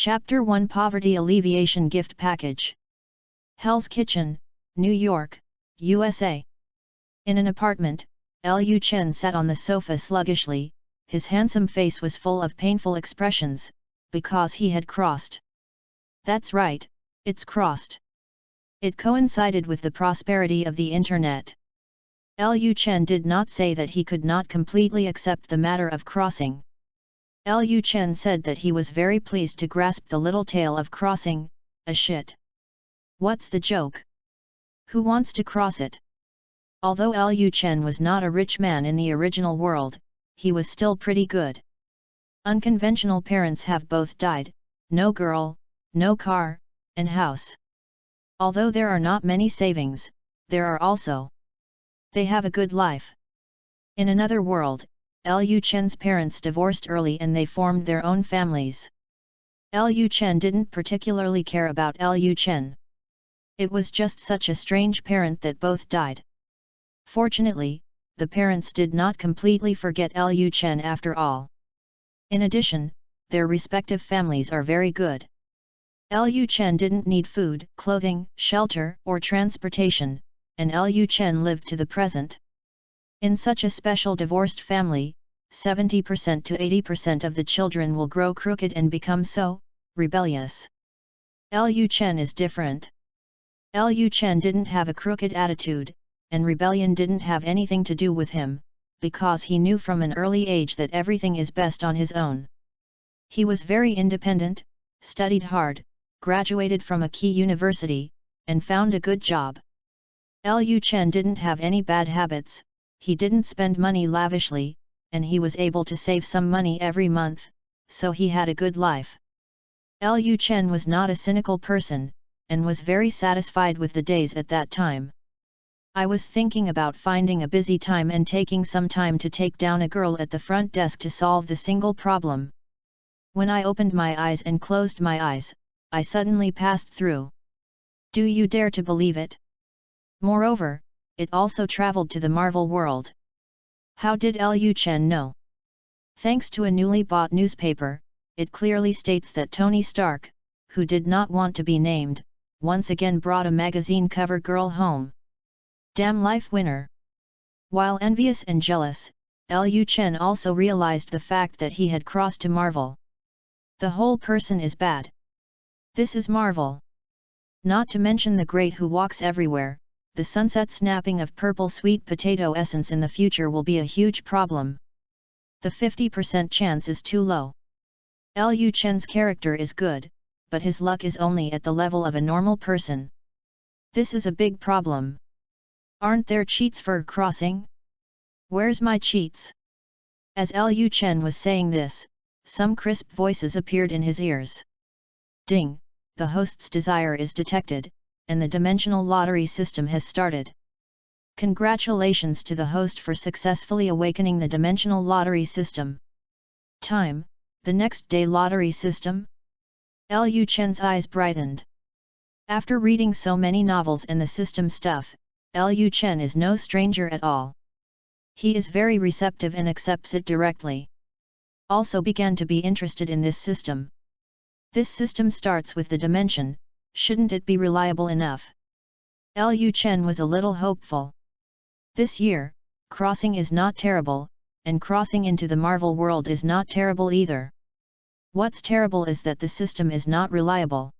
Chapter 1 Poverty Alleviation Gift Package. Hell's Kitchen, New York, USA. In an apartment, Lu Chen sat on the sofa sluggishly. His handsome face was full of painful expressions, because he had crossed. That's right, it's crossed. It coincided with the prosperity of the internet. Lu Chen did not say that he could not completely accept the matter of crossing. Lu Chen said that he was very pleased to grasp the little tale of crossing, a shit. What's the joke? Who wants to cross it? Although Lu Chen was not a rich man in the original world, he was still pretty good. Unconventional parents have both died, no girl, no car, and house. Although there are not many savings, there are also. They have a good life. In another world, Lu Chen's parents divorced early and they formed their own families. Lu Chen didn't particularly care about Lu Chen. It was just such a strange parent that both died. Fortunately, the parents did not completely forget Lu Chen after all. In addition, their respective families are very good. Lu Chen didn't need food, clothing, shelter, or transportation, and Lu Chen lived to the present. In such a special divorced family, 70% to 80% of the children will grow crooked and become so rebellious. Lu Chen is different. Lu Chen didn't have a crooked attitude, and rebellion didn't have anything to do with him, because he knew from an early age that everything is best on his own. He was very independent, studied hard, graduated from a key university, and found a good job. Lu Chen didn't have any bad habits, he didn't spend money lavishly, and he was able to save some money every month, so he had a good life. Lu Chen was not a cynical person, and was very satisfied with the days at that time. I was thinking about finding a busy time and taking some time to take down a girl at the front desk to solve the single problem. When I opened my eyes and closed my eyes, I suddenly passed through. Do you dare to believe it? Moreover, it also traveled to the Marvel world. How did Lu Chen know? Thanks to a newly bought newspaper, it clearly states that Tony Stark, who did not want to be named, once again brought a magazine cover girl home. Damn life winner! While envious and jealous, Lu Chen also realized the fact that he had crossed to Marvel. The whole person is bad. This is Marvel. Not to mention the great who walks everywhere, the sunset snapping of purple sweet potato essence in the future will be a huge problem. The 50% chance is too low. Lu Chen's character is good, but his luck is only at the level of a normal person. This is a big problem. Aren't there cheats for crossing? Where's my cheats? As Lu Chen was saying this, some crisp voices appeared in his ears. Ding! The host's desire is detected, and the dimensional lottery system has started. Congratulations to the host for successfully awakening the dimensional lottery system. Time, the next day lottery system? Lu Chen's eyes brightened. After reading so many novels and the system stuff, Lu Chen is no stranger at all. He is very receptive and accepts it directly. Also began to be interested in this system. This system starts with the dimension, shouldn't it be reliable enough? Lu Chen was a little hopeful. This year, crossing is not terrible, and crossing into the Marvel world is not terrible either. What's terrible is that the system is not reliable.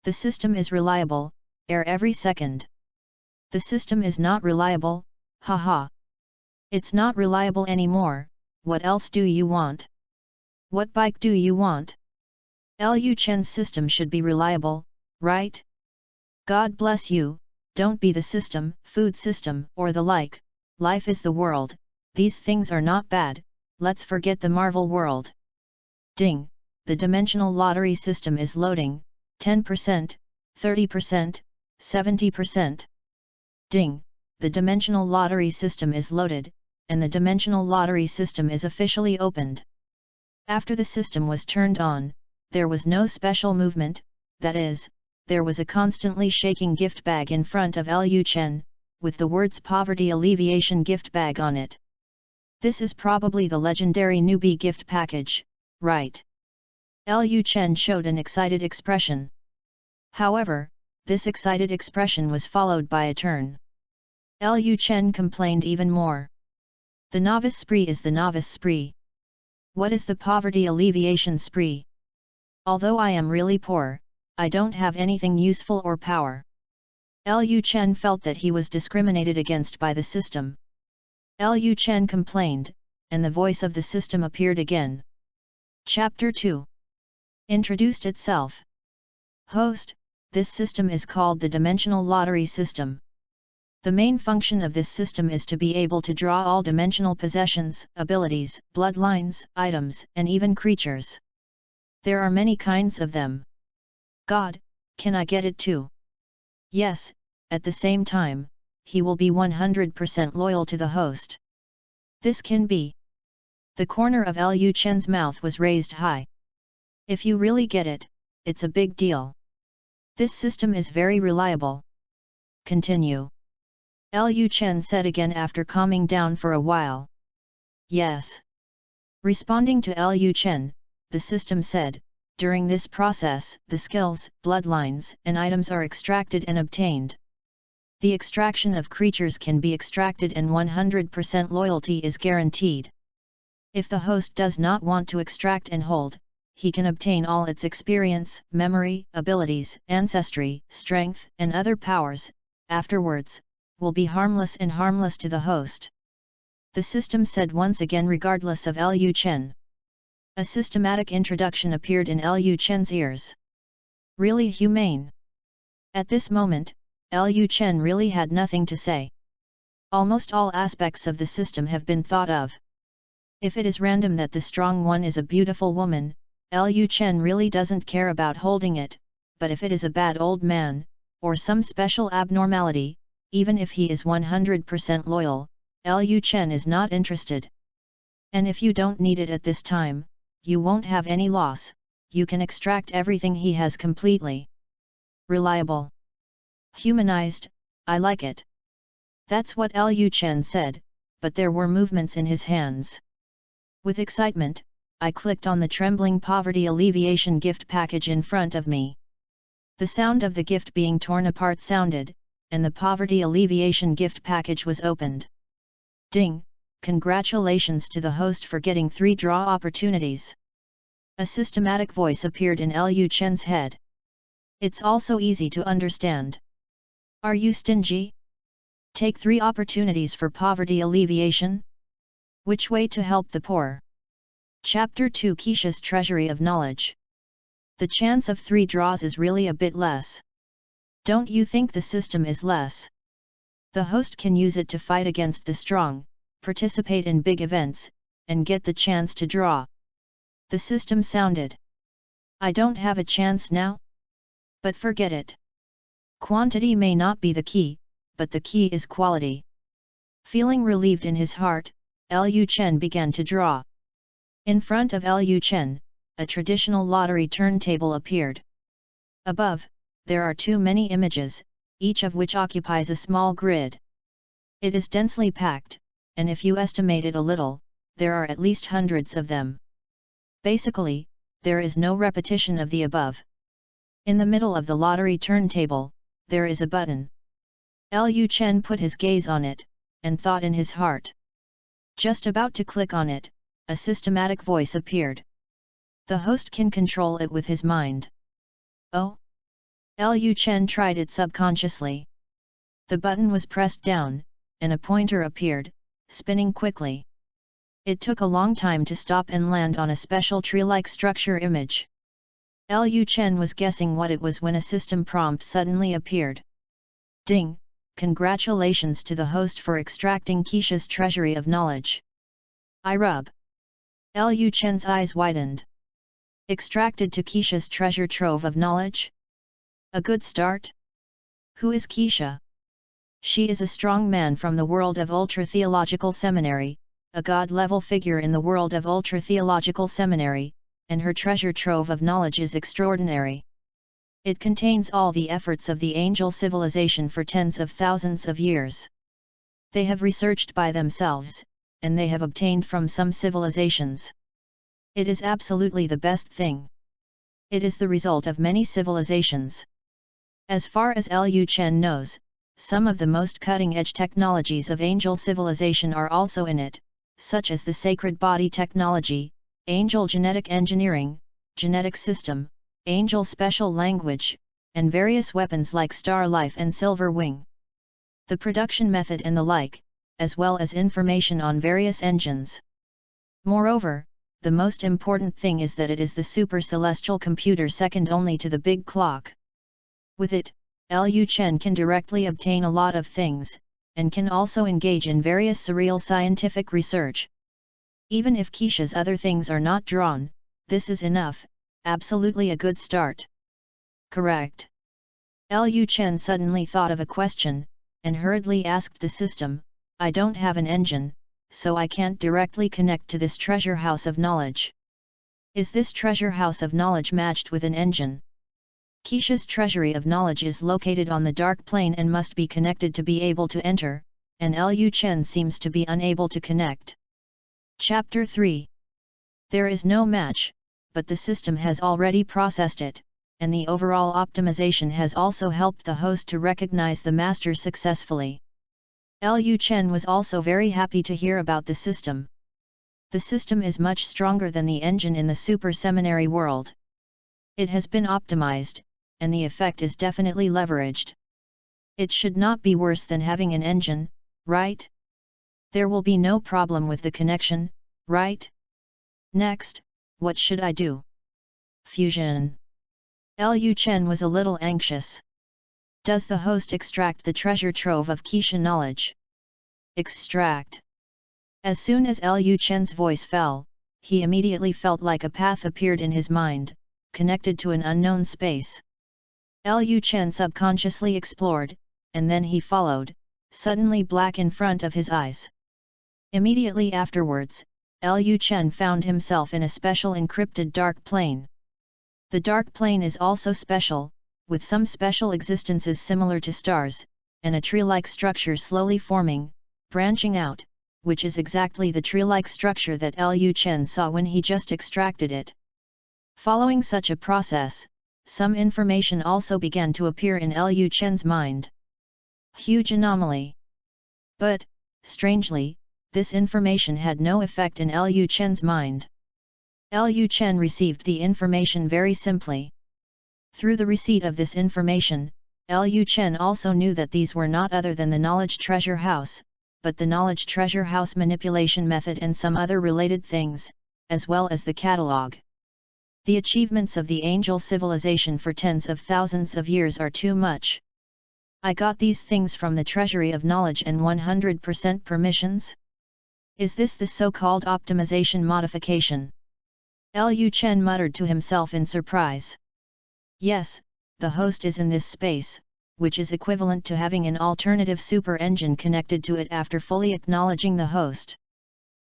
The system is reliable, error every second. The system is not reliable, haha. It's not reliable anymore, what else do you want? What bike do you want? Lu Chen's system should be reliable, right? God bless you, don't be the system, food system, or the like. Life is the world, these things are not bad, let's forget the Marvel world. Ding! The dimensional lottery system is loading, 10%, 30%, 70%. Ding! The dimensional lottery system is loaded, and the dimensional lottery system is officially opened. After the system was turned on, there was no special movement, that is, there was a constantly shaking gift bag in front of Lu Chen, with the words Poverty Alleviation Gift Bag on it. This is probably the legendary newbie gift package, right? Liu Chen showed an excited expression. However, this excited expression was followed by a turn. Liu Chen complained even more. The novice spree is the novice spree. What is the poverty alleviation spree? Although I am really poor, I don't have anything useful or power. Liu Chen felt that he was discriminated against by the system. Liu Chen complained, and the voice of the system appeared again. Chapter 2 introduced itself. Host, this system is called the dimensional lottery system. The main function of this system is to be able to draw all dimensional possessions, abilities, bloodlines, items, and even creatures. There are many kinds of them. God, can I get it too? Yes, at the same time, he will be 100% loyal to the host. This can be. The corner of Liu Chen's mouth was raised high. If you really get it, it's a big deal. This system is very reliable. Continue. Liu Chen said again after calming down for a while. Yes. Responding to Liu Chen, the system said, during this process, the skills, bloodlines, and items are extracted and obtained. The extraction of creatures can be extracted and 100% loyalty is guaranteed. If the host does not want to extract and hold, he can obtain all its experience, memory, abilities, ancestry, strength, and other powers, afterwards, will be harmless and harmless to the host. The system said once again regardless of Liu Chen. A systematic introduction appeared in Liu Chen's ears. Really humane. At this moment, Liu Chen really had nothing to say. Almost all aspects of the system have been thought of. If it is random that the strong one is a beautiful woman, Liu Chen really doesn't care about holding it, but if it is a bad old man, or some special abnormality, even if he is 100% loyal, Liu Chen is not interested. And if you don't need it at this time, you won't have any loss, you can extract everything he has completely. Reliable. Humanized, I like it. That's what Liu Chen said, but there were movements in his hands. With excitement, I clicked on the trembling poverty alleviation gift package in front of me. The sound of the gift being torn apart sounded, and the poverty alleviation gift package was opened. Ding! Congratulations to the host for getting 3 draw opportunities. A systematic voice appeared in Liu Chen's head. It's also easy to understand. Are you stingy? Take 3 opportunities for poverty alleviation? Which way to help the poor? Chapter 2 Keisha's Treasury of Knowledge. The chance of 3 draws is really a bit less. Don't you think the system is less? The host can use it to fight against the strong, participate in big events, and get the chance to draw. The system sounded. I don't have a chance now? But forget it. Quantity may not be the key, but the key is quality. Feeling relieved in his heart, Liu Chen began to draw. In front of Liu Chen, a traditional lottery turntable appeared. Above, there are too many images, each of which occupies a small grid. It is densely packed, and if you estimate it a little, there are at least hundreds of them. Basically, there is no repetition of the above. In the middle of the lottery turntable, there is a button. Liu Chen put his gaze on it, and thought in his heart. Just about to click on it, a systematic voice appeared. The host can control it with his mind. Oh? Liu Chen tried it subconsciously. The button was pressed down, and a pointer appeared, spinning quickly. It took a long time to stop and land on a special tree-like structure image. Liu Chen was guessing what it was when a system prompt suddenly appeared. Ding! Congratulations to the host for extracting Keisha's treasury of knowledge. I rub. Liu Chen's eyes widened. Extracted to Keisha's treasure trove of knowledge? A good start? Who is Keisha? She is a strong man from the world of Ultra Theological Seminary, a god-level figure in the world of Ultra Theological Seminary, and her treasure trove of knowledge is extraordinary. It contains all the efforts of the angel civilization for tens of thousands of years. They have researched by themselves, and they have obtained from some civilizations. It is absolutely the best thing. It is the result of many civilizations. As far as Liu Chen knows, some of the most cutting-edge technologies of angel civilization are also in it, such as the sacred body technology, angel genetic engineering, genetic system, angel special language, and various weapons like Star Life and Silver Wing. The production method and the like, as well as information on various engines. Moreover, the most important thing is that it is the super-celestial computer second only to the big clock. With it, Liu Chen can directly obtain a lot of things, and can also engage in various surreal scientific research. Even if Keisha's other things are not drawn, this is enough, absolutely a good start. Correct. Liu Chen suddenly thought of a question, and hurriedly asked the system, I don't have an engine, so I can't directly connect to this treasure house of knowledge. Is this treasure house of knowledge matched with an engine? Keisha's treasury of knowledge is located on the dark plane and must be connected to be able to enter, and Liu Chen seems to be unable to connect. Chapter 3. There is no match, but the system has already processed it, and the overall optimization has also helped the host to recognize the master successfully. Liu Chen was also very happy to hear about the system. The system is much stronger than the engine in the super seminary world. It has been optimized, and the effect is definitely leveraged. It should not be worse than having an engine, right? There will be no problem with the connection, right? Next, what should I do? Fusion. Liu Chen was a little anxious. Does the host extract the treasure trove of Keisha knowledge? Extract. As soon as Liu Chen's voice fell, he immediately felt like a path appeared in his mind, connected to an unknown space. Liu Chen subconsciously explored, and then he followed, suddenly black in front of his eyes. Immediately afterwards, Liu Chen found himself in a special encrypted dark plane. The dark plane is also special, with some special existences similar to stars, and a tree-like structure slowly forming, branching out, which is exactly the tree-like structure that Liu Chen saw when he just extracted it. Following such a process, some information also began to appear in Liu Chen's mind. Huge anomaly. But, strangely, this information had no effect in Liu Chen's mind. Liu Chen received the information very simply. Through the receipt of this information, Liu Chen also knew that these were not other than the knowledge treasure house, but the knowledge treasure house manipulation method and some other related things, as well as the catalog. The achievements of the angel civilization for tens of thousands of years are too much. I got these things from the treasury of knowledge and 100% permissions? Is this the so-called optimization modification? Liu Chen muttered to himself in surprise. Yes, the host is in this space, which is equivalent to having an alternative super engine connected to it after fully acknowledging the host.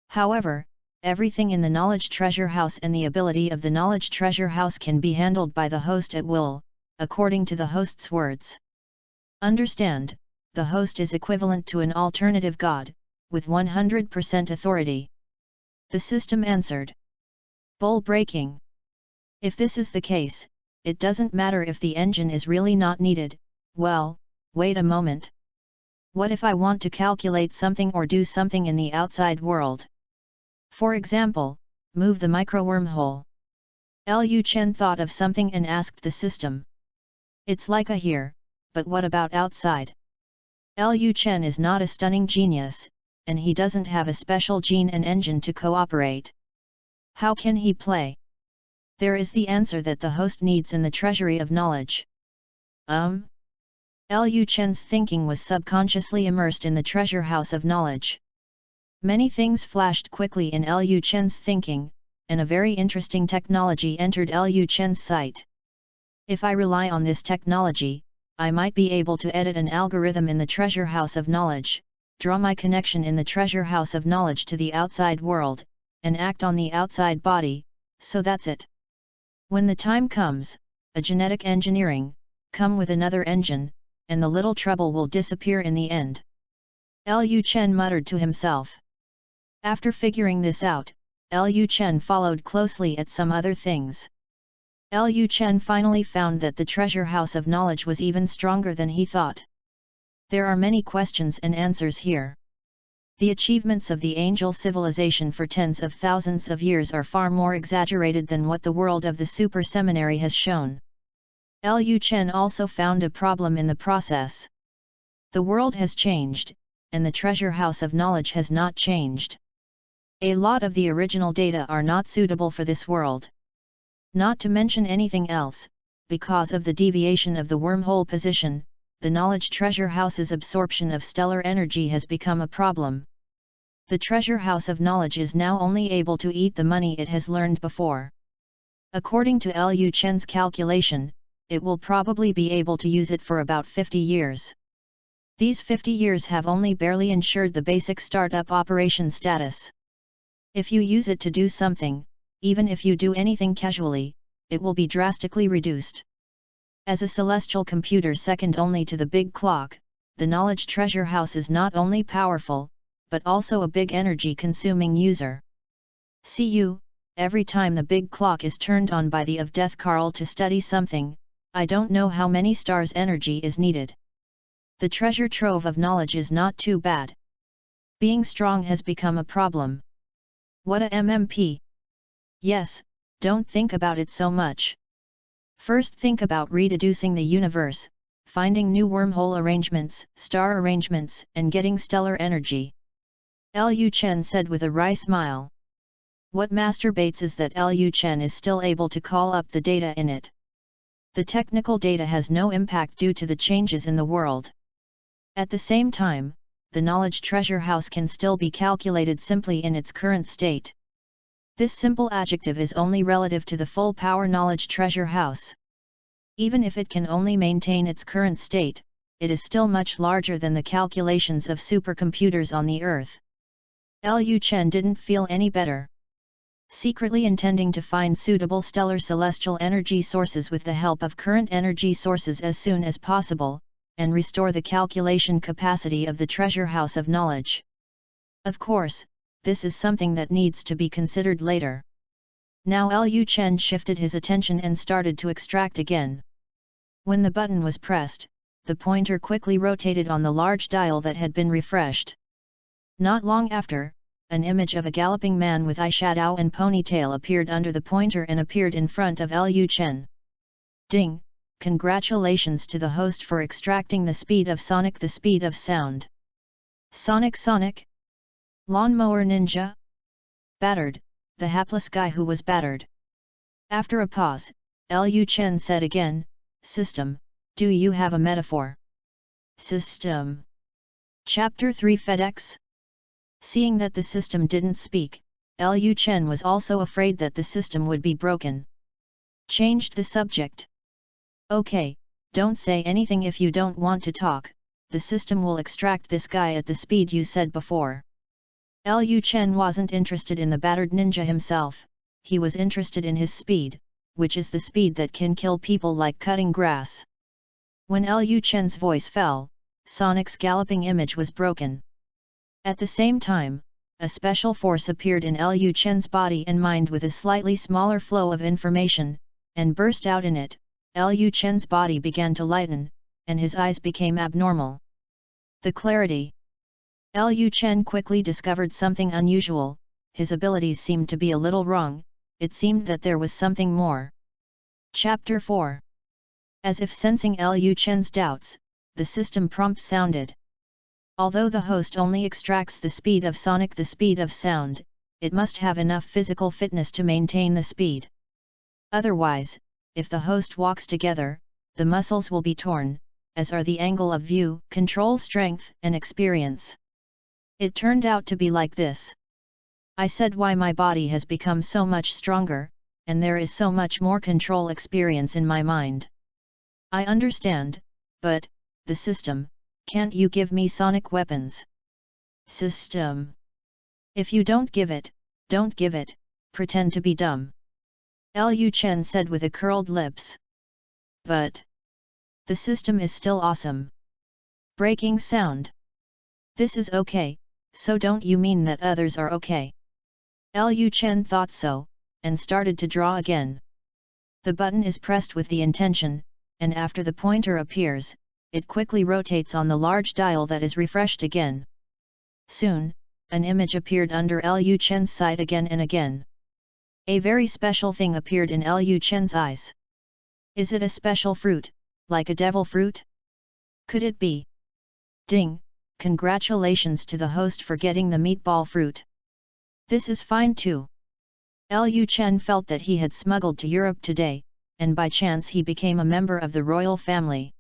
However, everything in the knowledge treasure house and the ability of the knowledge treasure house can be handled by the host at will, according to the host's words. Understand, the host is equivalent to an alternative god, with 100% authority. The system answered. Bull breaking. If this is the case, it doesn't matter if the engine is really not needed. Well, wait a moment. What if I want to calculate something or do something in the outside world? For example, move the micro-wormhole. Liu Chen thought of something and asked the system. It's like a here, but what about outside? Liu Chen is not a stunning genius, and he doesn't have a special gene and engine to cooperate. How can he play? There is the answer that the host needs in the treasury of knowledge. Liu Chen's thinking was subconsciously immersed in the treasure house of knowledge. Many things flashed quickly in Liu Chen's thinking, and a very interesting technology entered Liu Chen's sight. If I rely on this technology, I might be able to edit an algorithm in the treasure house of knowledge, draw my connection in the treasure house of knowledge to the outside world, and act on the outside body, so that's it. When the time comes, a genetic engineering, come with another engine, and the little trouble will disappear in the end. Liu Chen muttered to himself. After figuring this out, Liu Chen followed closely at some other things. Liu Chen finally found that the treasure house of knowledge was even stronger than he thought. There are many questions and answers here. The achievements of the angel civilization for tens of thousands of years are far more exaggerated than what the world of the super seminary has shown. Liu Chen also found a problem in the process. The world has changed, and the treasure house of knowledge has not changed. A lot of the original data are not suitable for this world. Not to mention anything else, because of the deviation of the wormhole position, the knowledge treasure house's absorption of stellar energy has become a problem. The treasure house of knowledge is now only able to eat the money it has learned before. According to Liu Chen's calculation, it will probably be able to use it for about 50 years. These 50 years have only barely ensured the basic startup operation status. If you use it to do something, even if you do anything casually, it will be drastically reduced. As a celestial computer second only to the big clock, the knowledge treasure house is not only powerful, but also a big energy-consuming user. See you, every time the big clock is turned on by the of Death Carl to study something, I don't know how many stars energy is needed. The treasure trove of knowledge is not too bad. Being strong has become a problem. What a MMP! Yes, don't think about it so much. First think about rededucing the universe, finding new wormhole arrangements, star arrangements, and getting stellar energy. Liu Chen said with a wry smile. What masturbates is that Liu Chen is still able to call up the data in it. The technical data has no impact due to the changes in the world. At the same time, the knowledge treasure house can still be calculated simply in its current state. This simple adjective is only relative to the full power knowledge treasure house. Even if it can only maintain its current state, it is still much larger than the calculations of supercomputers on the Earth. Liu Chen didn't feel any better. Secretly intending to find suitable stellar celestial energy sources with the help of current energy sources as soon as possible, and restore the calculation capacity of the treasure house of knowledge. Of course, this is something that needs to be considered later. Now Liu Chen shifted his attention and started to extract again. When the button was pressed, the pointer quickly rotated on the large dial that had been refreshed. Not long after, an image of a galloping man with eyeshadow and ponytail appeared under the pointer and appeared in front of Liu Chen. Ding! Congratulations to the host for extracting the speed of Sonic, the speed of sound. Sonic? Lawnmower ninja? Battered, the hapless guy who was battered. After a pause, Liu Chen said again, System, do you have a metaphor? System. Chapter 3 FedEx? Seeing that the system didn't speak, Liu Chen was also afraid that the system would be broken. Changed the subject. Okay, don't say anything if you don't want to talk, the system will extract this guy at the speed you said before. Liu Chen wasn't interested in the battered ninja himself, he was interested in his speed, which is the speed that can kill people like cutting grass. When Liu Chen's voice fell, Sonic's galloping image was broken. At the same time, a special force appeared in Liu Chen's body and mind with a slightly smaller flow of information, and burst out in it. Liu Chen's body began to lighten, and his eyes became abnormal. The clarity. Liu Chen quickly discovered something unusual, his abilities seemed to be a little wrong, it seemed that there was something more. Chapter 4. As if sensing Liu Chen's doubts, the system prompt sounded. Although the host only extracts the speed of Sonic, the speed of sound, it must have enough physical fitness to maintain the speed. Otherwise, if the host walks together, the muscles will be torn, as are the angle of view, control strength, and experience. It turned out to be like this. I said why my body has become so much stronger, and there is so much more control experience in my mind. I understand, but, the system, can't you give me sonic weapons? System. If you don't give it, pretend to be dumb. Liu Chen said with a curled lips. But the system is still awesome. Breaking sound. This is okay, so don't you mean that others are okay? Liu Chen thought so, and started to draw again. The button is pressed with the intention, and after the pointer appears, it quickly rotates on the large dial that is refreshed again. Soon, an image appeared under Liu Chen's side again and again. A very special thing appeared in Liu Chen's eyes. Is it a special fruit, like a devil fruit? Could it be? Ding! Congratulations to the host for getting the meatball fruit. This is fine too. Liu Chen felt that he had smuggled to Europe today, and by chance he became a member of the royal family.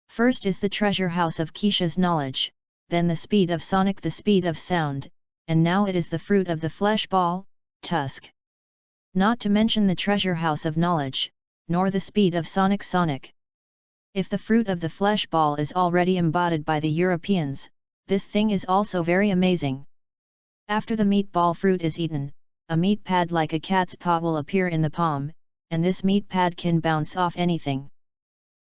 First is the treasure house of Keisha's knowledge, then the speed of Sonic, the speed of sound, and now it is the fruit of the flesh ball, Tusk. Not to mention the treasure house of knowledge, nor the speed of Sonic. If the fruit of the flesh ball is already embodied by the Europeans, this thing is also very amazing. After the meatball fruit is eaten, a meat pad like a cat's paw will appear in the palm, and this meat pad can bounce off anything.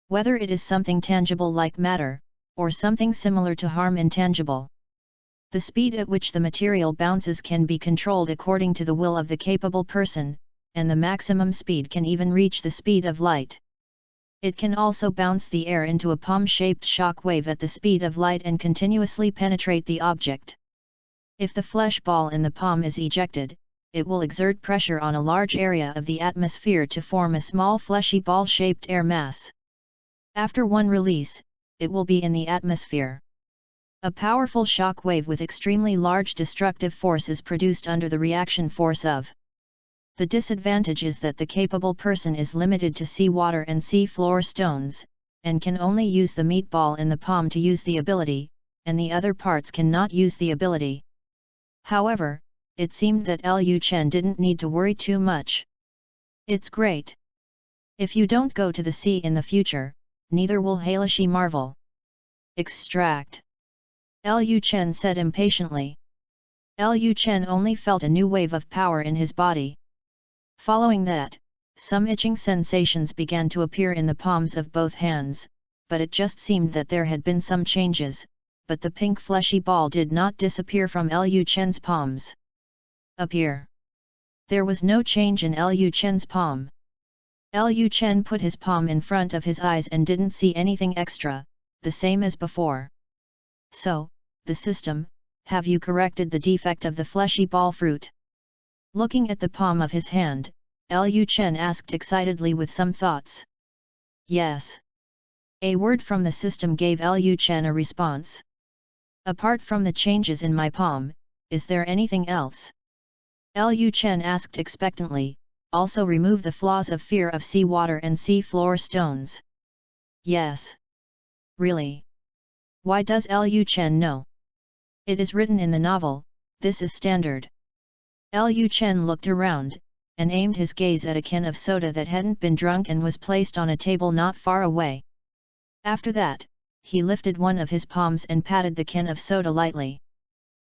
Whether it is something tangible like matter, or something similar to harm intangible. The speed at which the material bounces can be controlled according to the will of the capable person, and the maximum speed can even reach the speed of light. It can also bounce the air into a palm-shaped shock wave at the speed of light and continuously penetrate the object. If the flesh ball in the palm is ejected, it will exert pressure on a large area of the atmosphere to form a small fleshy ball-shaped air mass. After one release, it will be in the atmosphere. A powerful shock wave with extremely large destructive force is produced under the reaction force of. The disadvantage is that the capable person is limited to seawater and sea-floor stones, and can only use the meatball in the palm to use the ability, and the other parts cannot use the ability. However, it seemed that Liu Chen didn't need to worry too much. It's great. If you don't go to the sea in the future, neither will Hailishi marvel. Extract. Liu Chen said impatiently. Liu Chen only felt a new wave of power in his body. Following that, some itching sensations began to appear in the palms of both hands, but it just seemed that there had been some changes, but the pink fleshy ball did not disappear from Liu Chen's palms. Appear. There was no change in Liu Chen's palm. Liu Chen put his palm in front of his eyes and didn't see anything extra, the same as before. So, the system, have you corrected the defect of the fleshy ball fruit? Looking at the palm of his hand, Liu Chen asked excitedly with some thoughts. Yes. A word from the system gave Liu Chen a response. Apart from the changes in my palm, is there anything else? Liu Chen asked expectantly, also remove the flaws of fear of seawater and sea-floor stones. Yes. Really? Why does Liu Chen know? It is written in the novel, this is standard. Liu Chen looked around, and aimed his gaze at a can of soda that hadn't been drunk and was placed on a table not far away. After that, he lifted one of his palms and patted the can of soda lightly.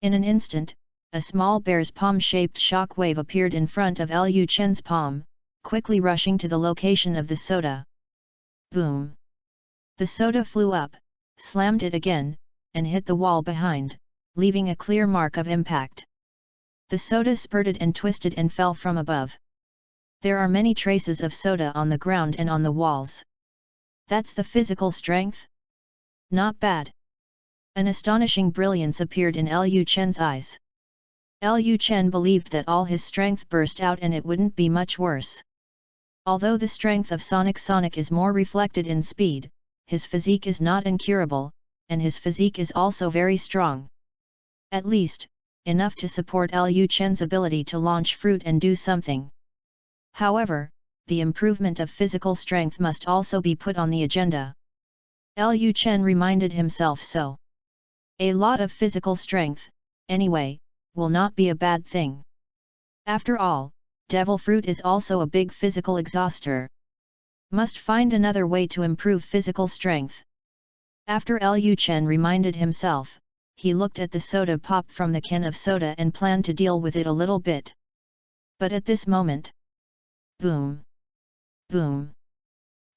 In an instant, a small bear's palm-shaped shock wave appeared in front of Liu Chen's palm, quickly rushing to the location of the soda. Boom! The soda flew up, slammed it again, and hit the wall behind, leaving a clear mark of impact. The soda spurted and twisted and fell from above. There are many traces of soda on the ground and on the walls. That's the physical strength? Not bad. An astonishing brilliance appeared in Liu Chen's eyes. Liu Chen believed that all his strength burst out and it wouldn't be much worse. Although the strength of Sonic is more reflected in speed, his physique is not incurable, and his physique is also very strong. At least, enough to support Liu Chen's ability to launch fruit and do something. However, the improvement of physical strength must also be put on the agenda. Liu Chen reminded himself so. A lot of physical strength, anyway, will not be a bad thing. After all, devil fruit is also a big physical exhauster. Must find another way to improve physical strength. After Liu Chen reminded himself, he looked at the soda pop from the can of soda and planned to deal with it a little bit. But at this moment... Boom! Boom!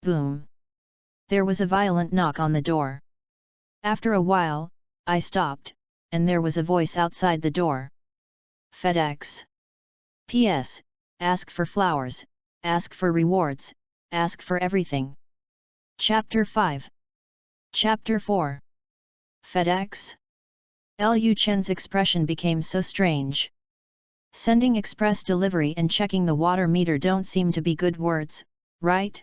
Boom! There was a violent knock on the door. After a while, I stopped, and there was a voice outside the door. FedEx. P.S. Ask for flowers, ask for rewards, ask for everything. Chapter 5. Chapter 4. FedEx? Liu Chen's expression became so strange. Sending express delivery and checking the water meter don't seem to be good words, right?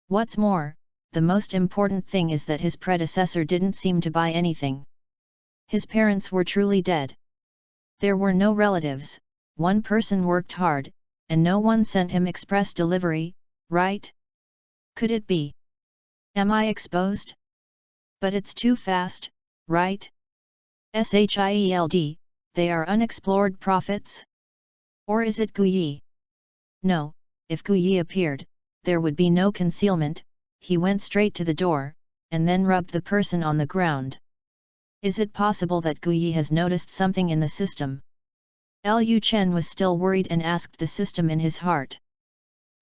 What's more, the most important thing is that his predecessor didn't seem to buy anything. His parents were truly dead. There were no relatives, one person worked hard, and no one sent him express delivery, right? Could it be? Am I exposed? But it's too fast, right? SHIELD, they are unexplored profits? Or is it Guyi? No, if Guyi appeared, there would be no concealment. He went straight to the door, and then rubbed the person on the ground. Is it possible that Guyi has noticed something in the system? Liu Chen was still worried and asked the system in his heart.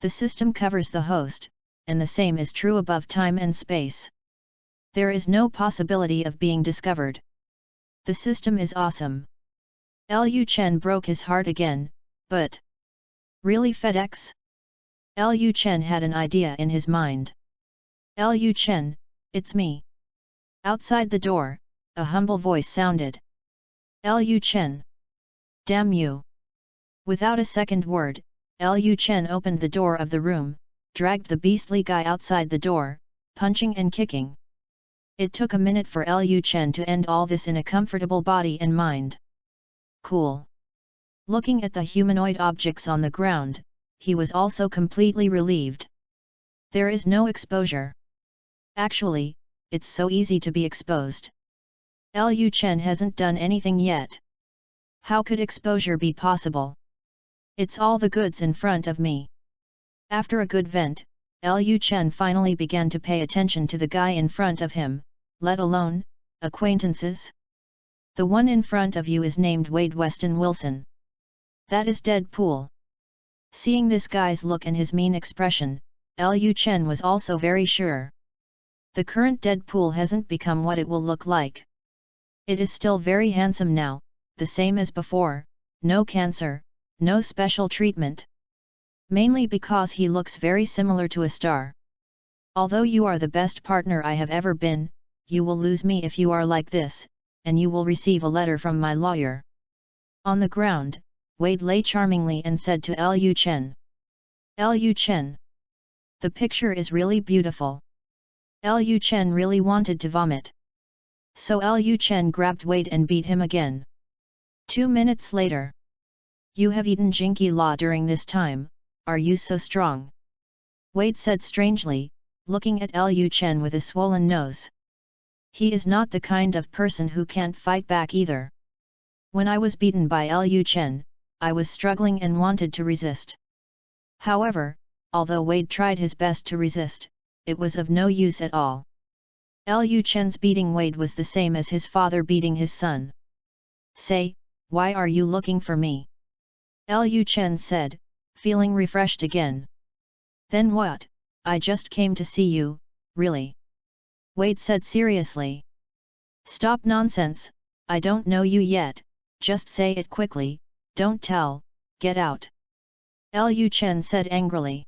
The system covers the host, and the same is true above time and space. There is no possibility of being discovered. The system is awesome. Liu Chen broke his heart again, but... Really FedEx? Liu Chen had an idea in his mind. Liu Chen, it's me. Outside the door, a humble voice sounded. Liu Chen. Damn you. Without a second word, Liu Chen opened the door of the room, dragged the beastly guy outside the door, punching and kicking. It took a minute for Liu Chen to end all this in a comfortable body and mind. Cool. Looking at the humanoid objects on the ground, he was also completely relieved. There is no exposure. Actually, it's so easy to be exposed. Liu Chen hasn't done anything yet. How could exposure be possible? It's all the goods in front of me. After a good vent, Liu Chen finally began to pay attention to the guy in front of him, let alone acquaintances. The one in front of you is named Wade Weston Wilson. That is Deadpool. Seeing this guy's look and his mean expression, Liu Chen was also very sure. The current Deadpool hasn't become what it will look like. It is still very handsome now, the same as before, no cancer, no special treatment. Mainly because he looks very similar to a star. Although you are the best partner I have ever been, you will lose me if you are like this, and you will receive a letter from my lawyer. On the ground, Wade lay charmingly and said to Liu Chen. Liu Chen. The picture is really beautiful. Liu Chen really wanted to vomit. So Liu Chen grabbed Wade and beat him again. 2 minutes later. You have eaten Jinky Law during this time, are you so strong? Wade said strangely, looking at Liu Chen with a swollen nose. He is not the kind of person who can't fight back either. When I was beaten by Liu Chen, I was struggling and wanted to resist. However, although Wade tried his best to resist, it was of no use at all. Liu Chen's beating Wade was the same as his father beating his son. Say, why are you looking for me? Liu Chen said, feeling refreshed again. Then what? I just came to see you, really. Wade said seriously. Stop nonsense, I don't know you yet, just say it quickly, don't tell, get out. Liu Chen said angrily.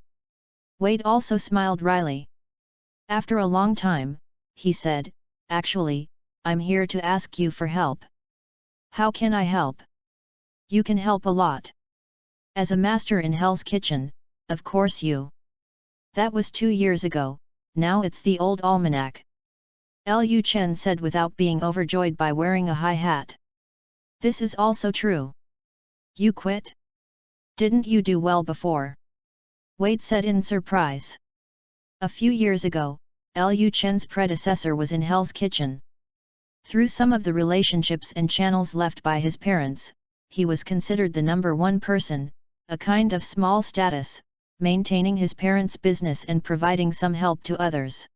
Wade also smiled wryly. After a long time, he said, actually, I'm here to ask you for help. How can I help? You can help a lot. As a master in Hell's Kitchen, of course you. That was 2 years ago, now it's the old almanac. Liu Chen said without being overjoyed by wearing a high hat. This is also true. You quit? Didn't you do well before? Wade said in surprise. A few years ago, Liu Chen's predecessor was in Hell's Kitchen. Through some of the relationships and channels left by his parents, he was considered the #1 person, a kind of small status, maintaining his parents' business and providing some help to others.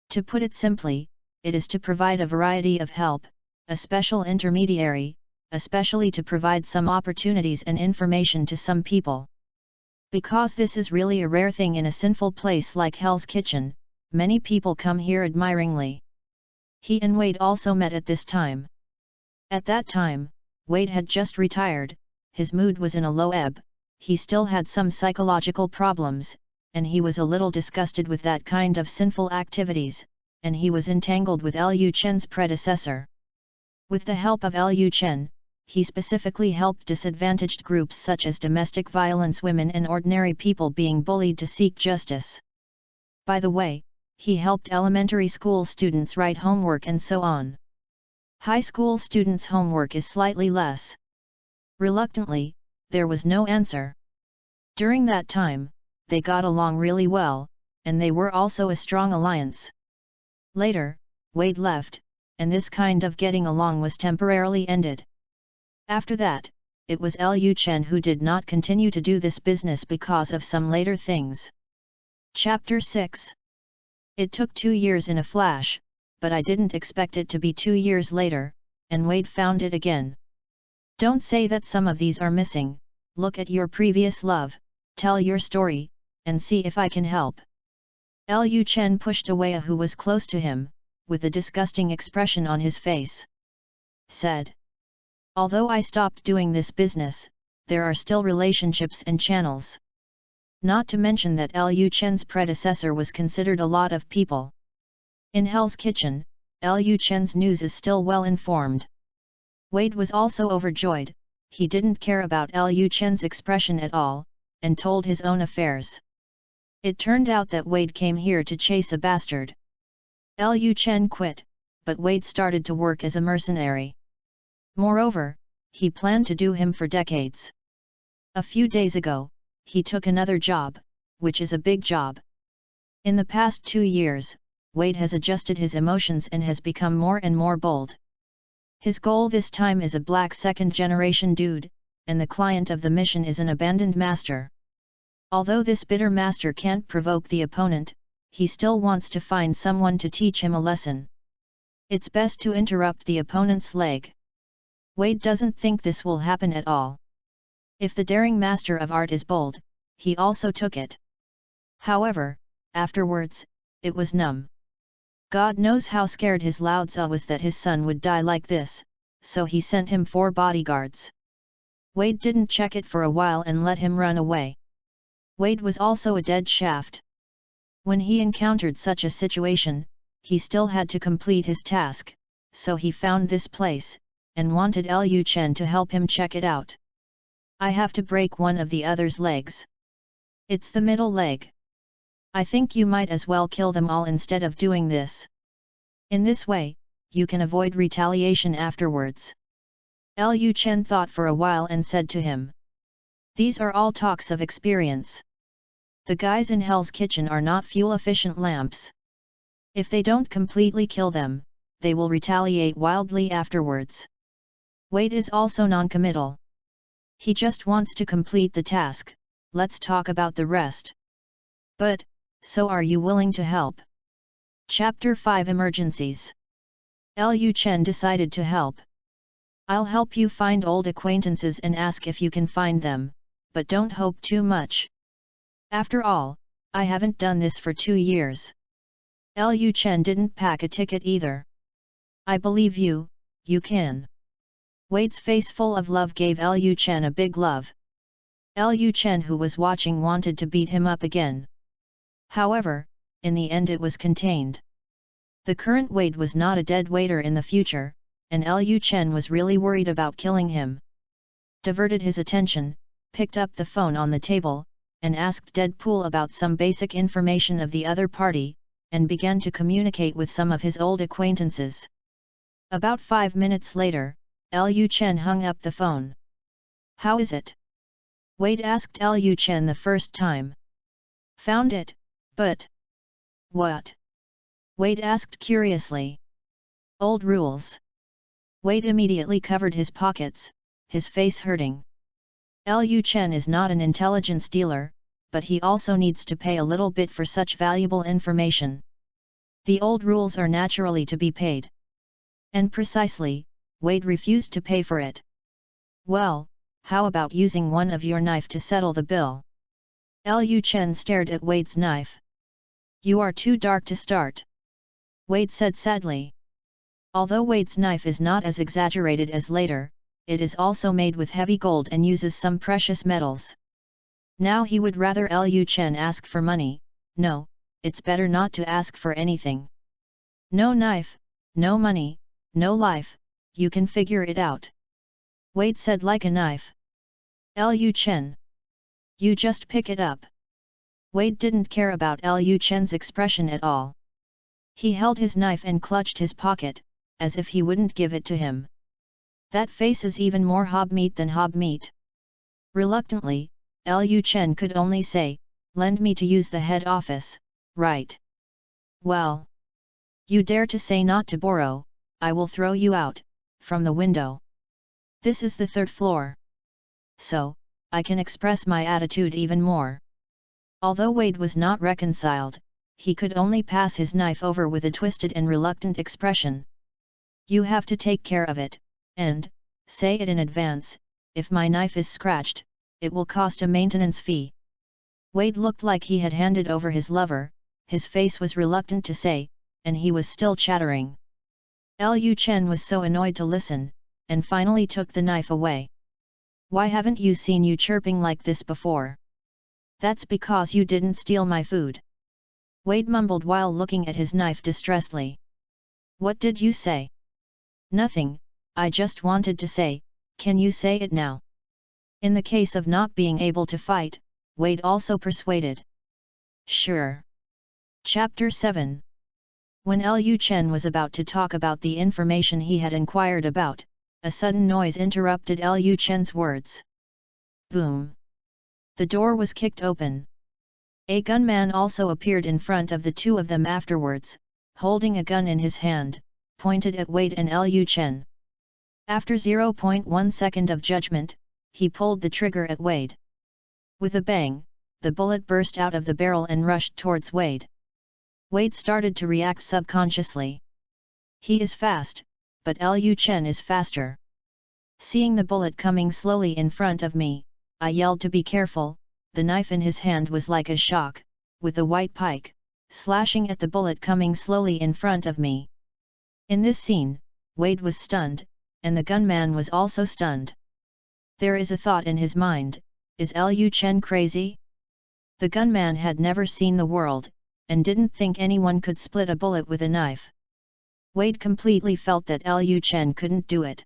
To put it simply, it is to provide a variety of help, a special intermediary, especially to provide some opportunities and information to some people. Because this is really a rare thing in a sinful place like Hell's Kitchen, many people come here admiringly. He and Wade also met at this time. At that time, Wade had just retired, his mood was in a low ebb, he still had some psychological problems, and he was a little disgusted with that kind of sinful activities, and he was entangled with Liu Chen's predecessor. With the help of Liu Chen, he specifically helped disadvantaged groups such as domestic violence women and ordinary people being bullied to seek justice. By the way, he helped elementary school students write homework and so on. High school students' homework is slightly less. Reluctantly, there was no answer. During that time, they got along really well, and they were also a strong alliance. Later, Wade left, and this kind of getting along was temporarily ended. After that, it was Liu Chen who did not continue to do this business because of some later things. Chapter 6. It took 2 years in a flash, but I didn't expect it to be 2 years later, and Wade found it again. Don't say that some of these are missing. Look at your previous love, tell your story, and see if I can help. Liu Chen pushed away a who was close to him, with a disgusting expression on his face. Said. Although I stopped doing this business, there are still relationships and channels. Not to mention that Liu Chen's predecessor was considered a lot of people. In Hell's Kitchen, Liu Chen's news is still well informed. Wade was also overjoyed. He didn't care about Liu Chen's expression at all, and told his own affairs. It turned out that Wade came here to chase a bastard. Liu Chen quit, but Wade started to work as a mercenary. Moreover, he planned to do him for decades. A few days ago, he took another job, which is a big job. In the past 2 years, Wade has adjusted his emotions and has become more and more bold. His goal this time is a black second-generation dude, and the client of the mission is an abandoned master. Although this bitter master can't provoke the opponent, he still wants to find someone to teach him a lesson. It's best to interrupt the opponent's leg. Wade doesn't think this will happen at all. If the daring master of art is bold, he also took it. However, afterwards, it was numb. God knows how scared his Lao Tzu was that his son would die like this, so he sent him 4 bodyguards. Wade didn't check it for a while and let him run away. Wade was also a dead shaft. When he encountered such a situation, he still had to complete his task, so he found this place, and wanted Liu Chen to help him check it out. I have to break one of the other's legs. It's the middle leg. I think you might as well kill them all instead of doing this. In this way, you can avoid retaliation afterwards. Liu Chen thought for a while and said to him. These are all talks of experience. The guys in Hell's Kitchen are not fuel-efficient lamps. If they don't completely kill them, they will retaliate wildly afterwards. Wade is also non-committal. He just wants to complete the task. Let's talk about the rest. But, so are you willing to help? Chapter 5 Emergencies. Liu Chen decided to help. I'll help you find old acquaintances and ask if you can find them, but don't hope too much. After all, I haven't done this for 2 years. Liu Chen didn't pack a ticket either. I believe you, you can. Wade's face full of love gave Liu Chen a big love. Liu Chen, who was watching, wanted to beat him up again. However, in the end it was contained. The current Wade was not a dead waiter in the future, and Liu Chen was really worried about killing him. Diverted his attention, picked up the phone on the table, and asked Deadpool about some basic information of the other party, and began to communicate with some of his old acquaintances. About 5 minutes later, Liu Chen hung up the phone. How is it? Wade asked Liu Chen the first time. Found it, but... What? Wade asked curiously. Old rules. Wade immediately covered his pockets, his face hurting. Liu Chen is not an intelligence dealer, but he also needs to pay a little bit for such valuable information. The old rules are naturally to be paid. And precisely, Wade refused to pay for it. Well, how about using one of your knife to settle the bill? Liu Chen stared at Wade's knife. You are too dark to start. Wade said sadly. Although Wade's knife is not as exaggerated as later, it is also made with heavy gold and uses some precious metals. Now he would rather Liu Chen ask for money. No, it's better not to ask for anything. No knife, no money, no life, you can figure it out. Wade said like a knife. Liu Chen. You just pick it up. Wade didn't care about Liu Chen's expression at all. He held his knife and clutched his pocket, as if he wouldn't give it to him. That face is even more hob meat than hob meat. Reluctantly, Liu Chen could only say, lend me to use the head office, right? Well. You dare to say not to borrow, I will throw you out, from the window. This is the 3rd floor. So, I can express my attitude even more. Although Wade was not reconciled, he could only pass his knife over with a twisted and reluctant expression. You have to take care of it, and, say it in advance, if my knife is scratched, it will cost a maintenance fee. Wade looked like he had handed over his lover, his face was reluctant to say, and he was still chattering. Liu Chen was so annoyed to listen, and finally took the knife away. Why haven't you seen you chirping like this before? That's because you didn't steal my food. Wade mumbled while looking at his knife distressedly. What did you say? Nothing, I just wanted to say, can you say it now? In the case of not being able to fight, Wade also persuaded. Sure. Chapter 7. When Liu Chen was about to talk about the information he had inquired about, a sudden noise interrupted Liu Chen's words. Boom. The door was kicked open. A gunman also appeared in front of the two of them afterwards, holding a gun in his hand, pointed at Wade and Liu Chen. After 0.1 second of judgment, he pulled the trigger at Wade. With a bang, the bullet burst out of the barrel and rushed towards Wade. Wade started to react subconsciously. He is fast, but Liu Chen is faster. Seeing the bullet coming slowly in front of me, I yelled to be careful. The knife in his hand was like a shock, with a white pike, slashing at the bullet coming slowly in front of me. In this scene, Wade was stunned, and the gunman was also stunned. There is a thought in his mind, is Liu Chen crazy? The gunman had never seen the world, and didn't think anyone could split a bullet with a knife. Wade completely felt that Liu Chen couldn't do it.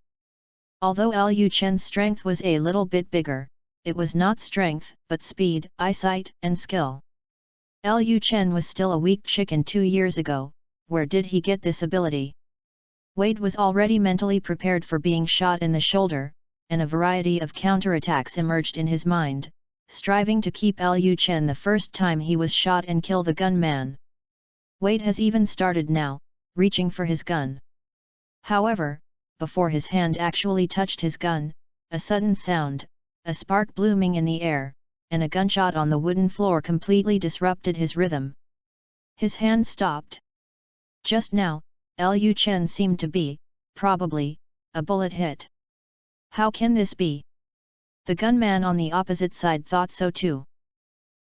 Although Liu Chen's strength was a little bit bigger, it was not strength, but speed, eyesight, and skill. Liu Chen was still a weak chicken 2 years ago. Where did he get this ability? Wade was already mentally prepared for being shot in the shoulder, and a variety of counterattacks emerged in his mind, striving to keep Liu Chen the first time he was shot and kill the gunman. Wade has even started now, reaching for his gun. However, before his hand actually touched his gun, a sudden sound, a spark blooming in the air, and a gunshot on the wooden floor completely disrupted his rhythm. His hand stopped. Just now, Liu Chen seemed to be, probably, a bullet hit. How can this be? The gunman on the opposite side thought so too.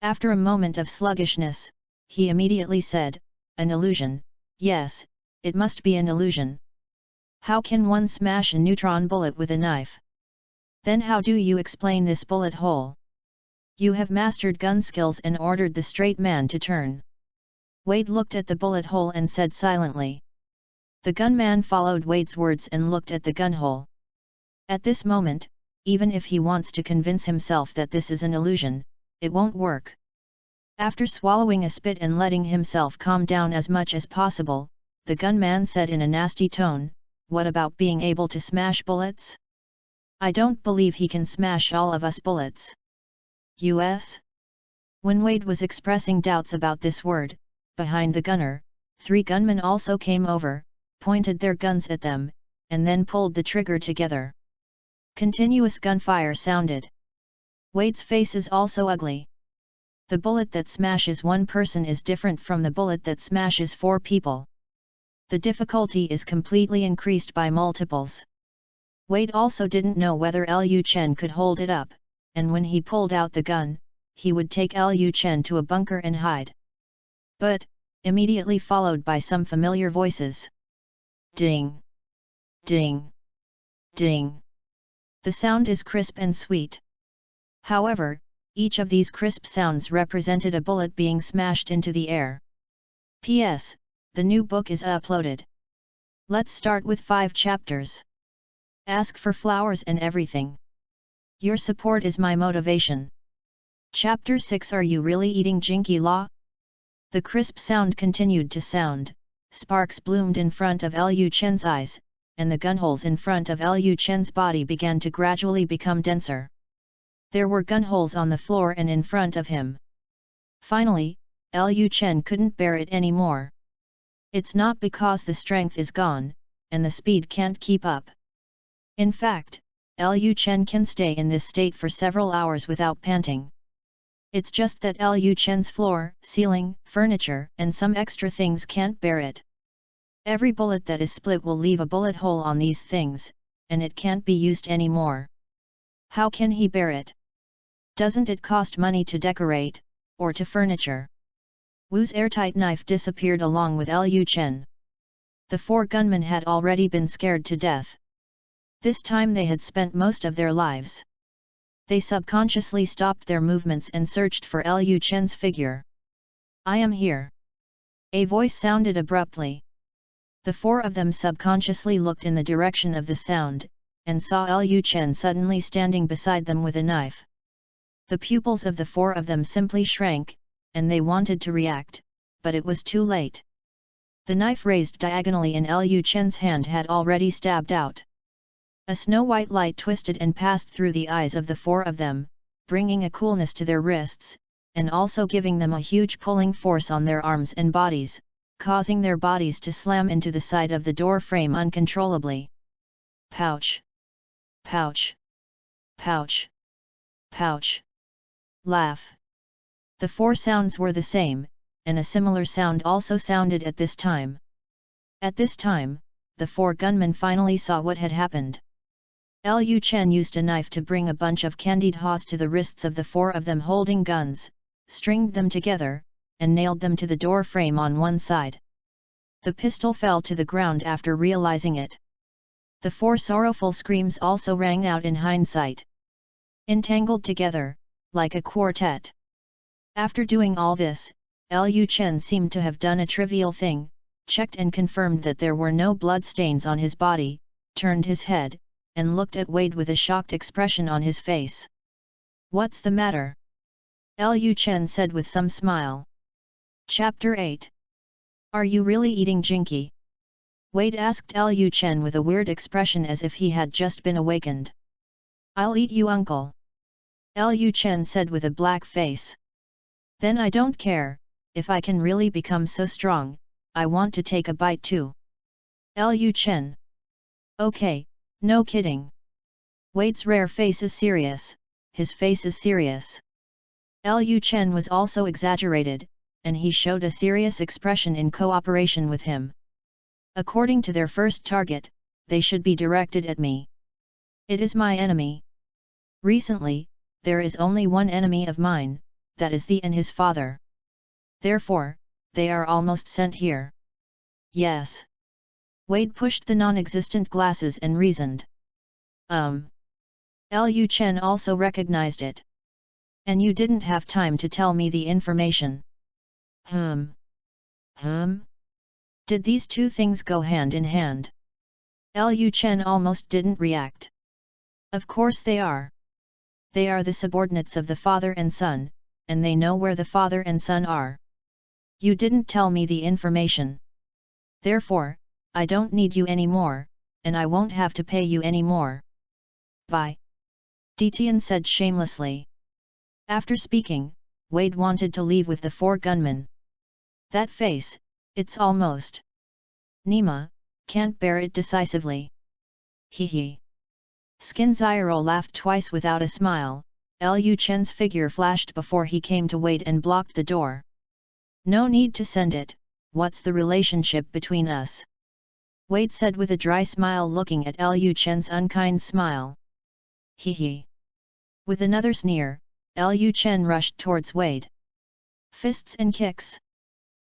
After a moment of sluggishness, he immediately said, an illusion, yes, it must be an illusion. How can one smash a neutron bullet with a knife? Then how do you explain this bullet hole? You have mastered gun skills and ordered the straight man to turn. Wade looked at the bullet hole and said silently. The gunman followed Wade's words and looked at the gun hole. At this moment, even if he wants to convince himself that this is an illusion, it won't work. After swallowing a spit and letting himself calm down as much as possible, the gunman said in a nasty tone, what about being able to smash bullets? I don't believe he can smash all of us bullets. US? When Wade was expressing doubts about this word, behind the gunner, 3 gunmen also came over, pointed their guns at them, and then pulled the trigger together. Continuous gunfire sounded. Wade's face is also ugly. The bullet that smashes one person is different from the bullet that smashes 4 people. The difficulty is completely increased by multiples. Wade also didn't know whether Liu Chen could hold it up, and when he pulled out the gun, he would take Liu Chen to a bunker and hide. But, immediately followed by some familiar voices. Ding! Ding! Ding! The sound is crisp and sweet. However, Each of these crisp sounds represented a bullet being smashed into the air. P.S. The new book is uploaded. Let's start with 5 chapters. Ask for flowers and everything. Your support is my motivation. Chapter 6. Are you really eating Jinky Law? The crisp sound continued to sound, sparks bloomed in front of Liu Chen's eyes, and the gunholes in front of Liu Chen's body began to gradually become denser. There were gunholes on the floor and in front of him. Finally, Liu Chen couldn't bear it anymore. It's not because the strength is gone, and the speed can't keep up. In fact, Liu Chen can stay in this state for several hours without panting. It's just that Liu Chen's floor, ceiling, furniture, and some extra things can't bear it. Every bullet that is split will leave a bullet hole on these things, and it can't be used anymore. How can he bear it? Doesn't it cost money to decorate, or to furniture? Wu's airtight knife disappeared along with Liu Chen. The 4 gunmen had already been scared to death. This time they had spent most of their lives. They subconsciously stopped their movements and searched for Liu Chen's figure. I am here. A voice sounded abruptly. The 4 of them subconsciously looked in the direction of the sound, and saw Liu Chen suddenly standing beside them with a knife. The pupils of the 4 of them simply shrank, and they wanted to react, but it was too late. The knife raised diagonally in Liu Chen's hand had already stabbed out. A snow-white light twisted and passed through the eyes of the 4 of them, bringing a coolness to their wrists, and also giving them a huge pulling force on their arms and bodies, causing their bodies to slam into the side of the door frame uncontrollably. Pouch! Pouch! Pouch! Pouch! Laugh! The 4 sounds were the same, and a similar sound also sounded at this time. At this time, the 4 gunmen finally saw what had happened. Liu Chen used a knife to bring a bunch of candied haws to the wrists of the 4 of them holding guns, stringed them together, and nailed them to the door frame on one side. The pistol fell to the ground after realizing it. The 4 sorrowful screams also rang out in hindsight. Entangled together, like a quartet. After doing all this, Liu Chen seemed to have done a trivial thing, checked and confirmed that there were no blood stains on his body, turned his head, and looked at Wade with a shocked expression on his face. What's the matter? Liu Chen said with some smile. Chapter 8. Are you really eating Jinky? Wade asked Liu Chen with a weird expression as if he had just been awakened. I'll eat you, uncle. Liu Chen said with a black face. Then I don't care, if I can really become so strong, I want to take a bite too. Liu Chen. Okay, no kidding. Wade's rare face is serious, his face is serious. Liu Chen was also exaggerated, and he showed a serious expression in cooperation with him. According to their first target, they should be directed at me. It is my enemy. Recently, there is only one enemy of mine, that is the and his father. Therefore, they are almost sent here. Yes. Wade pushed the non-existent glasses and reasoned. Liu Chen also recognized it. And you didn't have time to tell me the information. Did these two things go hand in hand? Liu Chen almost didn't react. Of course they are. They are the subordinates of the father and son, and they know where the father and son are. You didn't tell me the information. Therefore, I don't need you anymore, and I won't have to pay you anymore. Bye. Detian said shamelessly. After speaking, Wade wanted to leave with the 4 gunmen. That face, it's almost. Nima, can't bear it decisively. Hee. Skinziro laughed twice without a smile. Liu Chen's figure flashed before he came to Wade and blocked the door. No need to send it, what's the relationship between us? Wade said with a dry smile looking at Liu Chen's unkind smile. Hee. With another sneer, Liu Chen rushed towards Wade. Fists and kicks.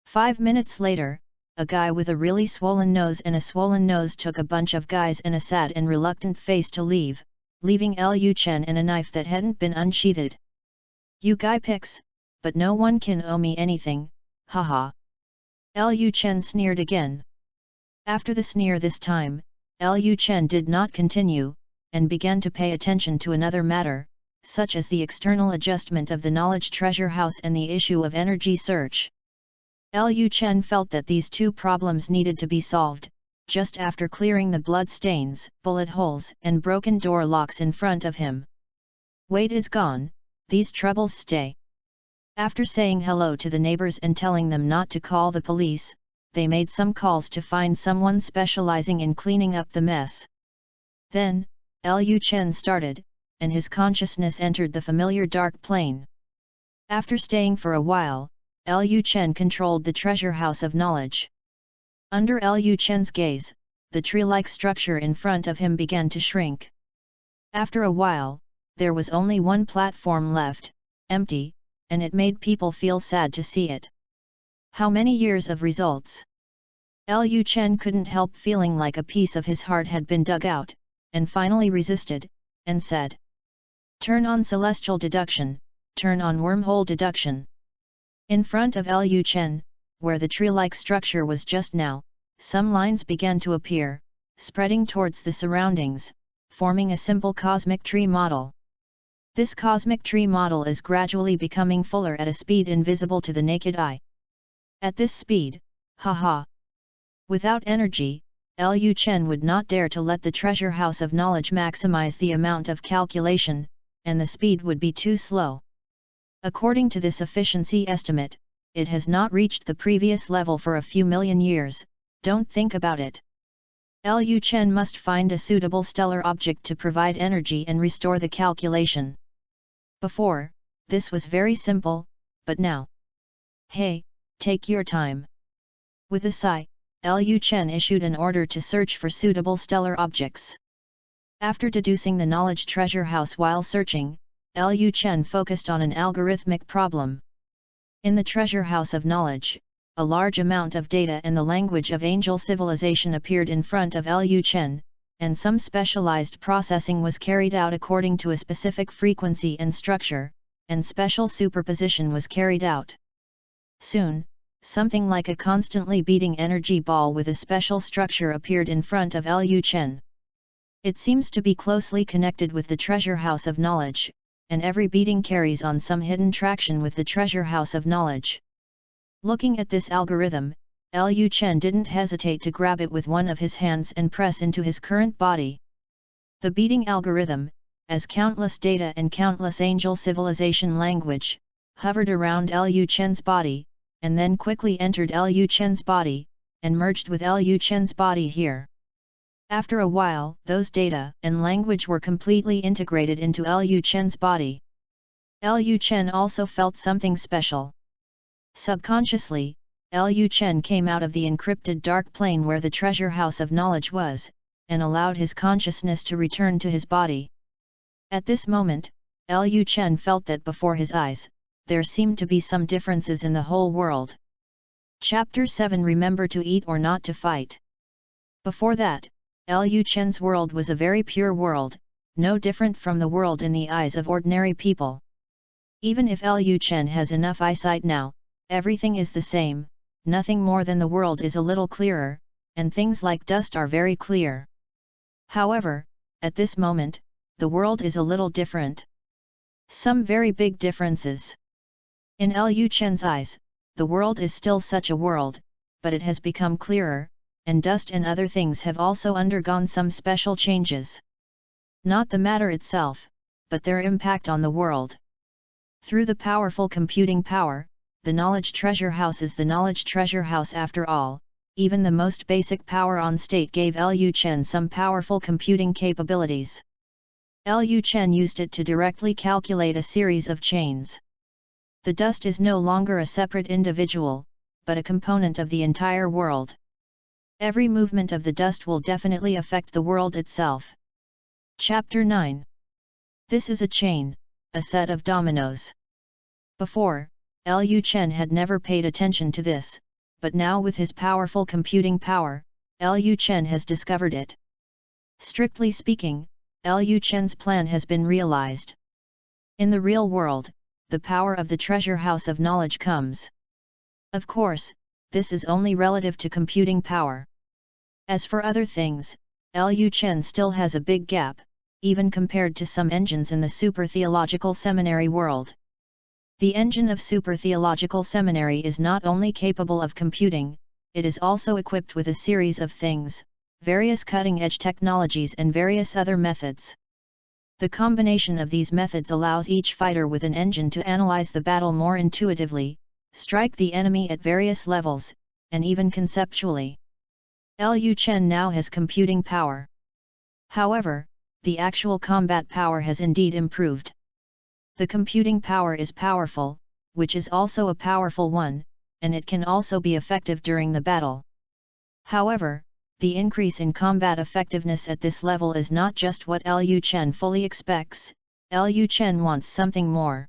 5 minutes later, a guy with a really swollen nose and a swollen nose took a bunch of guys and a sad and reluctant face to leave, leaving Liu Chen and a knife that hadn't been unsheathed. You guy picks, but no one can owe me anything, haha. Liu Chen sneered again. After the sneer this time, Liu Chen did not continue, and began to pay attention to another matter, such as the external adjustment of the knowledge treasure house and the issue of energy search. Liu Chen felt that these two problems needed to be solved, just after clearing the blood stains, bullet holes and broken door locks in front of him. Weight is gone, these troubles stay. After saying hello to the neighbors and telling them not to call the police, they made some calls to find someone specializing in cleaning up the mess. Then, Liu Chen started, and his consciousness entered the familiar dark plane. After staying for a while, Liu Chen controlled the treasure house of knowledge. Under Liu Chen's gaze, the tree-like structure in front of him began to shrink. After a while, there was only one platform left, empty, and it made people feel sad to see it. How many years of results? Liu Chen couldn't help feeling like a piece of his heart had been dug out, and finally resisted, and said, "Turn on celestial deduction, turn on wormhole deduction." In front of Liu Chen, where the tree-like structure was just now, some lines began to appear, spreading towards the surroundings, forming a simple cosmic tree model. This cosmic tree model is gradually becoming fuller at a speed invisible to the naked eye. At this speed, haha! Without energy, Liu Chen would not dare to let the treasure house of knowledge maximize the amount of calculation, and the speed would be too slow. According to this efficiency estimate, it has not reached the previous level for a few million years, don't think about it. Liu Chen must find a suitable stellar object to provide energy and restore the calculation. Before, this was very simple, but now. Hey, take your time. With a sigh, Liu Chen issued an order to search for suitable stellar objects. After deducing the knowledge treasure house while searching, Liu Chen focused on an algorithmic problem. In the treasure house of knowledge, a large amount of data and the language of angel civilization appeared in front of Liu Chen, and some specialized processing was carried out according to a specific frequency and structure, and special superposition was carried out. Soon, something like a constantly beating energy ball with a special structure appeared in front of Liu Chen. It seems to be closely connected with the treasure house of knowledge, and every beating carries on some hidden traction with the treasure house of knowledge. Looking at this algorithm, Liu Chen didn't hesitate to grab it with one of his hands and press into his current body. The beating algorithm, as countless data and countless angel civilization language, hovered around Liu Chen's body, and then quickly entered Liu Chen's body, and merged with Liu Chen's body here. After a while, those data and language were completely integrated into Liu Chen's body. Liu Chen also felt something special. Subconsciously, Liu Chen came out of the encrypted dark plane where the treasure house of knowledge was, and allowed his consciousness to return to his body. At this moment, Liu Chen felt that before his eyes, there seemed to be some differences in the whole world. Chapter 7 Remember to eat or not to fight. Before that, Liu Chen's world was a very pure world, no different from the world in the eyes of ordinary people. Even if Liu Chen has enough eyesight now, everything is the same, nothing more than the world is a little clearer, and things like dust are very clear. However, at this moment, the world is a little different. Some very big differences. In Liu Chen's eyes, the world is still such a world, but it has become clearer, and dust and other things have also undergone some special changes. Not the matter itself, but their impact on the world. Through the powerful computing power, the knowledge treasure house is the knowledge treasure house after all. Even the most basic power on state gave Liu Chen some powerful computing capabilities. Liu Chen used it to directly calculate a series of chains. The dust is no longer a separate individual, but a component of the entire world. Every movement of the dust will definitely affect the world itself. Chapter 9. This is a chain, a set of dominoes. Before, Liu Chen had never paid attention to this, but now with his powerful computing power, Liu Chen has discovered it. Strictly speaking, Liu Chen's plan has been realized. In the real world, the power of the treasure house of knowledge comes. Of course, this is only relative to computing power. As for other things, Liu Chen still has a big gap, even compared to some engines in the Super Theological Seminary world. The engine of Super Theological Seminary is not only capable of computing, it is also equipped with a series of things, various cutting-edge technologies and various other methods. The combination of these methods allows each fighter with an engine to analyze the battle more intuitively, strike the enemy at various levels, and even conceptually. Liu Chen now has computing power. However, the actual combat power has indeed improved. The computing power is powerful, which is also a powerful one, and it can also be effective during the battle. However, the increase in combat effectiveness at this level is not just what Liu Chen fully expects. Liu Chen wants something more.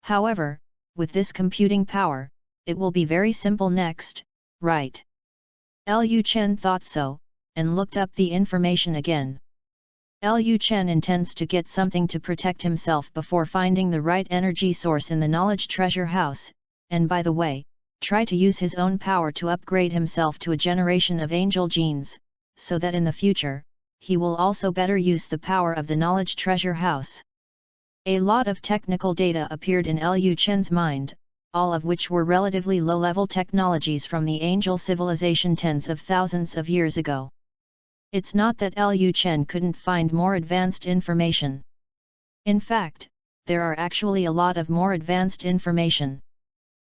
However, with this computing power, it will be very simple next, right? Liu Chen thought so, and looked up the information again. Liu Chen intends to get something to protect himself before finding the right energy source in the knowledge treasure house, and by the way, try to use his own power to upgrade himself to a generation of angel genes, so that in the future, he will also better use the power of the knowledge treasure house. A lot of technical data appeared in Liu Chen's mind, all of which were relatively low-level technologies from the angel civilization tens of thousands of years ago. It's not that Liu Chen couldn't find more advanced information. In fact, there are actually a lot of more advanced information.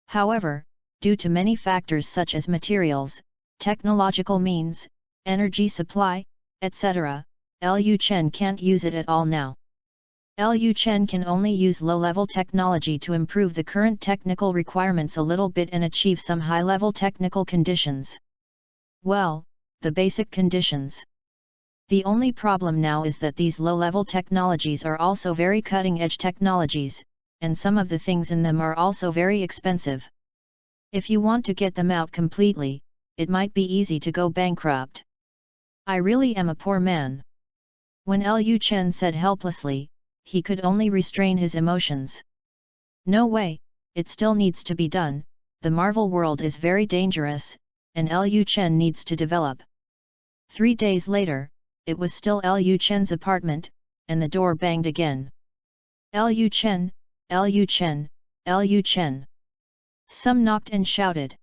However, due to many factors such as materials, technological means, energy supply, etc., Liu Chen can't use it at all now. Liu Chen can only use low-level technology to improve the current technical requirements a little bit and achieve some high-level technical conditions. Well, the basic conditions. The only problem now is that these low-level technologies are also very cutting-edge technologies, and some of the things in them are also very expensive. If you want to get them out completely, it might be easy to go bankrupt. I really am a poor man. When Liu Chen said helplessly, he could only restrain his emotions. No way, it still needs to be done, the Marvel world is very dangerous, and Liu Chen needs to develop. 3 days later, it was still Liu Chen's apartment, and the door banged again. Liu Chen, Liu Chen, Liu Chen. Some knocked and shouted.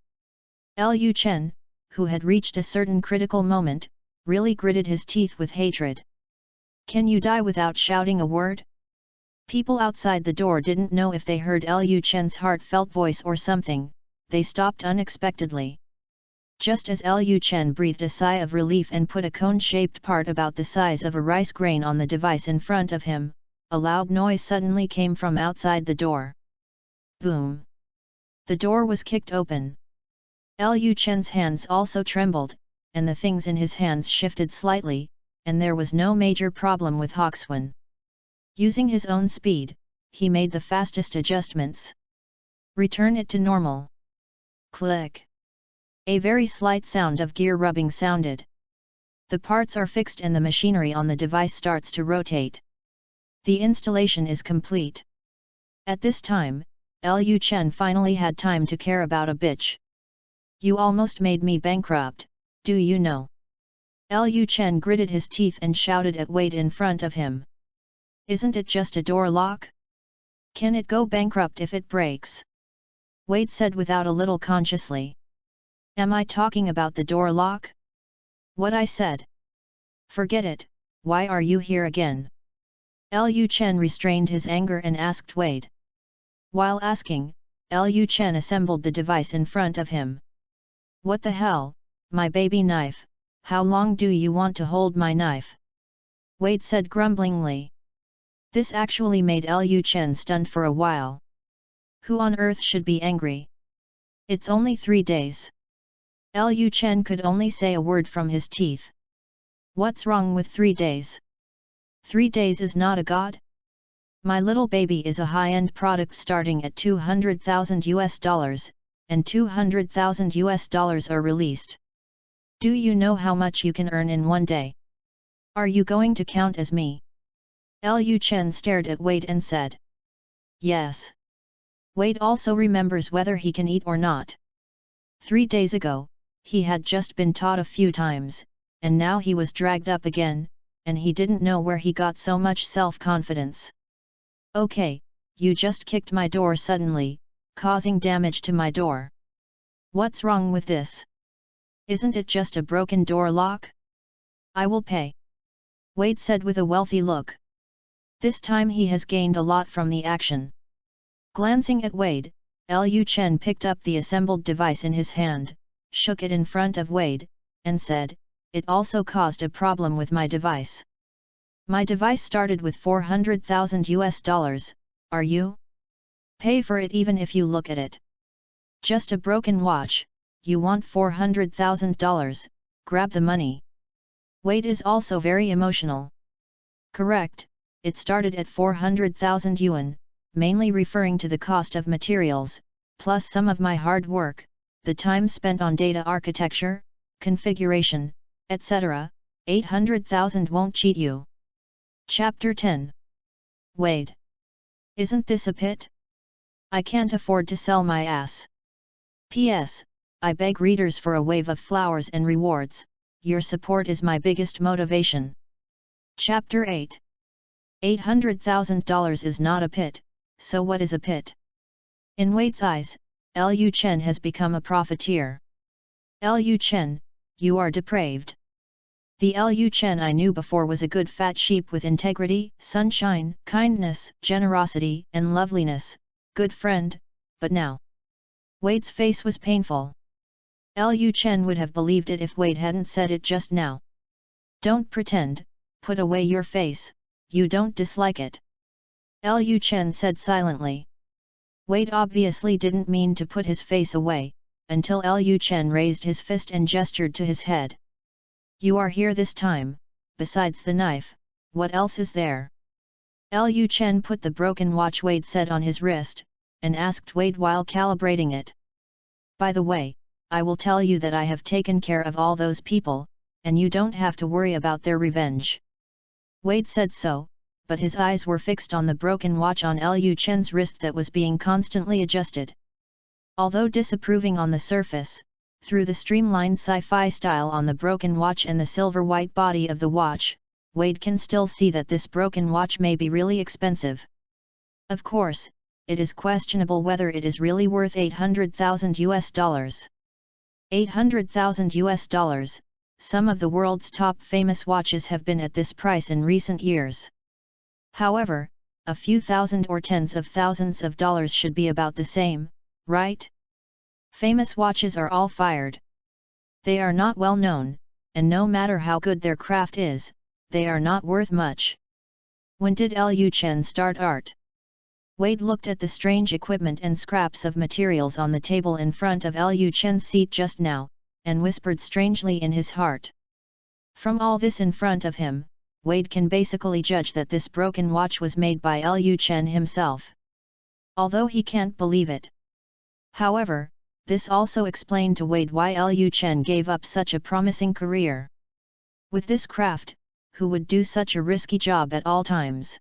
Liu Chen, who had reached a certain critical moment, really gritted his teeth with hatred. Can you die without shouting a word? People outside the door didn't know if they heard Liu Chen's heartfelt voice or something, they stopped unexpectedly. Just as Liu Chen breathed a sigh of relief and put a cone-shaped part about the size of a rice grain on the device in front of him, a loud noise suddenly came from outside the door. Boom! The door was kicked open. Liu Chen's hands also trembled, and the things in his hands shifted slightly, and there was no major problem with Hawkswin. Using his own speed, he made the fastest adjustments. Return it to normal. Click. A very slight sound of gear rubbing sounded. The parts are fixed and the machinery on the device starts to rotate. The installation is complete. At this time, Liu Chen finally had time to care about a bitch. You almost made me bankrupt, do you know? Liu Chen gritted his teeth and shouted at Wade in front of him. Isn't it just a door lock? Can it go bankrupt if it breaks? Wade said without a little consciously. Am I talking about the door lock? What I said? Forget it, why are you here again? Liu Chen restrained his anger and asked Wade. While asking, Liu Chen assembled the device in front of him. What the hell, my baby knife, how long do you want to hold my knife? Wade said grumblingly. This actually made Liu Chen stunned for a while. Who on earth should be angry? It's only 3 days. Liu Chen could only say a word from his teeth. What's wrong with 3 days? 3 days is not a god? My little baby is a high-end product starting at $200,000, and $200,000 are released. Do you know how much you can earn in 1 day? Are you going to count as me? Liu Chen stared at Wade and said. Yes. Wade also remembers whether he can eat or not. 3 days ago, he had just been taught a few times, and now he was dragged up again, and he didn't know where he got so much self-confidence. Okay, you just kicked my door suddenly, causing damage to my door. What's wrong with this? Isn't it just a broken door lock? I will pay. Wade said with a wealthy look. This time he has gained a lot from the action. Glancing at Wade, Liu Chen picked up the assembled device in his hand, shook it in front of Wade, and said, "It also caused a problem with my device. My device started with $400,000, are you? Pay for it even if you look at it. Just a broken watch, you want $400,000, grab the money." Wade is also very emotional. Correct, it started at 400,000 yuan, mainly referring to the cost of materials, plus some of my hard work, the time spent on data architecture, configuration, etc. 800,000 won't cheat you. Chapter 10. Wade. Isn't this a pit? I can't afford to sell my ass. P.S. I beg readers for a wave of flowers and rewards, your support is my biggest motivation. Chapter 8. $800,000 is not a pit, so what is a pit? In Wade's eyes, Liu Chen has become a profiteer. Liu Chen, you are depraved. The Liu Chen I knew before was a good fat sheep with integrity, sunshine, kindness, generosity, and loveliness, good friend, but now. Wade's face was painful. Liu Chen would have believed it if Wade hadn't said it just now. Don't pretend, put away your face, you don't dislike it. Liu Chen said silently. Wade obviously didn't mean to put his face away, until Liu Chen raised his fist and gestured to his head. You are here this time, besides the knife, what else is there? Liu Chen put the broken watch Wade said on his wrist, and asked Wade while calibrating it. By the way, I will tell you that I have taken care of all those people, and you don't have to worry about their revenge. Wade said so, but his eyes were fixed on the broken watch on Liu Chen's wrist that was being constantly adjusted. Although disapproving on the surface, through the streamlined sci-fi style on the broken watch and the silver-white body of the watch, Wade can still see that this broken watch may be really expensive. Of course, it is questionable whether it is really worth $800,000. $800,000, some of the world's top famous watches have been at this price in recent years. However, a few thousand or tens of thousands of dollars should be about the same, right? Famous watches are all fired. They are not well known, and no matter how good their craft is, they are not worth much. When did Liu Chen start art? Wade looked at the strange equipment and scraps of materials on the table in front of Liu Chen's seat just now, and whispered strangely in his heart. From all this in front of him, Wade can basically judge that this broken watch was made by Liu Chen himself. Although he can't believe it. However, this also explained to Wade why Liu Chen gave up such a promising career. With this craft, who would do such a risky job at all times?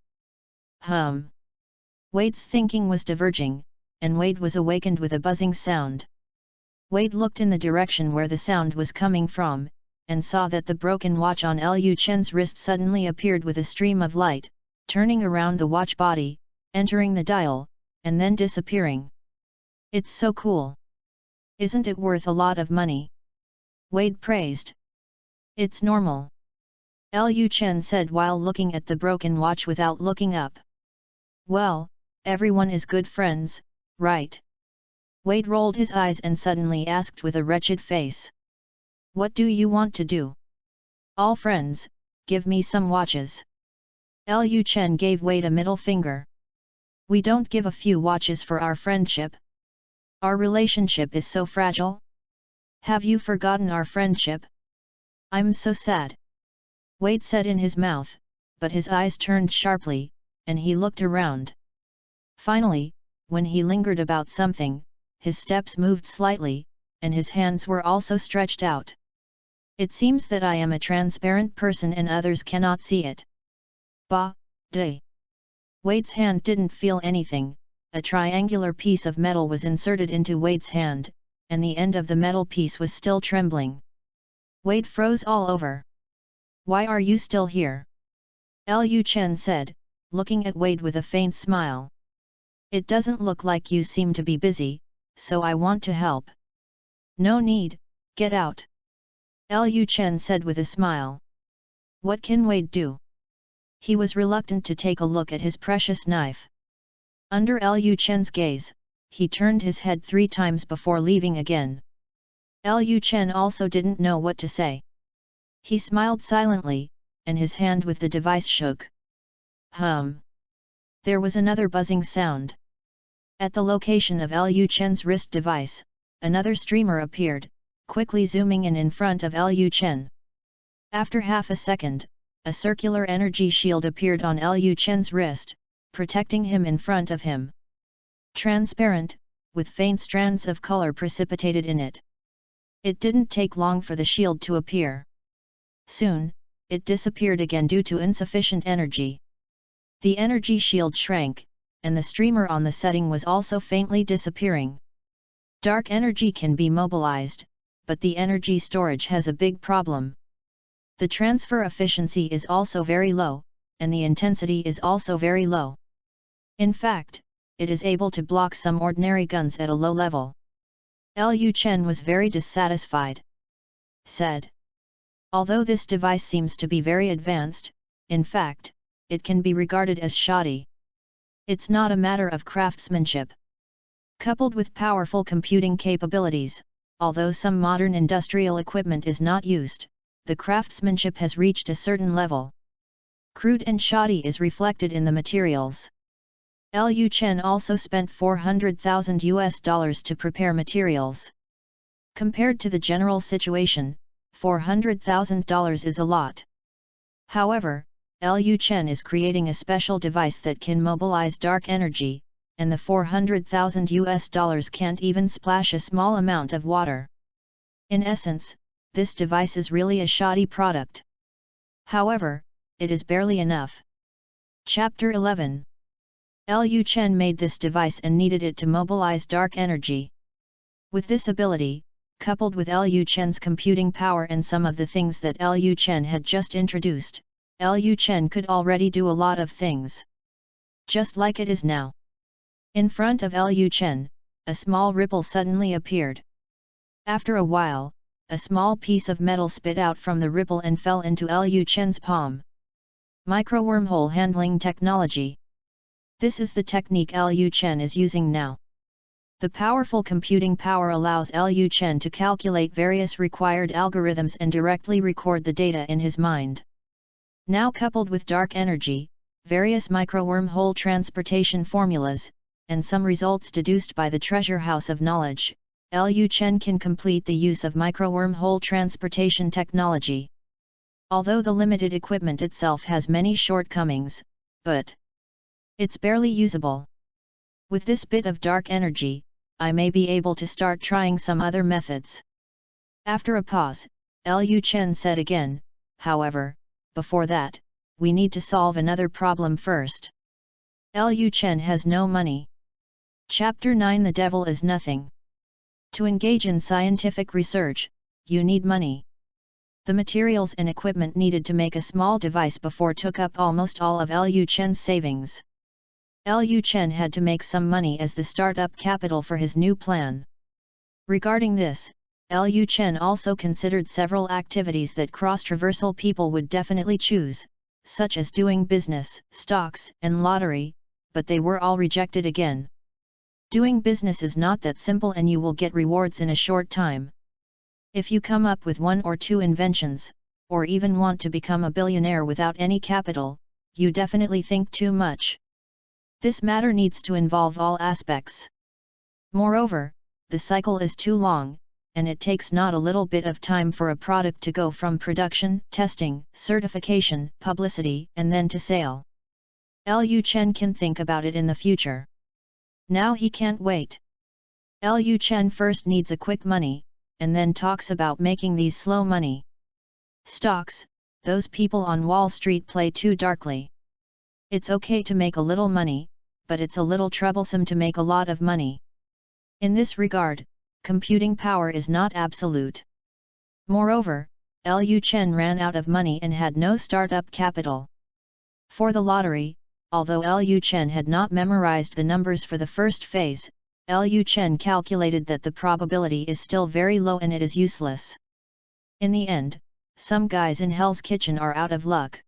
Wade's thinking was diverging, and Wade was awakened with a buzzing sound. Wade looked in the direction where the sound was coming from, and saw that the broken watch on Liu Chen's wrist suddenly appeared with a stream of light, turning around the watch body, entering the dial, and then disappearing. It's so cool. Isn't it worth a lot of money? Wade praised. It's normal. Liu Chen said while looking at the broken watch without looking up. Well, everyone is good friends, right? Wade rolled his eyes and suddenly asked with a wretched face. What do you want to do? All friends, give me some watches. Liu Chen gave Wade a middle finger. We don't give a few watches for our friendship. Our relationship is so fragile. Have you forgotten our friendship? I'm so sad. Wade said in his mouth, but his eyes turned sharply, and he looked around. Finally, when he lingered about something, his steps moved slightly, and his hands were also stretched out. It seems that I am a transparent person and others cannot see it. Ba, day. Wade's hand didn't feel anything, a triangular piece of metal was inserted into Wade's hand, and the end of the metal piece was still trembling. Wade froze all over. "Why are you still here?" Liu Chen said, looking at Wade with a faint smile. "It doesn't look like you seem to be busy, so I want to help." "No need, get out," Liu Chen said with a smile. What can Wade do? He was reluctant to take a look at his precious knife. Under Liu Chen's gaze, he turned his head 3 times before leaving again. Liu Chen also didn't know what to say. He smiled silently, and his hand with the device shook. Hum. There was another buzzing sound. At the location of Liu Chen's wrist device, another streamer appeared, quickly zooming in front of Liu Chen. After half a second, a circular energy shield appeared on Liu Chen's wrist, protecting him in front of him. Transparent, with faint strands of color precipitated in it. It didn't take long for the shield to appear. Soon, it disappeared again due to insufficient energy. The energy shield shrank, and the streamer on the setting was also faintly disappearing. Dark energy can be mobilized, but the energy storage has a big problem. The transfer efficiency is also very low, and the intensity is also very low. In fact, it is able to block some ordinary guns at a low level. Liu Chen was very dissatisfied. Said. Although this device seems to be very advanced, in fact, it can be regarded as shoddy. It's not a matter of craftsmanship. Coupled with powerful computing capabilities, although some modern industrial equipment is not used, the craftsmanship has reached a certain level. Crude and shoddy is reflected in the materials. Liu Chen also spent $400,000 to prepare materials. Compared to the general situation, $400,000 is a lot. However, Liu Chen is creating a special device that can mobilize dark energy, and the $400,000 can't even splash a small amount of water. In essence, this device is really a shoddy product. However, it is barely enough. Chapter 11. Liu Chen made this device and needed it to mobilize dark energy. With this ability, coupled with Liu Chen's computing power and some of the things that Liu Chen had just introduced, Liu Chen could already do a lot of things. Just like it is now. In front of Liu Chen, a small ripple suddenly appeared. After a while, a small piece of metal spit out from the ripple and fell into Liu Chen's palm. Micro-wormhole handling technology. This is the technique Liu Chen is using now. The powerful computing power allows Liu Chen to calculate various required algorithms and directly record the data in his mind. Now coupled with dark energy, various micro-wormhole transportation formulas, and some results deduced by the treasure house of knowledge, Liu Chen can complete the use of micro-wormhole transportation technology. Although the limited equipment itself has many shortcomings, but it's barely usable. With this bit of dark energy, I may be able to start trying some other methods. After a pause, Liu Chen said again, however, before that, we need to solve another problem first. Liu Chen has no money. Chapter 9. The devil is nothing. To engage in scientific research, you need money. The materials and equipment needed to make a small device before took up almost all of Liu Chen's savings. Liu Chen had to make some money as the start-up capital for his new plan. Regarding this, Liu Chen also considered several activities that cross-traversal people would definitely choose, such as doing business, stocks, and lottery, but they were all rejected again. Doing business is not that simple and you will get rewards in a short time. If you come up with 1 or 2 inventions, or even want to become a billionaire without any capital, you definitely think too much. This matter needs to involve all aspects. Moreover, the cycle is too long, and it takes not a little bit of time for a product to go from production, testing, certification, publicity, and then to sale. Liu Chen can think about it in the future. Now he can't wait. Liu Chen first needs a quick money, and then talks about making these slow money. Stocks, those people on Wall Street play too darkly. It's okay to make a little money, but it's a little troublesome to make a lot of money. In this regard, computing power is not absolute. Moreover, Liu Chen ran out of money and had no startup capital. For the lottery, although Liu Chen had not memorized the numbers for the first phase, Liu Chen calculated that the probability is still very low and it is useless. In the end, some guys in Hell's Kitchen are out of luck.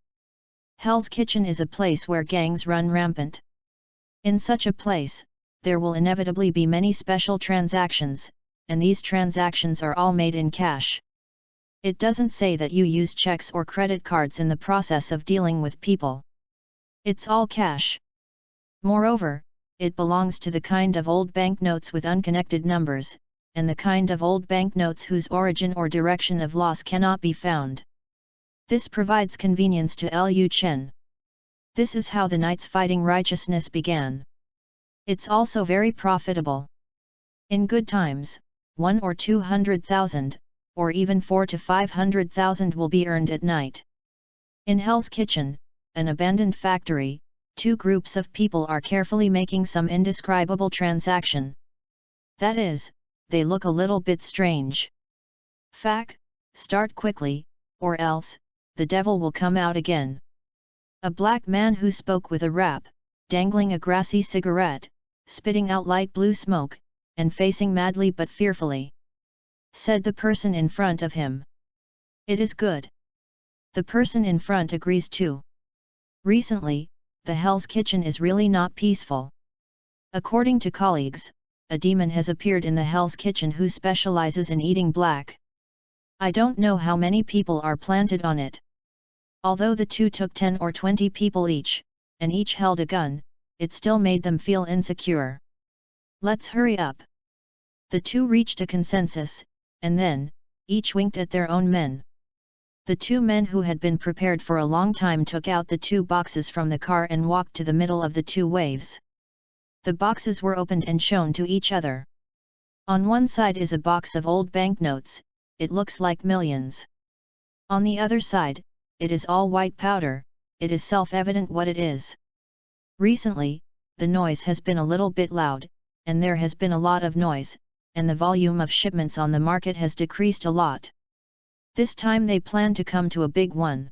Hell's Kitchen is a place where gangs run rampant. In such a place, there will inevitably be many special transactions, and these transactions are all made in cash. It doesn't say that you use checks or credit cards in the process of dealing with people. It's all cash. Moreover, it belongs to the kind of old banknotes with unconnected numbers, and the kind of old banknotes whose origin or direction of loss cannot be found. This provides convenience to Liu Chen. This is how the knights fighting righteousness began. It's also very profitable. In good times, 1 or 200,000, or even 4 to 500,000 will be earned at night. In Hell's Kitchen, an abandoned factory, two groups of people are carefully making some indescribable transaction. That is, they look a little bit strange. Fac, start quickly, or else, the devil will come out again. A black man who spoke with a rap, dangling a grassy cigarette, spitting out light blue smoke, and facing madly but fearfully. Said the person in front of him. It is good. The person in front agrees too. Recently, the Hell's Kitchen is really not peaceful. According to colleagues, a demon has appeared in the Hell's Kitchen who specializes in eating black. I don't know how many people are planted on it. Although the two took 10 or 20 people each, and each held a gun, it still made them feel insecure. Let's hurry up. The two reached a consensus, and then, each winked at their own men. The two men who had been prepared for a long time took out the two boxes from the car and walked to the middle of the two waves. The boxes were opened and shown to each other. On one side is a box of old banknotes, it looks like millions. On the other side, it is all white powder, it is self-evident what it is. Recently, the noise has been a little bit loud, and there has been a lot of noise, and the volume of shipments on the market has decreased a lot. This time they plan to come to a big one.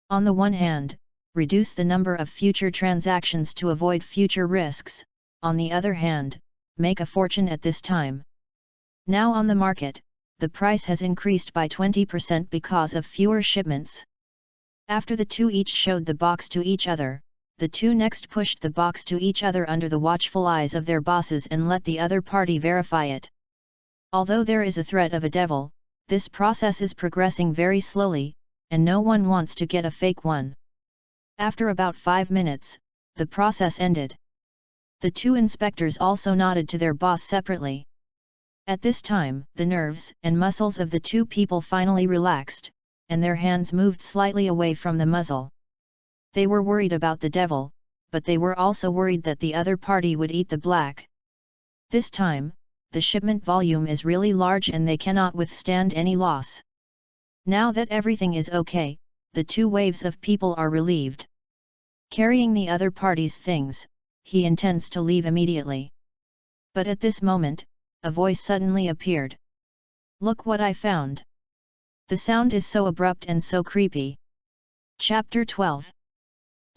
On the one hand, reduce the number of future transactions to avoid future risks, on the other hand, make a fortune at this time. Now on the market, the price has increased by 20% because of fewer shipments. After the two each showed the box to each other, the two next pushed the box to each other under the watchful eyes of their bosses and let the other party verify it. Although there is a threat of a devil, this process is progressing very slowly, and no one wants to get a fake one. After about 5 minutes, the process ended. The two inspectors also nodded to their boss separately. At this time, the nerves and muscles of the two people finally relaxed, and their hands moved slightly away from the muzzle. They were worried about the devil, but they were also worried that the other party would eat the black. This time, the shipment volume is really large and they cannot withstand any loss. Now that everything is okay, the two waves of people are relieved. Carrying the other party's things, he intends to leave immediately. But at this moment, a voice suddenly appeared. Look what I found. The sound is so abrupt and so creepy. Chapter 12.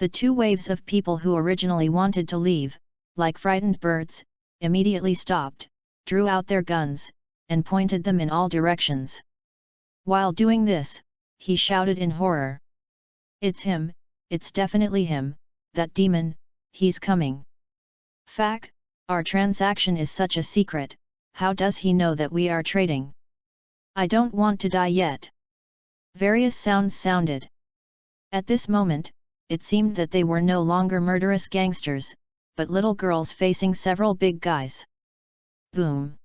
The two waves of people who originally wanted to leave, like frightened birds, immediately stopped, drew out their guns, and pointed them in all directions. While doing this, he shouted in horror. It's him, it's definitely him, that demon, he's coming. Fac, our transaction is such a secret, how does he know that we are trading? I don't want to die yet. Various sounds sounded. At this moment, it seemed that they were no longer murderous gangsters, but little girls facing several big guys. Boom!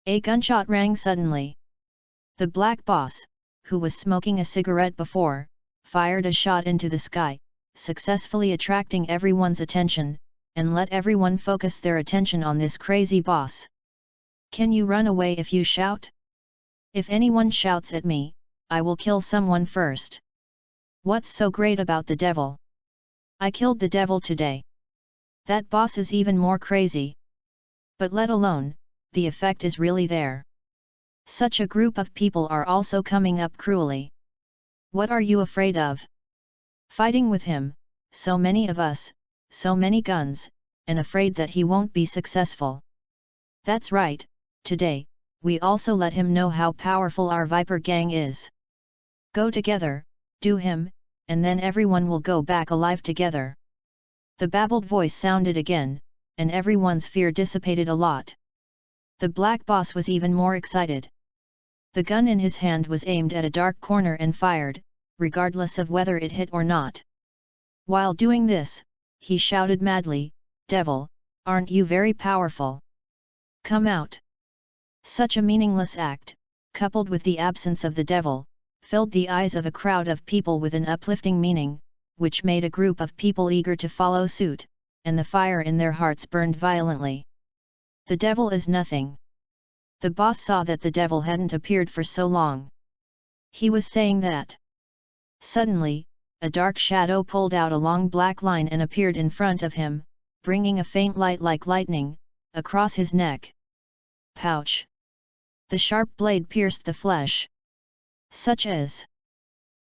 A gunshot rang suddenly. The black boss, who was smoking a cigarette before, fired a shot into the sky, successfully attracting everyone's attention, and let everyone focus their attention on this crazy boss. Can you run away if you shout? If anyone shouts at me, I will kill someone first. What's so great about the devil? I killed the devil today. That boss is even more crazy. But let alone, the effect is really there. Such a group of people are also coming up cruelly. What are you afraid of? Fighting with him, so many of us, so many guns, and afraid that he won't be successful. That's right, today, we also let him know how powerful our Viper gang is. Go together, do him, and then everyone will go back alive together. The babbled voice sounded again, and everyone's fear dissipated a lot. The black boss was even more excited. The gun in his hand was aimed at a dark corner and fired, regardless of whether it hit or not. While doing this, he shouted madly, "Devil, aren't you very powerful? Come out!" Such a meaningless act, coupled with the absence of the devil, filled the eyes of a crowd of people with an uplifting meaning, which made a group of people eager to follow suit, and the fire in their hearts burned violently. The devil is nothing. The boss saw that the devil hadn't appeared for so long. He was saying that. Suddenly, a dark shadow pulled out a long black line and appeared in front of him, bringing a faint light like lightning, across his neck. Pouch! The sharp blade pierced the flesh. Such as.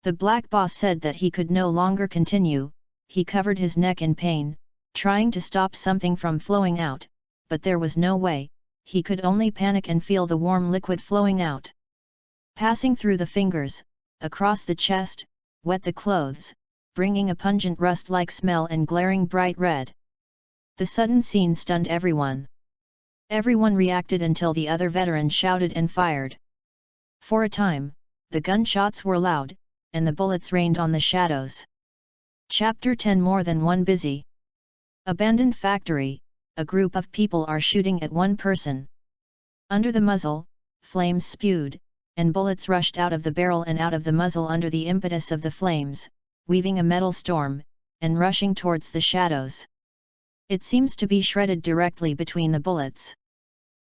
The black boss said that he could no longer continue. He covered his neck in pain, trying to stop something from flowing out, but there was no way. He could only panic and feel the warm liquid flowing out. Passing through the fingers, across the chest, wet the clothes, bringing a pungent rust-like smell and glaring bright red. The sudden scene stunned everyone. Everyone reacted until the other veteran shouted and fired. For a time, the gunshots were loud, and the bullets rained on the shadows. Chapter 10 More than one busy. Abandoned factory, a group of people are shooting at one person. Under the muzzle, flames spewed, and bullets rushed out of the barrel and out of the muzzle under the impetus of the flames, weaving a metal storm, and rushing towards the shadows. It seems to be shredded directly between the bullets.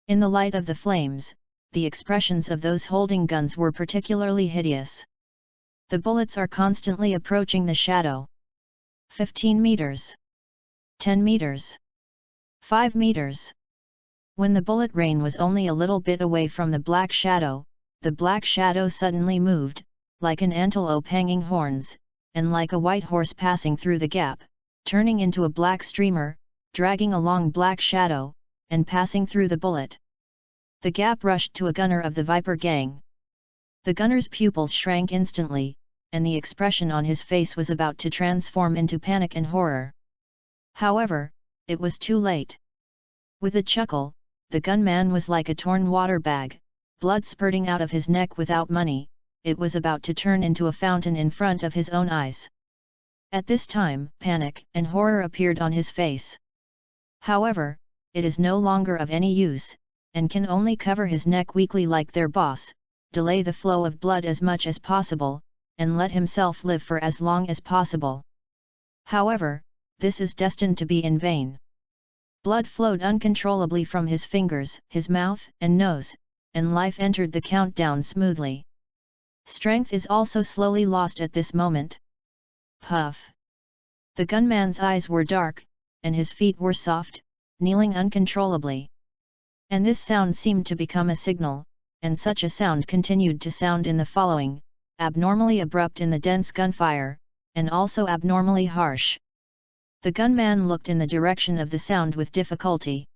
In the light of the flames, the expressions of those holding guns were particularly hideous. The bullets are constantly approaching the shadow. 15 meters. 10 meters. 5 meters. When the bullet rain was only a little bit away from the black shadow suddenly moved, like an antelope hanging horns, and like a white horse passing through the gap, turning into a black streamer, dragging a long black shadow, and passing through the bullet. The gap rushed to a gunner of the Viper gang. The gunner's pupils shrank instantly, and the expression on his face was about to transform into panic and horror. However, it was too late. With a chuckle, the gunman was like a torn water bag, blood spurting out of his neck without money. It was about to turn into a fountain in front of his own eyes. At this time, panic and horror appeared on his face. However, it is no longer of any use, and can only cover his neck weakly like their boss, delay the flow of blood as much as possible, and let himself live for as long as possible. However, this is destined to be in vain. Blood flowed uncontrollably from his fingers, his mouth and nose, and life entered the countdown smoothly. Strength is also slowly lost at this moment. Puff! The gunman's eyes were dark, and his feet were soft, kneeling uncontrollably. And this sound seemed to become a signal, and such a sound continued to sound in the following, abnormally abrupt in the dense gunfire, and also abnormally harsh. The gunman looked in the direction of the sound with difficulty.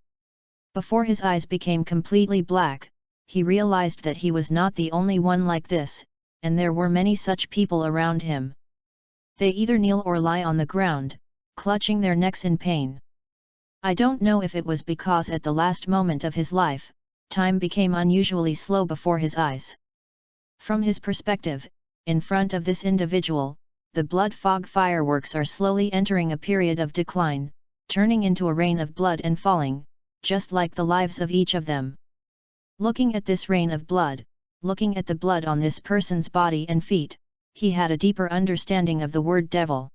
Before his eyes became completely black, he realized that he was not the only one like this, and there were many such people around him. They either kneel or lie on the ground, clutching their necks in pain. I don't know if it was because at the last moment of his life, time became unusually slow before his eyes. From his perspective, in front of this individual, the blood fog fireworks are slowly entering a period of decline, turning into a rain of blood and falling, just like the lives of each of them. Looking at this rain of blood, looking at the blood on this person's body and feet, he had a deeper understanding of the word devil.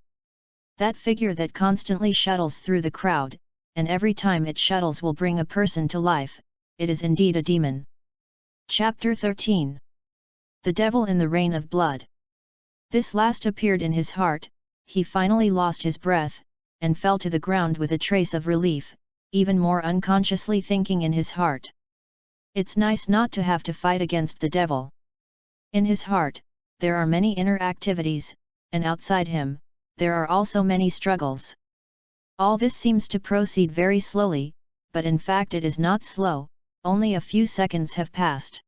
That figure that constantly shuttles through the crowd, and every time it shuttles will bring a person to life, it is indeed a demon. Chapter 13. The Devil in the Rain of Blood. This last appeared in his heart. He finally lost his breath, and fell to the ground with a trace of relief, even more unconsciously thinking in his heart. It's nice not to have to fight against the devil. In his heart, there are many inner activities, and outside him, there are also many struggles. All this seems to proceed very slowly, but in fact it is not slow, only a few seconds have passed.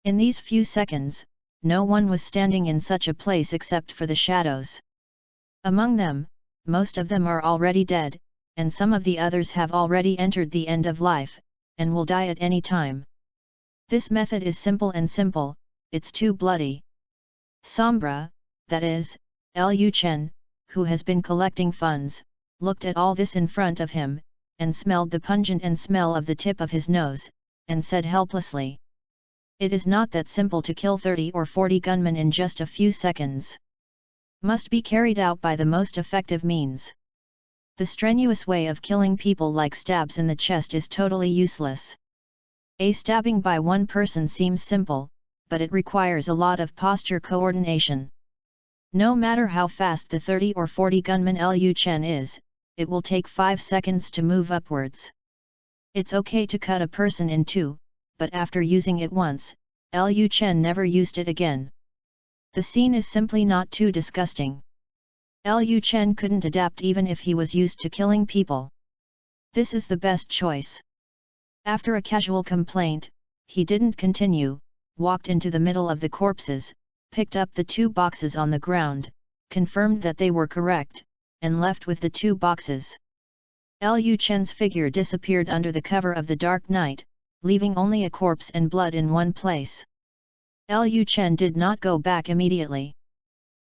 In these few seconds, no one was standing in such a place except for the shadows. Among them, most of them are already dead, and some of the others have already entered the end of life, and will die at any time. This method is simple, it's too bloody. Sombra, that is, Liu Chen, who has been collecting funds, looked at all this in front of him, and smelled the pungent smell of the tip of his nose, and said helplessly, "It is not that simple to kill 30 or 40 gunmen in just a few seconds. Must be carried out by the most effective means. The strenuous way of killing people like stabs in the chest is totally useless. A stabbing by one person seems simple, but it requires a lot of posture coordination. No matter how fast the 30 or 40 gunman Liu Chen is, it will take 5 seconds to move upwards. It's okay to cut a person in two, but after using it once, Liu Chen never used it again. The scene is simply not too disgusting. Liu Chen couldn't adapt even if he was used to killing people. This is the best choice." After a casual complaint, he didn't continue, walked into the middle of the corpses, picked up the 2 boxes on the ground, confirmed that they were correct, and left with the 2 boxes. Liu Chen's figure disappeared under the cover of the dark night, leaving only a corpse and blood in one place. Liu Chen did not go back immediately.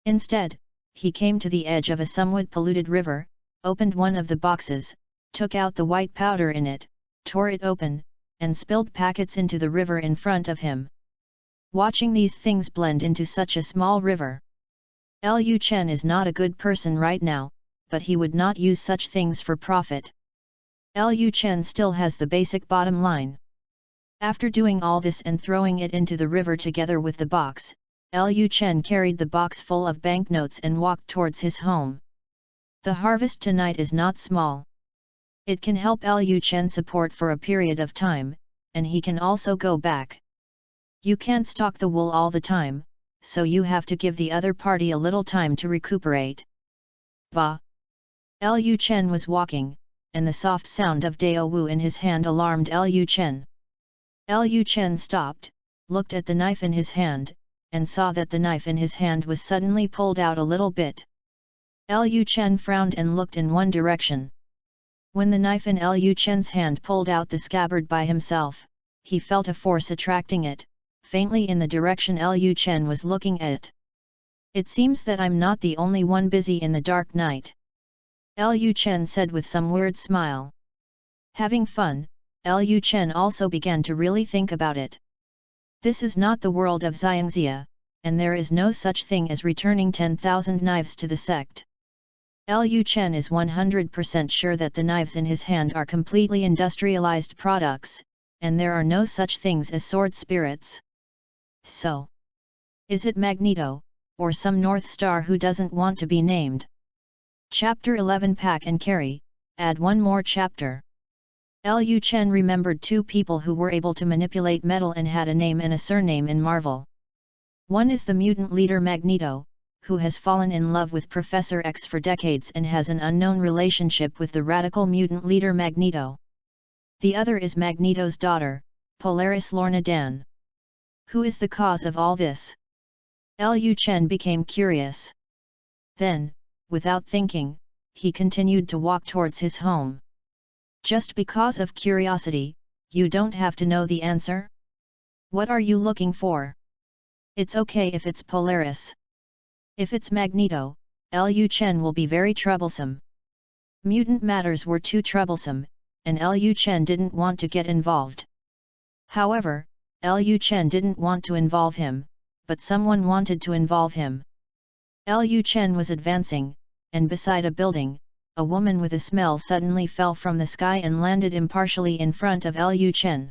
Instead, he came to the edge of a somewhat polluted river, opened one of the boxes, took out the white powder in it, tore it open, and spilled packets into the river in front of him. Watching these things blend into such a small river. Liu Chen is not a good person right now, but he would not use such things for profit. Liu Chen still has the basic bottom line. After doing all this and throwing it into the river together with the box, Liu Chen carried the box full of banknotes and walked towards his home. The harvest tonight is not small. It can help Liu Chen support for a period of time, and he can also go back. You can't stalk the wool all the time, so you have to give the other party a little time to recuperate. Ba! Liu Chen was walking, and the soft sound of Dao Wu in his hand alarmed Liu Chen. Liu Chen stopped, looked at the knife in his hand, and saw that the knife in his hand was suddenly pulled out a little bit. Liu Chen frowned and looked in one direction. When the knife in Liu Chen's hand pulled out the scabbard by himself, he felt a force attracting it, faintly in the direction Liu Chen was looking at. "It seems that I'm not the only one busy in the dark night," Liu Chen said with some weird smile. Having fun, Liu Chen also began to really think about it. This is not the world of Xiangxia, and there is no such thing as returning 10,000 knives to the sect. Liu Chen is 100% sure that the knives in his hand are completely industrialized products, and there are no such things as sword spirits. So, is it Magneto, or some North Star who doesn't want to be named? Chapter 11 Pack and Carry, add one more chapter. Liu Chen remembered 2 people who were able to manipulate metal and had a name and a surname in Marvel. One is the mutant leader Magneto, who has fallen in love with Professor X for decades and has an unknown relationship with the radical mutant leader Magneto. The other is Magneto's daughter, Polaris Lorna Dan. Who is the cause of all this? Liu Chen became curious. Then, without thinking, he continued to walk towards his home. Just because of curiosity, you don't have to know the answer? What are you looking for? It's okay if it's Polaris. If it's Magneto, Liu Chen will be very troublesome. Mutant matters were too troublesome, and Liu Chen didn't want to get involved. However, Liu Chen didn't want to involve him, but someone wanted to involve him. Liu Chen was advancing, and beside a building, a woman with a smell suddenly fell from the sky and landed impartially in front of Liu Chen.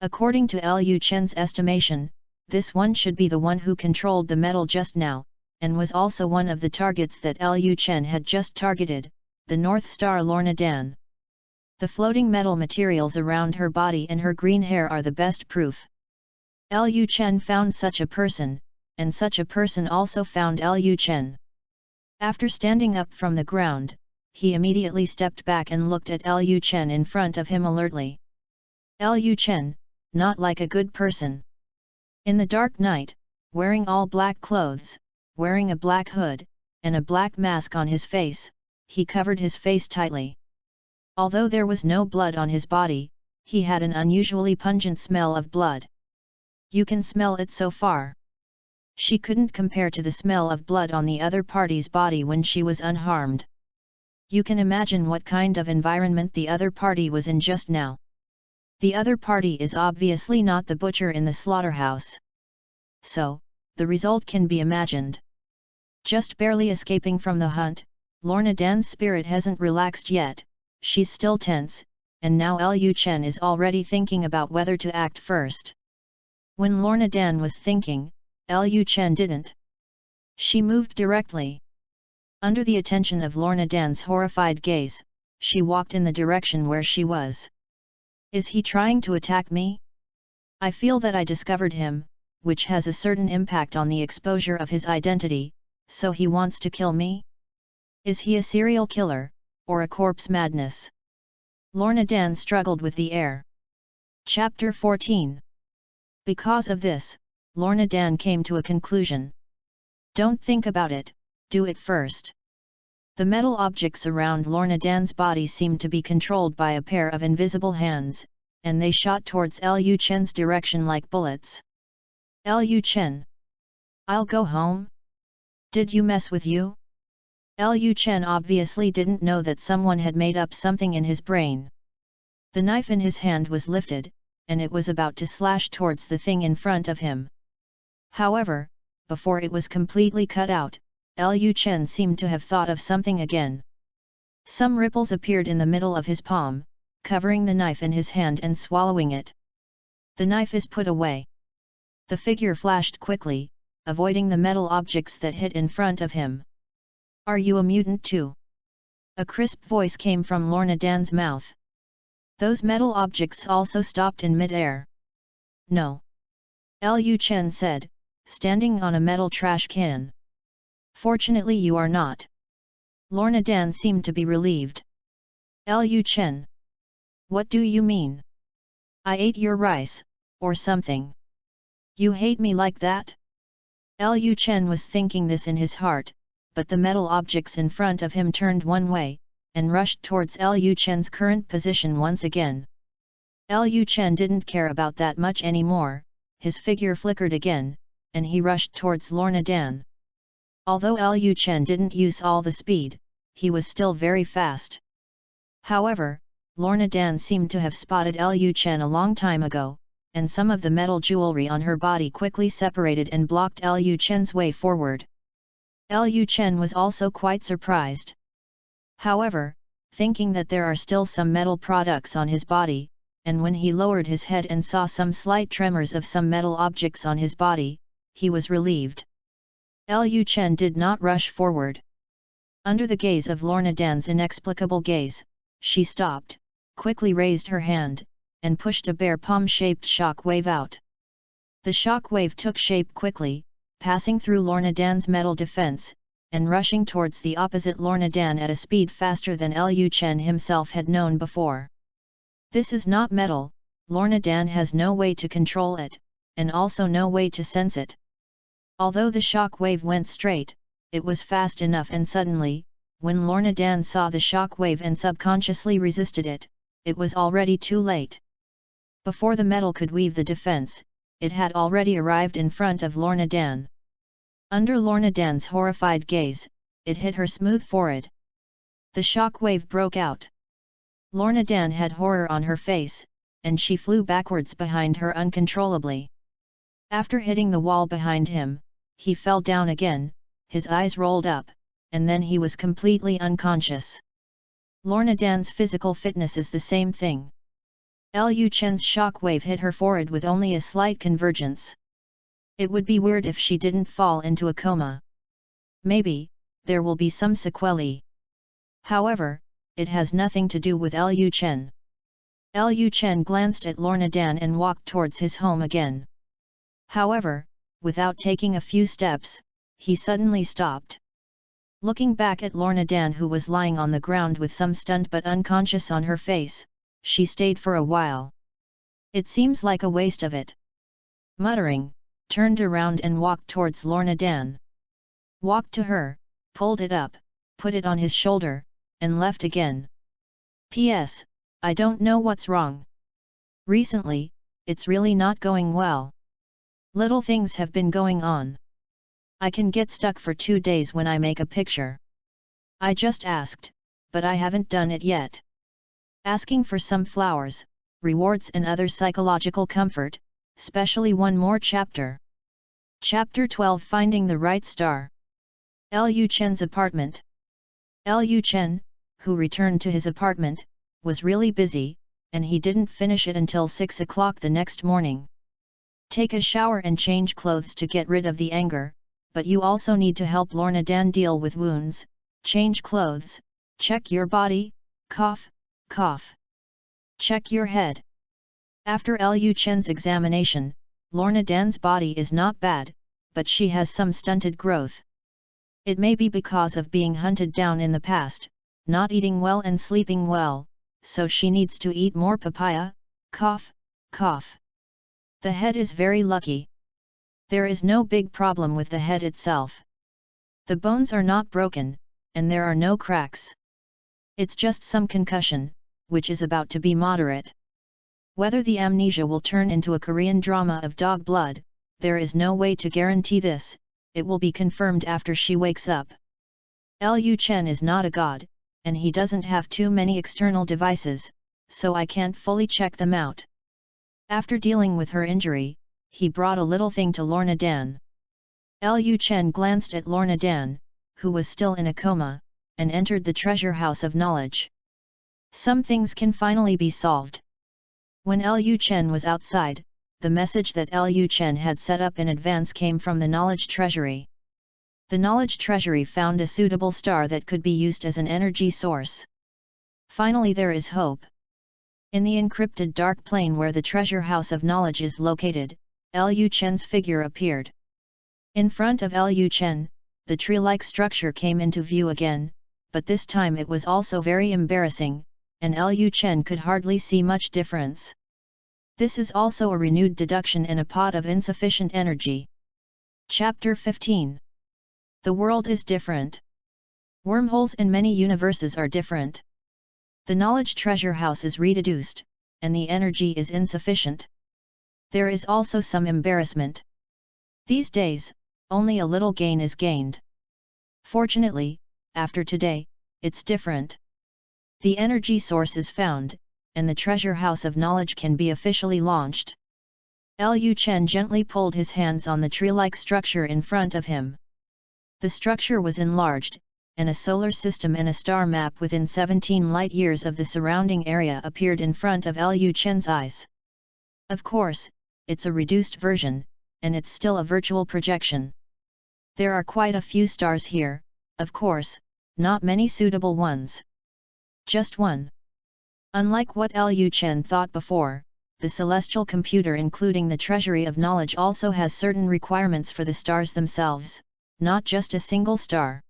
According to Liu Chen's estimation, this one should be the one who controlled the metal just now, and was also one of the targets that Liu Chen had just targeted, the North Star Lorna Dan. The floating metal materials around her body and her green hair are the best proof. Liu Chen found such a person, and such a person also found Liu Chen. After standing up from the ground, he immediately stepped back and looked at Liu Chen in front of him alertly. Liu Chen, not like a good person. In the dark night, wearing all black clothes, wearing a black hood, and a black mask on his face, he covered his face tightly. Although there was no blood on his body, he had an unusually pungent smell of blood. You can smell it so far. She couldn't compare to the smell of blood on the other party's body when she was unharmed. You can imagine what kind of environment the other party was in just now. The other party is obviously not the butcher in the slaughterhouse. So, the result can be imagined. Just barely escaping from the hunt, Lorna Dan's spirit hasn't relaxed yet, she's still tense, and now Liu Chen is already thinking about whether to act first. When Lorna Dan was thinking, Liu Chen didn't. She moved directly. Under the attention of Lorna Dan's horrified gaze, she walked in the direction where she was. Is he trying to attack me? I feel that I discovered him, which has a certain impact on the exposure of his identity, so he wants to kill me? Is he a serial killer, or a corpse madness? Lorna Dan struggled with the air. Chapter 14. Because of this, Lorna Dan came to a conclusion. Don't think about it, do it first. The metal objects around Lorna Dan's body seemed to be controlled by a pair of invisible hands, and they shot towards Liu Chen's direction like bullets. Liu Chen. I'll go home? Did you mess with you? Liu Chen obviously didn't know that someone had made up something in his brain. The knife in his hand was lifted, and it was about to slash towards the thing in front of him. However, before it was completely cut out, Liu Chen seemed to have thought of something again. Some ripples appeared in the middle of his palm, covering the knife in his hand and swallowing it. The knife is put away. The figure flashed quickly, avoiding the metal objects that hit in front of him. Are you a mutant too? A crisp voice came from Lorna Dan's mouth. Those metal objects also stopped in mid-air. No. Liu Chen said, standing on a metal trash can. Fortunately you are not. Lorna Dan seemed to be relieved. Liu Chen. What do you mean? I ate your rice, or something. You hate me like that? Liu Chen was thinking this in his heart, but the metal objects in front of him turned one way, and rushed towards Liu Chen's current position once again. Liu Chen didn't care about that much anymore, his figure flickered again, and he rushed towards Lorna Dan. Although Liu Chen didn't use all the speed, he was still very fast. However, Lorna Dan seemed to have spotted Liu Chen a long time ago, and some of the metal jewelry on her body quickly separated and blocked Liu Chen's way forward. Liu Chen was also quite surprised. However, thinking that there are still some metal products on his body, and when he lowered his head and saw some slight tremors of some metal objects on his body, he was relieved. Liu Chen did not rush forward. Under the gaze of Lorna Dan's inexplicable gaze, she stopped, quickly raised her hand, and pushed a bare palm-shaped shock wave out. The shock wave took shape quickly, passing through Lorna Dan's metal defense, and rushing towards the opposite Lorna Dan at a speed faster than Liu Chen himself had known before. This is not metal, Lorna Dan has no way to control it, and also no way to sense it. Although the shock wave went straight, it was fast enough, and suddenly, when Lorna Dan saw the shock wave and subconsciously resisted it, it was already too late. Before the metal could weave the defense, it had already arrived in front of Lorna Dan. Under Lorna Dan's horrified gaze, it hit her smooth forehead. The shock wave broke out. Lorna Dan had horror on her face, and she flew backwards behind her uncontrollably. After hitting the wall behind him, he fell down again, his eyes rolled up, and then he was completely unconscious. Lorna Dan's physical fitness is the same thing. Liu Chen's shock wave hit her forehead with only a slight convergence. It would be weird if she didn't fall into a coma. Maybe, there will be some sequelae. However, it has nothing to do with Liu Chen. Liu Chen glanced at Lorna Dan and walked towards his home again. However, without taking a few steps, he suddenly stopped. Looking back at Lorna Dan, who was lying on the ground with some stunned but unconscious on her face, she stayed for a while. It seems like a waste of it. Muttering, turned around and walked towards Lorna Dan. Walked to her, pulled it up, put it on his shoulder, and left again. P.S. I don't know what's wrong. Recently, it's really not going well. Little things have been going on. I can get stuck for 2 days when I make a picture. I just asked, but I haven't done it yet. Asking for some flowers, rewards and other psychological comfort, especially one more chapter. Chapter 12, Finding the Right Star. Liu Chen's apartment. Liu Chen, who returned to his apartment, was really busy, and he didn't finish it until 6 o'clock the next morning. Take a shower and change clothes to get rid of the anger, but you also need to help Lorna Dan deal with wounds, change clothes, check your body, cough, cough. Check your head. After Liu Chen's examination, Lorna Dan's body is not bad, but she has some stunted growth. It may be because of being hunted down in the past, not eating well and sleeping well, so she needs to eat more papaya, cough, cough. The head is very lucky. There is no big problem with the head itself. The bones are not broken, and there are no cracks. It's just some concussion, which is about to be moderate. Whether the amnesia will turn into a Korean drama of dog blood, there is no way to guarantee this, it will be confirmed after she wakes up. Liu Chen is not a god, and he doesn't have too many external devices, so I can't fully check them out. After dealing with her injury, he brought a little thing to Lorna Dan. Liu Chen glanced at Lorna Dan, who was still in a coma, and entered the treasure house of knowledge. Some things can finally be solved. When Liu Chen was outside, the message that Liu Chen had set up in advance came from the Knowledge Treasury. The Knowledge Treasury found a suitable star that could be used as an energy source. Finally, there is hope. In the encrypted dark plane where the treasure house of knowledge is located, Liu Chen's figure appeared. In front of Liu Chen, the tree-like structure came into view again, but this time it was also very embarrassing, and Liu Chen could hardly see much difference. This is also a renewed deduction in a pot of insufficient energy. Chapter 15. The world is different. Wormholes in many universes are different. The knowledge treasure house is reduced, and the energy is insufficient. There is also some embarrassment. These days, only a little gain is gained. Fortunately, after today, it's different. The energy source is found, and the treasure house of knowledge can be officially launched. Liu Chen gently pulled his hands on the tree-like structure in front of him. The structure was enlarged, and a solar system and a star map within 17 light-years of the surrounding area appeared in front of Liu Chen's eyes. Of course, it's a reduced version, and it's still a virtual projection. There are quite a few stars here, of course, not many suitable ones. Just one. Unlike what Liu Chen thought before, the celestial computer including the treasury of knowledge also has certain requirements for the stars themselves, not just a single star.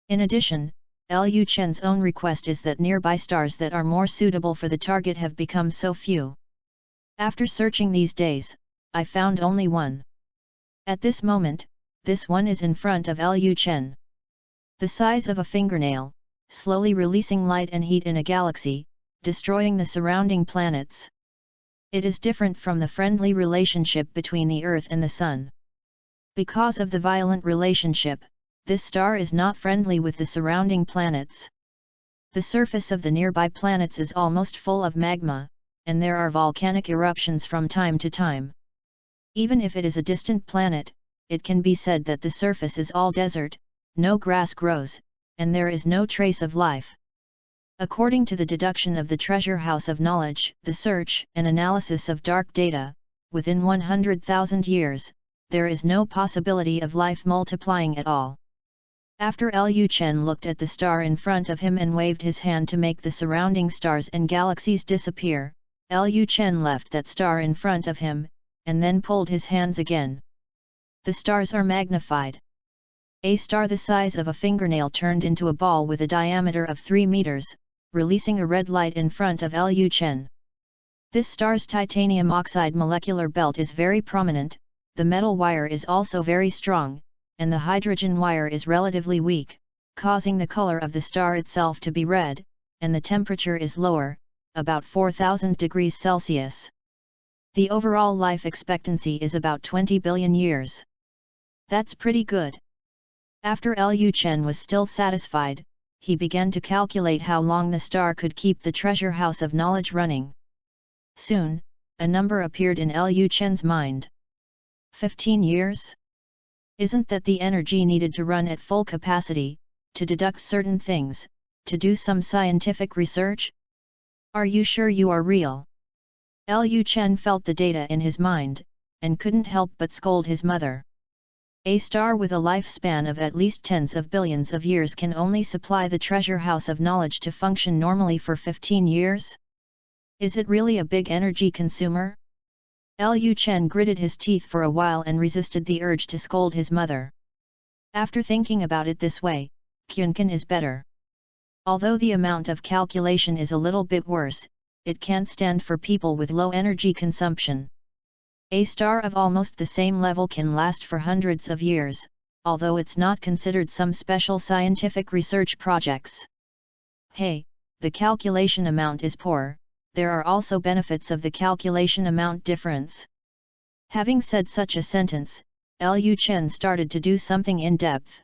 In addition, Liu Chen's own request is that nearby stars that are more suitable for the target have become so few. After searching these days, I found only one. At this moment, this one is in front of Liu Chen. The size of a fingernail, slowly releasing light and heat in a galaxy, destroying the surrounding planets. It is different from the friendly relationship between the Earth and the Sun. Because of the violent relationship, this star is not friendly with the surrounding planets. The surface of the nearby planets is almost full of magma, and there are volcanic eruptions from time to time. Even if it is a distant planet, it can be said that the surface is all desert, no grass grows, and there is no trace of life. According to the deduction of the Treasure House of Knowledge, the search and analysis of dark data, within 100,000 years, there is no possibility of life multiplying at all. After Liu Chen looked at the star in front of him and waved his hand to make the surrounding stars and galaxies disappear, Liu Chen left that star in front of him, and then pulled his hands again. The stars are magnified. A star the size of a fingernail turned into a ball with a diameter of 3 meters, releasing a red light in front of Liu Chen. This star's titanium oxide molecular belt is very prominent, the metal wire is also very strong, and the hydrogen wire is relatively weak, causing the color of the star itself to be red, and the temperature is lower, about 4000 degrees Celsius. The overall life expectancy is about 20 billion years. That's pretty good. After Liu Chen was still satisfied, he began to calculate how long the star could keep the treasure house of knowledge running. Soon, a number appeared in Liu Chen's mind. 15 years? Isn't that the energy needed to run at full capacity, to deduct certain things, to do some scientific research? Are you sure you are real? Liu Chen felt the data in his mind, and couldn't help but scold his mother. A star with a lifespan of at least tens of billions of years can only supply the treasure house of knowledge to function normally for 15 years? Is it really a big energy consumer? Liu Chen gritted his teeth for a while and resisted the urge to scold his mother. After thinking about it this way, Kunkan is better. Although the amount of calculation is a little bit worse, it can't stand for people with low energy consumption. A star of almost the same level can last for hundreds of years, although it's not considered some special scientific research projects. Hey, the calculation amount is poor, there are also benefits of the calculation amount difference. Having said such a sentence, Liu Chen started to do something in depth.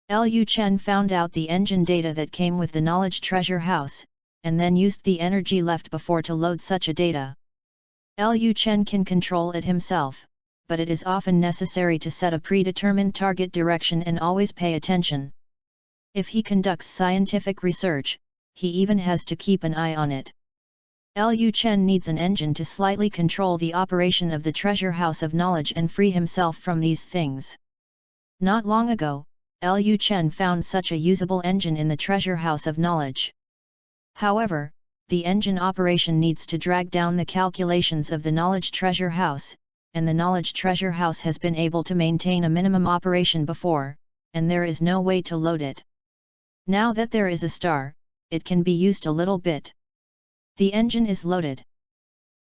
Liu Chen found out the engine data that came with the knowledge treasure house, and then used the energy left before to load such a data. Liu Chen can control it himself, but it is often necessary to set a predetermined target direction and always pay attention. If he conducts scientific research, he even has to keep an eye on it. Liu Chen needs an engine to slightly control the operation of the treasure house of knowledge and free himself from these things. Not long ago, Liu Chen found such a usable engine in the treasure house of knowledge. However, the engine operation needs to drag down the calculations of the knowledge treasure house, and the knowledge treasure house has been able to maintain a minimum operation before, and there is no way to load it. Now that there is a star, it can be used a little bit. The engine is loaded.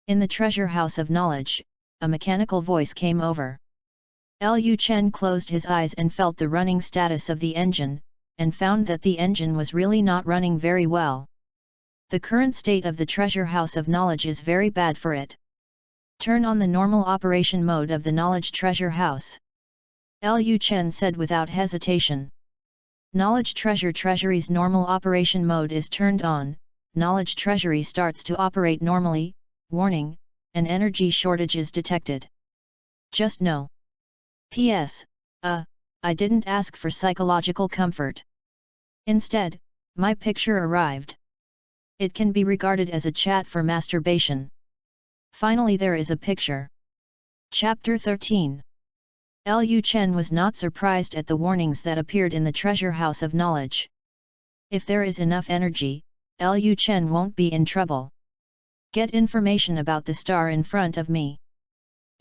In the treasure house of knowledge, a mechanical voice came over. Liu Chen closed his eyes and felt the running status of the engine, and found that the engine was really not running very well. The current state of the treasure house of knowledge is very bad for it. Turn on the normal operation mode of the knowledge treasure house. Liu Chen said without hesitation. Knowledge treasury's normal operation mode is turned on. Knowledge treasury starts to operate normally. Warning, an energy shortage is detected. Just no. P.S. I didn't ask for psychological comfort. Instead, my picture arrived. It can be regarded as a chat for masturbation. Finally there is a picture. Chapter 13. Liu Chen was not surprised at the warnings that appeared in the treasure house of knowledge. If there is enough energy, Liu Chen won't be in trouble. Get information about the star in front of me.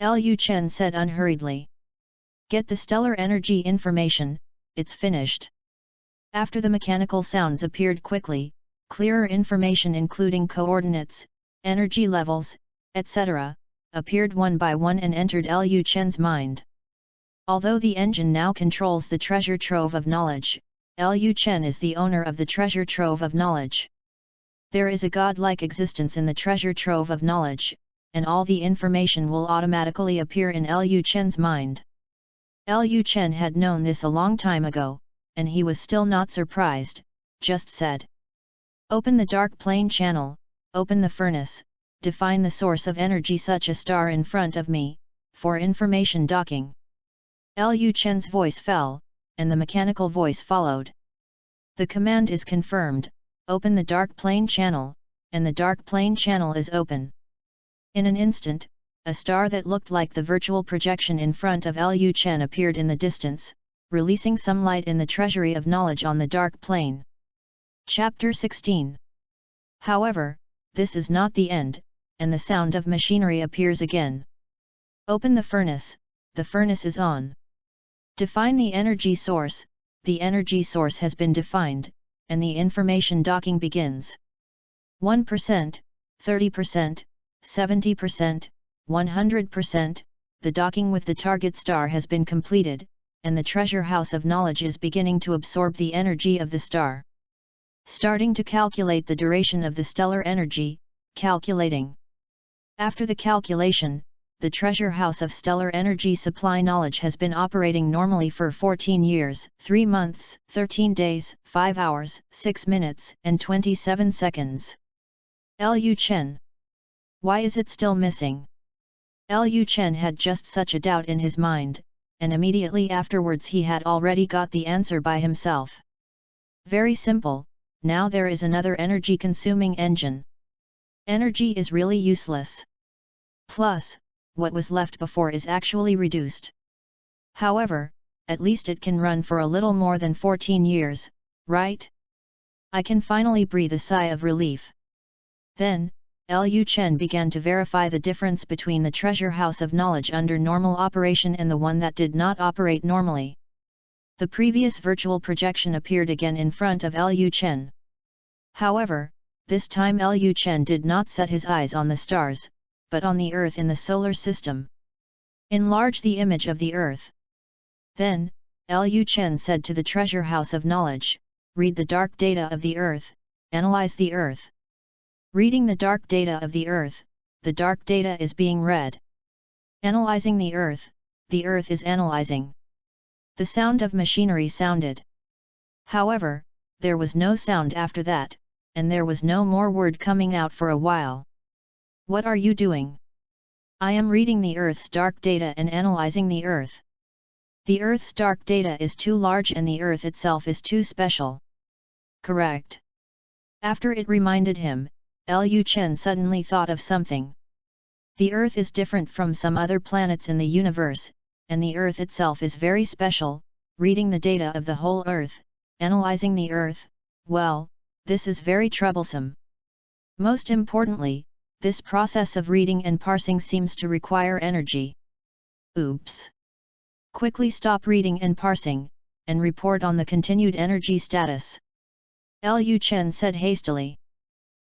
Liu Chen said unhurriedly. Get the stellar energy information, it's finished. After the mechanical sounds appeared quickly, clearer information including coordinates, energy levels, etc., appeared one by one and entered Liu Chen's mind. Although the engine now controls the treasure trove of knowledge, Liu Chen is the owner of the treasure trove of knowledge. There is a godlike existence in the treasure trove of knowledge, and all the information will automatically appear in Liu Chen's mind. Liu Chen had known this a long time ago, and he was still not surprised, just said. Open the dark plane channel, open the furnace, define the source of energy such a star in front of me, for information docking. Liu Chen's voice fell, and the mechanical voice followed. The command is confirmed, open the dark plane channel, and the dark plane channel is open. In an instant, a star that looked like the virtual projection in front of Liu Chen appeared in the distance, releasing some light in the treasury of knowledge on the dark plane. Chapter 16. However, this is not the end, and the sound of machinery appears again. Open the furnace is on. Define the energy source, the energy source has been defined, and the information docking begins. 1%, 30%, 70%, 100%, the docking with the target star has been completed, and the treasure house of knowledge is beginning to absorb the energy of the star. Starting to calculate the duration of the stellar energy, calculating. After the calculation, the treasure house of stellar energy supply knowledge has been operating normally for 14 years, 3 months, 13 days, 5 hours, 6 minutes, and 27 seconds. Liu Chen. Why is it still missing? Liu Chen had just such a doubt in his mind, and immediately afterwards he had already got the answer by himself. Very simple, now there is another energy-consuming engine. Energy is really useless. Plus, what was left before is actually reduced. However, at least it can run for a little more than 14 years, right? I can finally breathe a sigh of relief. Then, Liu Chen began to verify the difference between the treasure house of knowledge under normal operation and the one that did not operate normally. The previous virtual projection appeared again in front of Liu Chen. However, this time Liu Chen did not set his eyes on the stars, but on the Earth in the solar system. Enlarge the image of the Earth. Then, Liu Chen said to the treasure house of knowledge, read the dark data of the Earth, analyze the Earth. Reading the dark data of the Earth, the dark data is being read. Analyzing the Earth is analyzing. The sound of machinery sounded. However, there was no sound after that, and there was no more word coming out for a while. What are you doing? I am reading the Earth's dark data and analyzing the Earth. The Earth's dark data is too large and the Earth itself is too special. Correct. After it reminded him, Liu Chen suddenly thought of something. The Earth is different from some other planets in the universe, and the Earth itself is very special. Reading the data of the whole Earth, analyzing the Earth, well, this is very troublesome. Most importantly, this process of reading and parsing seems to require energy. Oops! Quickly stop reading and parsing, and report on the continued energy status. Liu Chen said hastily.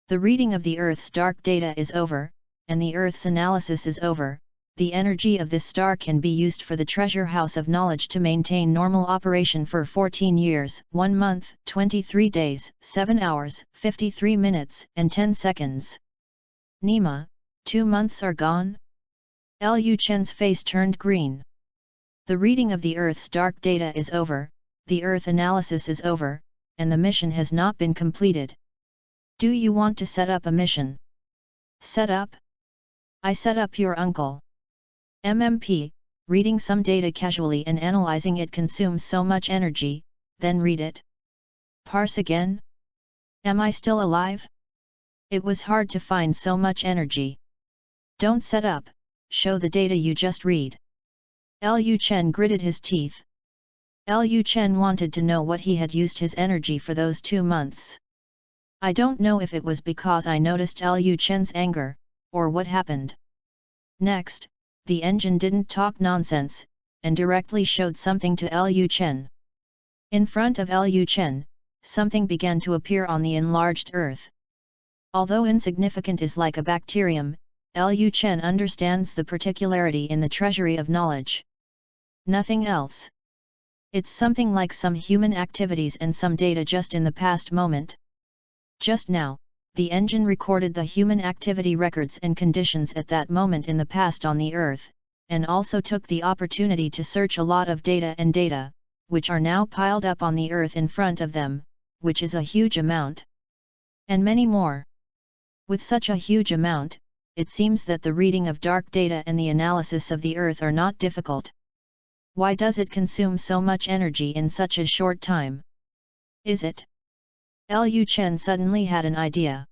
The reading of the Earth's dark data is over, and the Earth's analysis is over. The energy of this star can be used for the treasure house of knowledge to maintain normal operation for 14 years, 1 month, 23 days, 7 hours, 53 minutes, and 10 seconds. Nima, 2 months are gone? Liu Chen's face turned green. The reading of the Earth's dark data is over, the Earth analysis is over, and the mission has not been completed. Do you want to set up a mission? Set up? I set up your uncle. MMP, reading some data casually and analyzing it consumes so much energy, then read it. Parse again? Am I still alive? It was hard to find so much energy. Don't set up, show the data you just read. Liu Chen gritted his teeth. Liu Chen wanted to know what he had used his energy for those 2 months. I don't know if it was because I noticed Liu Chen's anger, or what happened. Next, the engine didn't talk nonsense, and directly showed something to Liu Chen. In front of Liu Chen, something began to appear on the enlarged Earth. Although insignificant is like a bacterium, Liu Chen understands the particularity in the treasury of knowledge. Nothing else. It's something like some human activities and some data just in the past moment. Just now, the engine recorded the human activity records and conditions at that moment in the past on the Earth, and also took the opportunity to search a lot of data, which are now piled up on the Earth in front of them, which is a huge amount. And many more. With such a huge amount, it seems that the reading of dark data and the analysis of the Earth are not difficult. Why does it consume so much energy in such a short time? Is it? Liu Chen suddenly had an idea.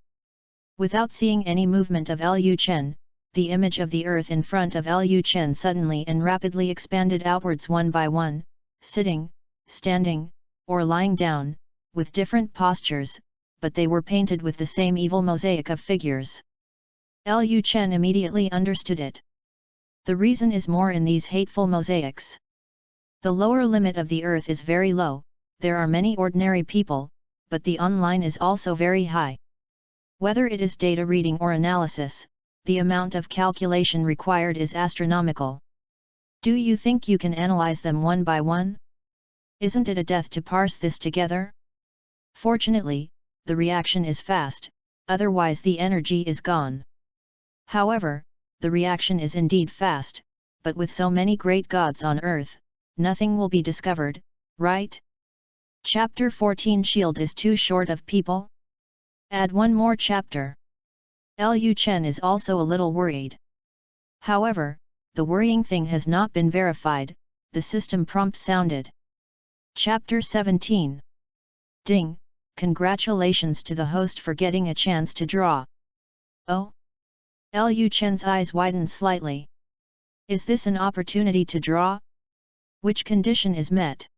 Without seeing any movement of Liu Chen, the image of the Earth in front of Liu Chen suddenly and rapidly expanded outwards one by one, sitting, standing, or lying down, with different postures, but they were painted with the same evil mosaic of figures. Liu Chen immediately understood it. The reason is more in these hateful mosaics. The lower limit of the earth is very low, there are many ordinary people, but the online is also very high. Whether it is data reading or analysis, the amount of calculation required is astronomical. Do you think you can analyze them one by one? Isn't it a death to parse this together? Fortunately, the reaction is fast, otherwise the energy is gone. However, the reaction is indeed fast, but with so many great gods on earth, nothing will be discovered, right? Chapter 14 Shield is too short of people? Add one more chapter. Liu Chen is also a little worried. However, the worrying thing has not been verified, the system prompt sounded. Chapter 17. Ding, congratulations to the host for getting a chance to draw. Oh? Liu Chen's eyes widened slightly. Is this an opportunity to draw? Which condition is met?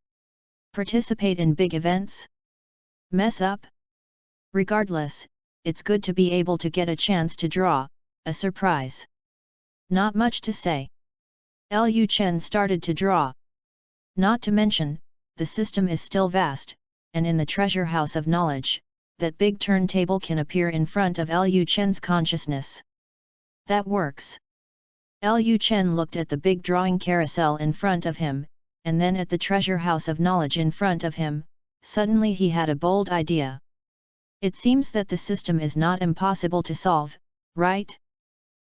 Participate in big events? Mess up? Regardless, it's good to be able to get a chance to draw, a surprise. Not much to say. Liu Chen started to draw. Not to mention, the system is still vast, and in the treasure house of knowledge, that big turntable can appear in front of Liu Chen's consciousness. That works. Liu Chen looked at the big drawing carousel in front of him, and then at the treasure house of knowledge in front of him. Suddenly he had a bold idea. It seems that the system is not impossible to solve, right?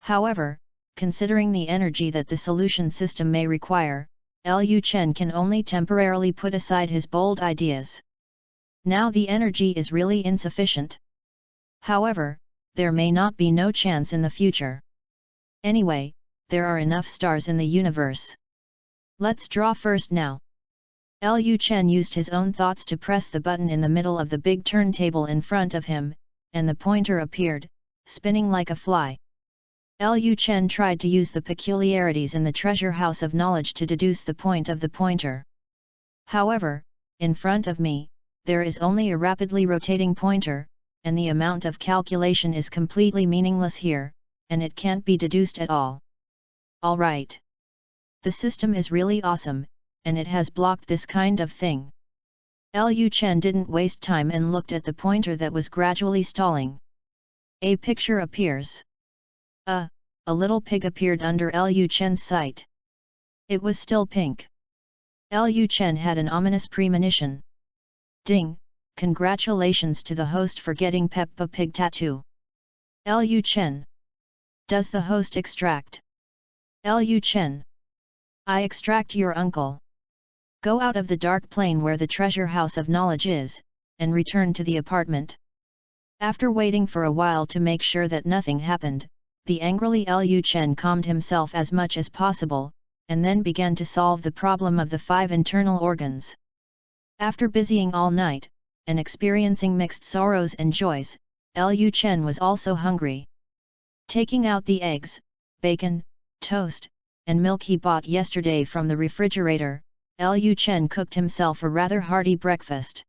However, considering the energy that the solution system may require, Liu Chen can only temporarily put aside his bold ideas. Now the energy is really insufficient. However, there may not be no chance in the future. Anyway, there are enough stars in the universe. Let's draw first now. Liu Chen used his own thoughts to press the button in the middle of the big turntable in front of him, and the pointer appeared, spinning like a fly. Liu Chen tried to use the peculiarities in the treasure house of knowledge to deduce the point of the pointer. However, in front of me, there is only a rapidly rotating pointer, and the amount of calculation is completely meaningless here, and it can't be deduced at all. Alright. The system is really awesome, and it has blocked this kind of thing. Liu Chen didn't waste time and looked at the pointer that was gradually stalling. A picture appears. A little pig appeared under Liu Chen's sight. It was still pink. Liu Chen had an ominous premonition. Ding, congratulations to the host for getting Peppa Pig tattoo. Liu Chen. Does the host extract? Liu Chen. I extract your uncle. Go out of the dark plane where the treasure house of knowledge is, and return to the apartment. After waiting for a while to make sure that nothing happened, the angrily Liu Chen calmed himself as much as possible, and then began to solve the problem of the 5 internal organs. After busying all night, and experiencing mixed sorrows and joys, Liu Chen was also hungry. Taking out the eggs, bacon, toast, and milk he bought yesterday from the refrigerator, Liu Chen cooked himself a rather hearty breakfast.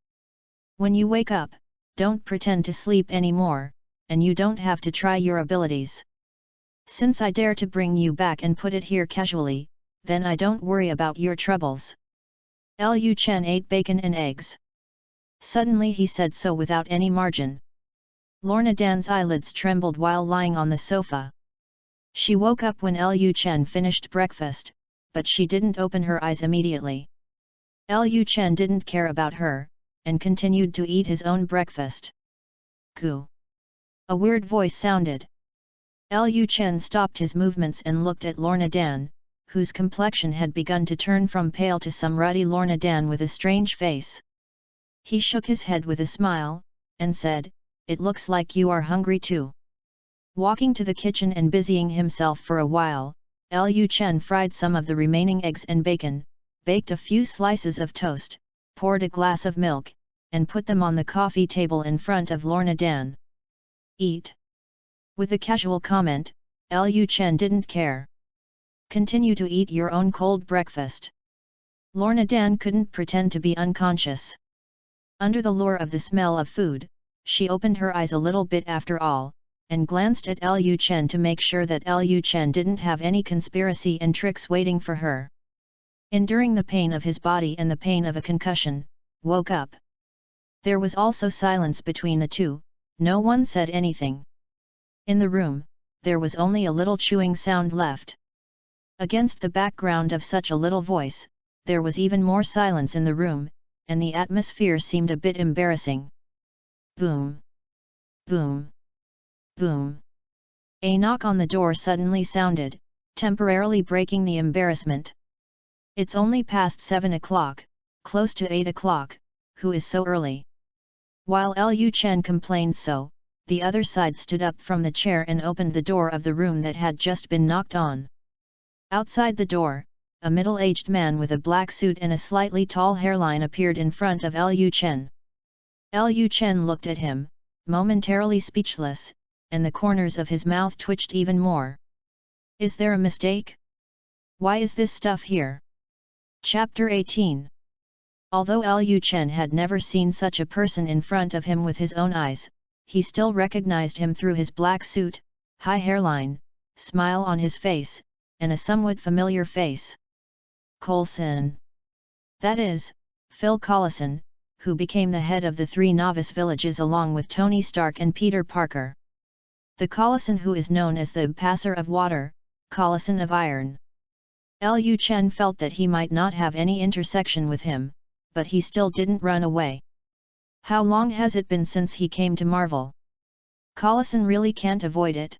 When you wake up, don't pretend to sleep anymore, and you don't have to try your abilities. Since I dare to bring you back and put it here casually, then I don't worry about your troubles. Liu Chen ate bacon and eggs. Suddenly he said so without any margin. Lorna Dan's eyelids trembled while lying on the sofa. She woke up when Liu Chen finished breakfast, but she didn't open her eyes immediately. Liu Chen didn't care about her, and continued to eat his own breakfast. Goo! A weird voice sounded. Liu Chen stopped his movements and looked at Lorna Dan, whose complexion had begun to turn from pale to some ruddy. Lorna Dan with a strange face. He shook his head with a smile, and said, "It looks like you are hungry too." Walking to the kitchen and busying himself for a while, Liu Chen fried some of the remaining eggs and bacon, baked a few slices of toast, poured a glass of milk, and put them on the coffee table in front of Lorna Dan. Eat. With a casual comment, Liu Chen didn't care. Continue to eat your own cold breakfast. Lorna Dan couldn't pretend to be unconscious. Under the lure of the smell of food, she opened her eyes a little bit after all, and glanced at Liu Chen to make sure that Liu Chen didn't have any conspiracy and tricks waiting for her. Enduring the pain of his body and the pain of a concussion, woke up. There was also silence between the two, no one said anything. In the room, there was only a little chewing sound left. Against the background of such a little voice, there was even more silence in the room, and the atmosphere seemed a bit embarrassing. Boom! Boom! Boom! A knock on the door suddenly sounded, temporarily breaking the embarrassment. It's only past 7 o'clock, close to 8 o'clock, who is so early? While Liu Chen complained so, the other side stood up from the chair and opened the door of the room that had just been knocked on. Outside the door, a middle-aged man with a black suit and a slightly tall hairline appeared in front of Liu Chen. Liu Chen looked at him, momentarily speechless, and the corners of his mouth twitched even more. Is there a mistake? Why is this stuff here? Chapter 18. Although Liu Chen had never seen such a person in front of him with his own eyes, he still recognized him through his black suit, high hairline, smile on his face, and a somewhat familiar face. Coulson. That is, Phil Collison, who became the head of the 3 novice villages along with Tony Stark and Peter Parker. The Collison who is known as the Passer of Water, Collison of Iron. Liu Chen felt that he might not have any intersection with him, but he still didn't run away. How long has it been since he came to Marvel? Collison really can't avoid it?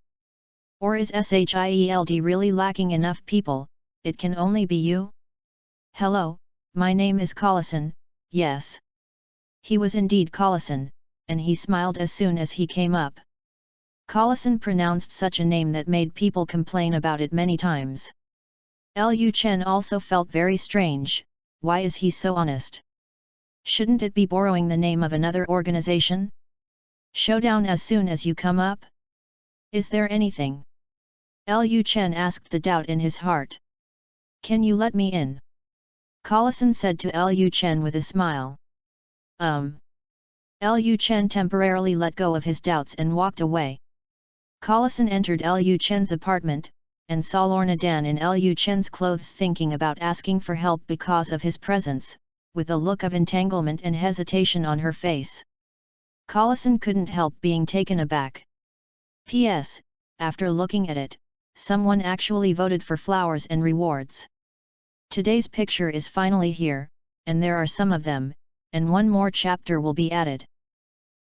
Or is SHIELD really lacking enough people, it can only be you? Hello, my name is Collison, yes. He was indeed Collison, and he smiled as soon as he came up. Collison pronounced such a name that made people complain about it many times. Liu Chen also felt very strange, why is he so honest? Shouldn't it be borrowing the name of another organization? Showdown as soon as you come up? Is there anything? Liu Chen asked the doubt in his heart. Can you let me in? Collison said to Liu Chen with a smile. Liu Chen temporarily let go of his doubts and walked away. Collison entered Liu Chen's apartment, and saw Lorna Dan in Liu Chen's clothes thinking about asking for help because of his presence, with a look of entanglement and hesitation on her face. Collison couldn't help being taken aback. P.S. After looking at it, someone actually voted for flowers and rewards. Today's picture is finally here, and there are some of them, and one more chapter will be added.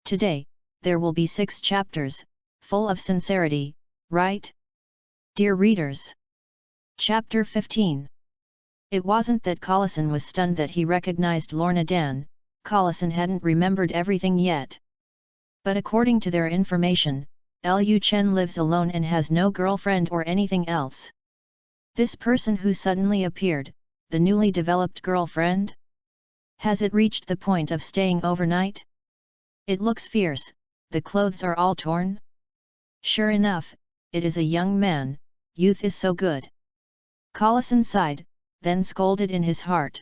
Today, there will be 6 chapters, full of sincerity, right? Dear readers. Chapter 15. It wasn't that Collison was stunned that he recognized Lorna Dan, Collison hadn't remembered everything yet. But according to their information, Liu Chen lives alone and has no girlfriend or anything else. This person who suddenly appeared, the newly developed girlfriend? Has it reached the point of staying overnight? It looks fierce, the clothes are all torn. Sure enough, it is a young man, youth is so good. Collison sighed, then scolded in his heart.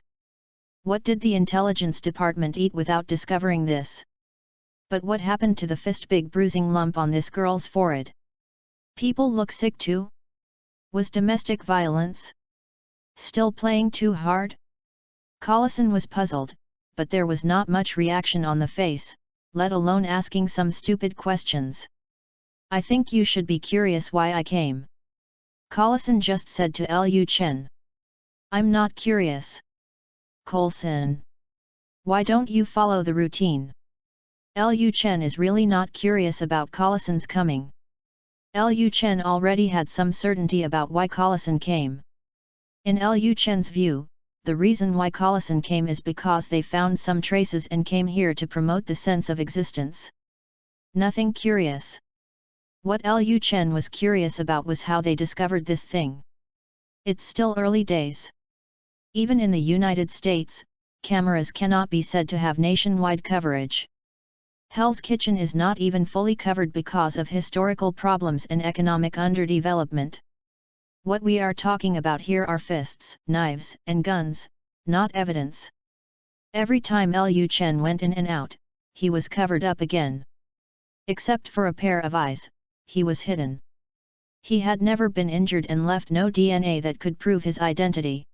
What did the intelligence department eat without discovering this? But what happened to the fist-big bruising lump on this girl's forehead? People look sick too? Was domestic violence still playing too hard? Collison was puzzled, but there was not much reaction on the face, let alone asking some stupid questions. I think you should be curious why I came. Collison just said to Liu Chen. I'm not curious. Coulson. Why don't you follow the routine? Liu Chen is really not curious about Collison's coming. Liu Chen already had some certainty about why Collison came. In Liu Chen's view, the reason why Collison came is because they found some traces and came here to promote the sense of existence. Nothing curious. What Liu Chen was curious about was how they discovered this thing. It's still early days. Even in the United States, cameras cannot be said to have nationwide coverage. Hell's Kitchen is not even fully covered because of historical problems and economic underdevelopment. What we are talking about here are fists, knives, and guns, not evidence. Every time Liu Chen went in and out, he was covered up again. Except for a pair of eyes, he was hidden. He had never been injured and left no DNA that could prove his identity.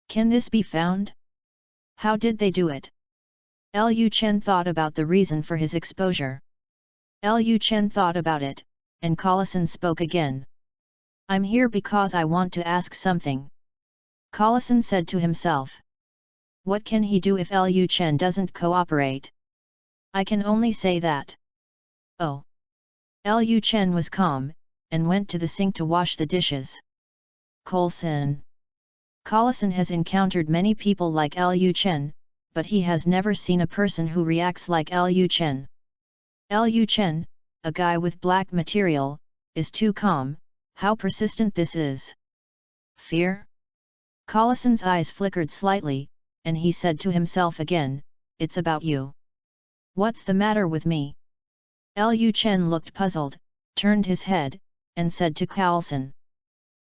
Can this be found? How did they do it? Liu Chen thought about the reason for his exposure. Liu Chen thought about it, and Collison spoke again. I'm here because I want to ask something. Collison said to himself. What can he do if Liu Chen doesn't cooperate? I can only say that. Oh. Liu Chen was calm, and went to the sink to wash the dishes. Collison has encountered many people like Liu Chen, but he has never seen a person who reacts like Liu Chen. Liu Chen, a guy with black material, is too calm. How persistent this is. Fear? Collison's eyes flickered slightly, and he said to himself again, it's about you. What's the matter with me? Liu Chen looked puzzled, turned his head, and said to Collison.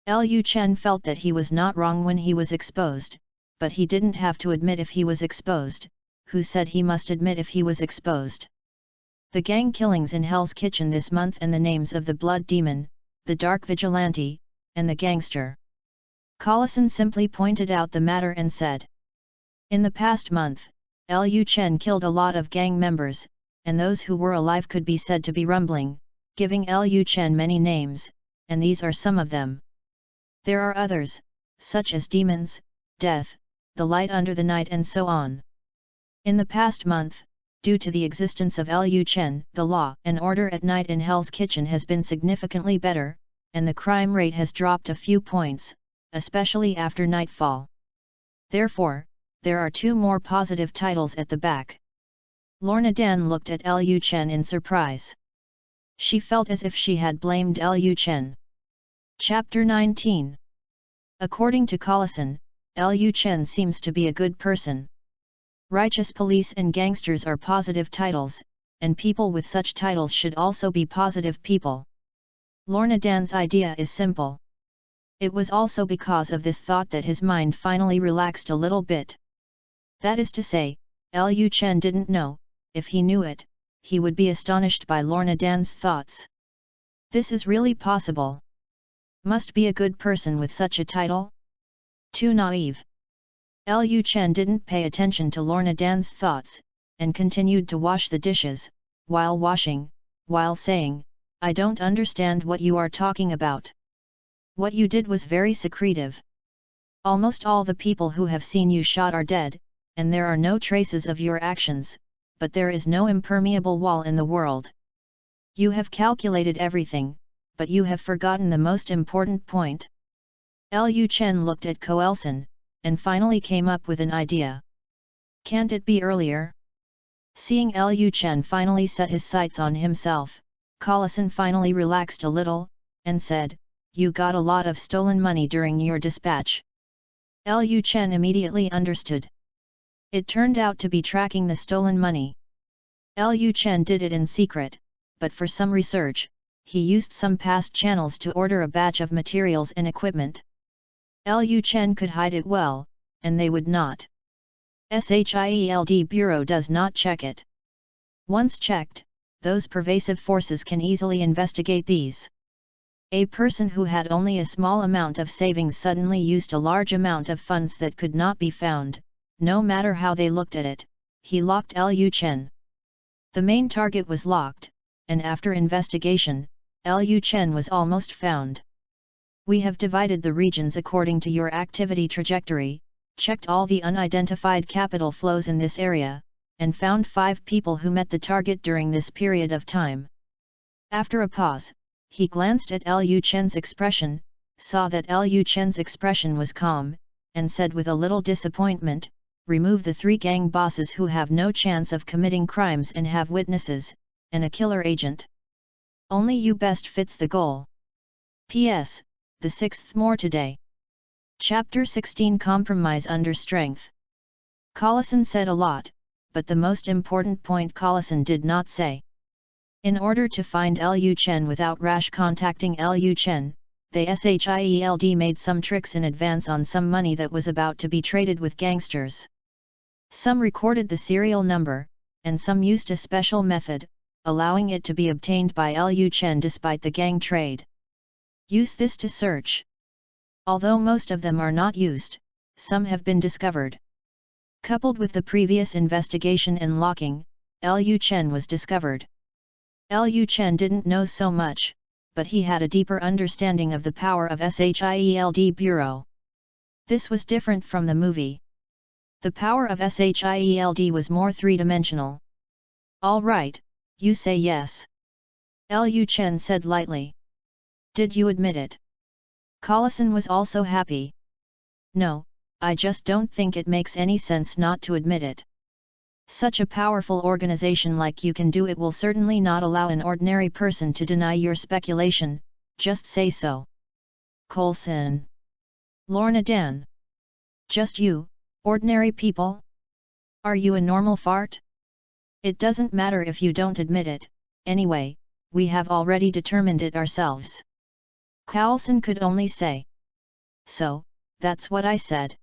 Liu Chen felt that he was not wrong when he was exposed, but he didn't have to admit if he was exposed. Who said he must admit if he was exposed? The gang killings in Hell's Kitchen this month and the names of the Blood Demon, the Dark Vigilante, and the Gangster. Collison simply pointed out the matter and said. In the past month, Liu Chen killed a lot of gang members, and those who were alive could be said to be rumbling, giving Liu Chen many names, and these are some of them. There are others, such as demons, death, the light under the night and so on. In the past month, due to the existence of Liu Chen, the law and order at night in Hell's Kitchen has been significantly better, and the crime rate has dropped a few points, especially after nightfall. Therefore, there are 2 more positive titles at the back. Lorna Dan looked at Liu Chen in surprise. She felt as if she had blamed Liu Chen. Chapter 19. According to Collison, Liu Chen seems to be a good person. Righteous police and gangsters are positive titles, and people with such titles should also be positive people. Lorna Dan's idea is simple. It was also because of this thought that his mind finally relaxed a little bit. That is to say, Liu Chen didn't know. If he knew it, he would be astonished by Lorna Dan's thoughts. This is really possible. Must be a good person with such a title? Too naive. Liu Chen didn't pay attention to Lorna Dan's thoughts, and continued to wash the dishes, while saying, I don't understand what you are talking about. What you did was very secretive. Almost all the people who have seen you shot are dead, and there are no traces of your actions, but there is no impermeable wall in the world. You have calculated everything, but you have forgotten the most important point. Liu Chen looked at Collison, and finally came up with an idea. Can't it be earlier? Seeing Liu Chen finally set his sights on himself, Collison finally relaxed a little, and said, You got a lot of stolen money during your dispatch. Liu Chen immediately understood. It turned out to be tracking the stolen money. Liu Chen did it in secret, but for some research, he used some past channels to order a batch of materials and equipment. Liu Chen could hide it well, and they would not. SHIELD Bureau does not check it. Once checked, those pervasive forces can easily investigate these. A person who had only a small amount of savings suddenly used a large amount of funds that could not be found, no matter how they looked at it. He locked Liu Chen. The main target was locked, and after investigation, Liu Chen was almost found. We have divided the regions according to your activity trajectory, checked all the unidentified capital flows in this area, and found 5 people who met the target during this period of time. After a pause, he glanced at Liu Chen's expression, saw that Liu Chen's expression was calm, and said with a little disappointment, Remove the 3 gang bosses who have no chance of committing crimes and have witnesses, and a killer agent. Only you best fits the goal. P.S. The 6th more today. Chapter 16 Compromise under Strength. Collison said a lot, but the most important point Collison did not say. In order to find Liu Chen without rash contacting Liu Chen, they SHIELD made some tricks in advance on some money that was about to be traded with gangsters. Some recorded the serial number, and some used a special method, allowing it to be obtained by Liu Chen despite the gang trade. Use this to search. Although most of them are not used, some have been discovered. Coupled with the previous investigation and locking, Liu Chen was discovered. Liu Chen didn't know so much, but he had a deeper understanding of the power of SHIELD Bureau. This was different from the movie. The power of SHIELD was more three-dimensional. All right, you say yes. Liu Chen said lightly. Did you admit it? Collison was also happy. No, I just don't think it makes any sense not to admit it. Such a powerful organization like you can do it will certainly not allow an ordinary person to deny your speculation, just say so. Coulson. Lorna Dan. Just you, ordinary people? Are you a normal fart? It doesn't matter if you don't admit it, anyway, we have already determined it ourselves. Coulson could only say. So, that's what I said.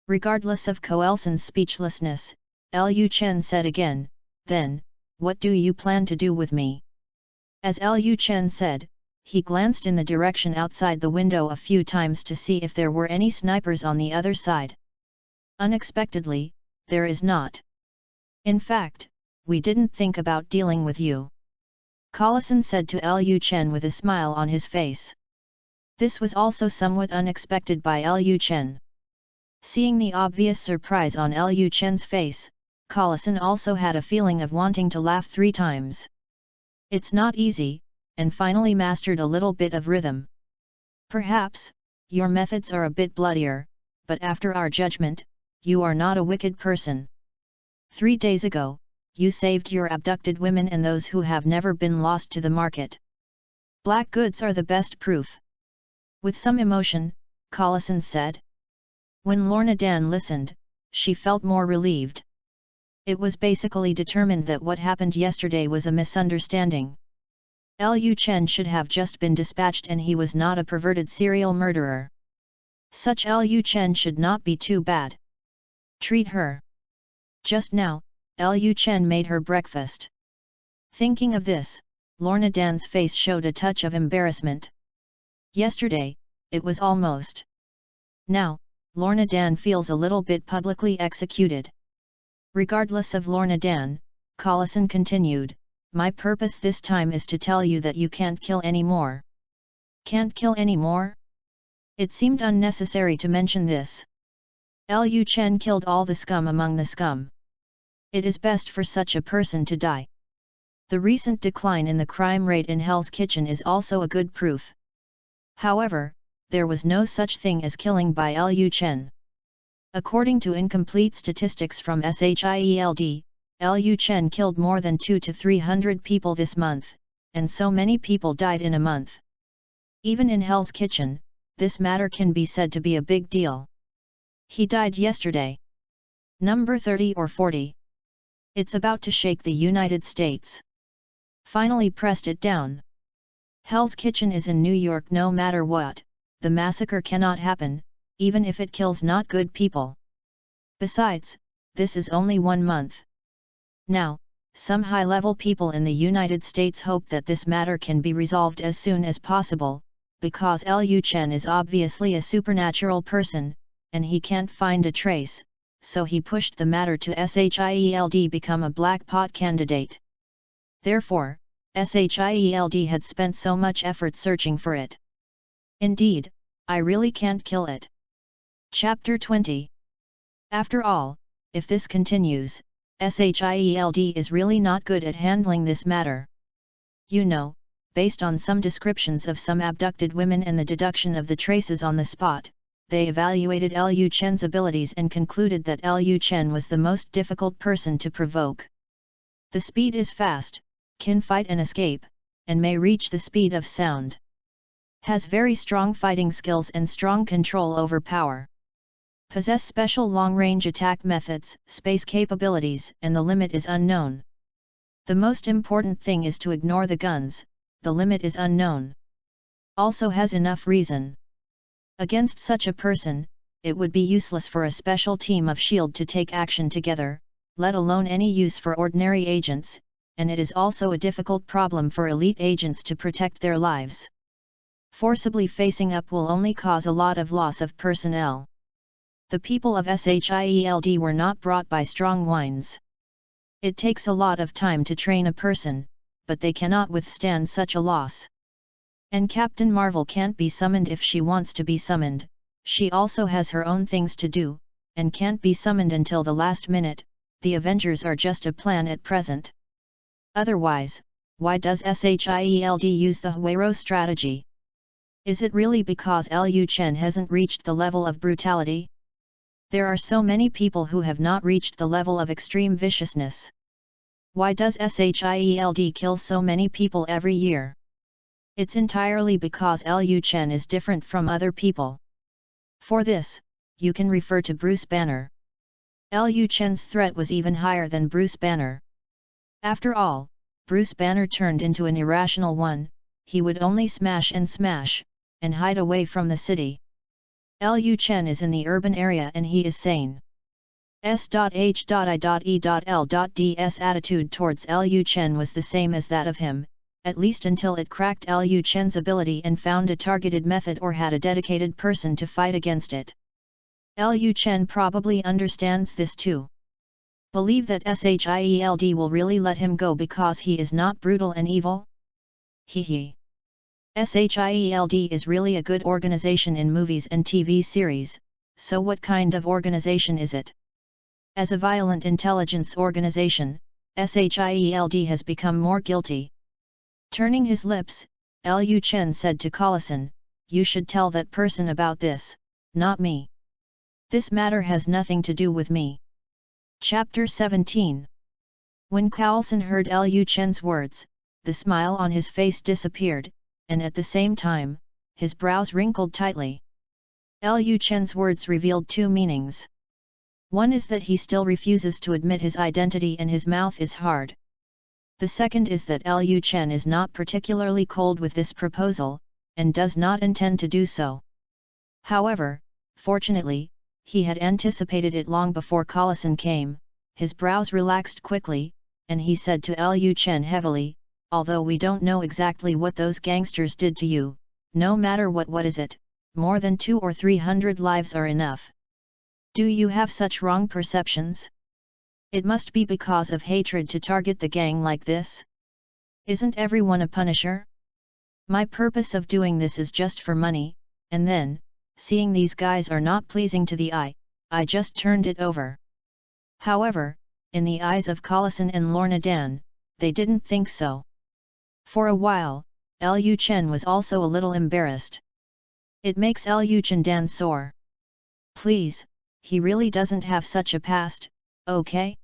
Regardless of Coulson's speechlessness, Liu Chen said again, then, what do you plan to do with me? As Liu Chen said, he glanced in the direction outside the window a few times to see if there were any snipers on the other side. Unexpectedly, there is not. In fact, we didn't think about dealing with you. Coulson said to Liu Chen with a smile on his face. This was also somewhat unexpected by Liu Chen. Seeing the obvious surprise on Liu Chen's face, Coulson also had a feeling of wanting to laugh 3 times. It's not easy, and finally mastered a little bit of rhythm. Perhaps, your methods are a bit bloodier, but after our judgment, you are not a wicked person. 3 days ago, you saved your abducted women and those who have never been lost to the market. Black goods are the best proof. With some emotion, Coulson said. When Lorna Dan listened, she felt more relieved. It was basically determined that what happened yesterday was a misunderstanding. Liu Chen should have just been dispatched and he was not a perverted serial murderer. Such Liu Chen should not be too bad. Treat her. Just now, Liu Chen made her breakfast. Thinking of this, Lorna Dan's face showed a touch of embarrassment. Yesterday, it was almost. Now, Lorna Dan feels a little bit publicly executed. Regardless of Lorna Dan, Coulson continued, my purpose this time is to tell you that you can't kill any more. Can't kill any more? It seemed unnecessary to mention this. Liu Chen killed all the scum among the scum. It is best for such a person to die. The recent decline in the crime rate in Hell's Kitchen is also a good proof. However, there was no such thing as killing by Liu Chen. According to incomplete statistics from SHIELD, Liu Chen killed more than 200 to 300 people this month, and so many people died in a month. Even in Hell's Kitchen, this matter can be said to be a big deal. He died yesterday. Number 30 or 40. It's about to shake the United States. Finally pressed it down. Hell's Kitchen is in New York. No matter what, the massacre cannot happen, even if it kills not good people. Besides, this is only 1 month. Now, some high-level people in the United States hope that this matter can be resolved as soon as possible, because Liu Chen is obviously a supernatural person, and he can't find a trace, so he pushed the matter to SHIELD become a black pot candidate. Therefore, SHIELD had spent so much effort searching for it. Indeed, I really can't kill it. Chapter 20. After all, if this continues, SHIELD is really not good at handling this matter. You know, based on some descriptions of some abducted women and the deduction of the traces on the spot, they evaluated Liu Chen's abilities and concluded that Liu Chen was the most difficult person to provoke. The speed is fast, can fight and escape, and may reach the speed of sound. Has very strong fighting skills and strong control over power. Possess special long-range attack methods, space capabilities, and the limit is unknown. The most important thing is to ignore the guns, the limit is unknown. also has enough reason. Against such a person, it would be useless for a special team of S.H.I.E.L.D. to take action together, let alone any use for ordinary agents, and it is also a difficult problem for elite agents to protect their lives. Forcibly facing up will only cause a lot of loss of personnel. The people of S.H.I.E.L.D. were not brought by strong winds. It takes a lot of time to train a person, but they cannot withstand such a loss. And Captain Marvel can't be summoned if she wants to be summoned. She also has her own things to do, and can't be summoned until the last minute. The Avengers are just a plan at present. Otherwise, why does S.H.I.E.L.D. use the Huero strategy? Is it really because Liu Chen hasn't reached the level of brutality? There are so many people who have not reached the level of extreme viciousness. Why does S.H.I.E.L.D. kill so many people every year? It's entirely because Liu Chen is different from other people. For this, you can refer to Bruce Banner. Liu Chen's threat was even higher than Bruce Banner. After all, Bruce Banner turned into an irrational one. He would only smash, and hide away from the city. Liu Chen is in the urban area and he is sane. S.H.I.E.L.'s attitude towards Liu Chen was the same as that of him, at least until it cracked Liu Chen's ability and found a targeted method or had a dedicated person to fight against it. Liu Chen probably understands this too. Believe that S.H.I.E.L.D. will really let him go because he is not brutal and evil? Hehe. S.H.I.E.L.D. is really a good organization in movies and TV series, so what kind of organization is it? As a violent intelligence organization, S.H.I.E.L.D. has become more guilty. Turning his lips, Liu Chen said to Collison, "You should tell that person about this, not me. This matter has nothing to do with me." Chapter 17. When Collison heard Liu Chen's words, the smile on his face disappeared, and at the same time, his brows wrinkled tightly. Liu Chen's words revealed two meanings. One is that he still refuses to admit his identity and his mouth is hard. The second is that Liu Chen is not particularly cold with this proposal, and does not intend to do so. However, fortunately, he had anticipated it long before Collison came. His brows relaxed quickly, and he said to Liu Chen heavily, "Although we don't know exactly what those gangsters did to you, no matter what is it, more than 200 or 300 lives are enough. Do you have such wrong perceptions? It must be because of hatred to target the gang like this? Isn't everyone a punisher? My purpose of doing this is just for money, and then, seeing these guys are not pleasing to the eye, I just turned it over." However, in the eyes of Collison and Lorna Dan, they didn't think so. For a while, Liu Chen was also a little embarrassed. It makes Liu Chen Dan sore. Please, he really doesn't have such a past, okay?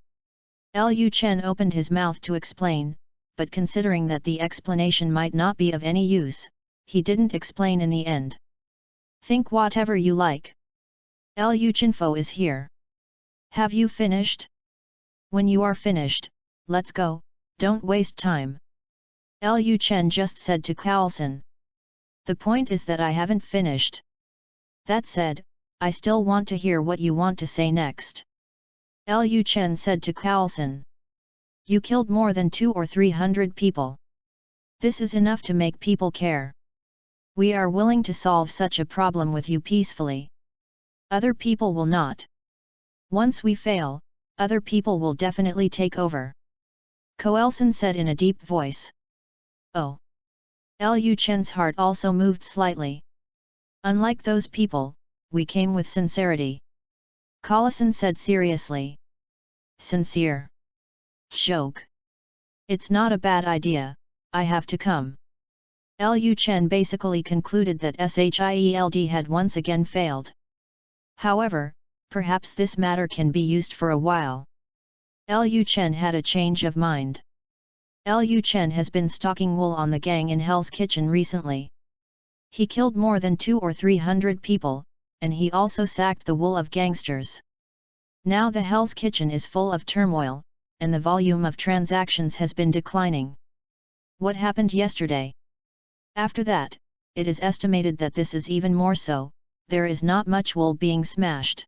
Liu Chen opened his mouth to explain, but considering that the explanation might not be of any use, he didn't explain in the end. Think whatever you like. Liu Chenfo is here. Have you finished? When you are finished, let's go, don't waste time. Liu Chen just said to Collison. The point is that I haven't finished. That said, I still want to hear what you want to say next. Liu Chen said to Collison. You killed more than 200 or 300 people. This is enough to make people care. We are willing to solve such a problem with you peacefully. Other people will not. Once we fail, other people will definitely take over. Collison said in a deep voice. Oh. Liu Chen's heart also moved slightly. Unlike those people, we came with sincerity. Collison said seriously. Sincere. Joke. It's not a bad idea, I have to come. Liu Chen basically concluded that SHIELD had once again failed. However, perhaps this matter can be used for a while. Liu Chen had a change of mind. Liu Chen has been stalking wool on the gang in Hell's Kitchen recently. He killed more than 200 or 300 people, and he also sacked the wool of gangsters. Now the Hell's Kitchen is full of turmoil, and the volume of transactions has been declining. What happened yesterday? After that, it is estimated that this is even more so, there is not much wool being smashed.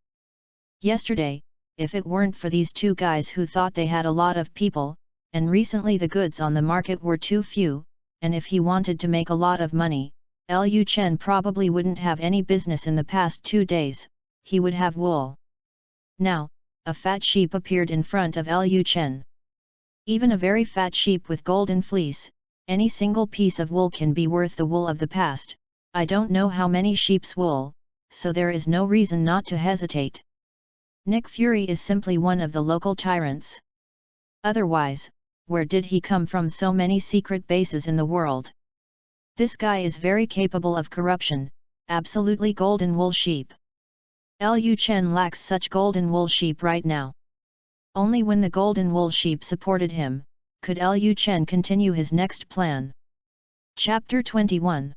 Yesterday, if it weren't for these two guys who thought they had a lot of people, and recently the goods on the market were too few, and if he wanted to make a lot of money, Liu Chen probably wouldn't have any business in the past 2 days, he would have wool. Now, a fat sheep appeared in front of Liu Chen. Even a very fat sheep with golden fleece, any single piece of wool can be worth the wool of the past. I don't know how many sheep's wool, so there is no reason not to hesitate. Nick Fury is simply one of the local tyrants. Otherwise, where did he come from so many secret bases in the world? This guy is very capable of corruption, absolutely golden wool sheep. Liu Chen lacks such golden wool sheep right now. Only when the golden wool sheep supported him, could Liu Chen continue his next plan. Chapter 21.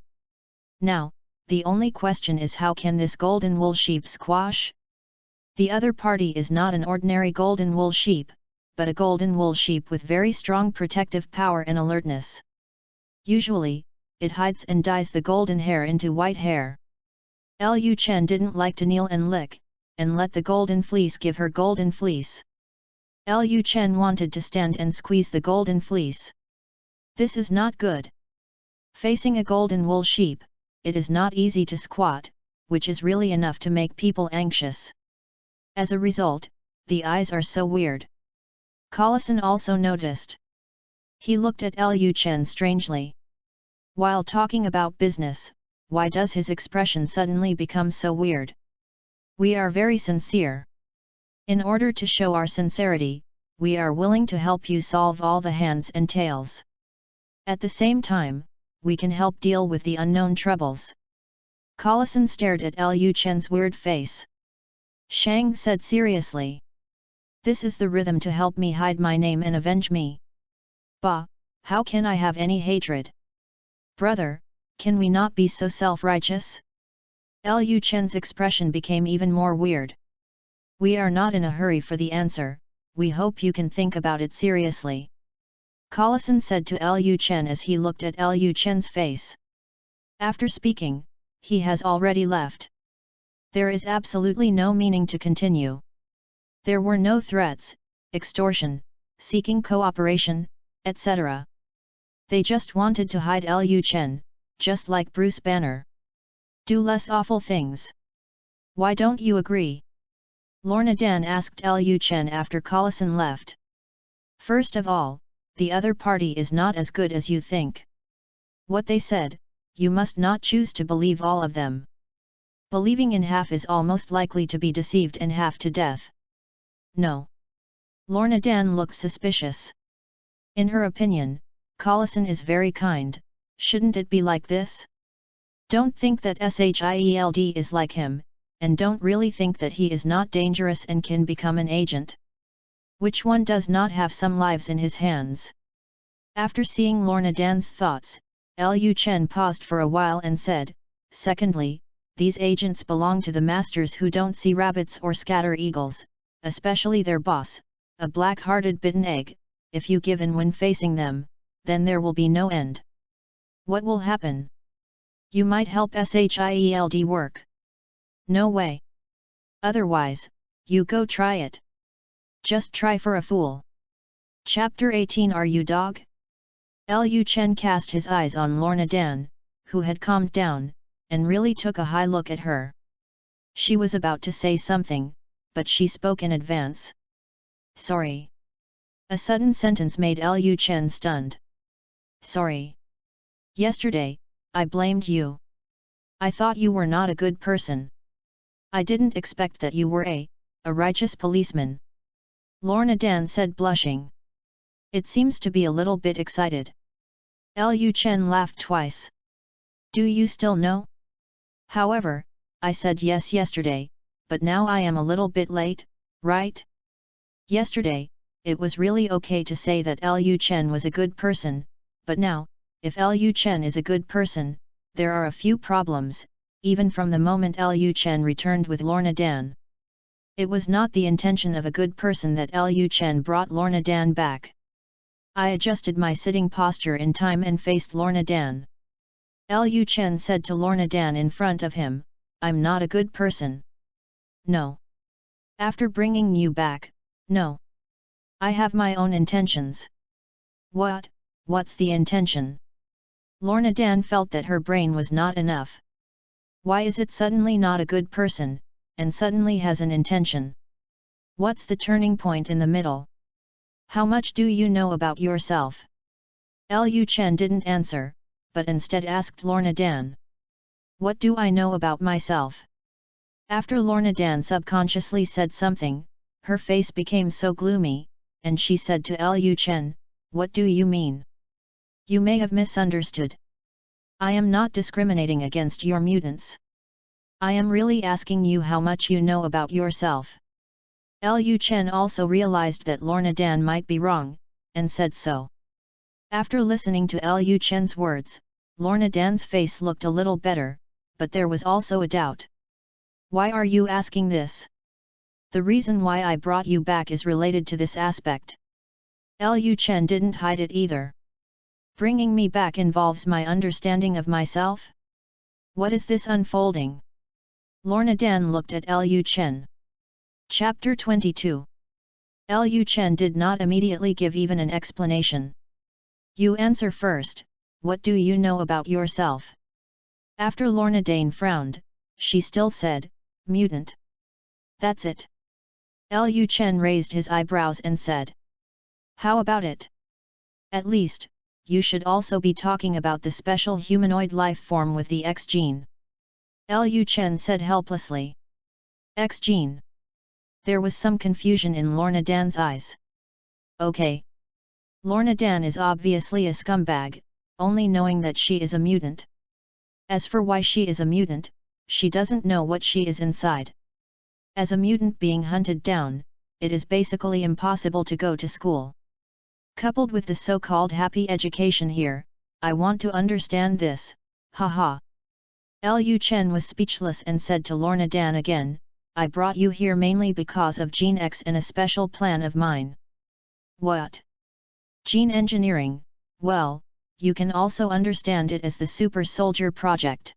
Now, the only question is how can this golden wool sheep squash? The other party is not an ordinary golden wool sheep, but a golden wool sheep with very strong protective power and alertness. Usually, it hides and dyes the golden hair into white hair. Liu Chen didn't like to kneel and lick, and let the golden fleece give her golden fleece. Liu Chen wanted to stand and squeeze the golden fleece. This is not good. Facing a golden wool sheep, it is not easy to squat, which is really enough to make people anxious. As a result, the eyes are so weird. Collison also noticed. He looked at Liu Chen strangely. While talking about business, why does his expression suddenly become so weird? We are very sincere. In order to show our sincerity, we are willing to help you solve all the hands and tails. At the same time, we can help deal with the unknown troubles. Collison stared at Liu Chen's weird face. Shang said seriously. This is the rhythm to help me hide my name and avenge me. Bah, how can I have any hatred? Brother, can we not be so self-righteous? Liu Chen's expression became even more weird. We are not in a hurry for the answer, we hope you can think about it seriously. Collison said to Liu Chen as he looked at Liu Chen's face. After speaking, he has already left. There is absolutely no meaning to continue. There were no threats, extortion, seeking cooperation, etc. They just wanted to hide Liu Chen, just like Bruce Banner. Do less awful things. Why don't you agree? Lorna Dan asked Liu Chen after Collison left. First of all, the other party is not as good as you think. What they said, you must not choose to believe all of them. Believing in half is almost likely to be deceived and half to death. No. Lorna Dan looked suspicious. In her opinion, Collison is very kind, shouldn't it be like this? Don't think that Shield is like him, and don't really think that he is not dangerous and can become an agent. Which one does not have some lives in his hands? After seeing Lorna Dan's thoughts, Liu Chen paused for a while and said, secondly, these agents belong to the masters who don't see rabbits or scatter eagles, especially their boss, a black-hearted bitten egg. If you give in when facing them, then there will be no end. What will happen? You might help Shield work. No way. Otherwise, you go try it. Just try for a fool. Chapter 18. Are you dog? Liu Chen cast his eyes on Lorna Dan, who had calmed down, and really took a high look at her. She was about to say something, but she spoke in advance. Sorry. A sudden sentence made Liu Chen stunned. Sorry. Yesterday, I blamed you. I thought you were not a good person. I didn't expect that you were a righteous policeman. Lorna Dan said, blushing. It seems to be a little bit excited. Liu Chen laughed twice. Do you still know? However, I said yes yesterday, but now I am a little bit late, right? Yesterday, it was really okay to say that Liu Chen was a good person, but now, if Liu Chen is a good person, there are a few problems, even from the moment Liu Chen returned with Lorna Dan. It was not the intention of a good person that Liu Chen brought Lorna Dan back. I adjusted my sitting posture in time and faced Lorna Dan. Liu Chen said to Lorna Dan in front of him, I'm not a good person. No. After bringing you back, no. I have my own intentions. What's the intention? Lorna Dan felt that her brain was not enough. Why is it suddenly not a good person, and suddenly has an intention? What's the turning point in the middle? How much do you know about yourself? Liu Chen didn't answer, but instead asked Lorna Dan. What do I know about myself? After Lorna Dan subconsciously said something, her face became so gloomy, and she said to Liu Chen, what do you mean? You may have misunderstood. I am not discriminating against your mutants. I am really asking you how much you know about yourself. Liu Chen also realized that Lorna Dan might be wrong, and said so. After listening to Liu Chen's words, Lorna Dan's face looked a little better, but there was also a doubt. Why are you asking this? The reason why I brought you back is related to this aspect. Liu Chen didn't hide it either. Bringing me back involves my understanding of myself? What is this unfolding? Lorna Dan looked at Liu Chen. Chapter 22. Liu Chen did not immediately give even an explanation. You answer first, what do you know about yourself? After Lorna Dan frowned, she still said, mutant. That's it. Liu Chen raised his eyebrows and said. How about it? At least, you should also be talking about the special humanoid life form with the X gene. Liu Chen said helplessly. X gene. There was some confusion in Lorna Dan's eyes. Okay. Lorna Dan is obviously a scumbag, only knowing that she is a mutant. As for why she is a mutant, she doesn't know what she is inside. As a mutant being hunted down, it is basically impossible to go to school. Coupled with the so-called happy education here, I want to understand this, haha. Liu Chen was speechless and said to Lorna Dan again, I brought you here mainly because of Gene X and a special plan of mine. What? Gene engineering, well, you can also understand it as the Super Soldier Project.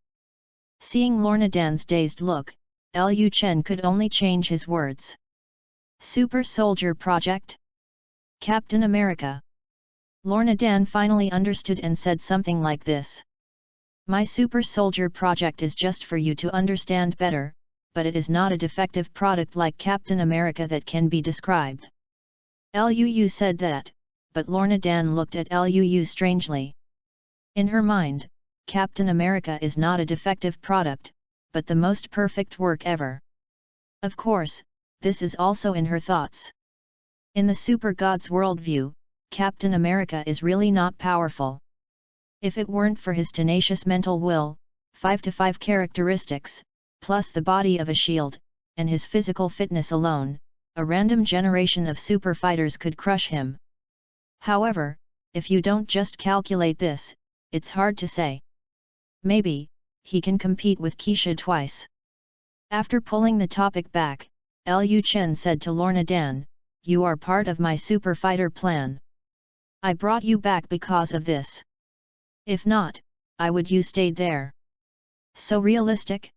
Seeing Lorna Dan's dazed look, Liu Chen could only change his words. Super Soldier Project? Captain America. Lorna Dan finally understood and said something like this. My Super Soldier Project is just for you to understand better, but it is not a defective product like Captain America that can be described. Liu said that, but Lorna Dan looked at Liu strangely. In her mind, Captain America is not a defective product, but the most perfect work ever. Of course, this is also in her thoughts. In the super god's worldview, Captain America is really not powerful. If it weren't for his tenacious mental will, 5-5 characteristics, plus the body of a shield, and his physical fitness alone, a random generation of super fighters could crush him. However, if you don't just calculate this, it's hard to say. Maybe, he can compete with Keisha twice. After pulling the topic back, Liu Chen said to Lorna Dan, you are part of my super fighter plan. I brought you back because of this. If not, I would you stayed there. So realistic?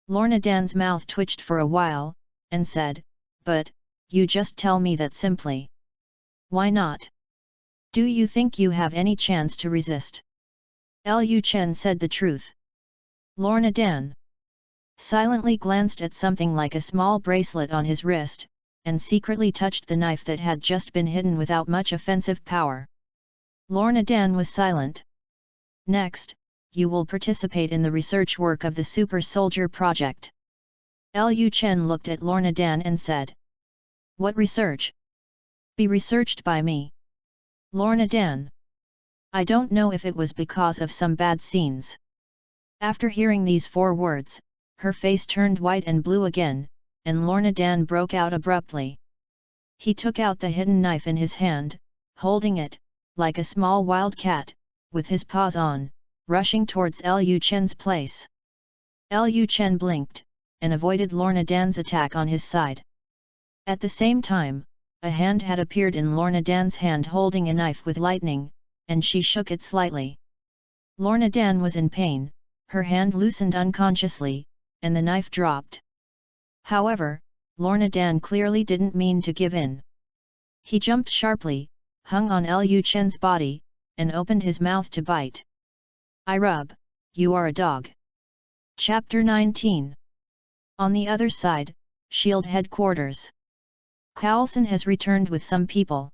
Lorna Dan's mouth twitched for a while, and said, but, you just tell me that simply. Why not? Do you think you have any chance to resist? Liu Chen said the truth. Lorna Dan silently glanced at something like a small bracelet on his wrist, and secretly touched the knife that had just been hidden without much offensive power. Lorna Dan was silent. Next, you will participate in the research work of the Super Soldier Project. Liu Chen looked at Lorna Dan and said. What research? Be researched by me. Lorna Dan. I don't know if it was because of some bad scenes. After hearing these 4 words, her face turned white and blue again, and Lorna Dan broke out abruptly. He took out the hidden knife in his hand, holding it, like a small wild cat, with his paws on, rushing towards Liu Chen's place. Liu Chen blinked, and avoided Lorna Dan's attack on his side. At the same time, a hand had appeared in Lorna Dan's hand holding a knife with lightning, and she shook it slightly. Lorna Dan was in pain, her hand loosened unconsciously, and the knife dropped. However, Lorna Dan clearly didn't mean to give in. He jumped sharply, hung on Liu Chen's body, and opened his mouth to bite. I rub, you are a dog. Chapter 19. On the other side, SHIELD headquarters. Coulson has returned with some people.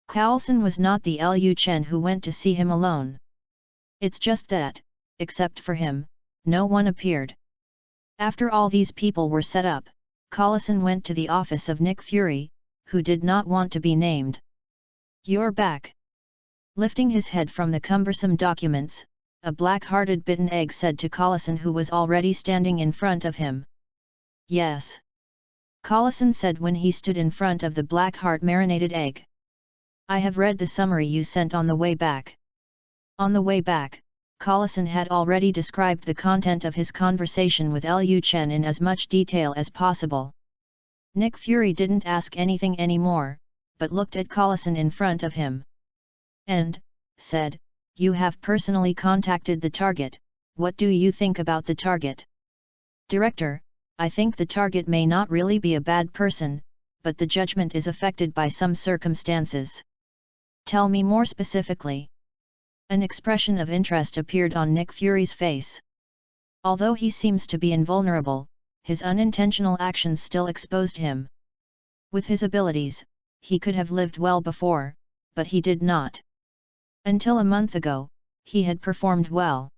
Coulson was not the Liu Chen who went to see him alone. It's just that, except for him, no one appeared. After all these people were set up, Coulson went to the office of Nick Fury, who did not want to be named. You're back. Lifting his head from the cumbersome documents, a black-hearted bitten egg said to Coulson, who was already standing in front of him. Yes. Coulson said when he stood in front of the black-heart marinated egg. I have read the summary you sent on the way back. On the way back, Coulson had already described the content of his conversation with Liu Chen in as much detail as possible. Nick Fury didn't ask anything anymore, but looked at Coulson in front of him. And said, you have personally contacted the target, what do you think about the target? Director, I think the target may not really be a bad person, but the judgment is affected by some circumstances. Tell me more specifically. An expression of interest appeared on Nick Fury's face. Although he seems to be invulnerable, his unintentional actions still exposed him. With his abilities, he could have lived well before, but he did not. Until a month ago, he had performed well.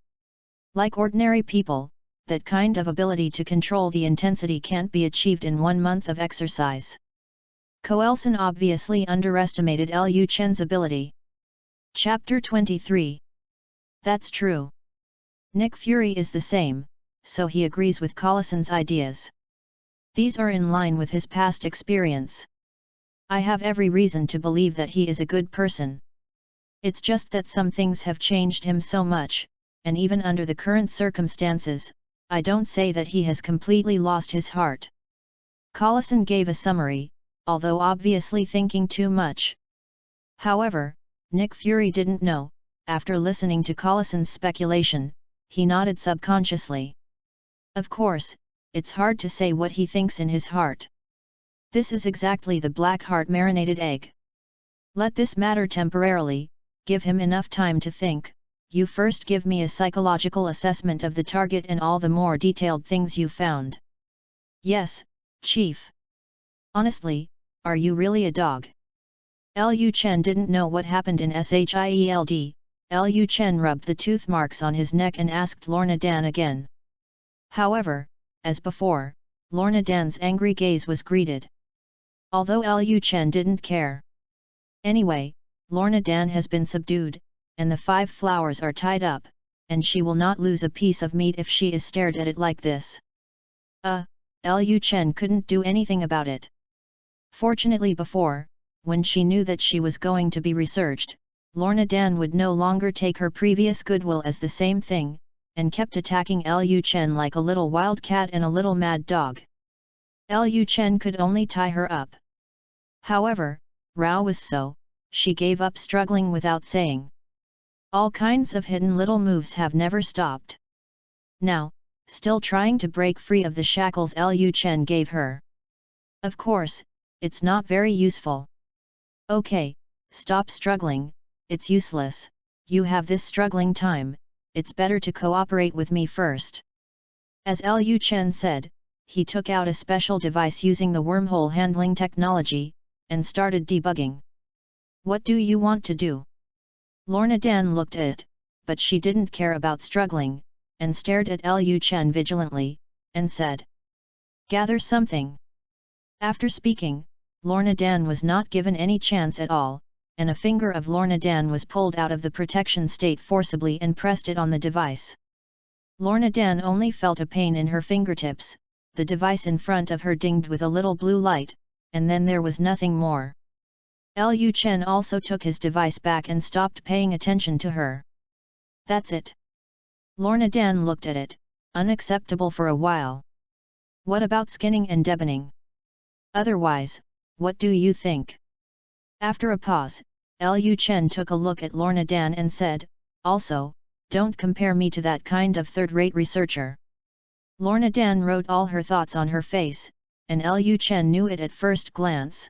Like ordinary people, that kind of ability to control the intensity can't be achieved in 1 month of exercise. Coulson obviously underestimated Liu Chen's ability. Chapter 23. That's true. Nick Fury is the same, so he agrees with Coulson's ideas. These are in line with his past experience. I have every reason to believe that he is a good person. It's just that some things have changed him so much, and even under the current circumstances, I don't say that he has completely lost his heart. Coulson gave a summary, although obviously thinking too much. However, Nick Fury didn't know. After listening to Coulson's speculation, he nodded subconsciously. Of course, it's hard to say what he thinks in his heart. This is exactly the black heart marinated egg. Let this matter temporarily, give him enough time to think. You first give me a psychological assessment of the target and all the more detailed things you found. Yes, Chief. Honestly, are you really a dog? Liu Chen didn't know what happened in SHIELD. Liu Chen rubbed the tooth marks on his neck and asked Lorna Dan again. However, as before, Lorna Dan's angry gaze was greeted. Although Liu Chen didn't care. Anyway, Lorna Dan has been subdued, and the 5 flowers are tied up, and she will not lose a piece of meat if she is stared at it like this. Liu Chen couldn't do anything about it. Fortunately before, when she knew that she was going to be researched, Lorna Dan would no longer take her previous goodwill as the same thing, and kept attacking Liu Chen like a little wild cat and a little mad dog. Liu Chen could only tie her up. However, Rao was so, she gave up struggling without saying. All kinds of hidden little moves have never stopped. Now, still trying to break free of the shackles Liu Chen gave her. Of course, it's not very useful. Okay, stop struggling, it's useless, you have this struggling time, it's better to cooperate with me first. As Liu Chen said, he took out a special device using the wormhole handling technology, and started debugging. What do you want to do? Lorna Dan looked at it, but she didn't care about struggling, and stared at Liu Chen vigilantly, and said, gather something. After speaking, Lorna Dan was not given any chance at all, and a finger of Lorna Dan was pulled out of the protection state forcibly and pressed it on the device. Lorna Dan only felt a pain in her fingertips, the device in front of her dinged with a little blue light, and then there was nothing more. Liu Chen also took his device back and stopped paying attention to her. That's it. Lorna Dan looked at it, unacceptable for a while. What about skinning and deboning? Otherwise, what do you think? After a pause, Liu Chen took a look at Lorna Dan and said, also, don't compare me to that kind of third-rate researcher. Lorna Dan wrote all her thoughts on her face, and Lu Chen knew it at first glance.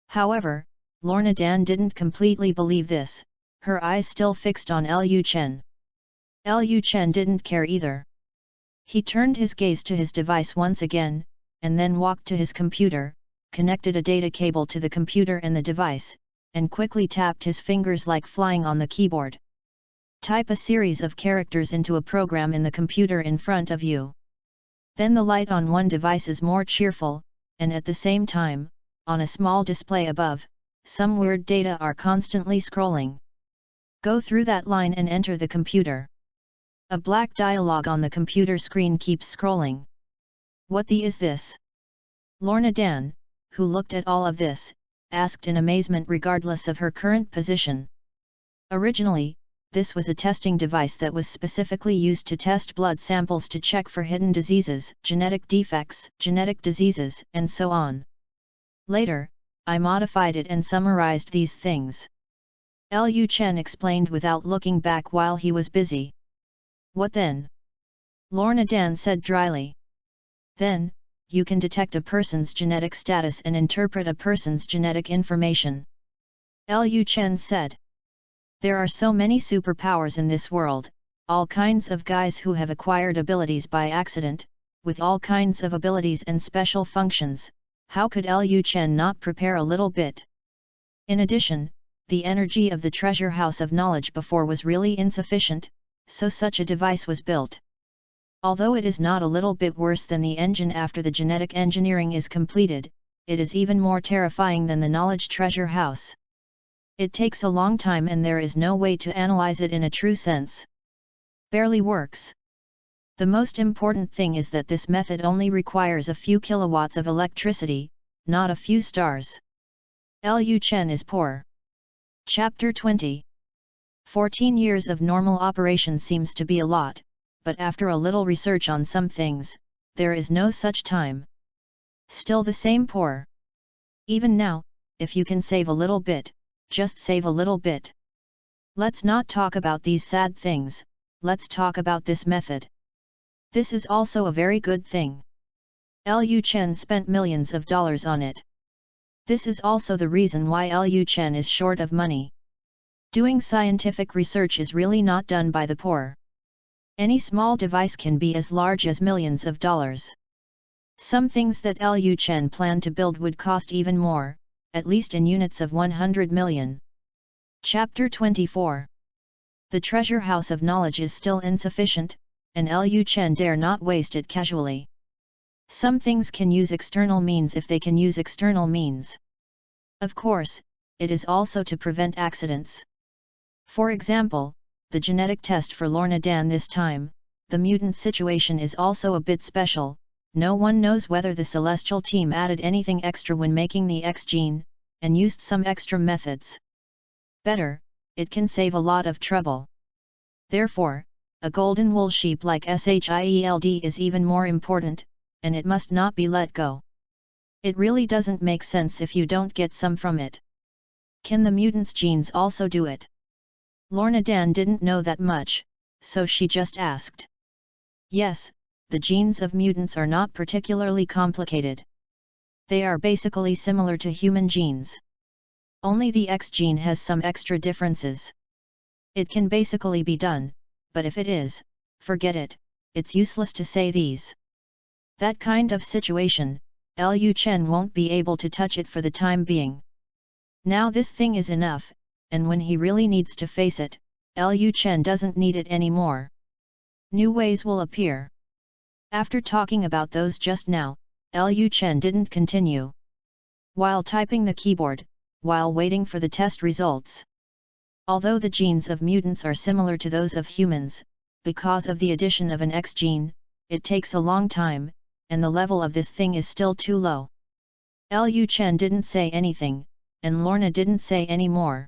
However, Lorna Dan didn't completely believe this, her eyes still fixed on Lu Chen. Lu Chen didn't care either. He turned his gaze to his device once again, and then walked to his computer, connected a data cable to the computer and the device, and quickly tapped his fingers like flying on the keyboard. Type a series of characters into a program in the computer in front of you. Then the light on one device is more cheerful, and at the same time, on a small display above, some word data are constantly scrolling. Go through that line and enter the computer. A black dialog on the computer screen keeps scrolling. What the is this? Lorna Dan, who looked at all of this, asked in amazement regardless of her current position. Originally, this was a testing device that was specifically used to test blood samples to check for hidden diseases, genetic defects, genetic diseases, and so on. Later, I modified it and summarized these things. Lu Chen explained without looking back while he was busy. What then? Lorna Dan said dryly. Then, you can detect a person's genetic status and interpret a person's genetic information. Lu Chen said. There are so many superpowers in this world, all kinds of guys who have acquired abilities by accident, with all kinds of abilities and special functions. How could Lu Chen not prepare a little bit? In addition, the energy of the treasure house of knowledge before was really insufficient, so such a device was built. Although it is not a little bit worse than the engine after the genetic engineering is completed, it is even more terrifying than the knowledge treasure house. It takes a long time and there is no way to analyze it in a true sense. Barely works. The most important thing is that this method only requires a few kilowatts of electricity, not a few stars. Lu Chen is poor. Chapter 20. 14 years of normal operation seems to be a lot, but after a little research on some things, there is no such time. Still the same poor. Even now, if you can save a little bit, just save a little bit. Let's not talk about these sad things, let's talk about this method. This is also a very good thing. Lu Chen spent millions of dollars on it. This is also the reason why Lu Chen is short of money. Doing scientific research is really not done by the poor. Any small device can be as large as millions of dollars. Some things that Lu Chen planned to build would cost even more, at least in units of 100 million. Chapter 24. The treasure house of knowledge is still insufficient, and Lu Chen dare not waste it casually. Some things can use external means if they can use external means. Of course, it is also to prevent accidents. For example, the genetic test for Lorna Dan this time, the mutant situation is also a bit special. No one knows whether the celestial team added anything extra when making the X gene, and used some extra methods. Better, it can save a lot of trouble. Therefore, a golden wool sheep like SHIELD is even more important, and it must not be let go. It really doesn't make sense if you don't get some from it. Can the mutants' genes also do it? Lorna Dan didn't know that much, so she just asked. Yes, the genes of mutants are not particularly complicated. They are basically similar to human genes. Only the X gene has some extra differences. It can basically be done, but if it is, forget it, it's useless to say these. That kind of situation, Lu Chen won't be able to touch it for the time being. Now this thing is enough, and when he really needs to face it, Lu Chen doesn't need it anymore. New ways will appear. After talking about those just now, Lu Chen didn't continue. While typing the keyboard, while waiting for the test results. Although the genes of mutants are similar to those of humans, because of the addition of an X gene, it takes a long time, and the level of this thing is still too low. Lu Chen didn't say anything, and Lorna didn't say any more.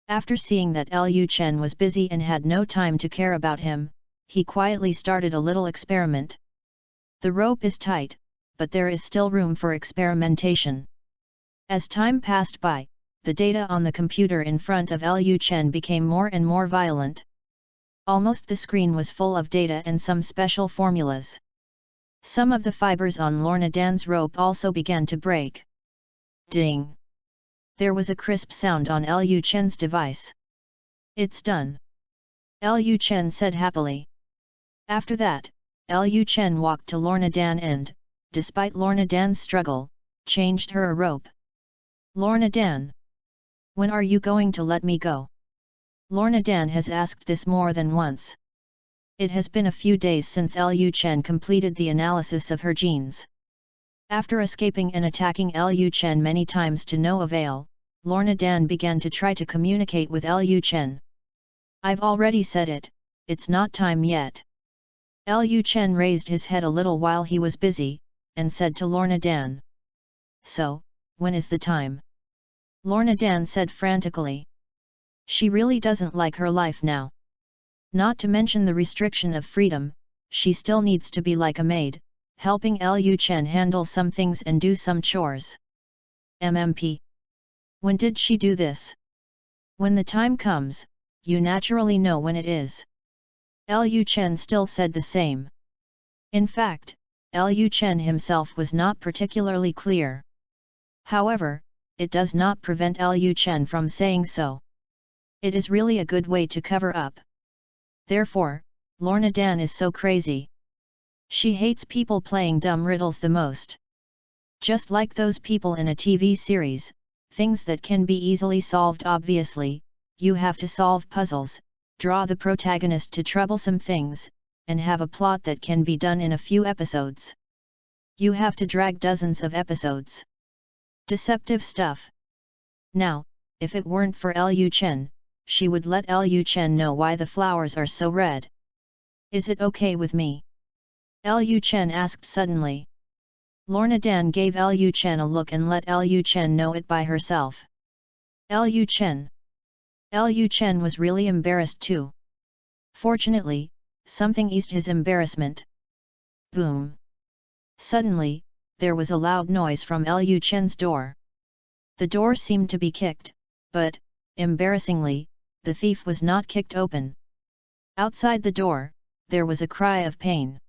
After seeing that Lu Chen was busy and had no time to care about him, he quietly started a little experiment. The rope is tight, but there is still room for experimentation. As time passed by, the data on the computer in front of Lu Chen became more and more violent. Almost the screen was full of data and some special formulas. Some of the fibers on Lorna Dan's rope also began to break. Ding! There was a crisp sound on Lu Chen's device. It's done. Lu Chen said happily. After that, Lu Chen walked to Lorna Dan and, despite Lorna Dan's struggle, changed her a rope. Lorna Dan! When are you going to let me go? Lorna Dan has asked this more than once. It has been a few days since Lu Chen completed the analysis of her genes. After escaping and attacking Lu Chen many times to no avail, Lorna Dan began to try to communicate with Lu Chen. I've already said it, it's not time yet. Lu Chen raised his head a little while he was busy, and said to Lorna Dan. So, when is the time? Lorna Dan said frantically. She really doesn't like her life now. Not to mention the restriction of freedom, she still needs to be like a maid, helping Lu Chen handle some things and do some chores. MMP. When did she do this? When the time comes, you naturally know when it is. Lu Chen still said the same. In fact, Lu Chen himself was not particularly clear. However, it does not prevent Lu Chen from saying so. It is really a good way to cover up. Therefore, Lorna Dan is so crazy. She hates people playing dumb riddles the most. Just like those people in a TV series, things that can be easily solved obviously, you have to solve puzzles, draw the protagonist to troublesome things, and have a plot that can be done in a few episodes. You have to drag dozens of episodes. Deceptive stuff. Now, if it weren't for Lu Chen, she would let Lu Chen know why the flowers are so red. Is it okay with me? Lu Chen asked suddenly. Lorna Dan gave Lu Chen a look and let Lu Chen know it by herself. Lu Chen. Lu Chen was really embarrassed too. Fortunately, something eased his embarrassment. Boom! Suddenly, there was a loud noise from Lu Chen's door. The door seemed to be kicked, but, embarrassingly, the thief was not kicked open. Outside the door, there was a cry of pain.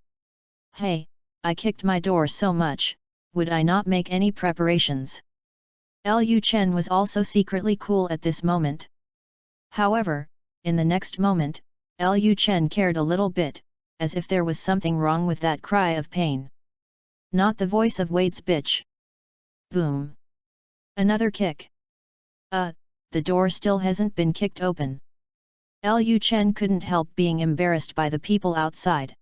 Hey, I kicked my door so much, would I not make any preparations? Lu Chen was also secretly cool at this moment. However, in the next moment, Lu Chen cared a little bit, as if there was something wrong with that cry of pain. Not the voice of Wade's bitch. Boom! Another kick. The door still hasn't been kicked open. Lu Chen couldn't help being embarrassed by the people outside.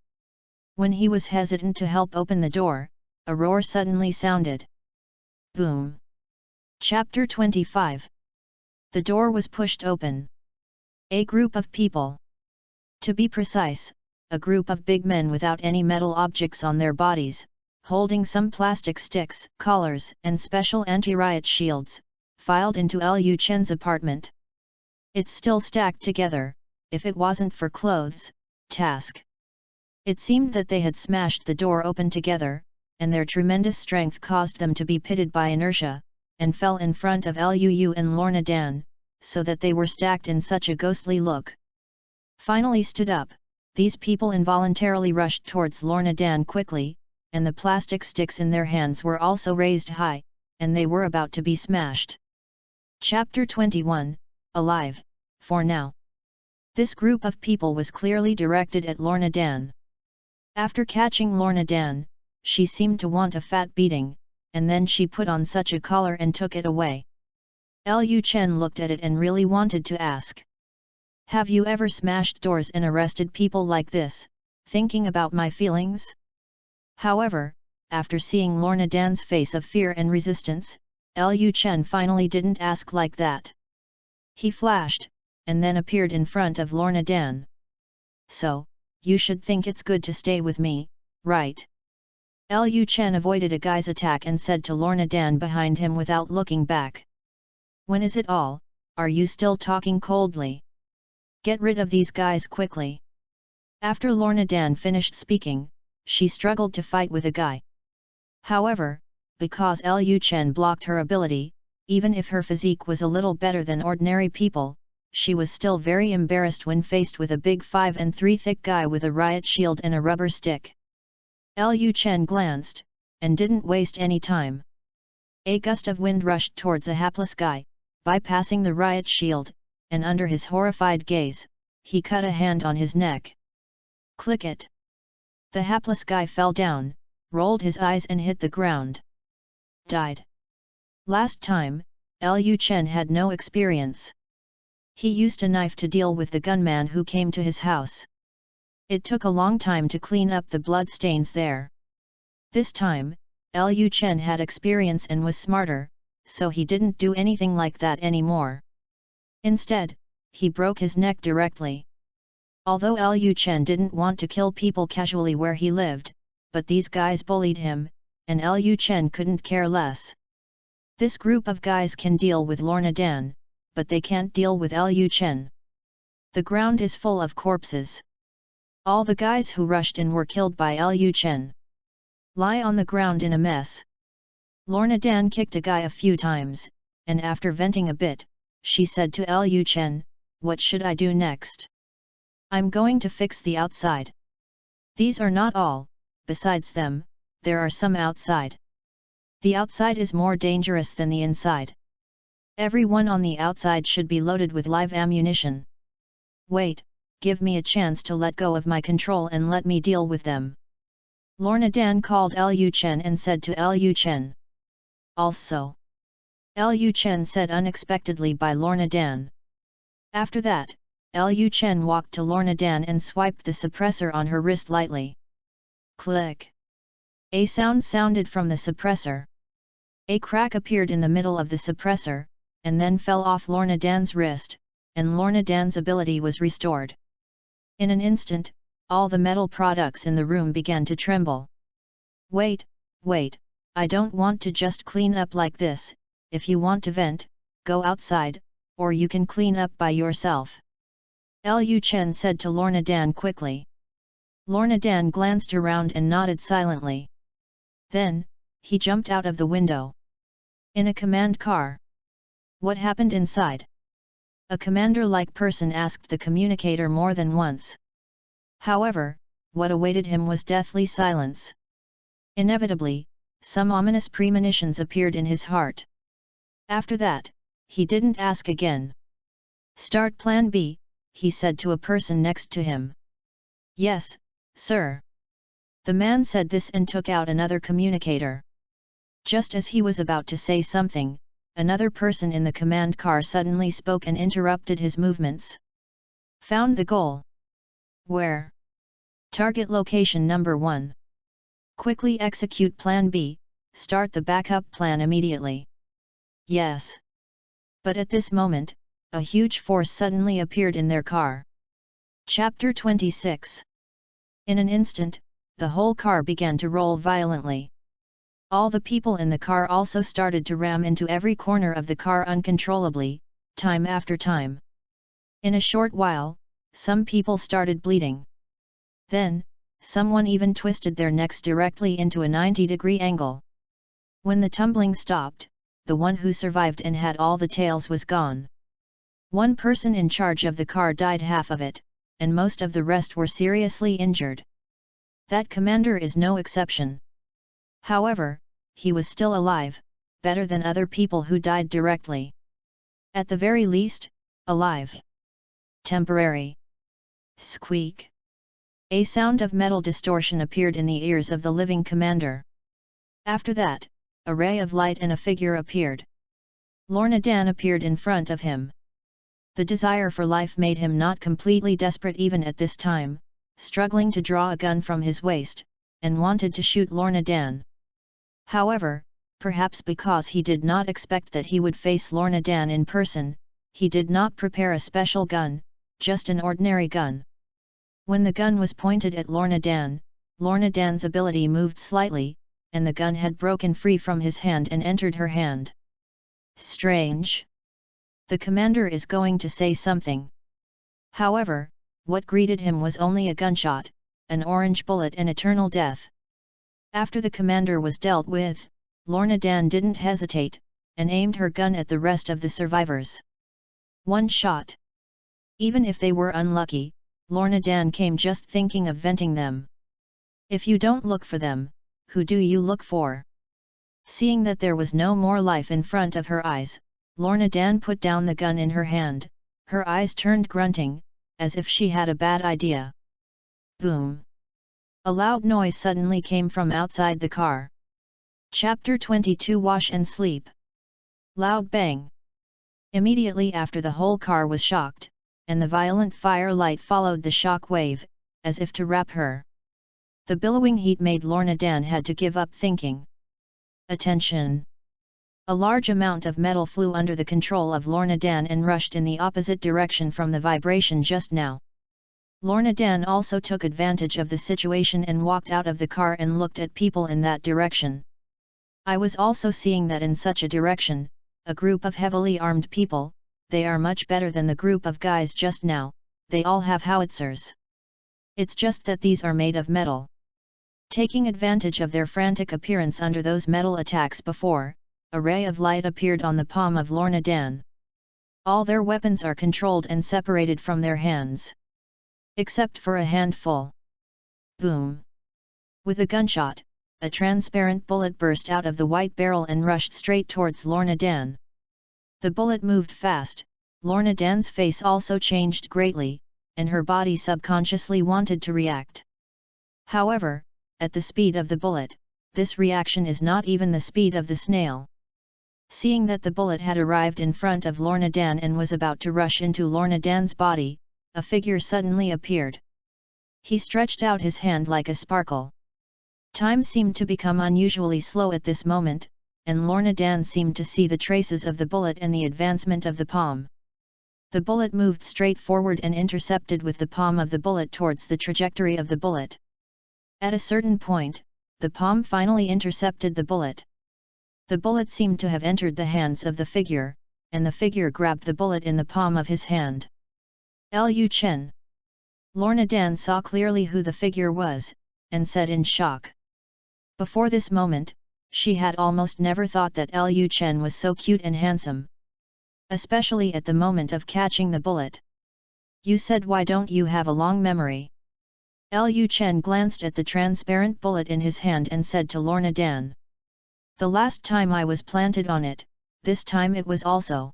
When he was hesitant to help open the door, a roar suddenly sounded. Boom! Chapter 25. The door was pushed open. A group of people. To be precise, a group of big men without any metal objects on their bodies, holding some plastic sticks, collars, and special anti-riot shields, filed into Lu Chen's apartment. It's still stacked together, if it wasn't for clothes, task. It seemed that they had smashed the door open together, and their tremendous strength caused them to be pitted by inertia, and fell in front of Lu and Lorna Dan, so that they were stacked in such a ghostly look. Finally stood up, these people involuntarily rushed towards Lorna Dan quickly, and the plastic sticks in their hands were also raised high, and they were about to be smashed. Chapter 21, Alive, for now. This group of people was clearly directed at Lorna Dan. After catching Lorna Dan, she seemed to want a fat beating, and then she put on such a collar and took it away. Lu Chen looked at it and really wanted to ask. Have you ever smashed doors and arrested people like this, thinking about my feelings? However, after seeing Lorna Dan's face of fear and resistance, Lu Chen finally didn't ask like that. He flashed, and then appeared in front of Lorna Dan. So, you should think it's good to stay with me, right? Lu Chen avoided a guy's attack and said to Lorna Dan behind him without looking back. When is it all, are you still talking coldly? Get rid of these guys quickly. After Lorna Dan finished speaking, she struggled to fight with a guy. However, because Lu Chen blocked her ability, even if her physique was a little better than ordinary people, she was still very embarrassed when faced with a big 5'3" thick guy with a riot shield and a rubber stick. Liu Chen glanced, and didn't waste any time. A gust of wind rushed towards a hapless guy, bypassing the riot shield, and under his horrified gaze, he cut a hand on his neck. Click it! The hapless guy fell down, rolled his eyes and hit the ground. Died. Last time, Liu Chen had no experience. He used a knife to deal with the gunman who came to his house. It took a long time to clean up the blood stains there. This time, Liu Chen had experience and was smarter, so he didn't do anything like that anymore. Instead, he broke his neck directly. Although Liu Chen didn't want to kill people casually where he lived, but these guys bullied him, and Liu Chen couldn't care less. This group of guys can deal with Lorna Dan, but they can't deal with Liu Chen. The ground is full of corpses. All the guys who rushed in were killed by Liu Chen. Lie on the ground in a mess. Lorna Dan kicked a guy a few times, and after venting a bit, she said to Liu Chen, "What should I do next? I'm going to fix the outside. These are not all, besides them, there are some outside. The outside is more dangerous than the inside. Everyone on the outside should be loaded with live ammunition. Wait, give me a chance to let go of my control and let me deal with them." Lorna Dan called Liu Chen and said to Liu Chen. Also. Liu Chen said unexpectedly by Lorna Dan. After that, Liu Chen walked to Lorna Dan and swiped the suppressor on her wrist lightly. Click. A sound sounded from the suppressor. A crack appeared in the middle of the suppressor, and then fell off Lorna Dan's wrist, and Lorna Dan's ability was restored. In an instant, all the metal products in the room began to tremble. Wait, I don't want to just clean up like this. If you want to vent, go outside, or you can clean up by yourself. Liu Chen said to Lorna Dan quickly. Lorna Dan glanced around and nodded silently. Then, he jumped out of the window. In a command car. What happened inside? A commander-like person asked the communicator more than once. However, what awaited him was deathly silence. Inevitably, some ominous premonitions appeared in his heart. After that, he didn't ask again. Start Plan B, he said to a person next to him. Yes, sir. The man said this and took out another communicator. Just as he was about to say something, another person in the command car suddenly spoke and interrupted his movements. Found the goal. Where? Target location number 1. Quickly execute Plan B, start the backup plan immediately. Yes. But at this moment, a huge force suddenly appeared in their car. Chapter 26. In an instant, the whole car began to roll violently. All the people in the car also started to ram into every corner of the car uncontrollably, time after time. In a short while, some people started bleeding. Then, someone even twisted their necks directly into a 90-degree angle. When the tumbling stopped, the one who survived and had all the tails was gone. One person in charge of the car died half of it, and most of the rest were seriously injured. That commander is no exception. However, he was still alive, better than other people who died directly. At the very least, alive. Temporary. Squeak. A sound of metal distortion appeared in the ears of the living commander. After that, a ray of light and a figure appeared. Lorna Dan appeared in front of him. The desire for life made him not completely desperate even at this time, struggling to draw a gun from his waist, and wanted to shoot Lorna Dan. However, perhaps because he did not expect that he would face Lorna Dan in person, he did not prepare a special gun, just an ordinary gun. When the gun was pointed at Lorna Dan's ability moved slightly, and the gun had broken free from his hand and entered her hand. Strange. The commander is going to say something. However, what greeted him was only a gunshot, an orange bullet and eternal death. After the commander was dealt with, Lorna Dan didn't hesitate, and aimed her gun at the rest of the survivors. One shot. Even if they were unlucky, Lorna Dan came just thinking of venting them. If you don't look for them, who do you look for? Seeing that there was no more life in front of her eyes, Lorna Dan put down the gun in her hand, her eyes turned grunting, as if she had a bad idea. Boom! A loud noise suddenly came from outside the car. Chapter 22 Wash and Sleep. Loud bang! Immediately after, the whole car was shocked, and the violent firelight followed the shock wave, as if to wrap her. The billowing heat made Lorna Dan had to give up thinking. Attention! A large amount of metal flew under the control of Lorna Dan and rushed in the opposite direction from the vibration just now. Lorna Dan also took advantage of the situation and walked out of the car and looked at people in that direction. I was also seeing that in such a direction, a group of heavily armed people, they are much better than the group of guys just now, they all have howitzers. It's just that these are made of metal. Taking advantage of their frantic appearance under those metal attacks before, a ray of light appeared on the palm of Lorna Dan. All their weapons are controlled and separated from their hands. Except for a handful. Boom! With a gunshot, a transparent bullet burst out of the white barrel and rushed straight towards Lorna Dan. The bullet moved fast, Lorna Dan's face also changed greatly, and her body subconsciously wanted to react. However, at the speed of the bullet, this reaction is not even the speed of the snail. Seeing that the bullet had arrived in front of Lorna Dan and was about to rush into Lorna Dan's body, a figure suddenly appeared. He stretched out his hand like a sparkle. Time seemed to become unusually slow at this moment, and Lorna Dan seemed to see the traces of the bullet and the advancement of the palm. The bullet moved straight forward and intercepted with the palm of the bullet towards the trajectory of the bullet. At a certain point, the palm finally intercepted the bullet. The bullet seemed to have entered the hands of the figure, and the figure grabbed the bullet in the palm of his hand. Liu Chen. Lorna Dan saw clearly who the figure was, and said in shock. Before this moment, she had almost never thought that Liu Chen was so cute and handsome. Especially at the moment of catching the bullet. You said, why don't you have a long memory? Liu Chen glanced at the transparent bullet in his hand and said to Lorna Dan. The last time I was planted on it, this time it was also.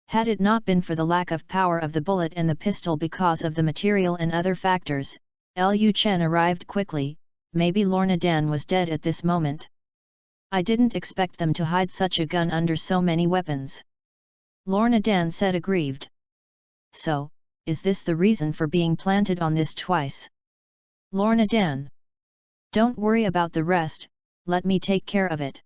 Had it not been for the lack of power of the bullet and the pistol because of the material and other factors, Liu Chen arrived quickly, maybe Lorna Dan was dead at this moment. I didn't expect them to hide such a gun under so many weapons. Lorna Dan said aggrieved. So, is this the reason for being planted on this twice? Lorna Dan. Don't worry about the rest, let me take care of it.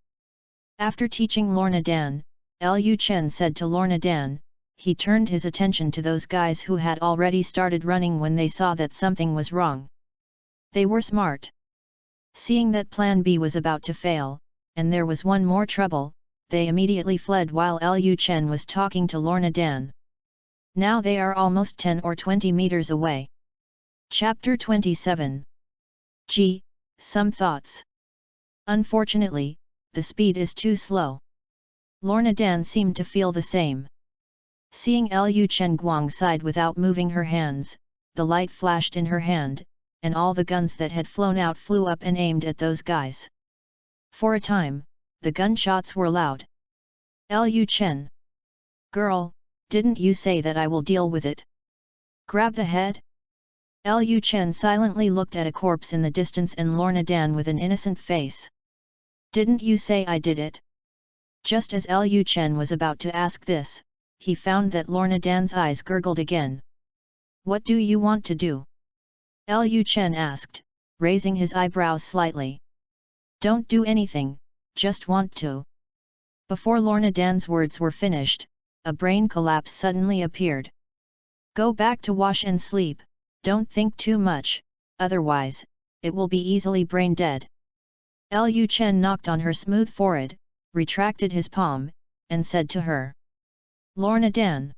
After teaching Lorna Dan, Liu Chen said to Lorna Dan, he turned his attention to those guys who had already started running when they saw that something was wrong. They were smart. Seeing that Plan B was about to fail, and there was one more trouble, they immediately fled while Liu Chen was talking to Lorna Dan. Now they are almost 10 or 20 meters away. Chapter 27. Some thoughts. Unfortunately, the speed is too slow. Lorna Dan seemed to feel the same. Seeing Liu Chen Guang sighed without moving her hands, the light flashed in her hand, and all the guns that had flown out flew up and aimed at those guys. For a time, the gunshots were loud. Liu Chen. Girl, didn't you say that I will deal with it? Grab the head? Liu Chen silently looked at a corpse in the distance and Lorna Dan with an innocent face. Didn't you say I did it? Just as Liu Chen was about to ask this, he found that Lorna Dan's eyes gurgled again. What do you want to do? Liu Chen asked, raising his eyebrows slightly. Don't do anything, just want to. Before Lorna Dan's words were finished, a brain collapse suddenly appeared. Go back to wash and sleep, don't think too much, otherwise, it will be easily brain dead. Liu Chen knocked on her smooth forehead, retracted his palm, and said to her. Lorna Dan.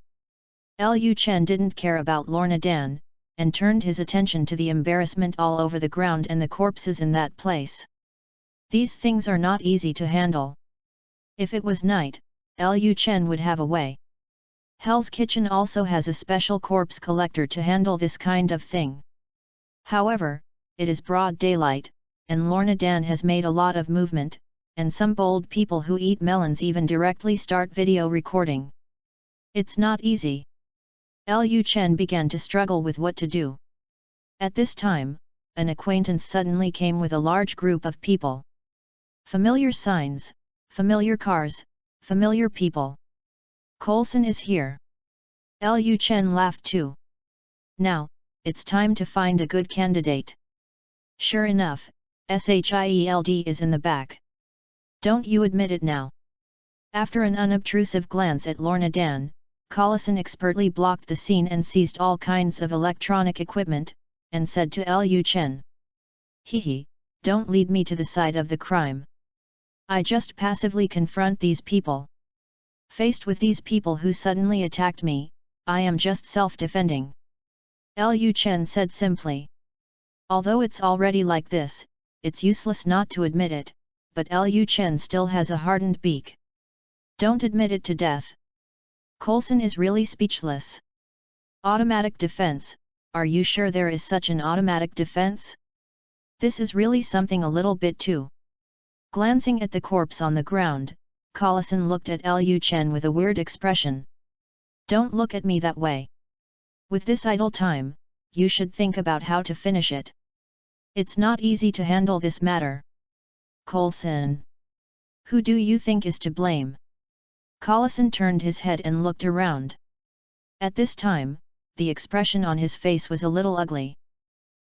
Liu Chen didn't care about Lorna Dan, and turned his attention to the embarrassment all over the ground and the corpses in that place. These things are not easy to handle. If it was night, Liu Chen would have a way. Hell's Kitchen also has a special corpse collector to handle this kind of thing. However, it is broad daylight, and Lorna Dan has made a lot of movement, and some bold people who eat melons even directly start video recording. It's not easy. Liu Chen began to struggle with what to do. At this time, an acquaintance suddenly came with a large group of people. Familiar signs, familiar cars, familiar people. Coulson is here. Liu Chen laughed too. Now, it's time to find a good candidate. Sure enough, Shield is in the back. Don't you admit it now? After an unobtrusive glance at Lorna Dan, Coulson expertly blocked the scene and seized all kinds of electronic equipment, and said to Liu Chen. Hehe, don't lead me to the side of the crime. I just passively confront these people. Faced with these people who suddenly attacked me, I am just self-defending. Liu Chen said simply. Although it's already like this, it's useless not to admit it, but Liu Chen still has a hardened beak. Don't admit it to death. Coulson is really speechless. Automatic defense, are you sure there is such an automatic defense? This is really something a little bit too. Glancing at the corpse on the ground, Coulson looked at Liu Chen with a weird expression. Don't look at me that way. With this idle time, you should think about how to finish it. It's not easy to handle this matter. Coulson. Who do you think is to blame? Coulson turned his head and looked around. At this time, the expression on his face was a little ugly.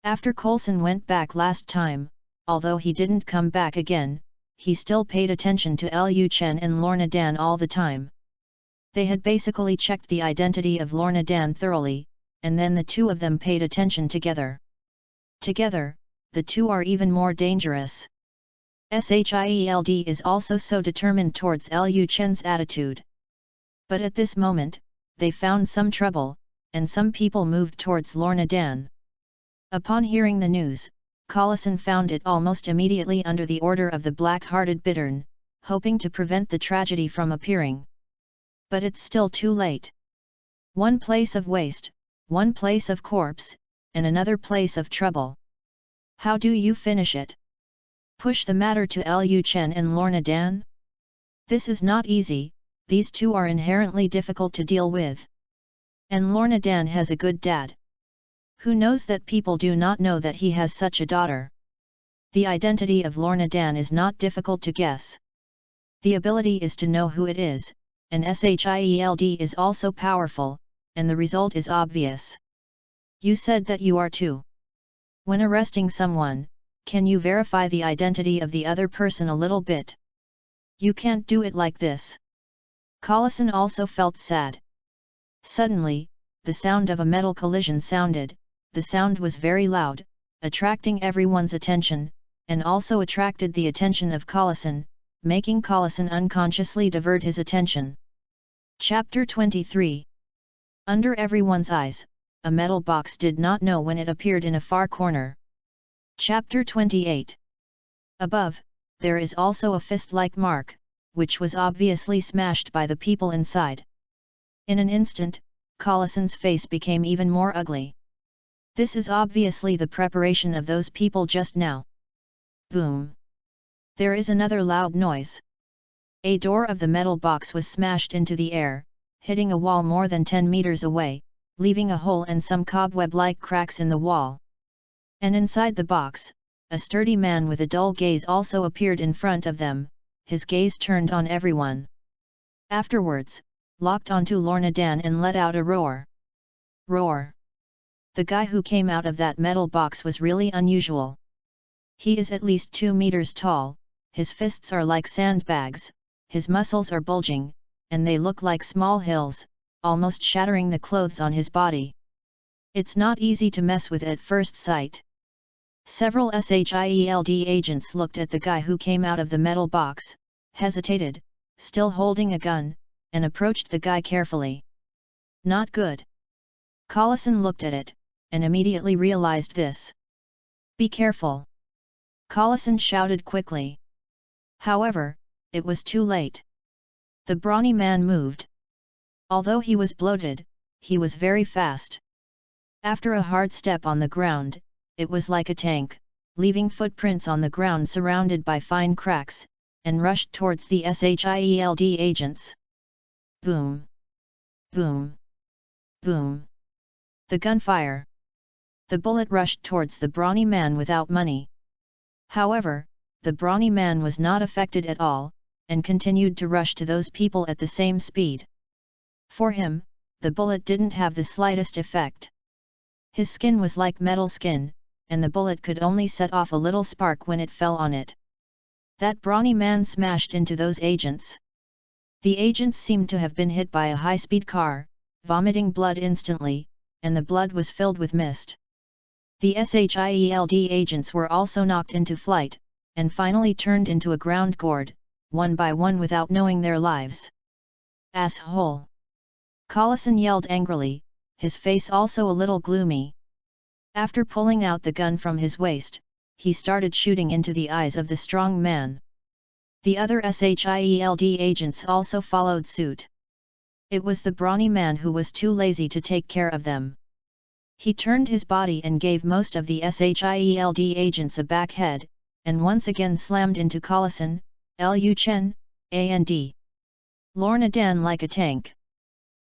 After Coulson went back last time, although he didn't come back again, he still paid attention to Liu Chen and Lorna Dan all the time. They had basically checked the identity of Lorna Dan thoroughly, and then the two of them paid attention together. Together, the two are even more dangerous. Shield is also so determined towards Liu Chen's attitude. But at this moment, they found some trouble, and some people moved towards Lorna Dan. Upon hearing the news, Coulson found it almost immediately under the order of the black-hearted bittern, hoping to prevent the tragedy from appearing. But it's still too late. One place of waste, one place of corpse, and another place of trouble. How do you finish it? Push the matter to Liu Chen and Lorna Dan? This is not easy, these two are inherently difficult to deal with. And Lorna Dan has a good dad. Who knows that people do not know that he has such a daughter? The identity of Lorna Dan is not difficult to guess. The ability is to know who it is, and Shield is also powerful, and the result is obvious. You said that you are too. When arresting someone, can you verify the identity of the other person a little bit? You can't do it like this. Coulson also felt sad. Suddenly, the sound of a metal collision sounded. The sound was very loud, attracting everyone's attention, and also attracted the attention of Coulson, making Coulson unconsciously divert his attention. Chapter 23. Under everyone's eyes, a metal box did not know when it appeared in a far corner. Chapter 28. Above, there is also a fist-like mark, which was obviously smashed by the people inside. In an instant, Coulson's face became even more ugly. This is obviously the preparation of those people just now. Boom! There is another loud noise. A door of the metal box was smashed into the air, hitting a wall more than 10 meters away, leaving a hole and some cobweb-like cracks in the wall. And inside the box, a sturdy man with a dull gaze also appeared in front of them, his gaze turned on everyone. Afterwards, locked onto Lorna Dan and let out a roar. Roar! The guy who came out of that metal box was really unusual. He is at least 2 meters tall, his fists are like sandbags, his muscles are bulging, and they look like small hills, almost shattering the clothes on his body. It's not easy to mess with at first sight. Several Shield agents looked at the guy who came out of the metal box, hesitated, still holding a gun, and approached the guy carefully. Not good. Coulson looked at it, and immediately realized this. Be careful! Coulson shouted quickly. However, it was too late. The brawny man moved. Although he was bloated, he was very fast. After a hard step on the ground, it was like a tank, leaving footprints on the ground surrounded by fine cracks, and rushed towards the SHIELD agents. Boom! Boom! Boom! The gunfire. The bullet rushed towards the brawny man without money. However, the brawny man was not affected at all, and continued to rush to those people at the same speed. For him, the bullet didn't have the slightest effect. His skin was like metal skin, and the bullet could only set off a little spark when it fell on it. That brawny man smashed into those agents. The agents seemed to have been hit by a high-speed car, vomiting blood instantly, and the blood was filled with mist. The SHIELD agents were also knocked into flight, and finally turned into a ground gourd, one by one without knowing their lives. Asshole! Collison yelled angrily, his face also a little gloomy. After pulling out the gun from his waist, he started shooting into the eyes of the strong man. The other SHIELD agents also followed suit. It was the brawny man who was too lazy to take care of them. He turned his body and gave most of the SHIELD agents a back head, and once again slammed into Collison, Liu Chen, and Lorna Dan like a tank.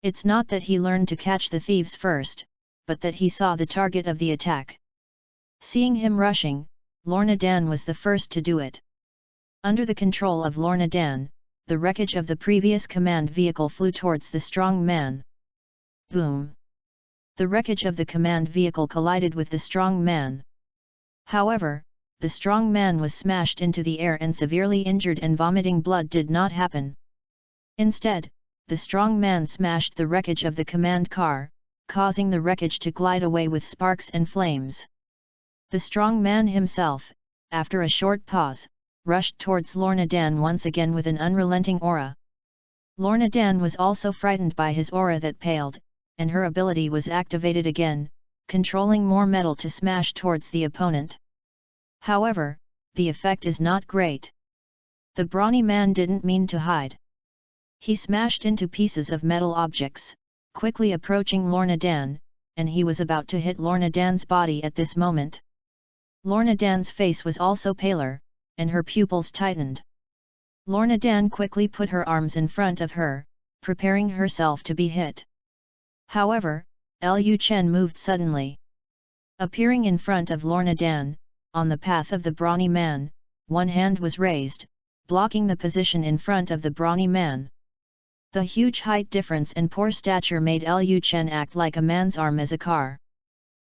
It's not that he learned to catch the thieves first, but that he saw the target of the attack. Seeing him rushing, Lorna Dan was the first to do it. Under the control of Lorna Dan, the wreckage of the previous command vehicle flew towards the strong man. Boom! The wreckage of the command vehicle collided with the strong man. However, the strong man was smashed into the air and severely injured, and vomiting blood did not happen. Instead, the strong man smashed the wreckage of the command car, causing the wreckage to glide away with sparks and flames. The strong man himself, after a short pause, rushed towards Lorna Dan once again with an unrelenting aura. Lorna Dan was also frightened by his aura that paled, and her ability was activated again, controlling more metal to smash towards the opponent. However, the effect is not great. The brawny man didn't mean to hide. He smashed into pieces of metal objects, quickly approaching Lorna Dan, and he was about to hit Lorna Dan's body at this moment. Lorna Dan's face was also paler, and her pupils tightened. Lorna Dan quickly put her arms in front of her, preparing herself to be hit. However, Liu Chen moved suddenly. Appearing in front of Lorna Dan, on the path of the brawny man, one hand was raised, blocking the position in front of the brawny man. The huge height difference and poor stature made Liu Chen act like a man's arm as a car.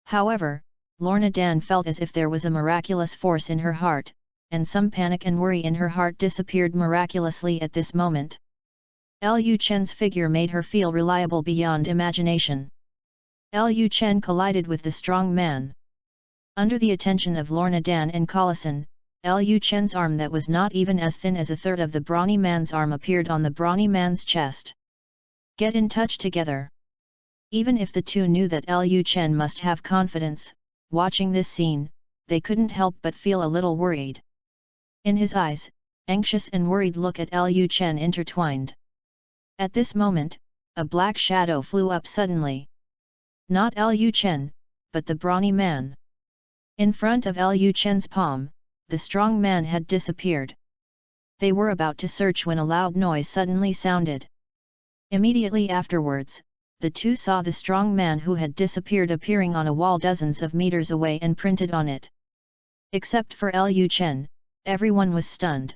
However, Lorna Dan felt as if there was a miraculous force in her heart, and some panic and worry in her heart disappeared miraculously at this moment. Liu Chen's figure made her feel reliable beyond imagination. Liu Chen collided with the strong man. Under the attention of Lorna Dan and Collison, Liu Chen's arm that was not even as thin as a third of the brawny man's arm appeared on the brawny man's chest. Get in touch together. Even if the two knew that Liu Chen must have confidence, watching this scene, they couldn't help but feel a little worried. In his eyes, anxious and worried look at Liu Chen intertwined. At this moment, a black shadow flew up suddenly. Not Liu Chen, but the brawny man. In front of Liu Chen's palm, the strong man had disappeared. They were about to search when a loud noise suddenly sounded. Immediately afterwards, the two saw the strong man who had disappeared appearing on a wall dozens of meters away and printed on it. Except for Liu Chen, everyone was stunned.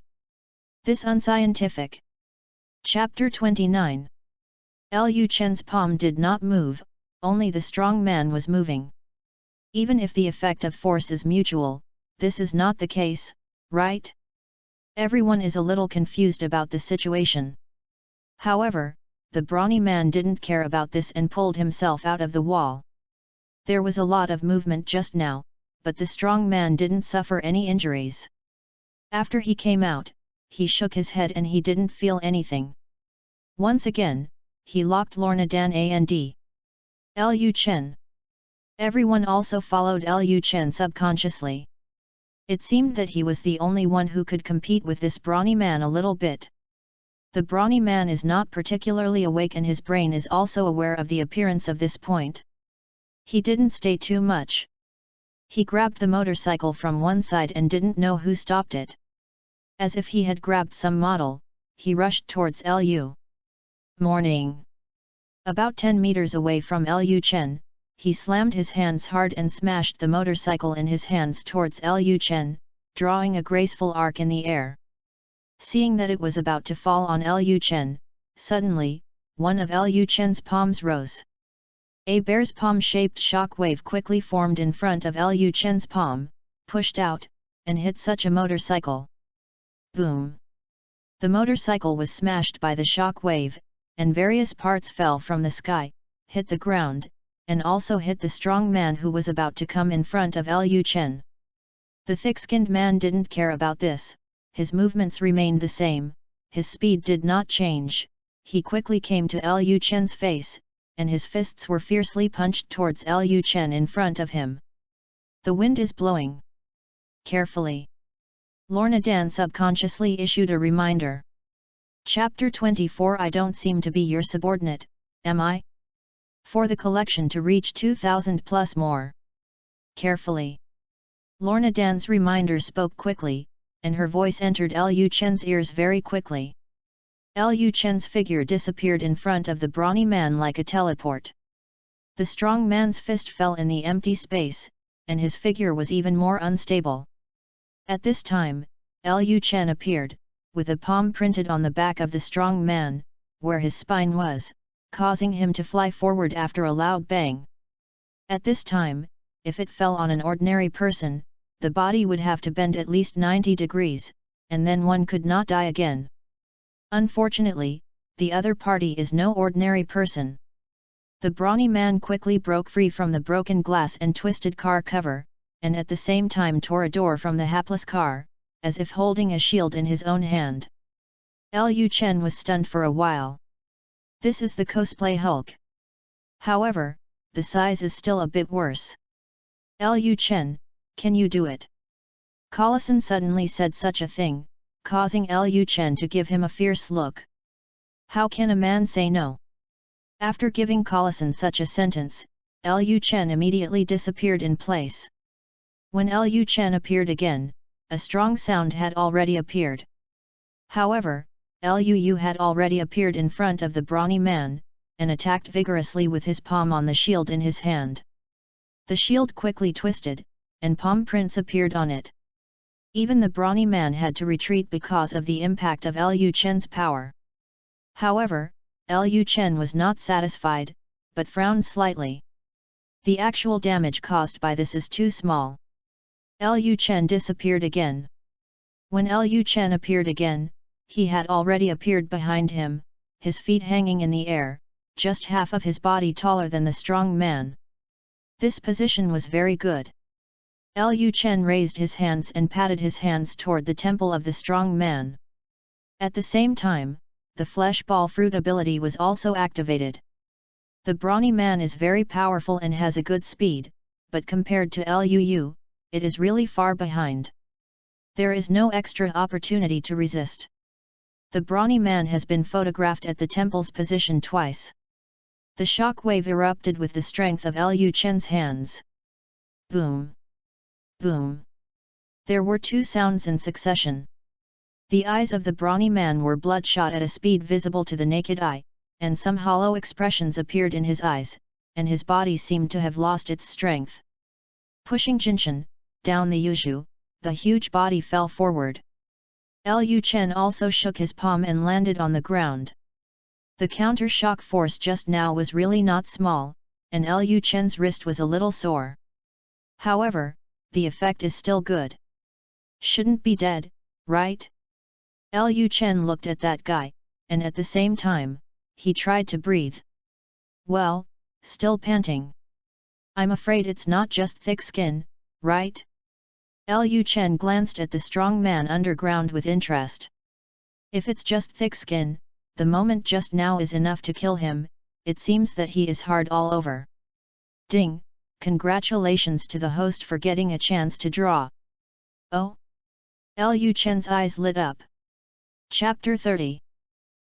This unscientific. Chapter 29. Liu Chen's palm did not move, only the strong man was moving. Even if the effect of force is mutual, this is not the case, right? Everyone is a little confused about the situation. However, the brawny man didn't care about this and pulled himself out of the wall. There was a lot of movement just now, but the strong man didn't suffer any injuries. After he came out, he shook his head and he didn't feel anything. Once again, he locked Lorna Dan and Liu Chen. Everyone also followed Liu Chen subconsciously. It seemed that he was the only one who could compete with this brawny man a little bit. The brawny man is not particularly awake and his brain is also aware of the appearance of this point. He didn't stay too much. He grabbed the motorcycle from one side and didn't know who stopped it. As if he had grabbed some model, he rushed towards Lu. Morning. About 10 meters away from Lu Chen, he slammed his hands hard and smashed the motorcycle in his hands towards Lu Chen, drawing a graceful arc in the air. Seeing that it was about to fall on Lu Chen, suddenly, one of Lu Chen's palms rose. A bear's palm-shaped shock wave quickly formed in front of Lu Chen's palm, pushed out, and hit such a motorcycle. Boom! The motorcycle was smashed by the shock wave, and various parts fell from the sky, hit the ground, and also hit the strong man who was about to come in front of Lu Chen. The thick-skinned man didn't care about this, his movements remained the same, his speed did not change, he quickly came to Lu Chen's face, and his fists were fiercely punched towards Lu Chen in front of him. The wind is blowing. Carefully. Lorna Dan subconsciously issued a reminder. Chapter 24. I don't seem to be your subordinate, am I? For the collection to reach 2,000 plus more. Carefully. Lorna Dan's reminder spoke quickly, and her voice entered Lu Chen's ears very quickly. Lu Chen's figure disappeared in front of the brawny man like a teleport. The strong man's fist fell in the empty space, and his figure was even more unstable. At this time, Lu Chen appeared, with a palm printed on the back of the strong man, where his spine was, causing him to fly forward after a loud bang. At this time, if it fell on an ordinary person, the body would have to bend at least 90 degrees, and then one could not die again. Unfortunately, the other party is no ordinary person. The brawny man quickly broke free from the broken glass and twisted car cover, and at the same time tore a door from the hapless car, as if holding a shield in his own hand. Lu Chen was stunned for a while. This is the cosplay Hulk. However, the size is still a bit worse. Lu Chen, can you do it? Collison suddenly said such a thing, causing Lu Chen to give him a fierce look. How can a man say no? After giving Collison such a sentence, Lu Chen immediately disappeared in place. When Lu Chen appeared again, a strong sound had already appeared. However, Lu had already appeared in front of the brawny man, and attacked vigorously with his palm on the shield in his hand. The shield quickly twisted, and palm prints appeared on it. Even the brawny man had to retreat because of the impact of Lu Chen's power. However, Lu Chen was not satisfied, but frowned slightly. The actual damage caused by this is too small. Lu Chen disappeared again. When Lu Chen appeared again, he had already appeared behind him, his feet hanging in the air, just half of his body taller than the strong man. This position was very good. Lu Chen raised his hands and patted his hands toward the temple of the strong man. At the same time, the flesh ball fruit ability was also activated. The brawny man is very powerful and has a good speed, but compared to Lu, it is really far behind. There is no extra opportunity to resist. The brawny man has been photographed at the temple's position twice. The shock wave erupted with the strength of Lu Chen's hands. Boom! Boom! There were two sounds in succession. The eyes of the brawny man were bloodshot at a speed visible to the naked eye, and some hollow expressions appeared in his eyes, and his body seemed to have lost its strength. Pushing Jinshan down the Yuzhu, the huge body fell forward. Lu Chen also shook his palm and landed on the ground. The counter-shock force just now was really not small, and Lu Chen's wrist was a little sore. However, the effect is still good. Shouldn't be dead, right? Lu Chen looked at that guy, and at the same time, he tried to breathe. Well, still panting. I'm afraid it's not just thick skin, right? Lu Chen glanced at the strong man underground with interest. If it's just thick skin, the moment just now is enough to kill him, it seems that he is hard all over. Ding! Congratulations to the host for getting a chance to draw. Oh? Lu Chen's eyes lit up. Chapter 30.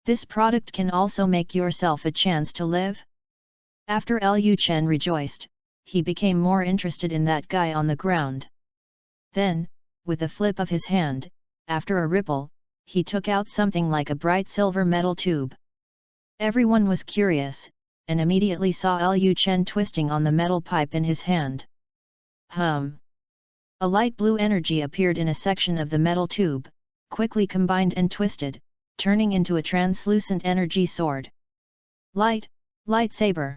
This product can also make yourself a chance to live? After Liu Chen rejoiced, he became more interested in that guy on the ground. Then, with a flip of his hand, after a ripple, he took out something like a bright silver metal tube. Everyone was curious, and immediately saw Liu Chen twisting on the metal pipe in his hand. A light blue energy appeared in a section of the metal tube, quickly combined and twisted, turning into a translucent energy sword. Lightsaber.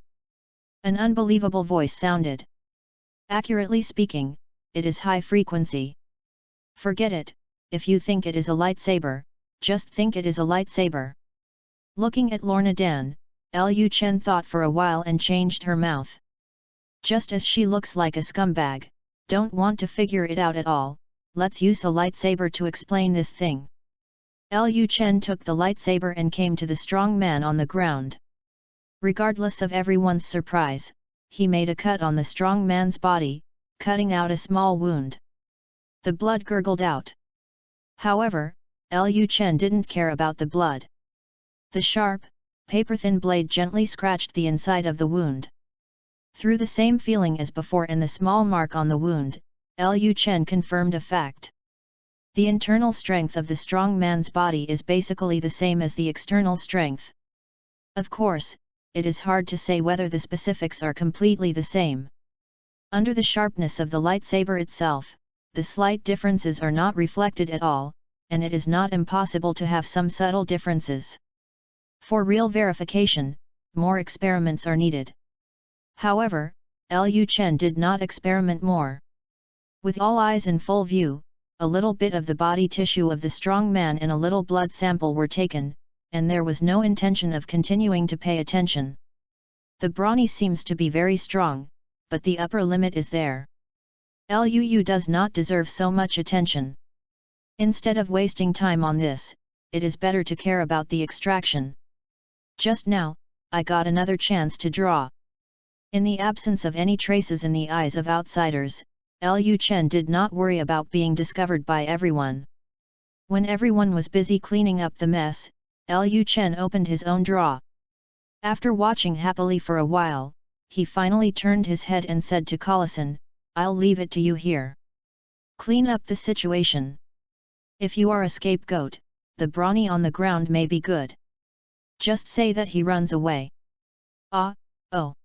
An unbelievable voice sounded. Accurately speaking, it is high frequency. Forget it, if you think it is a lightsaber, just think it is a lightsaber. Looking at Lorna Dan, Liu Chen thought for a while and changed her mouth. Just as she looks like a scumbag, don't want to figure it out at all, let's use a lightsaber to explain this thing. Liu Chen took the lightsaber and came to the strong man on the ground. Regardless of everyone's surprise, he made a cut on the strong man's body, cutting out a small wound. The blood gurgled out. However, Liu Chen didn't care about the blood. The sharp, paper-thin blade gently scratched the inside of the wound. Through the same feeling as before and the small mark on the wound, Liu Chen confirmed a fact. The internal strength of the strong man's body is basically the same as the external strength. Of course, it is hard to say whether the specifics are completely the same. Under the sharpness of the lightsaber itself, the slight differences are not reflected at all, and it is not impossible to have some subtle differences. For real verification, more experiments are needed. However, Liu Chen did not experiment more. With all eyes in full view, a little bit of the body tissue of the strong man and a little blood sample were taken, and there was no intention of continuing to pay attention. The brawny seems to be very strong, but the upper limit is there. Liu does not deserve so much attention. Instead of wasting time on this, it is better to care about the extraction. Just now, I got another chance to draw. In the absence of any traces in the eyes of outsiders, Liu Chen did not worry about being discovered by everyone. When everyone was busy cleaning up the mess, Liu Chen opened his own drawer. After watching happily for a while, he finally turned his head and said to Collison, "I'll leave it to you here. Clean up the situation. If you are a scapegoat, the brawny on the ground may be good. Just say that he runs away." Oh.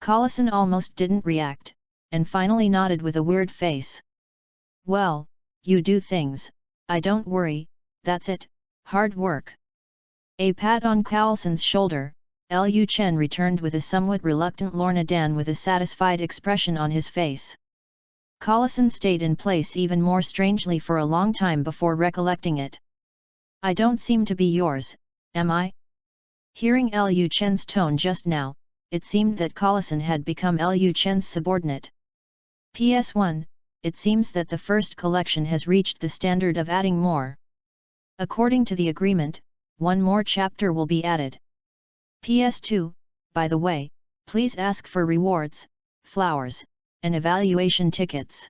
Collison almost didn't react, and finally nodded with a weird face. "Well, you do things, I don't worry, that's it, hard work." A pat on Collison's shoulder, Liu Chen returned with a somewhat reluctant Lorna Dan with a satisfied expression on his face. Collison stayed in place even more strangely for a long time before recollecting it. "I don't seem to be yours, am I?" Hearing Liu Chen's tone just now, it seemed that Collison had become Liu Chen's subordinate. PS1, it seems that the first collection has reached the standard of adding more. According to the agreement, one more chapter will be added. PS2, by the way, please ask for rewards, flowers, and evaluation tickets.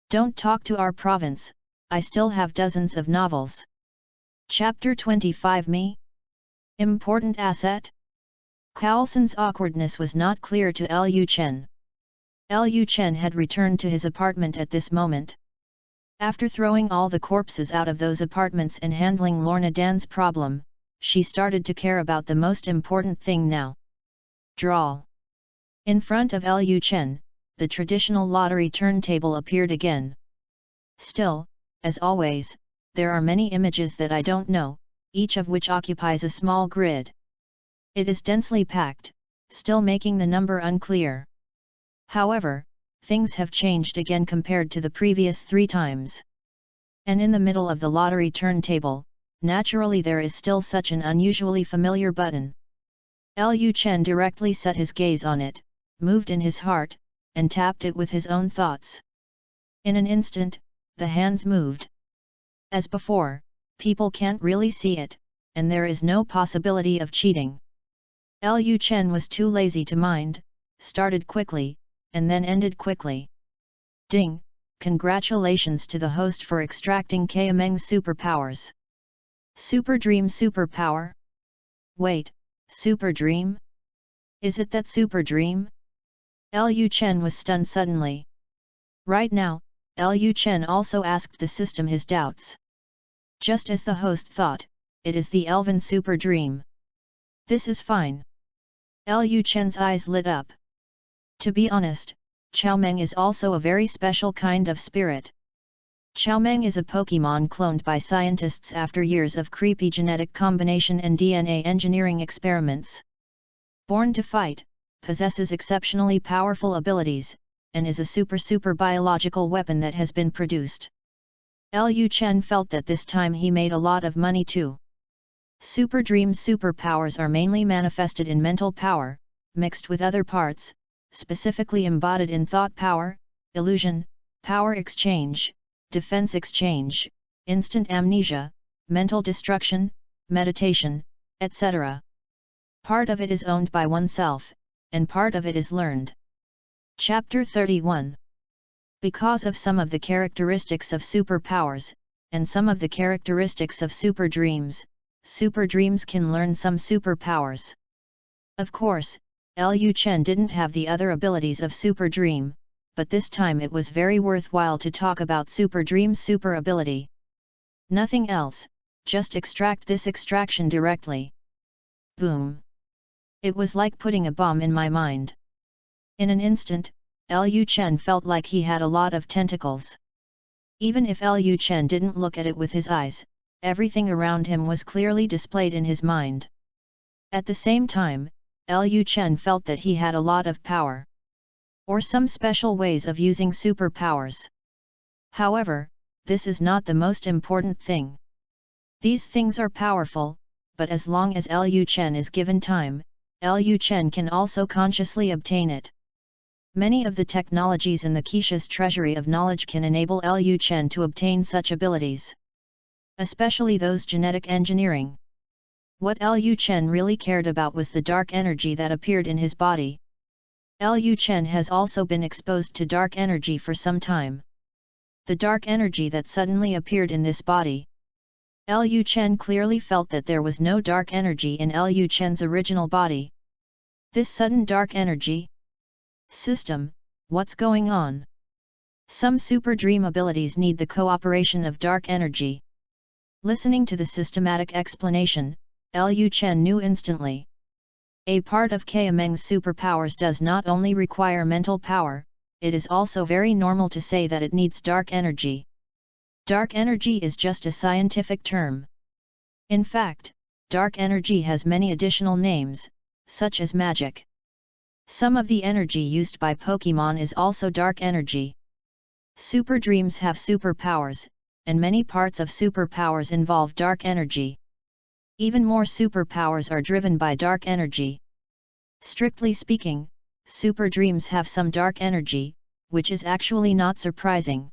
Don't talk to our province, I still have dozens of novels. Chapter 25 Me? Important asset? Collison's awkwardness was not clear to Liu Chen. Liu Chen had returned to his apartment at this moment. After throwing all the corpses out of those apartments and handling Lorna Dan's problem, she started to care about the most important thing now. Drawl. In front of Liu Chen, the traditional lottery turntable appeared again. Still, as always, there are many images that I don't know, each of which occupies a small grid. It is densely packed, still making the number unclear. However, things have changed again compared to the previous 3 times. And in the middle of the lottery turntable, naturally there is still such an unusually familiar button. Liu Chen directly set his gaze on it, moved in his heart, and tapped it with his own thoughts. In an instant, the hands moved. As before, people can't really see it, and there is no possibility of cheating. Liu Chen was too lazy to mind, started quickly, and then ended quickly. Ding! Congratulations to the host for extracting Kmeng's superpowers. Super Dream Superpower? Wait, super dream? Is it that super dream? Liu Chen was stunned suddenly. Right now, Liu Chen also asked the system his doubts. Just as the host thought, it is the elven super dream. This is fine. Liu Chen's eyes lit up. To be honest, Xiaomeng is also a very special kind of spirit. Xiaomeng is a Pokemon cloned by scientists after years of creepy genetic combination and DNA engineering experiments. Born to fight, possesses exceptionally powerful abilities, and is a super biological weapon that has been produced. Liu Chen felt that this time he made a lot of money too. Super Dream's superpowers are mainly manifested in mental power, mixed with other parts, specifically embodied in thought power, illusion, power exchange, defense exchange, instant amnesia, mental destruction, meditation, etc. Part of it is owned by oneself, and part of it is learned. Chapter 31. Because of some of the characteristics of superpowers, and some of the characteristics of super dreams can learn some superpowers. Of course, Liu Chen didn't have the other abilities of Super Dream, but this time it was very worthwhile to talk about Super Dream's super ability. Nothing else, just extract this extraction directly. Boom! It was like putting a bomb in my mind. In an instant, Liu Chen felt like he had a lot of tentacles. Even if Liu Chen didn't look at it with his eyes, everything around him was clearly displayed in his mind. At the same time, Liu Chen felt that he had a lot of power. Or some special ways of using superpowers. However, this is not the most important thing. These things are powerful, but as long as Liu Chen is given time, Liu Chen can also consciously obtain it. Many of the technologies in the Keisha's treasury of knowledge can enable Liu Chen to obtain such abilities. Especially those genetic engineering. What Liu Chen really cared about was the dark energy that appeared in his body. Liu Chen has also been exposed to dark energy for some time. The dark energy that suddenly appeared in this body. Liu Chen clearly felt that there was no dark energy in Liu Chen's original body. This sudden dark energy? System, what's going on? Some super dream abilities need the cooperation of dark energy. Listening to the systematic explanation, Liu Chen knew instantly. A part of Xiaomeng's superpowers does not only require mental power, it is also very normal to say that it needs dark energy. Dark energy is just a scientific term. In fact, dark energy has many additional names, such as magic. Some of the energy used by Pokemon is also dark energy. Super dreams have superpowers, and many parts of superpowers involve dark energy. Even more superpowers are driven by dark energy. Strictly speaking, super dreams have some dark energy, which is actually not surprising.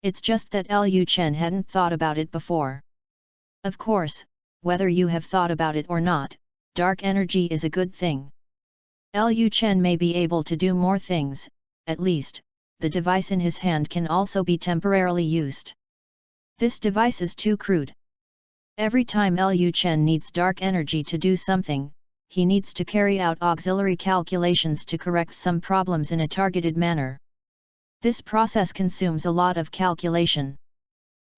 It's just that Liu Chen hadn't thought about it before. Of course, whether you have thought about it or not, dark energy is a good thing. Liu Chen may be able to do more things, at least, the device in his hand can also be temporarily used. This device is too crude. Every time Liu Chen needs dark energy to do something, he needs to carry out auxiliary calculations to correct some problems in a targeted manner. This process consumes a lot of calculation.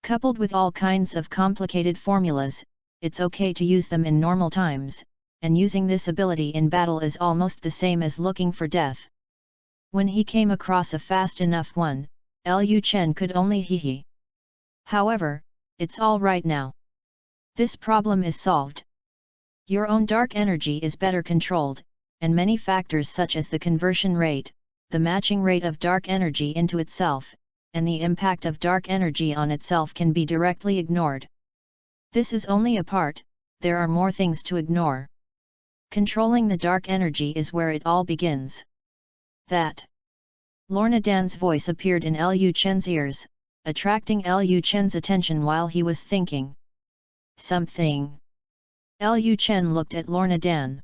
Coupled with all kinds of complicated formulas, it's okay to use them in normal times, and using this ability in battle is almost the same as looking for death. When he came across a fast enough one, Liu Chen could only hee. However, it's all right now. This problem is solved. Your own dark energy is better controlled, and many factors such as the conversion rate, the matching rate of dark energy into itself, and the impact of dark energy on itself can be directly ignored. This is only a part, there are more things to ignore. Controlling the dark energy is where it all begins. That. Lorna Dan's voice appeared in Liu Chen's ears, attracting Liu Chen's attention while he was thinking something. Liu Chen looked at Lorna Dan.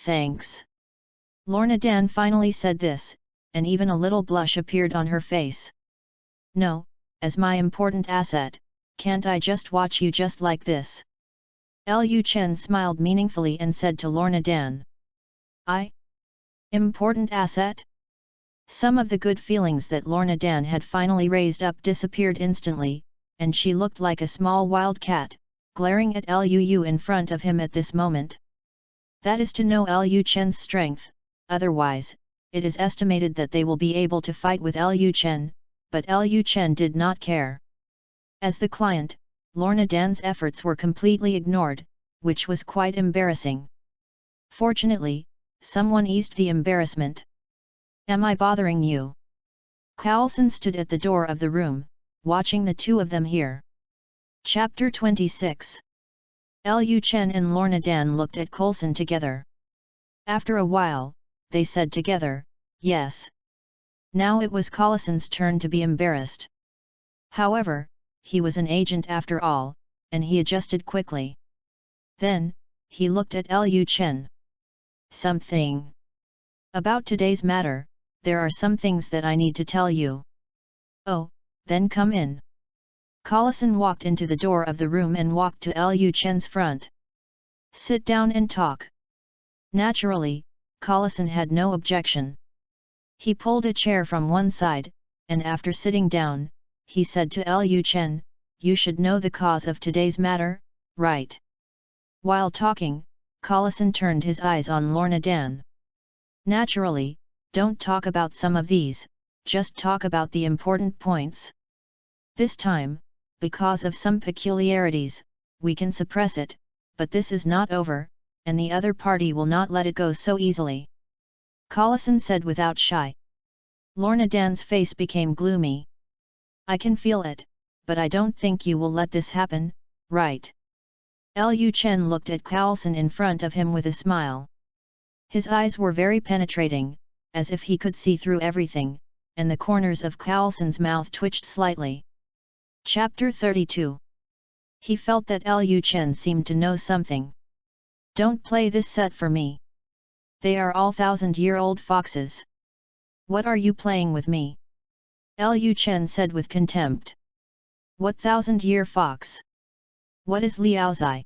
Thanks. Lorna Dan finally said this, and even a little blush appeared on her face. No, as my important asset, can't I just watch you just like this? Lu Chen smiled meaningfully and said to Lorna Dan. Important asset? Some of the good feelings that Lorna Dan had finally raised up disappeared instantly, and she looked like a small wild cat, glaring at Lu in front of him at this moment. That is to know Lu Chen's strength, otherwise, it is estimated that they will be able to fight with Lu Chen, but Lu Chen did not care. As the client, Lorna Dan's efforts were completely ignored, which was quite embarrassing. Fortunately, someone eased the embarrassment. Am I bothering you? Coulson stood at the door of the room, watching the two of them here. Chapter 26. Lu Chen and Lorna Dan looked at Coulson together. After a while, they said together, yes. Now it was Collison's turn to be embarrassed. However, he was an agent after all, and he adjusted quickly. Then, he looked at Lu Chen. Something. About today's matter, there are some things that I need to tell you. Oh, then come in. Collison walked into the door of the room and walked to Lu Chen's front. Sit down and talk. Naturally, Collison had no objection. He pulled a chair from one side, and after sitting down, he said to Lu Chen, you should know the cause of today's matter, right? While talking, Collison turned his eyes on Lorna Dan. Naturally, don't talk about some of these, just talk about the important points. This time, because of some peculiarities, we can suppress it, but this is not over, and the other party will not let it go so easily. Collison said without shy. Lorna Dan's face became gloomy. I can feel it, but I don't think you will let this happen, right? Lu Chen looked at Coulson in front of him with a smile. His eyes were very penetrating, as if he could see through everything, and the corners of Coulson's mouth twitched slightly. Chapter 32. He felt that Lu Chen seemed to know something. Don't play this set for me. They are all 1,000-year-old foxes. What are you playing with me? Lu Chen said with contempt. What 1,000-year fox? What is Liaozai?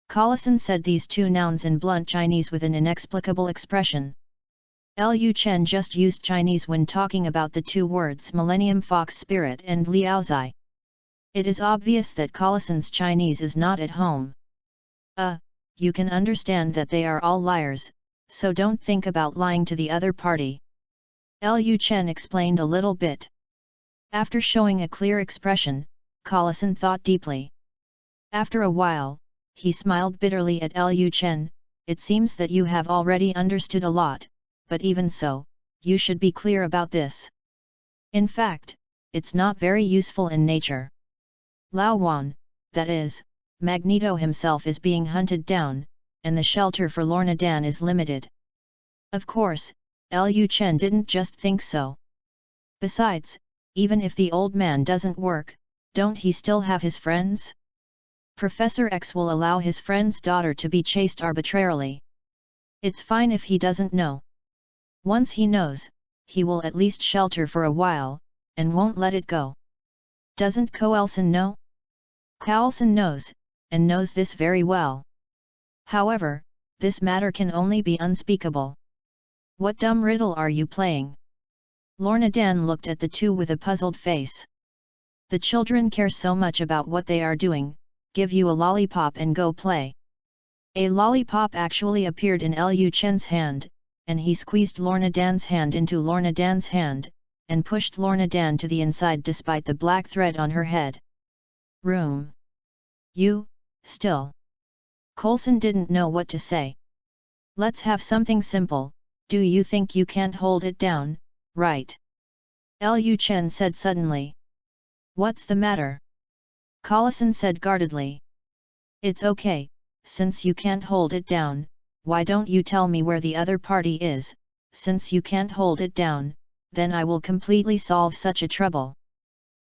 Collison said these two nouns in blunt Chinese with an inexplicable expression. Lu Chen just used Chinese when talking about the two words Millennium Fox Spirit and Liaozai. It is obvious that Collison's Chinese is not at home. You can understand that they are all liars, so don't think about lying to the other party. Lu Chen explained a little bit. After showing a clear expression, Collison thought deeply. After a while, he smiled bitterly at Lu Chen. It seems that you have already understood a lot, but even so, you should be clear about this. In fact, it's not very useful in nature. Lao Wan, that is, Magneto himself is being hunted down, and the shelter for Lorna Dan is limited. Of course, Lu Chen didn't just think so. Besides, even if the old man doesn't work, don't he still have his friends? Professor X will allow his friend's daughter to be chased arbitrarily. It's fine if he doesn't know. Once he knows, he will at least shelter for a while, and won't let it go. Doesn't Coulson know? Coulson knows, and knows this very well. However, this matter can only be unspeakable. What dumb riddle are you playing? Lorna Dan looked at the two with a puzzled face. The children care so much about what they are doing, give you a lollipop and go play. A lollipop actually appeared in Lu Chen's hand, and he squeezed Lorna Dan's hand into Lorna Dan's hand, and pushed Lorna Dan to the inside despite the black thread on her head. Room. You, still. Coulson didn't know what to say. Let's have something simple, do you think you can't hold it down, right? Lu Chen said suddenly. What's the matter? Collison said guardedly. It's okay, since you can't hold it down, why don't you tell me where the other party is? Since you can't hold it down, then I will completely solve such a trouble.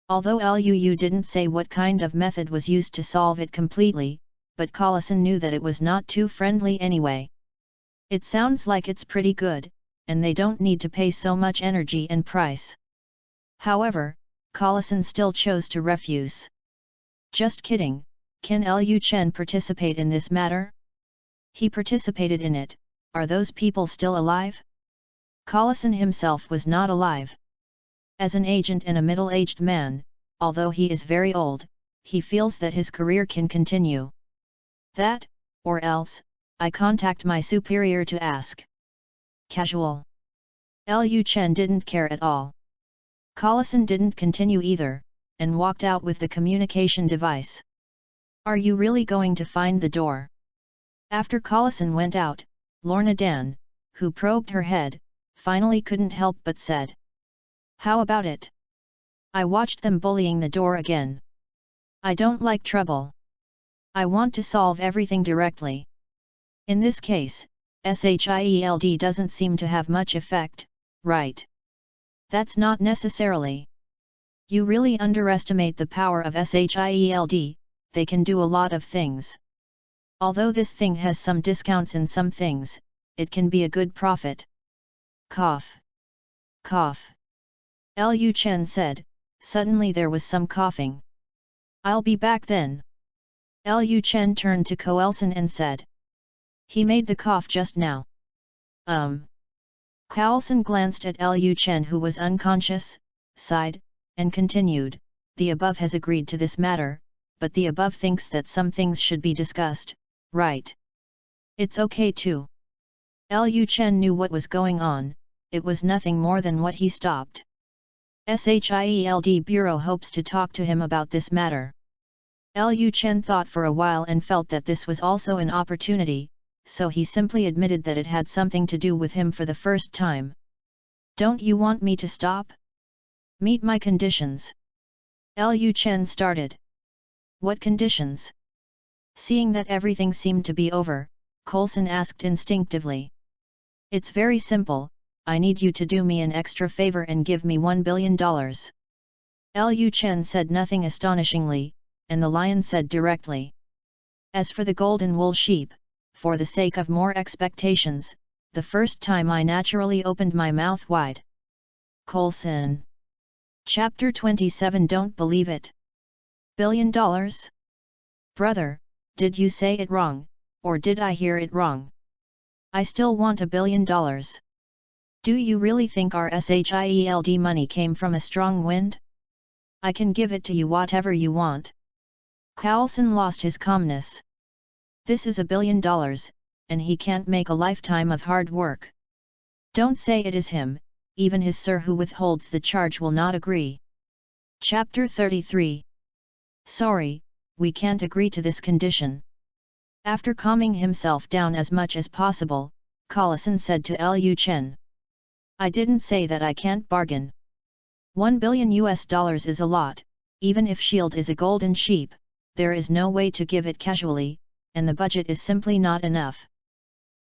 Although Lu didn't say what kind of method was used to solve it completely, but Collison knew that it was not too friendly anyway. It sounds like it's pretty good, and they don't need to pay so much energy and price. However, Collison still chose to refuse. Just kidding, Can Liu Chen participate in this matter? He participated in it. Are those people still alive? Collison himself was not alive. As an agent and a middle-aged man, although he is very old, he feels that his career can continue. That, or else, I contact my superior to ask. Casual. Liu Chen didn't care at all. Collison didn't continue either, and walked out with the communication device. Are you really going to find the door? After Collison went out, Lorna Dan, who probed her head, finally couldn't help but said. How about it? I watched them bullying the door again. I don't like trouble. I want to solve everything directly. In this case, SHIELD doesn't seem to have much effect, right? That's not necessarily. You really underestimate the power of SHIELD, they can do a lot of things. Although this thing has some discounts in some things, it can be a good profit. Cough. Cough. Liu Chen said, suddenly there was some coughing. I'll be back then. Liu Chen turned to Coulson and said. He made the cough just now. Coulson glanced at Liu Chen, who was unconscious, sighed, and continued, the above has agreed to this matter, but the above thinks that some things should be discussed, right? It's okay too. Liu Chen knew what was going on, it was nothing more than what he stopped. SHIELD Bureau hopes to talk to him about this matter. Liu Chen thought for a while and felt that this was also an opportunity, so he simply admitted that it had something to do with him for the first time. Don't you want me to stop? Meet my conditions. Liu Chen started. What conditions? Seeing that everything seemed to be over, Coulson asked instinctively. It's very simple, I need you to do me an extra favor and give me $1 billion. Liu Chen said nothing astonishingly, and the lion said directly. As for the golden wool sheep, for the sake of more expectations, the first time I naturally opened my mouth wide. Coulson. Chapter 27. Don't believe it. $1 billion? Brother, did you say it wrong, or did I hear it wrong? I still want $1 billion. Do you really think our SHIELD money came from a strong wind? I can give it to you whatever you want. Coulson lost his calmness. This is $1 billion, and he can't make a lifetime of hard work. Don't say it is him, even his sir who withholds the charge will not agree. Chapter 33. Sorry, we can't agree to this condition. After calming himself down as much as possible, Coulson said to Liu Chen. I didn't say that I can't bargain. $1 billion is a lot, even if Shield is a golden sheep, there is no way to give it casually, and the budget is simply not enough.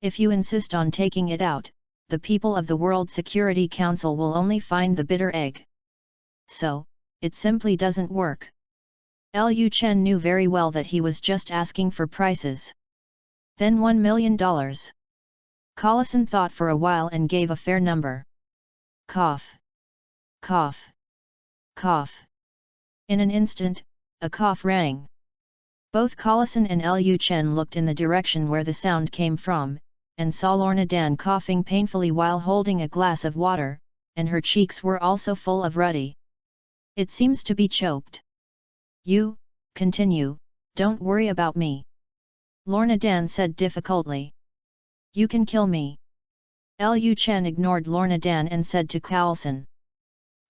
If you insist on taking it out, the people of the World Security Council will only find the bitter egg. So, it simply doesn't work. Liu Chen knew very well that he was just asking for prices. Then $1 million. Coulson thought for a while and gave a fair number. Cough. Cough. Cough. In an instant, a cough rang. Both Coulson and Liu Chen looked in the direction where the sound came from, and saw Lorna Dan coughing painfully while holding a glass of water, and her cheeks were also full of ruddy. It seems to be choked. You, continue, don't worry about me. Lorna Dan said difficultly. You can kill me. Liu Chen ignored Lorna Dan and said to Coulson.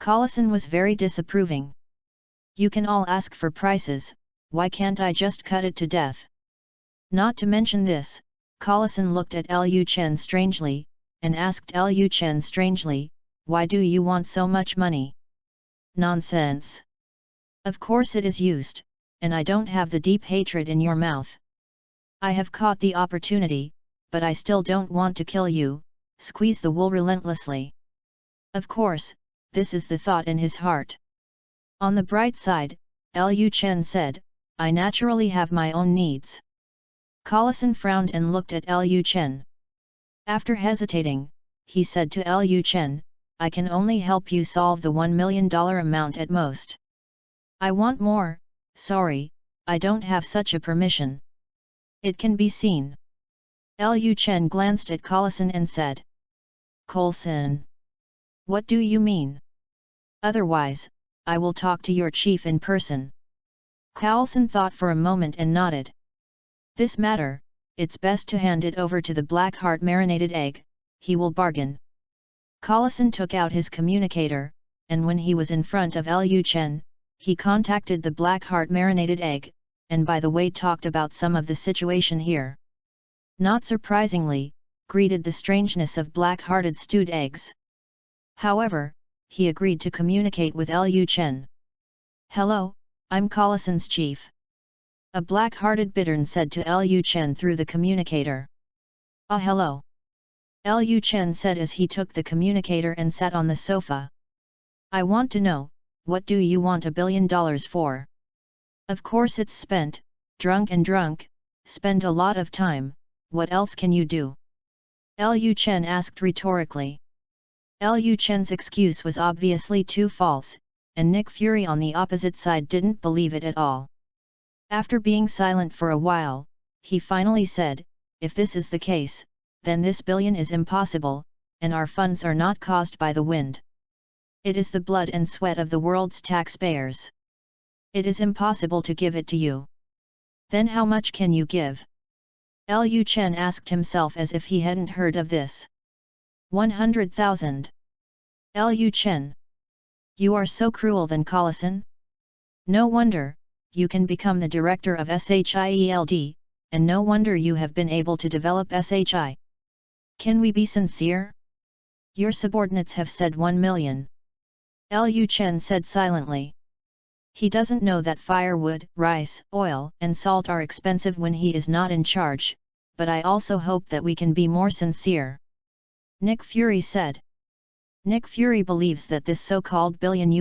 Coulson was very disapproving. You can all ask for prices, why can't I just cut it to death? Not to mention this, Coulson looked at Liu Chen strangely, and asked Liu Chen strangely, why do you want so much money? Nonsense. Of course it is used, and I don't have the deep hatred in your mouth. I have caught the opportunity, but I still don't want to kill you, squeeze the wool relentlessly. Of course, this is the thought in his heart. On the bright side, Liu Chen said, I naturally have my own needs. Coulson frowned and looked at Liu Chen. After hesitating, he said to Liu Chen, I can only help you solve the $1 million amount at most. I want more, sorry, I don't have such a permission. It can be seen. Liu Chen glanced at Collison and said. Coulson. What do you mean? Otherwise, I will talk to your chief in person. Coulson thought for a moment and nodded. This matter, it's best to hand it over to the Black Heart marinated egg, he will bargain. Collison took out his communicator, and when he was in front of Liu Chen, he contacted the Black Heart marinated egg, and by the way talked about some of the situation here. Not surprisingly, greeted the strangeness of black-hearted stewed eggs. However, he agreed to communicate with Liu Chen. Hello, I'm Collison's chief. A black-hearted bittern said to Liu Chen through the communicator. Hello. Liu Chen said as he took the communicator and sat on the sofa. I want to know, what do you want $1 billion for? Of course it's spent, drunk, spend a lot of time, what else can you do? Liu Chen asked rhetorically. Liu Chen's excuse was obviously too false, and Nick Fury on the opposite side didn't believe it at all. After being silent for a while, he finally said, if this is the case, then this billion is impossible, and our funds are not caused by the wind. It is the blood and sweat of the world's taxpayers. It is impossible to give it to you. Then how much can you give? Liu Chen asked himself as if he hadn't heard of this. 100,000. Liu Chen. You are so cruel then Collison? No wonder, you can become the director of SHIELD, and no wonder you have been able to develop SHI. Can we be sincere? Your subordinates have said 1 million. Liu Chen said silently. He doesn't know that firewood, rice, oil, and salt are expensive when he is not in charge, but I also hope that we can be more sincere. Nick Fury said. Nick Fury believes that this so-called $1 billion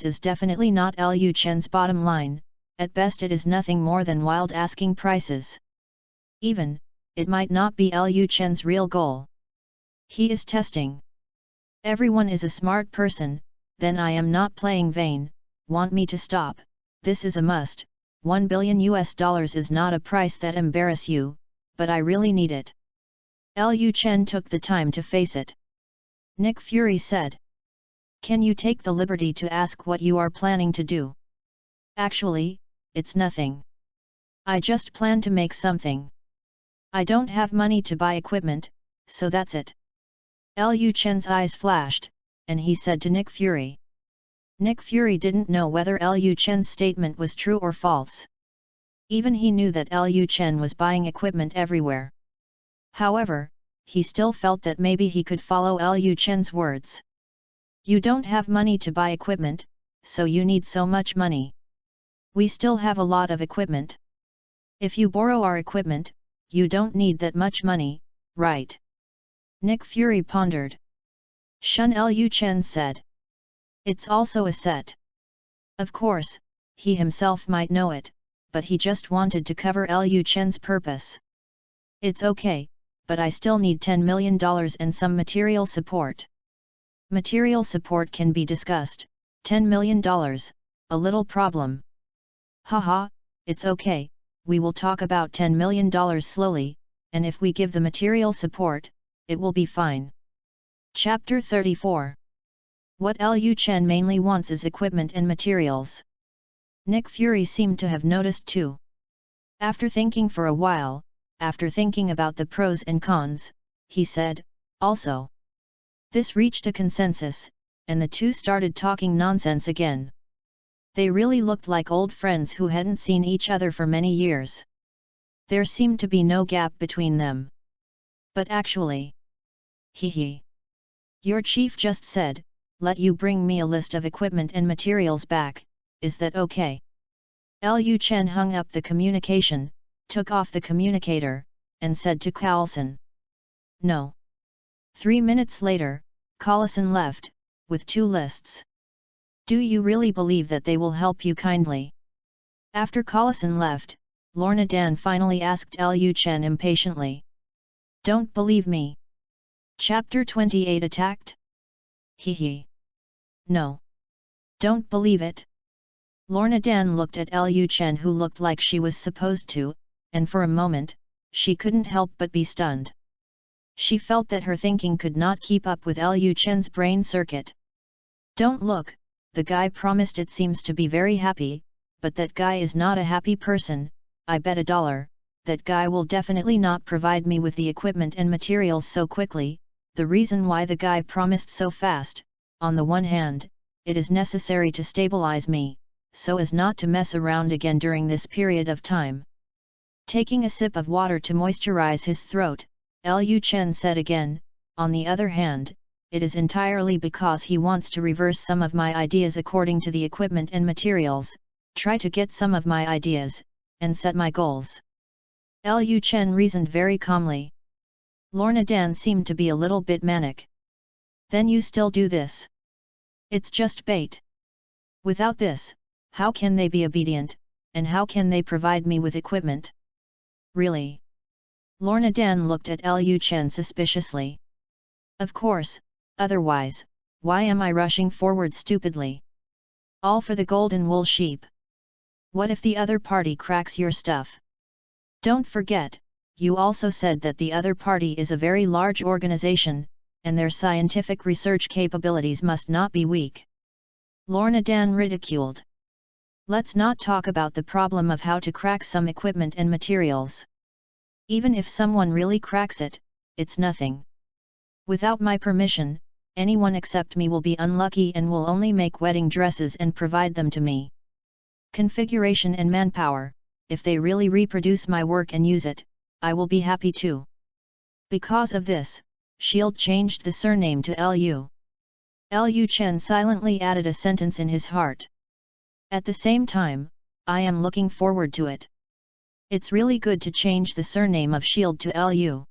is definitely not Liu Chen's bottom line, at best it is nothing more than wild asking prices. Even, it might not be Liu Chen's real goal. He is testing. Everyone is a smart person, then I am not playing vain. Want me to stop? This is a must. $1 billion is not a price that embarrass you, but I really need it. Liu Chen took the time to face it. Nick Fury said. Can you take the liberty to ask what you are planning to do? Actually, it's nothing. I just plan to make something. I don't have money to buy equipment, so that's it. Liu Chen's eyes flashed, and he said to Nick Fury. Nick Fury didn't know whether Liu Chen's statement was true or false. Even he knew that Liu Chen was buying equipment everywhere. However, he still felt that maybe he could follow Liu Chen's words. You don't have money to buy equipment, so you need so much money. We still have a lot of equipment. If you borrow our equipment, you don't need that much money, right? Nick Fury pondered. Shun Liu Chen said. It's also a set. Of course, he himself might know it, but he just wanted to cover Liu Chen's purpose. It's okay, but I still need $10 million and some material support. Material support can be discussed. $10 million, a little problem. Haha, it's okay, we will talk about $10 million slowly, and if we give the material support, it will be fine. Chapter 34. What Liu Chen mainly wants is equipment and materials. Nick Fury seemed to have noticed too. After thinking for a while, after thinking about the pros and cons, he said, also. This reached a consensus, and the two started talking nonsense again. They really looked like old friends who hadn't seen each other for many years. There seemed to be no gap between them. But actually. Hee. Your chief just said, let you bring me a list of equipment and materials back, is that okay? Liu Chen hung up the communication, took off the communicator, and said to Coulson. No. 3 minutes later, Collison left, with 2 lists. Do you really believe that they will help you kindly? After Collison left, Lorna Dan finally asked Liu Chen impatiently. Don't believe me. Chapter 28 Attacked? Hee. No. Don't believe it. Lorna Dan looked at Liu Chen, who looked like she was supposed to, and for a moment, she couldn't help but be stunned. She felt that her thinking could not keep up with Liu Chen's brain circuit. Don't look, the guy promised. It seems to be very happy, but that guy is not a happy person. I bet $1, that guy will definitely not provide me with the equipment and materials so quickly. The reason why the guy promised so fast, on the one hand, it is necessary to stabilize me, so as not to mess around again during this period of time. Taking a sip of water to moisturize his throat, Liu Chen said again, on the other hand, it is entirely because he wants to reverse some of my ideas according to the equipment and materials, try to get some of my ideas, and set my goals. Liu Chen reasoned very calmly. Lorna Dan seemed to be a little bit manic. Then you still do this? It's just bait. Without this, how can they be obedient, and how can they provide me with equipment? Really? Lorna Dan looked at Liu Chen suspiciously. Of course, otherwise, why am I rushing forward stupidly? All for the golden wool sheep. What if the other party cracks your stuff? Don't forget, you also said that the other party is a very large organization, and their scientific research capabilities must not be weak. Lorna Dan ridiculed. Let's not talk about the problem of how to crack some equipment and materials. Even if someone really cracks it, it's nothing. Without my permission, anyone except me will be unlucky and will only make wedding dresses and provide them to me. Configuration and manpower, if they really reproduce my work and use it, I will be happy too. Because of this, Shield changed the surname to Liu. Liu Chen silently added a sentence in his heart. At the same time, I am looking forward to it. It's really good to change the surname of Shield to Liu.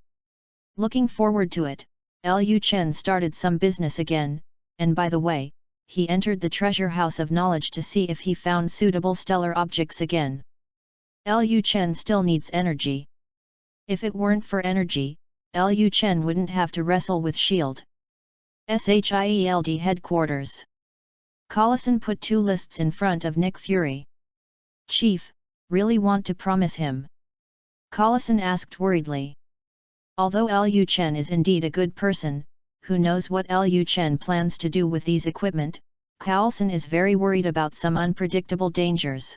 Looking forward to it, Liu Chen started some business again, and by the way, he entered the treasure house of knowledge to see if he found suitable stellar objects again. Liu Chen still needs energy. If it weren't for energy, Liu Chen wouldn't have to wrestle with Shield. SHIELD headquarters. Collison put 2 lists in front of Nick Fury. Chief, really want to promise him? Collison asked worriedly. Although Liu Chen is indeed a good person, who knows what Liu Chen plans to do with these equipment, Collison is very worried about some unpredictable dangers.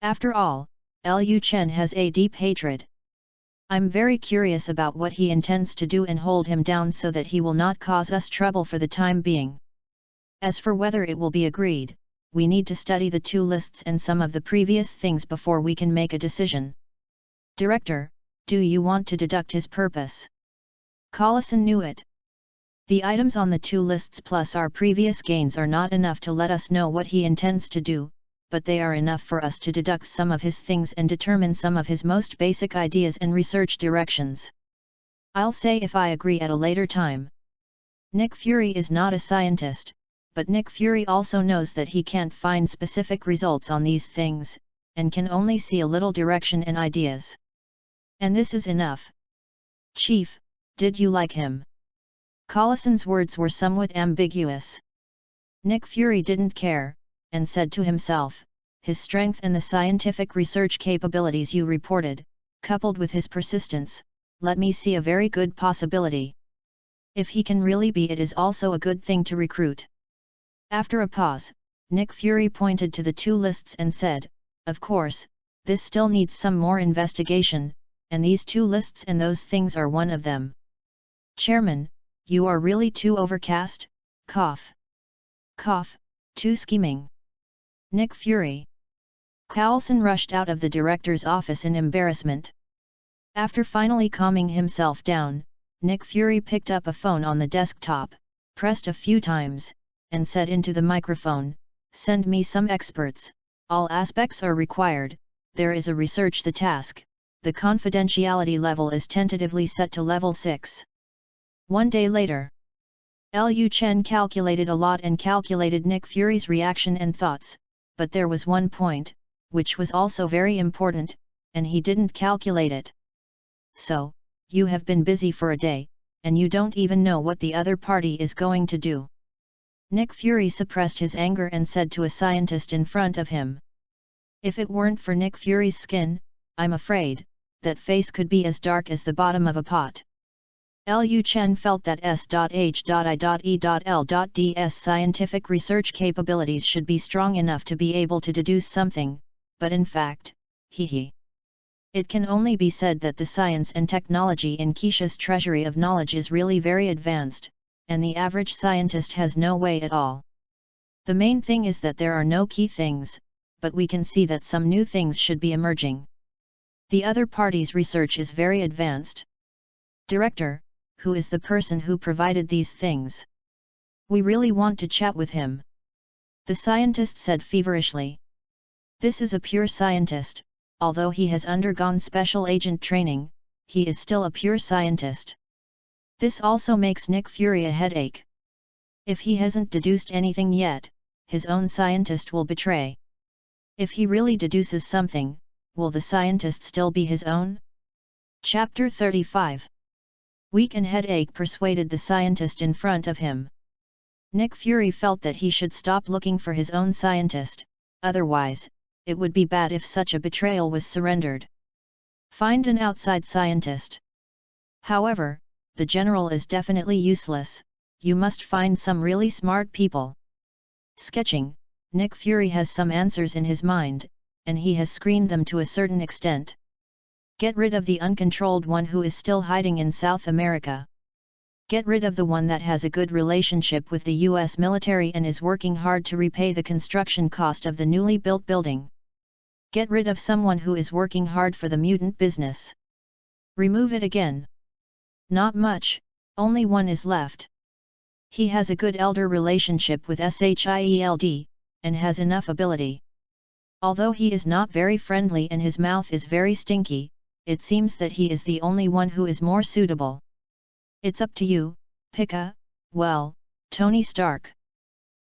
After all, Liu Chen has a deep hatred. I'm very curious about what he intends to do and hold him down so that he will not cause us trouble for the time being. As for whether it will be agreed, we need to study the 2 lists and some of the previous things before we can make a decision. Director, do you want to deduct his purpose? Collison knew it. The items on the 2 lists plus our previous gains are not enough to let us know what he intends to do, but they are enough for us to deduct some of his things and determine some of his most basic ideas and research directions. I'll say if I agree at a later time. Nick Fury is not a scientist, but Nick Fury also knows that he can't find specific results on these things, and can only see a little direction and ideas. And this is enough. Chief, did you like him? Collison's words were somewhat ambiguous. Nick Fury didn't care, and said to himself, his strength and the scientific research capabilities you reported, coupled with his persistence, let me see a very good possibility. If he can really be, it is also a good thing to recruit. After a pause, Nick Fury pointed to the 2 lists and said, of course, this still needs some more investigation, and these 2 lists and those things are one of them. Chairman, you are really too overcast, cough. Cough, too scheming. Nick Fury. Collison rushed out of the director's office in embarrassment. After finally calming himself down, Nick Fury picked up a phone on the desktop, pressed a few times, and said into the microphone, send me some experts, all aspects are required, there is a research the task, the confidentiality level is tentatively set to level 6. 1 day later. Liu Chen calculated a lot and calculated Nick Fury's reaction and thoughts, but there was one point, which was also very important, and he didn't calculate it. So, you have been busy for a day, and you don't even know what the other party is going to do. Nick Fury suppressed his anger and said to a scientist in front of him. If it weren't for Nick Fury's skin, I'm afraid, that face could be as dark as the bottom of a pot. Liu Chen felt that S.H.I.E.L.'s scientific research capabilities should be strong enough to be able to deduce something, but in fact, it can only be said that the science and technology in Keisha's treasury of knowledge is really very advanced, and the average scientist has no way at all. The main thing is that there are no key things, but we can see that some new things should be emerging. The other party's research is very advanced. Director, who is the person who provided these things? We really want to chat with him. The scientist said feverishly. This is a pure scientist, although he has undergone special agent training, he is still a pure scientist. This also makes Nick Fury a headache. If he hasn't deduced anything yet, his own scientist will betray. If he really deduces something, will the scientist still be his own? Chapter 35. Weak and headache persuaded the scientist in front of him. Nick Fury felt that he should stop looking for his own scientist, otherwise, it would be bad if such a betrayal was surrendered. Find an outside scientist. However, the general is definitely useless, you must find some really smart people. Sketching, Nick Fury has some answers in his mind, and he has screened them to a certain extent. Get rid of the uncontrolled one who is still hiding in South America. Get rid of the one that has a good relationship with the US military and is working hard to repay the construction cost of the newly built building. Get rid of someone who is working hard for the mutant business. Remove it again. Not much, only one is left. He has a good elder relationship with SHIELD, and has enough ability. Although he is not very friendly and his mouth is very stinky, it seems that he is the only one who is more suitable. It's up to you, Tony Stark.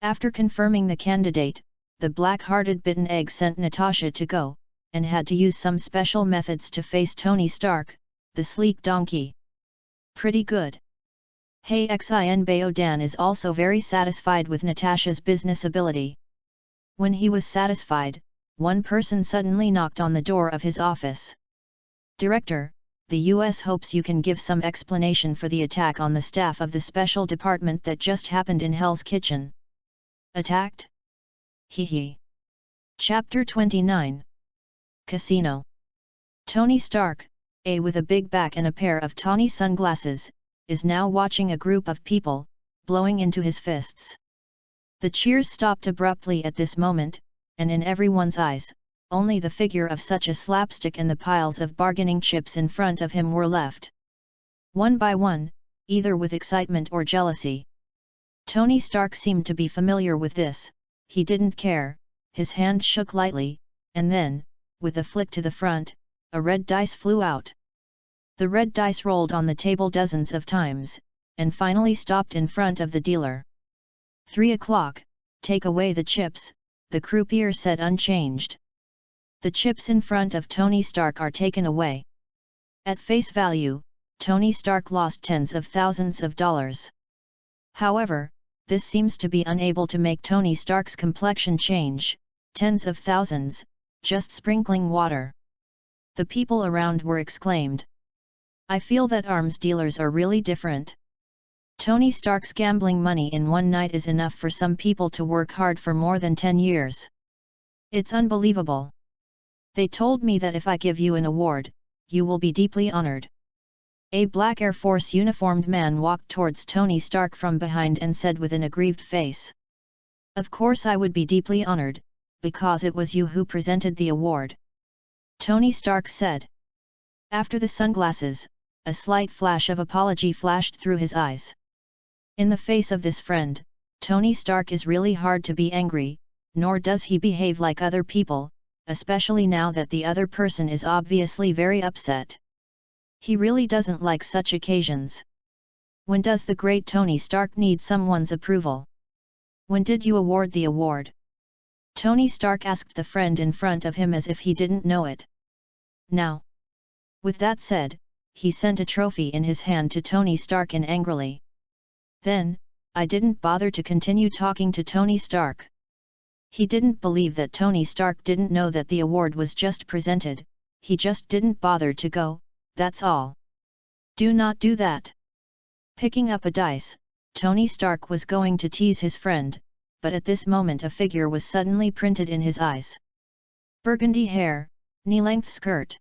After confirming the candidate, the black-hearted bitten egg sent Natasha to go, and had to use some special methods to face Tony Stark, the sleek donkey. Pretty good. Hey Xin Baodan is also very satisfied with Natasha's business ability. When he was satisfied, one person suddenly knocked on the door of his office. Director, the US hopes you can give some explanation for the attack on the staff of the special department that just happened in Hell's Kitchen. Attacked? Chapter 29. Casino. Tony Stark, with a big back and a pair of tawny sunglasses, is now watching a group of people, blowing into his fists. The cheers stopped abruptly at this moment, and in everyone's eyes, only the figure of such a slapstick and the piles of bargaining chips in front of him were left. One by one, either with excitement or jealousy. Tony Stark seemed to be familiar with this, he didn't care, his hand shook lightly, and then, with a flick to the front, a red dice flew out. The red dice rolled on the table dozens of times, and finally stopped in front of the dealer. 3 o'clock, take away the chips, the croupier said unchanged. The chips in front of Tony Stark are taken away. At face value, Tony Stark lost tens of thousands of dollars. However, this seems to be unable to make Tony Stark's complexion change, tens of thousands, just sprinkling water. The people around were exclaimed. I feel that arms dealers are really different. Tony Stark's gambling money in one night is enough for some people to work hard for more than 10 years. It's unbelievable. They told me that if I give you an award, you will be deeply honored. A black Air Force uniformed man walked towards Tony Stark from behind and said with an aggrieved face. Of course I would be deeply honored, because it was you who presented the award. Tony Stark said. After the sunglasses, a slight flash of apology flashed through his eyes. In the face of this friend, Tony Stark is really hard to be angry, nor does he behave like other people, especially now that the other person is obviously very upset. He really doesn't like such occasions. When does the great Tony Stark need someone's approval? When did you award the award? Tony Stark asked the friend in front of him as if he didn't know it. Now. With that said, he sent a trophy in his hand to Tony Stark and angrily. Then, I didn't bother to continue talking to Tony Stark. He didn't believe that Tony Stark didn't know that the award was just presented, he just didn't bother to go, that's all. Do not do that. Picking up a dice, Tony Stark was going to tease his friend, but at this moment a figure was suddenly printed in his eyes. Burgundy hair, knee-length skirt.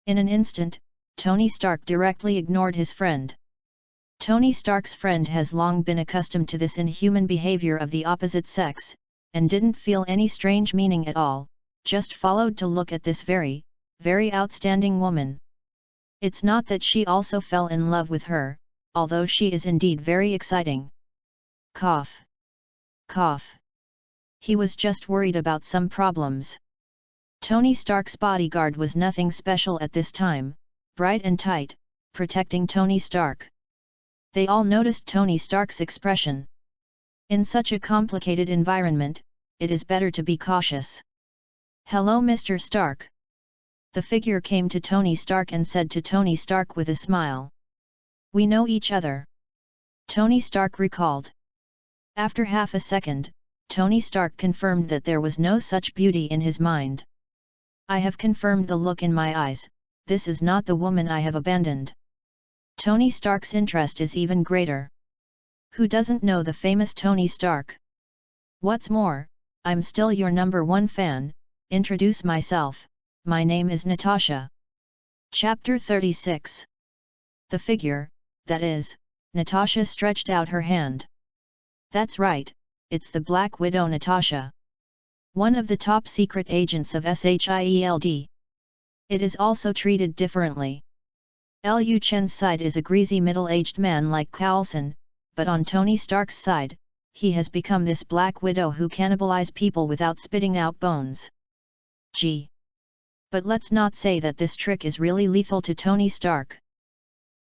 In an instant, Tony Stark directly ignored his friend. Tony Stark's friend has long been accustomed to this inhuman behavior of the opposite sex, and didn't feel any strange meaning at all, just followed to look at this very, very outstanding woman. It's not that she also fell in love with her, although she is indeed very exciting. Cough. Cough. He was just worried about some problems. Tony Stark's bodyguard was nothing special at this time, bright and tight, protecting Tony Stark. They all noticed Tony Stark's expression. In such a complicated environment, it is better to be cautious. Hello, Mr. Stark. The figure came to Tony Stark and said to Tony Stark with a smile. We know each other. Tony Stark recalled. After half a second, Tony Stark confirmed that there was no such beauty in his mind. I have confirmed the look in my eyes, this is not the woman I have abandoned. Tony Stark's interest is even greater. Who doesn't know the famous Tony Stark? What's more, I'm still your #1 fan, introduce myself, my name is Natasha. Chapter 36. The figure, that is, Natasha stretched out her hand. That's right, it's the Black Widow Natasha. One of the top secret agents of SHIELD. It is also treated differently. Liu Chen's side is a greasy middle-aged man like Coulson, but on Tony Stark's side, he has become this Black Widow who cannibalize people without spitting out bones. Gee. But let's not say that this trick is really lethal to Tony Stark.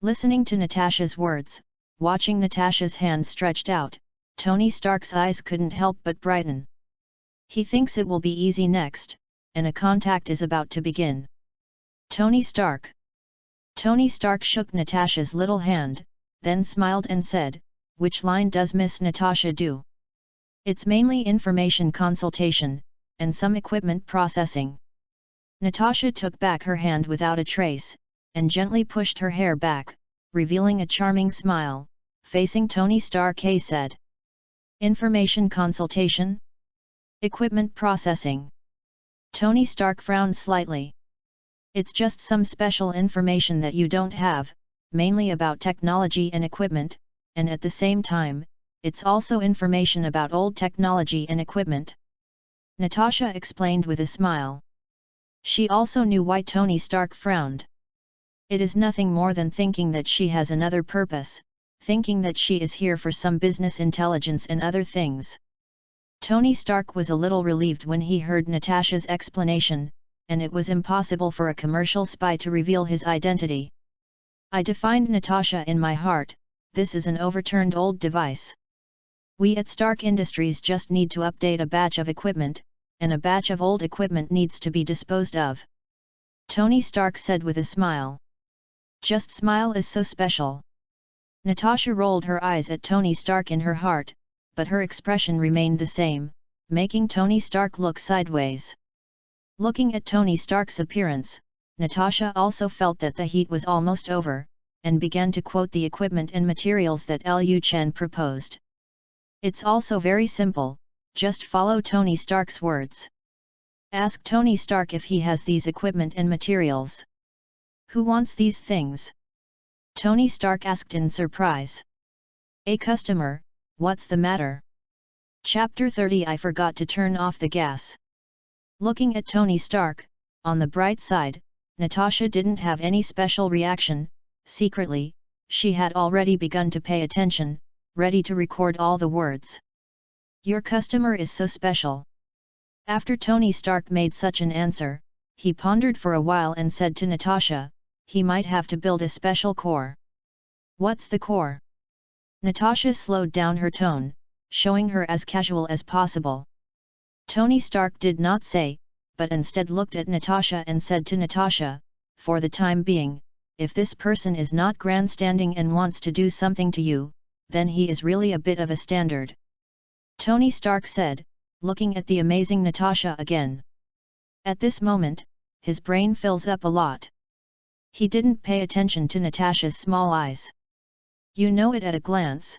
Listening to Natasha's words, watching Natasha's hand stretched out, Tony Stark's eyes couldn't help but brighten. He thinks it will be easy next, and a contact is about to begin. Tony Stark. Tony Stark shook Natasha's little hand, then smiled and said, which line does Miss Natasha do? It's mainly information consultation, and some equipment processing. Natasha took back her hand without a trace, and gently pushed her hair back, revealing a charming smile, facing Tony Stark said. Information consultation? Equipment processing. Tony Stark frowned slightly. It's just some special information that you don't have, mainly about technology and equipment, and at the same time, it's also information about old technology and equipment. Natasha explained with a smile. She also knew why Tony Stark frowned. It is nothing more than thinking that she has another purpose, thinking that she is here for some business intelligence and other things. Tony Stark was a little relieved when he heard Natasha's explanation, and it was impossible for a commercial spy to reveal his identity. I defined Natasha in my heart, this is an overturned old device. We at Stark Industries just need to update a batch of equipment, and a batch of old equipment needs to be disposed of. Tony Stark said with a smile. Just smile is so special. Natasha rolled her eyes at Tony Stark in her heart, but her expression remained the same, making Tony Stark look sideways. Looking at Tony Stark's appearance, Natasha also felt that the heat was almost over, and began to quote the equipment and materials that Liu Chen proposed. It's also very simple, just follow Tony Stark's words. Ask Tony Stark if he has these equipment and materials. Who wants these things? Tony Stark asked in surprise. A customer, what's the matter? Chapter 30. I forgot to turn off the gas. Looking at Tony Stark, on the bright side, Natasha didn't have any special reaction. Secretly, she had already begun to pay attention, ready to record all the words. Your customer is so special. After Tony Stark made such an answer, he pondered for a while and said to Natasha, he might have to build a special core. What's the core? Natasha slowed down her tone, showing her as casual as possible. Tony Stark did not say, but instead looked at Natasha and said to Natasha, for the time being, if this person is not grandstanding and wants to do something to you, then he is really a bit of a standard. Tony Stark said, looking at the amazing Natasha again. At this moment, his brain fills up a lot. He didn't pay attention to Natasha's small eyes. You know it at a glance.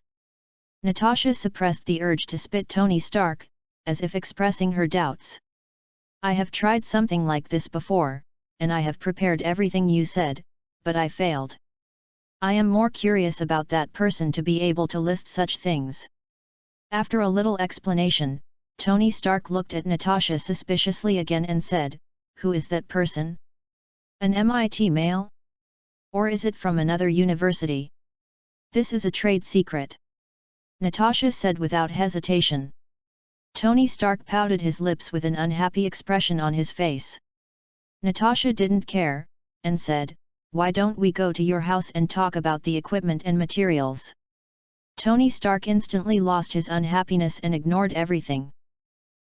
Natasha suppressed the urge to spit Tony Stark, as if expressing her doubts. I have tried something like this before, and I have prepared everything you said, but I failed. I am more curious about that person to be able to list such things. After a little explanation, Tony Stark looked at Natasha suspiciously again and said, "Who is that person? An MIT male? Or is it from another university? This is a trade secret," Natasha said without hesitation. Tony Stark pouted his lips with an unhappy expression on his face. Natasha didn't care, and said, "Why don't we go to your house and talk about the equipment and materials?" Tony Stark instantly lost his unhappiness and ignored everything.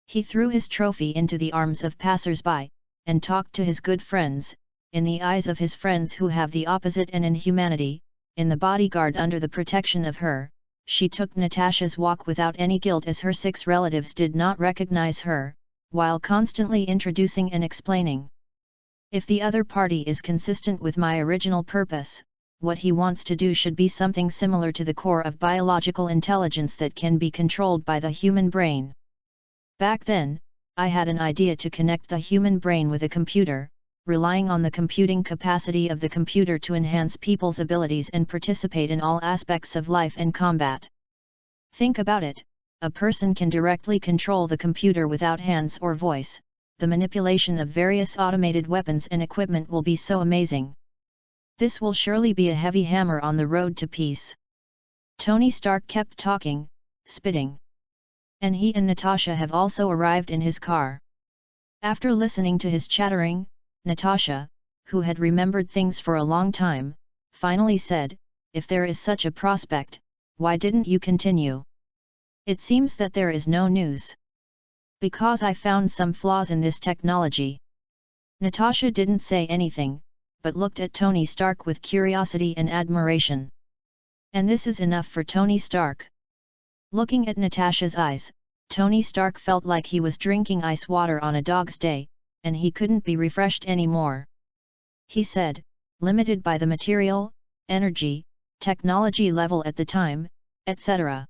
He threw his trophy into the arms of passers-by, and talked to his good friends, in the eyes of his friends who have the opposite and inhumanity, in the bodyguard under the protection of her. She took Natasha's walk without any guilt as her 6 relatives did not recognize her, while constantly introducing and explaining. If the other party is consistent with my original purpose, what he wants to do should be something similar to the core of biological intelligence that can be controlled by the human brain. Back then, I had an idea to connect the human brain with a computer, relying on the computing capacity of the computer to enhance people's abilities and participate in all aspects of life and combat. Think about it, a person can directly control the computer without hands or voice. The manipulation of various automated weapons and equipment will be so amazing. This will surely be a heavy hammer on the road to peace. Tony Stark kept talking, spitting. And he and Natasha have also arrived in his car. After listening to his chattering, Natasha, who had remembered things for a long time, finally said, "If there is such a prospect, why didn't you continue? It seems that there is no news." "Because I found some flaws in this technology." Natasha didn't say anything, but looked at Tony Stark with curiosity and admiration. And this is enough for Tony Stark. Looking at Natasha's eyes, Tony Stark felt like he was drinking ice water on a dog's day, and he couldn't be refreshed anymore. He said, "Limited by the material, energy, technology level at the time, etc.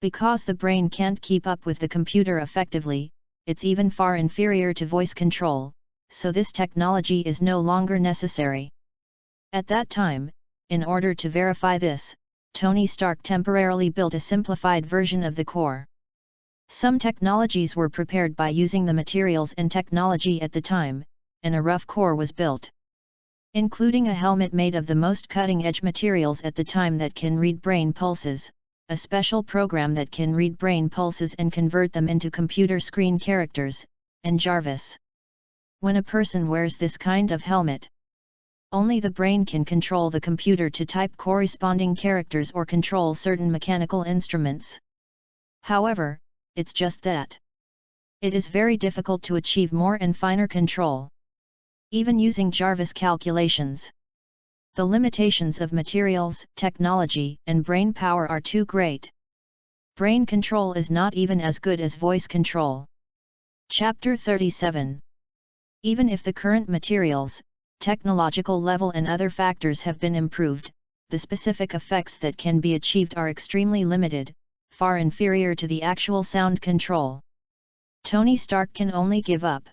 Because the brain can't keep up with the computer effectively, it's even far inferior to voice control, so this technology is no longer necessary." At that time, in order to verify this, Tony Stark temporarily built a simplified version of the core. Some technologies were prepared by using the materials and technology at the time, and a rough core was built. Including a helmet made of the most cutting-edge materials at the time that can read brain pulses, a special program that can read brain pulses and convert them into computer screen characters, and Jarvis. When a person wears this kind of helmet, only the brain can control the computer to type corresponding characters or control certain mechanical instruments. However, it's just that it is very difficult to achieve more and finer control. Even using Jarvis calculations, the limitations of materials, technology, and brain power are too great. Brain control is not even as good as voice control. Chapter 37. Even if the current materials, technological level and other factors have been improved, the specific effects that can be achieved are extremely limited, far inferior to the actual sound control. Tony Stark can only give up.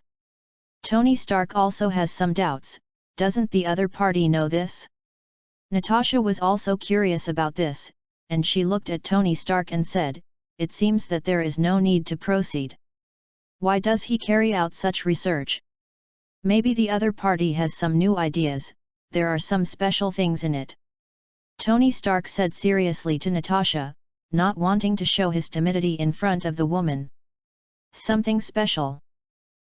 Tony Stark also has some doubts. Doesn't the other party know this? Natasha was also curious about this, and she looked at Tony Stark and said, "It seems that there is no need to proceed. Why does he carry out such research? Maybe the other party has some new ideas, there are some special things in it." Tony Stark said seriously to Natasha, not wanting to show his timidity in front of the woman. "Something special?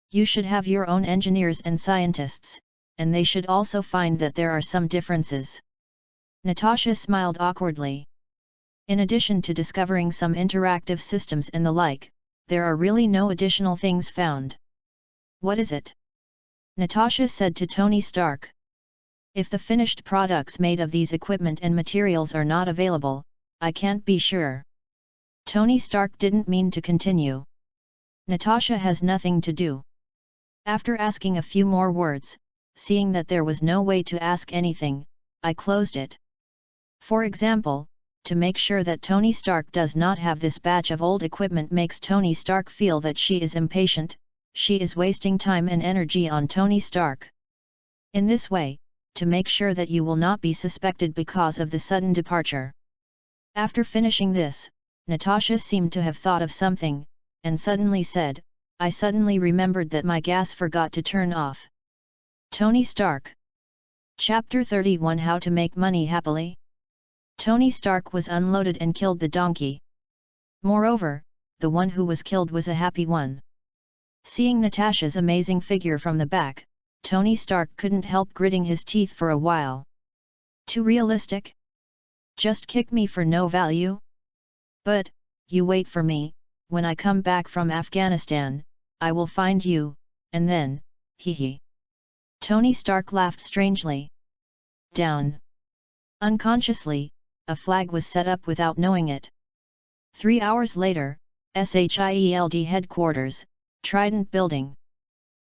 You should have your own engineers and scientists, and they should also find that there are some differences." Natasha smiled awkwardly. In addition to discovering some interactive systems and the like, there are really no additional things found. "What is it?" Natasha said to Tony Stark. "If the finished products made of these equipment and materials are not available, I can't be sure. Tony Stark didn't mean to continue. Natasha has nothing to do. After asking a few more words, seeing that there was no way to ask anything, I closed it. For example, to make sure that Tony Stark does not have this batch of old equipment makes Tony Stark feel that she is impatient, she is wasting time and energy on Tony Stark. In this way, to make sure that you will not be suspected because of the sudden departure. After finishing this, Natasha seemed to have thought of something, and suddenly said, I suddenly remembered that my gas forgot to turn off. Tony Stark. Chapter 31 How to Make Money Happily. Tony Stark was unloaded and killed the donkey. Moreover, the one who was killed was a happy one. Seeing Natasha's amazing figure from the back, Tony Stark couldn't help gritting his teeth for a while. Too realistic? Just kick me for no value? But, you wait for me, when I come back from Afghanistan, I will find you, and then, hee. Tony Stark laughed strangely. Down. Unconsciously, a flag was set up without knowing it. 3 hours later, SHIELD headquarters, Trident Building.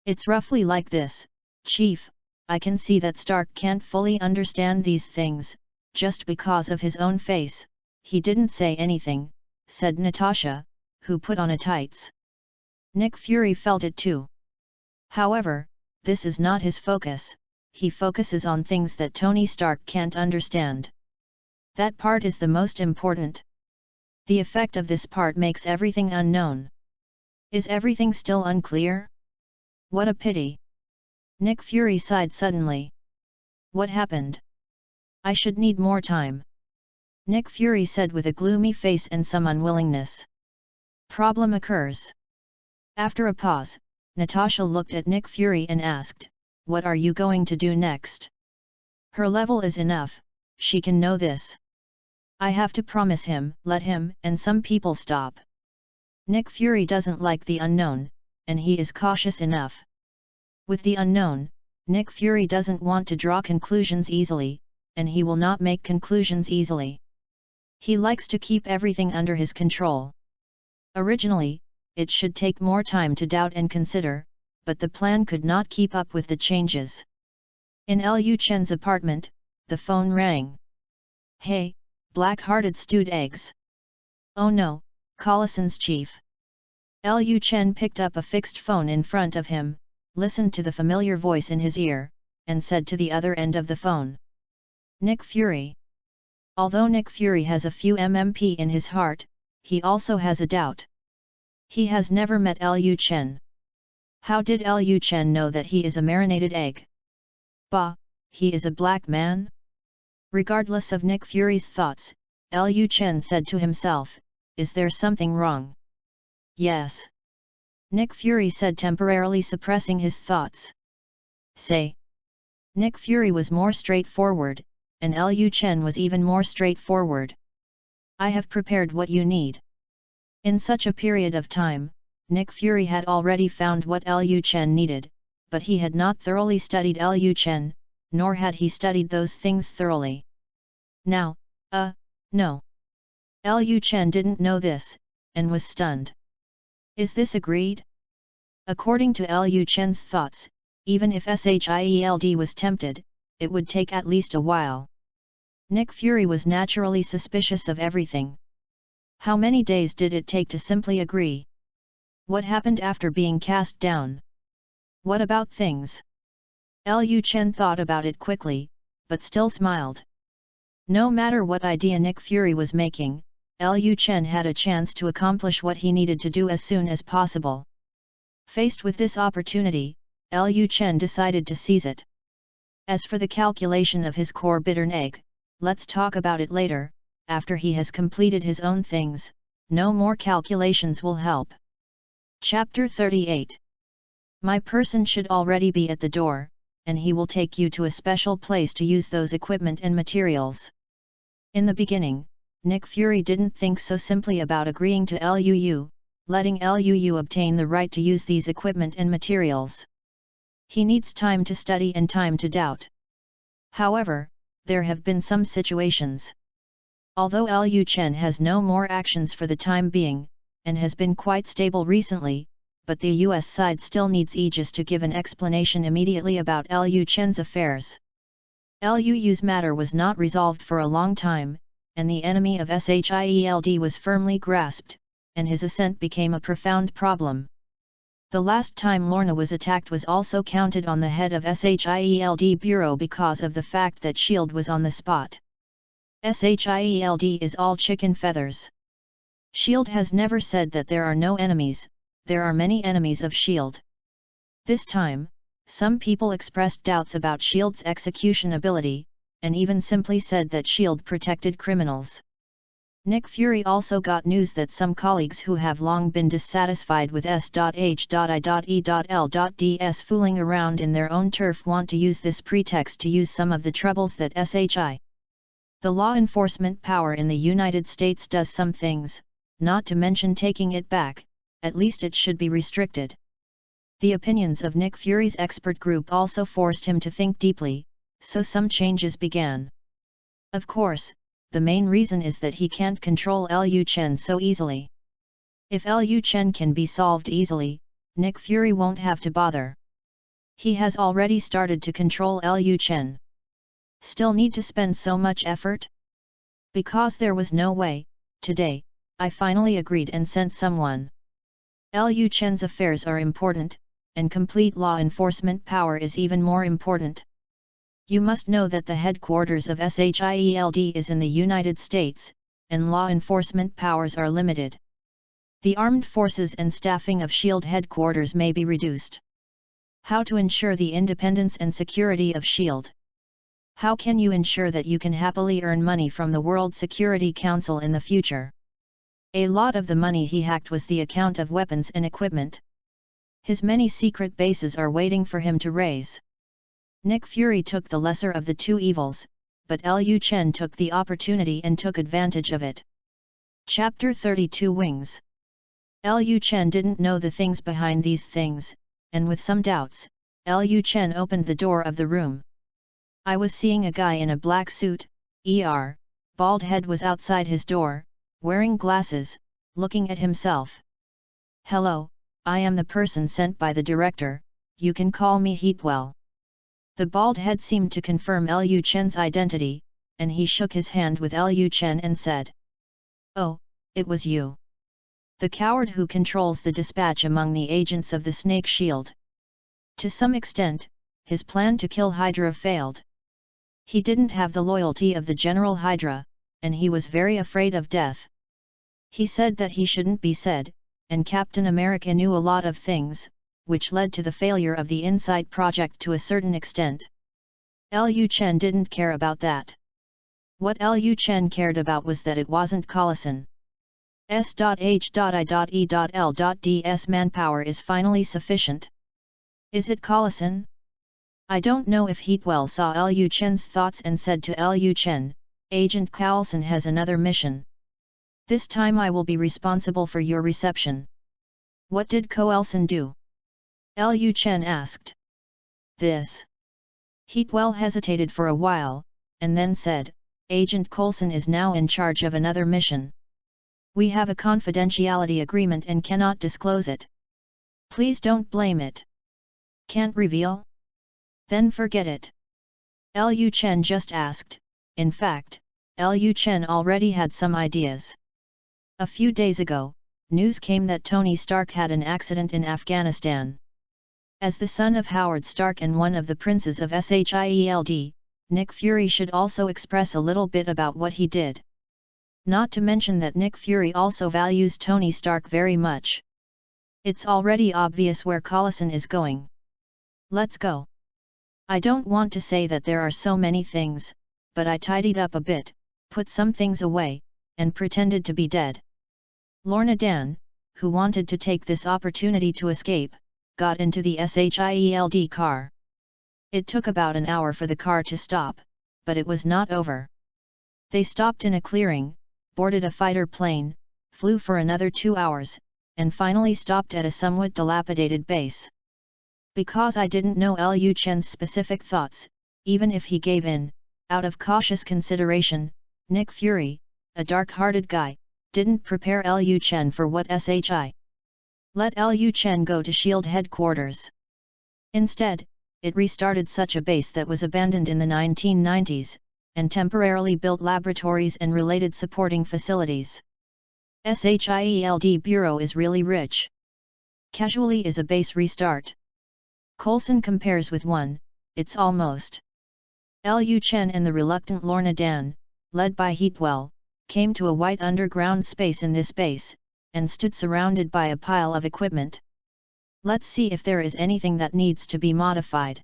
It's roughly like this, Chief, I can see that Stark can't fully understand these things, just because of his own face, he didn't say anything, said Natasha, who put on a tights. Nick Fury felt it too. However, this is not his focus, he focuses on things that Tony Stark can't understand. That part is the most important. The effect of this part makes everything unknown. Is everything still unclear? What a pity. Nick Fury sighed suddenly. What happened? I should need more time. Nick Fury said with a gloomy face and some unwillingness. Problem occurs. After a pause, Natasha looked at Nick Fury and asked, what are you going to do next? Her level is enough, she can know this. I have to promise him, let him, and some people stop. Nick Fury doesn't like the unknown, and he is cautious enough. With the unknown, Nick Fury doesn't want to draw conclusions easily, and he will not make conclusions easily. He likes to keep everything under his control. Originally, it should take more time to doubt and consider, but the plan could not keep up with the changes. In Liu Chen's apartment, the phone rang. Hey, black-hearted stewed eggs. Oh no, Collison's chief. Liu Chen picked up a fixed phone in front of him, listened to the familiar voice in his ear, and said to the other end of the phone. Nick Fury. Although Nick Fury has a few MMP in his heart, he also has a doubt. He has never met Liu Chen. How did Liu Chen know that he is a marinated egg? Bah, he is a black man? Regardless of Nick Fury's thoughts, Liu Chen said to himself, is there something wrong? Yes. Nick Fury said, temporarily suppressing his thoughts. Say. Nick Fury was more straightforward, and Liu Chen was even more straightforward. I have prepared what you need. In such a period of time, Nick Fury had already found what Liu Chen needed, but he had not thoroughly studied Liu Chen, nor had he studied those things thoroughly. Now, no. Liu Chen didn't know this, and was stunned. Is this agreed? According to Liu Chen's thoughts, even if SHIELD was tempted, it would take at least a while. Nick Fury was naturally suspicious of everything. How many days did it take to simply agree? What happened after being cast down? What about things? Liu Chen thought about it quickly, but still smiled. No matter what idea Nick Fury was making, Liu Chen had a chance to accomplish what he needed to do as soon as possible. Faced with this opportunity, Liu Chen decided to seize it. As for the calculation of his core bittern egg, let's talk about it later. After he has completed his own things, no more calculations will help. Chapter 38. My person should already be at the door, and he will take you to a special place to use those equipment and materials. In the beginning, Nick Fury didn't think so simply about agreeing to LUU, letting LUU obtain the right to use these equipment and materials. He needs time to study and time to doubt. However, there have been some situations. Although Liu Chen has no more actions for the time being, and has been quite stable recently, but the US side still needs Aegis to give an explanation immediately about Liu Chen's affairs. Liu's matter was not resolved for a long time, and the enemy of Shield was firmly grasped, and his ascent became a profound problem. The last time Lorna was attacked was also counted on the head of Shield Bureau because of the fact that S.H.I.E.L.D. was on the spot. S.H.I.E.L.D. is all chicken feathers. S.H.I.E.L.D. has never said that there are no enemies, there are many enemies of S.H.I.E.L.D. This time, some people expressed doubts about S.H.I.E.L.D.'s execution ability, and even simply said that S.H.I.E.L.D. protected criminals. Nick Fury also got news that some colleagues who have long been dissatisfied with S.H.I.E.L.D's fooling around in their own turf want to use this pretext to use some of the troubles that S.H.I.E.L.D. The law enforcement power in the United States does some things, not to mention taking it back, at least it should be restricted. The opinions of Nick Fury's expert group also forced him to think deeply, so some changes began. Of course, the main reason is that he can't control Liu Chen so easily. If Liu Chen can be solved easily, Nick Fury won't have to bother. He has already started to control Liu Chen. Still need to spend so much effort? Because there was no way, today, I finally agreed and sent someone. Liu Chen's affairs are important, and complete law enforcement power is even more important. You must know that the headquarters of SHIELD is in the United States, and law enforcement powers are limited. The armed forces and staffing of S.H.I.E.L.D. headquarters may be reduced. How to ensure the independence and security of S.H.I.E.L.D.? How can you ensure that you can happily earn money from the World Security Council in the future? A lot of the money he hacked was the account of weapons and equipment. His many secret bases are waiting for him to raise. Nick Fury took the lesser of the two evils, but Liu Chen took the opportunity and took advantage of it. Chapter 32 Wings. Liu Chen didn't know the things behind these things, and with some doubts, Liu Chen opened the door of the room. I was seeing a guy in a black suit, bald head was outside his door, wearing glasses, looking at himself. Hello, I am the person sent by the director, you can call me Heatwell. The bald head seemed to confirm Liu Chen's identity, and he shook his hand with Liu Chen and said, "Oh, it was you. The coward who controls the dispatch among the agents of the Snake Shield." To some extent, his plan to kill Hydra failed. He didn't have the loyalty of the General Hydra, and he was very afraid of death. He said that he shouldn't be said, and Captain America knew a lot of things, which led to the failure of the Insight project to a certain extent. Liu Chen didn't care about that. What Liu Chen cared about was that it wasn't Collison. S.H.I.E.L.D's manpower is finally sufficient. Is it Collison? I don't know if Heatwell saw Liu Chen's thoughts and said to Liu Chen, "Agent Coulson has another mission. This time I will be responsible for your reception." What did Coulson do? Liu Chen asked. This. Heatwell hesitated for a while, and then said, "Agent Coulson is now in charge of another mission. We have a confidentiality agreement and cannot disclose it. Please don't blame it." Can't reveal? Then forget it. Liu Chen just asked. In fact, Liu Chen already had some ideas. A few days ago, news came that Tony Stark had an accident in Afghanistan. As the son of Howard Stark and one of the princes of SHIELD, Nick Fury should also express a little bit about what he did. Not to mention that Nick Fury also values Tony Stark very much. It's already obvious where Collison is going. Let's go. I don't want to say that there are so many things, but I tidied up a bit, put some things away, and pretended to be dead. Lorna Dan, who wanted to take this opportunity to escape, got into the SHIELD car. It took about an hour for the car to stop, but it was not over. They stopped in a clearing, boarded a fighter plane, flew for another 2 hours, and finally stopped at a somewhat dilapidated base. Because I didn't know Liu Chen's specific thoughts, even if he gave in, out of cautious consideration, Nick Fury, a dark-hearted guy, didn't prepare Liu Chen for what shi. Let Liu Chen go to SHIELD headquarters. Instead, it restarted such a base that was abandoned in the 1990s, and temporarily built laboratories and related supporting facilities. SHIELD Bureau is really rich. Casually is a base restart. Coulson compares with one, it's almost. Liu Chen and the reluctant Lorna Dan, led by Heatwell, came to a white underground space in this base, and stood surrounded by a pile of equipment. Let's see if there is anything that needs to be modified.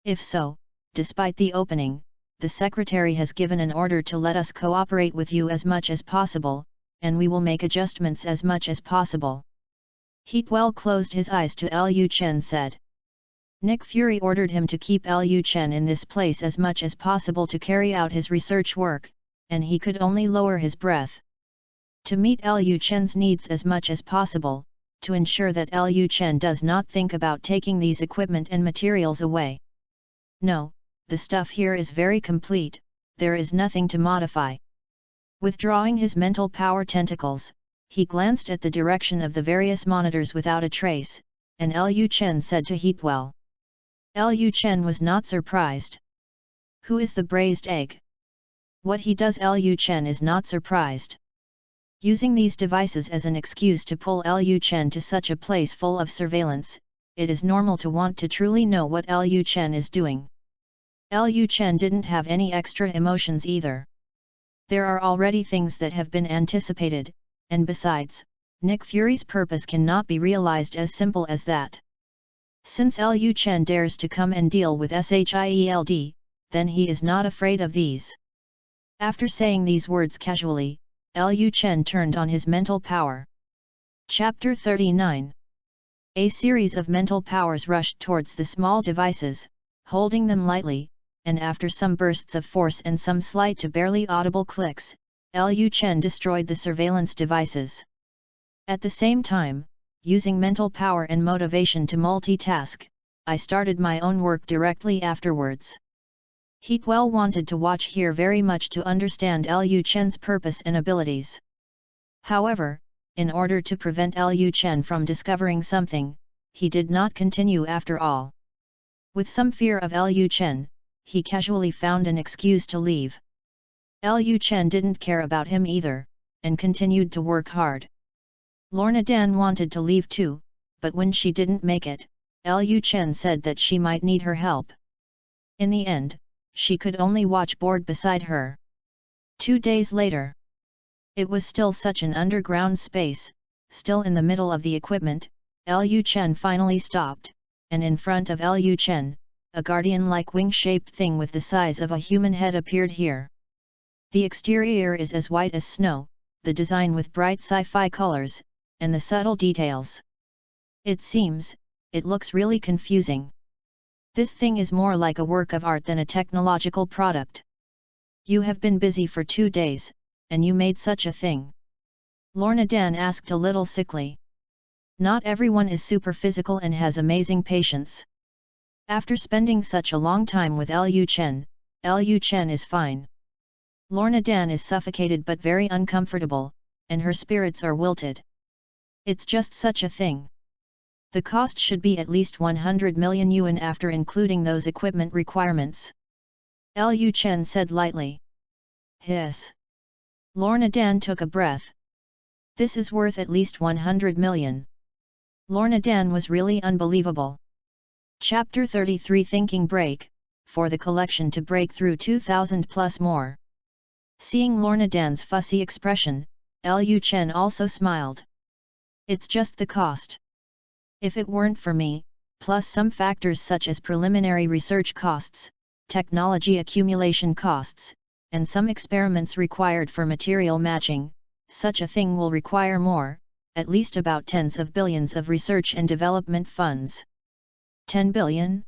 If so, despite the opening, the Secretary has given an order to let us cooperate with you as much as possible, and we will make adjustments as much as possible. Heatwell closed his eyes to Liu Chen said. Nick Fury ordered him to keep Liu Chen in this place as much as possible to carry out his research work, and he could only lower his breath. To meet Liu Chen's needs as much as possible, to ensure that Liu Chen does not think about taking these equipment and materials away. No, the stuff here is very complete, there is nothing to modify. Withdrawing his mental power tentacles, he glanced at the direction of the various monitors without a trace, and Liu Chen said to Heatwell. Liu Chen was not surprised. Who is the braised egg? What he does Liu Chen is not surprised. Using these devices as an excuse to pull Liu Chen to such a place full of surveillance, it is normal to want to truly know what Liu Chen is doing. Liu Chen didn't have any extra emotions either. There are already things that have been anticipated, and besides, Nick Fury's purpose cannot be realized as simple as that. Since Liu Chen dares to come and deal with SHIELD, then he is not afraid of these. After saying these words casually, Liu Chen turned on his mental power. Chapter 39. A series of mental powers rushed towards the small devices, holding them lightly, and after some bursts of force and some slight to barely audible clicks, Liu Chen destroyed the surveillance devices. At the same time, using mental power and motivation to multitask, I started my own work directly afterwards. Heatwell wanted to watch here very much to understand Liu Chen's purpose and abilities. However, in order to prevent Liu Chen from discovering something, he did not continue after all. With some fear of Liu Chen, he casually found an excuse to leave. Liu Chen didn't care about him either, and continued to work hard. Lorna Dan wanted to leave too, but when she didn't make it, Liu Chen said that she might need her help. In the end, she could only watch bored beside her. 2 days later. It was still such an underground space, still in the middle of the equipment. Liu Chen finally stopped, and in front of Liu Chen, a guardian-like wing-shaped thing with the size of a human head appeared here. The exterior is as white as snow, the design with bright sci-fi colors, and the subtle details. It seems, it looks really confusing. This thing is more like a work of art than a technological product. You have been busy for 2 days, and you made such a thing? Lorna Dan asked a little sickly. Not everyone is super physical and has amazing patience. After spending such a long time with Liu Chen is fine. Lorna Dan is suffocated but very uncomfortable, and her spirits are wilted. It's just such a thing. The cost should be at least 100 million yuan after including those equipment requirements. Liu Chen said lightly. Hiss. Lorna Dan took a breath. This is worth at least 100 million. Lorna Dan was really unbelievable. Chapter 33 Thinking Break, for the collection to break through 2,000 plus more. Seeing Lorna Dan's fussy expression, Liu Chen also smiled. It's just the cost. If it weren't for me, plus some factors such as preliminary research costs, technology accumulation costs, and some experiments required for material matching, such a thing will require more, at least about tens of billions of research and development funds. 10 billion?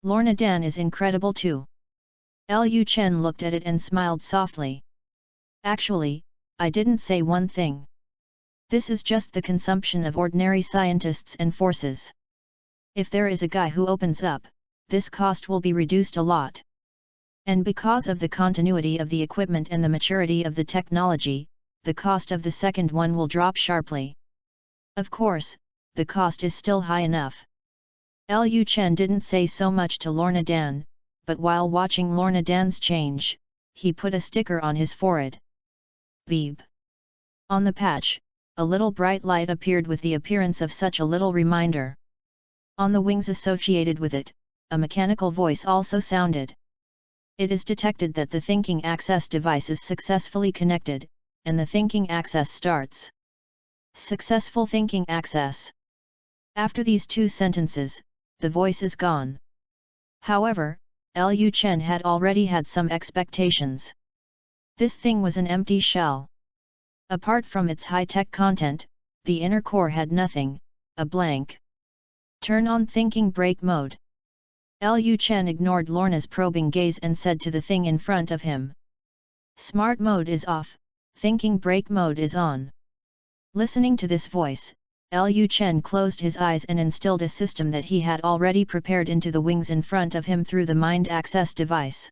Lorna Dan is incredible too. Liu Chen looked at it and smiled softly. Actually, I didn't say one thing. This is just the consumption of ordinary scientists and forces. If there is a guy who opens up, this cost will be reduced a lot. And because of the continuity of the equipment and the maturity of the technology, the cost of the second one will drop sharply. Of course, the cost is still high enough. Liu Chen didn't say so much to Lorna Dan, but while watching Lorna Dan's change, he put a sticker on his forehead. Beep. On the patch, a little bright light appeared with the appearance of such a little reminder. On the wings associated with it, a mechanical voice also sounded. It is detected that the thinking access device is successfully connected, and the thinking access starts. Successful thinking access. After these 2 sentences, the voice is gone. However, Liu Chen had already had some expectations. This thing was an empty shell. Apart from its high-tech content, the inner core had nothing, a blank. Turn on thinking brake mode. Liu Chen ignored Lorna's probing gaze and said to the thing in front of him. Smart mode is off, thinking brake mode is on. Listening to this voice, Liu Chen closed his eyes and instilled a system that he had already prepared into the wings in front of him through the mind access device.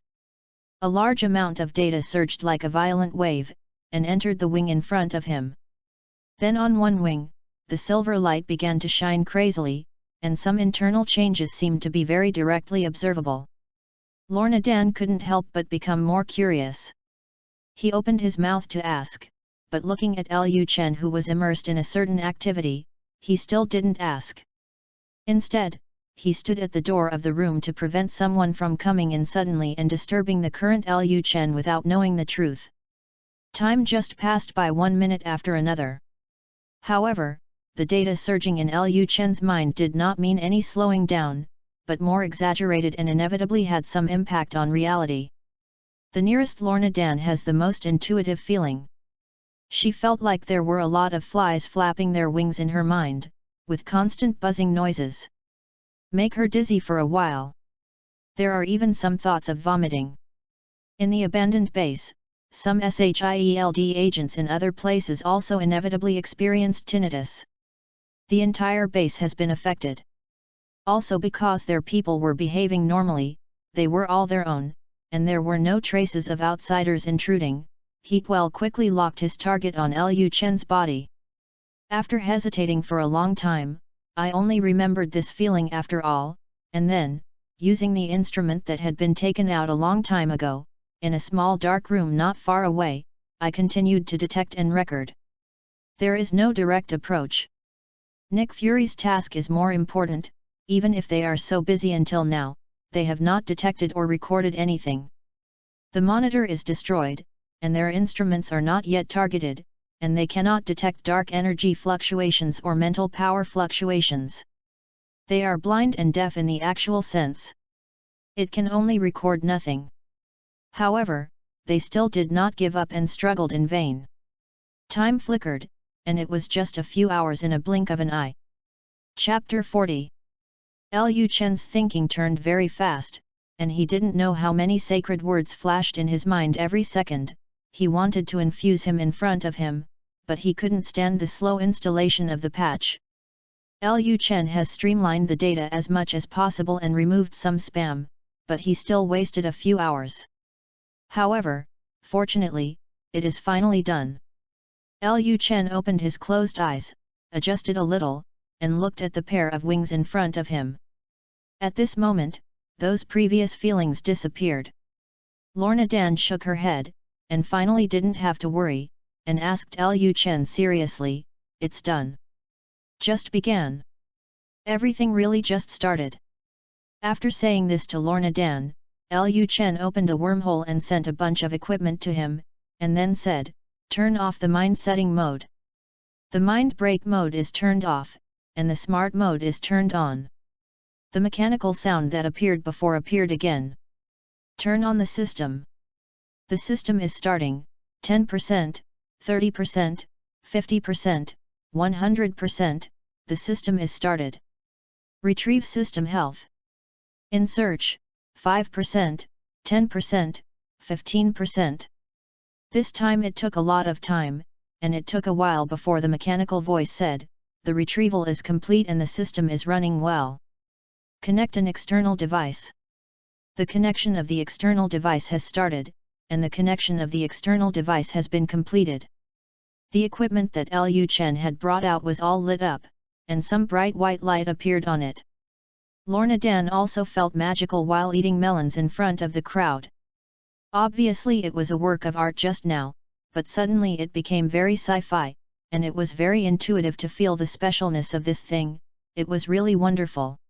A large amount of data surged like a violent wave, and entered the wing in front of him. Then on one wing, the silver light began to shine crazily, and some internal changes seemed to be very directly observable. Lorna Dan couldn't help but become more curious. He opened his mouth to ask, but looking at Liu Chen who was immersed in a certain activity, he still didn't ask. Instead, he stood at the door of the room to prevent someone from coming in suddenly and disturbing the current Liu Chen without knowing the truth. Time just passed by 1 minute after another. However, the data surging in Liu Chen's mind did not mean any slowing down, but more exaggerated and inevitably had some impact on reality. The nearest Lorna Dan has the most intuitive feeling. She felt like there were a lot of flies flapping their wings in her mind, with constant buzzing noises. Make her dizzy for a while. There are even some thoughts of vomiting. In the abandoned base, some SHIELD agents in other places also inevitably experienced tinnitus. The entire base has been affected. Also because their people were behaving normally, they were all their own, and there were no traces of outsiders intruding. Heatwell quickly locked his target on Liu Chen's body. After hesitating for a long time, I only remembered this feeling after all, and then, using the instrument that had been taken out a long time ago, in a small dark room not far away, I continued to detect and record. There is no direct approach. Nick Fury's task is more important, even if they are so busy until now, they have not detected or recorded anything. The monitor is destroyed, and their instruments are not yet targeted, and they cannot detect dark energy fluctuations or mental power fluctuations. They are blind and deaf in the actual sense. It can only record nothing. However, they still did not give up and struggled in vain. Time flickered, and it was just a few hours in a blink of an eye. Chapter 40. Liu Chen's thinking turned very fast, and he didn't know how many sacred words flashed in his mind every second. He wanted to infuse him in front of him, but he couldn't stand the slow installation of the patch. Liu Chen has streamlined the data as much as possible and removed some spam, but he still wasted a few hours. However, fortunately, it is finally done. Liu Chen opened his closed eyes, adjusted a little, and looked at the pair of wings in front of him. At this moment, those previous feelings disappeared. Lorna Dan shook her head, and finally didn't have to worry, and asked Liu Chen seriously, "It's done. Just began. Everything really just started." After saying this to Lorna Dan, Liu Chen opened a wormhole and sent a bunch of equipment to him, and then said, "Turn off the mind setting mode. The mind brake mode is turned off, and the smart mode is turned on." The mechanical sound that appeared before appeared again. "Turn on the system. The system is starting, 10%, 30%, 50%, 100%, the system is started. Retrieve system health. In search, 5%, 10%, 15%. This time it took a lot of time, and it took a while before the mechanical voice said, "The retrieval is complete and the system is running well. Connect an external device." The connection of the external device has started, and the connection of the external device has been completed. The equipment that Liu Chen had brought out was all lit up, and some bright white light appeared on it. Lorna Dan also felt magical while eating melons in front of the crowd. Obviously it was a work of art just now, but suddenly it became very sci-fi, and it was very intuitive to feel the specialness of this thing. It was really wonderful.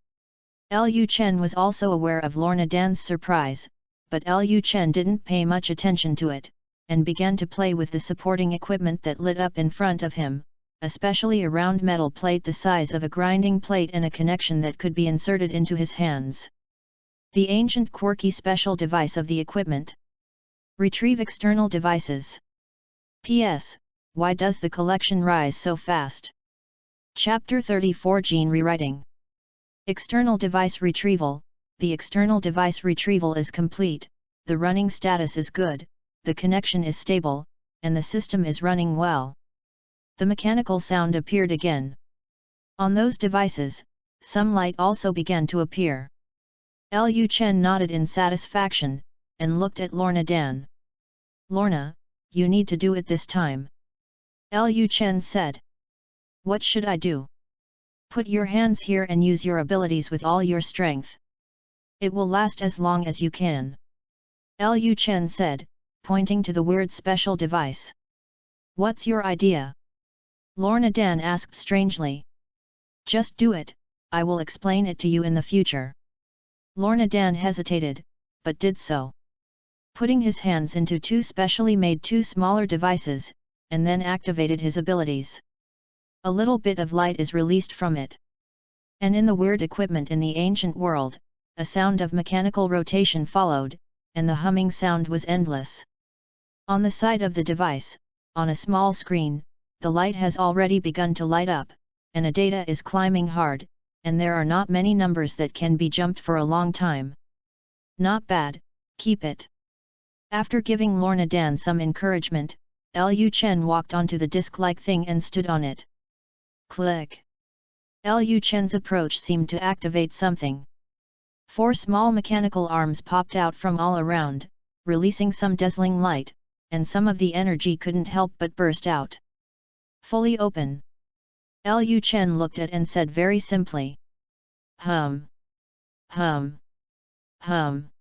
Liu Chen was also aware of Lorna Dan's surprise, but Liu Chen didn't pay much attention to it, and began to play with the supporting equipment that lit up in front of him, especially a round metal plate the size of a grinding plate and a connection that could be inserted into his hands. The ancient quirky special device of the equipment. Retrieve external devices. P.S. Why does the collection rise so fast? Chapter 34 Gene Rewriting. External device retrieval. The external device retrieval is complete, the running status is good, the connection is stable, and the system is running well. The mechanical sound appeared again. On those devices, some light also began to appear. Liu Chen nodded in satisfaction, and looked at Lorna Dan. Lorna, you need to do it this time. Liu Chen said. What should I do? Put your hands here and use your abilities with all your strength. It will last as long as you can. Liu Chen said, pointing to the weird special device. What's your idea? Lorna Dan asked strangely. Just do it, I will explain it to you in the future. Lorna Dan hesitated, but did so. Putting his hands into two specially made two smaller devices, and then activated his abilities. A little bit of light is released from it. And in the weird equipment in the ancient world, a sound of mechanical rotation followed, and the humming sound was endless. On the side of the device, on a small screen, the light has already begun to light up, and a data is climbing hard, and there are not many numbers that can be jumped for a long time. Not bad, keep it. After giving Lorna Dan some encouragement, Liu Chen walked onto the disc-like thing and stood on it. Click. Liu Chen's approach seemed to activate something. 4 small mechanical arms popped out from all around, releasing some dazzling light, and some of the energy couldn't help but burst out. Fully open. Liu Chen looked at and said very simply. Hum. Hum. Hum.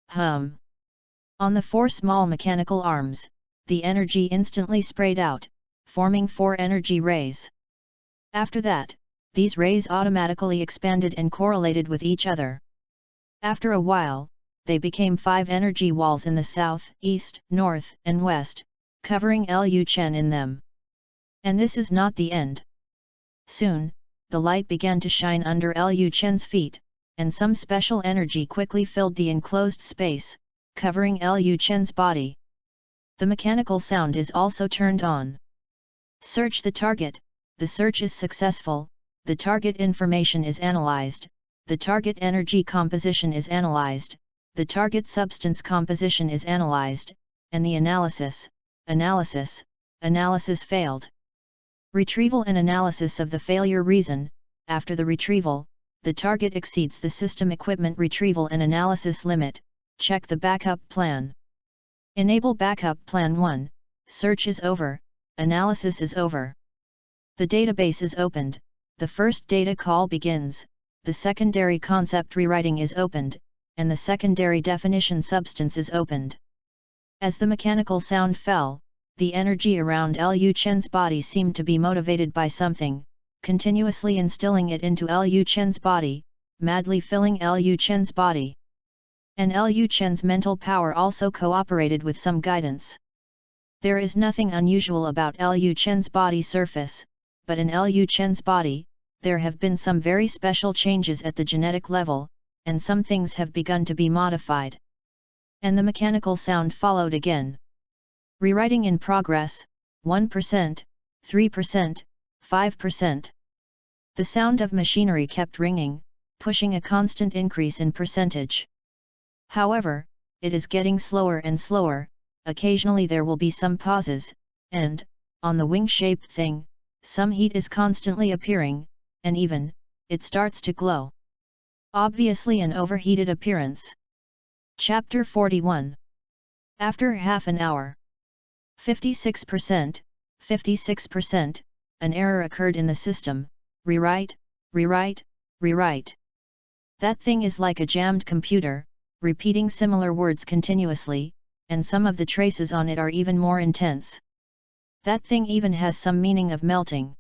Hum. On the 4 small mechanical arms, the energy instantly sprayed out, forming 4 energy rays. After that, these rays automatically expanded and correlated with each other. After a while, they became 5 energy walls in the south, east, north, and west, covering Liu Chen in them. And this is not the end. Soon, the light began to shine under Liu Chen's feet, and some special energy quickly filled the enclosed space, covering Liu Chen's body. The mechanical sound is also turned on. Search the target. The search is successful, the target information is analyzed, the target energy composition is analyzed, the target substance composition is analyzed, and the analysis failed. Retrieval and analysis of the failure reason. After the retrieval, the target exceeds the system equipment retrieval and analysis limit. Check the backup plan. Enable backup plan 1, search is over, analysis is over. The database is opened, the first data call begins, the secondary concept rewriting is opened, and the secondary definition substance is opened. As the mechanical sound fell, the energy around Liu Chen's body seemed to be motivated by something, continuously instilling it into Liu Chen's body, madly filling Liu Chen's body. And Liu Chen's mental power also cooperated with some guidance. There is nothing unusual about Liu Chen's body surface, but in Liu Chen's body, there have been some very special changes at the genetic level, and some things have begun to be modified. And the mechanical sound followed again. Rewriting in progress, 1%, 3%, 5%. The sound of machinery kept ringing, pushing a constant increase in percentage. However, it is getting slower and slower, occasionally there will be some pauses, and, on the wing-shaped thing, some heat is constantly appearing, and even, it starts to glow. Obviously an overheated appearance. Chapter 41. After half an hour. 56%, 56%, an error occurred in the system. Rewrite, rewrite, rewrite. That thing is like a jammed computer, repeating similar words continuously, and some of the traces on it are even more intense. That thing even has some meaning of melting.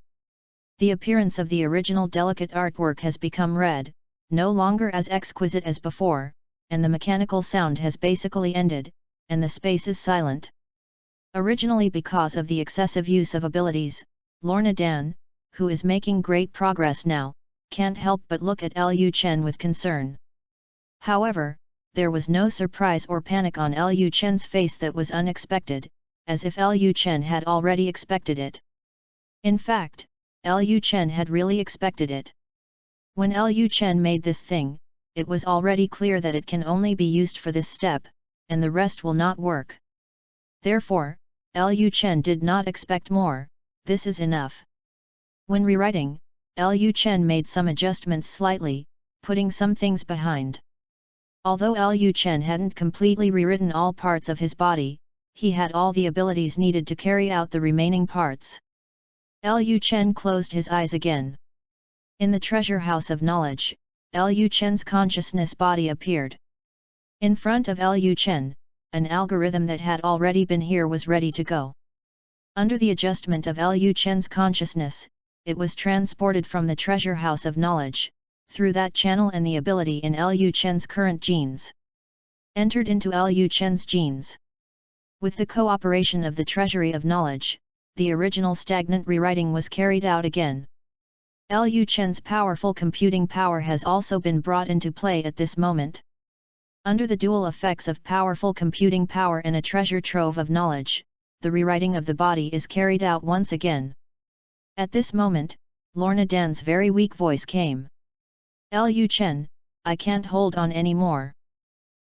The appearance of the original delicate artwork has become red, no longer as exquisite as before, and the mechanical sound has basically ended, and the space is silent. Originally, because of the excessive use of abilities, Lorna Dan, who is making great progress now, can't help but look at Liu Chen with concern. However, there was no surprise or panic on Liu Chen's face that was unexpected, as if Liu Chen had already expected it. In fact, Liu Chen had really expected it. When Liu Chen made this thing, it was already clear that it can only be used for this step, and the rest will not work. Therefore, Liu Chen did not expect more. This is enough. When rewriting, Liu Chen made some adjustments slightly, putting some things behind. Although Liu Chen hadn't completely rewritten all parts of his body, he had all the abilities needed to carry out the remaining parts. Liu Chen closed his eyes again. In the treasure house of knowledge, Liu Chen's consciousness body appeared. In front of Liu Chen, an algorithm that had already been here was ready to go. Under the adjustment of Liu Chen's consciousness, it was transported from the treasure house of knowledge, through that channel, and the ability in Liu Chen's current genes entered into Liu Chen's genes. With the cooperation of the treasury of knowledge, the original stagnant rewriting was carried out again. Liu Chen's powerful computing power has also been brought into play at this moment. Under the dual effects of powerful computing power and a treasure trove of knowledge, the rewriting of the body is carried out once again. At this moment, Lorna Dan's very weak voice came. Liu Chen, I can't hold on anymore.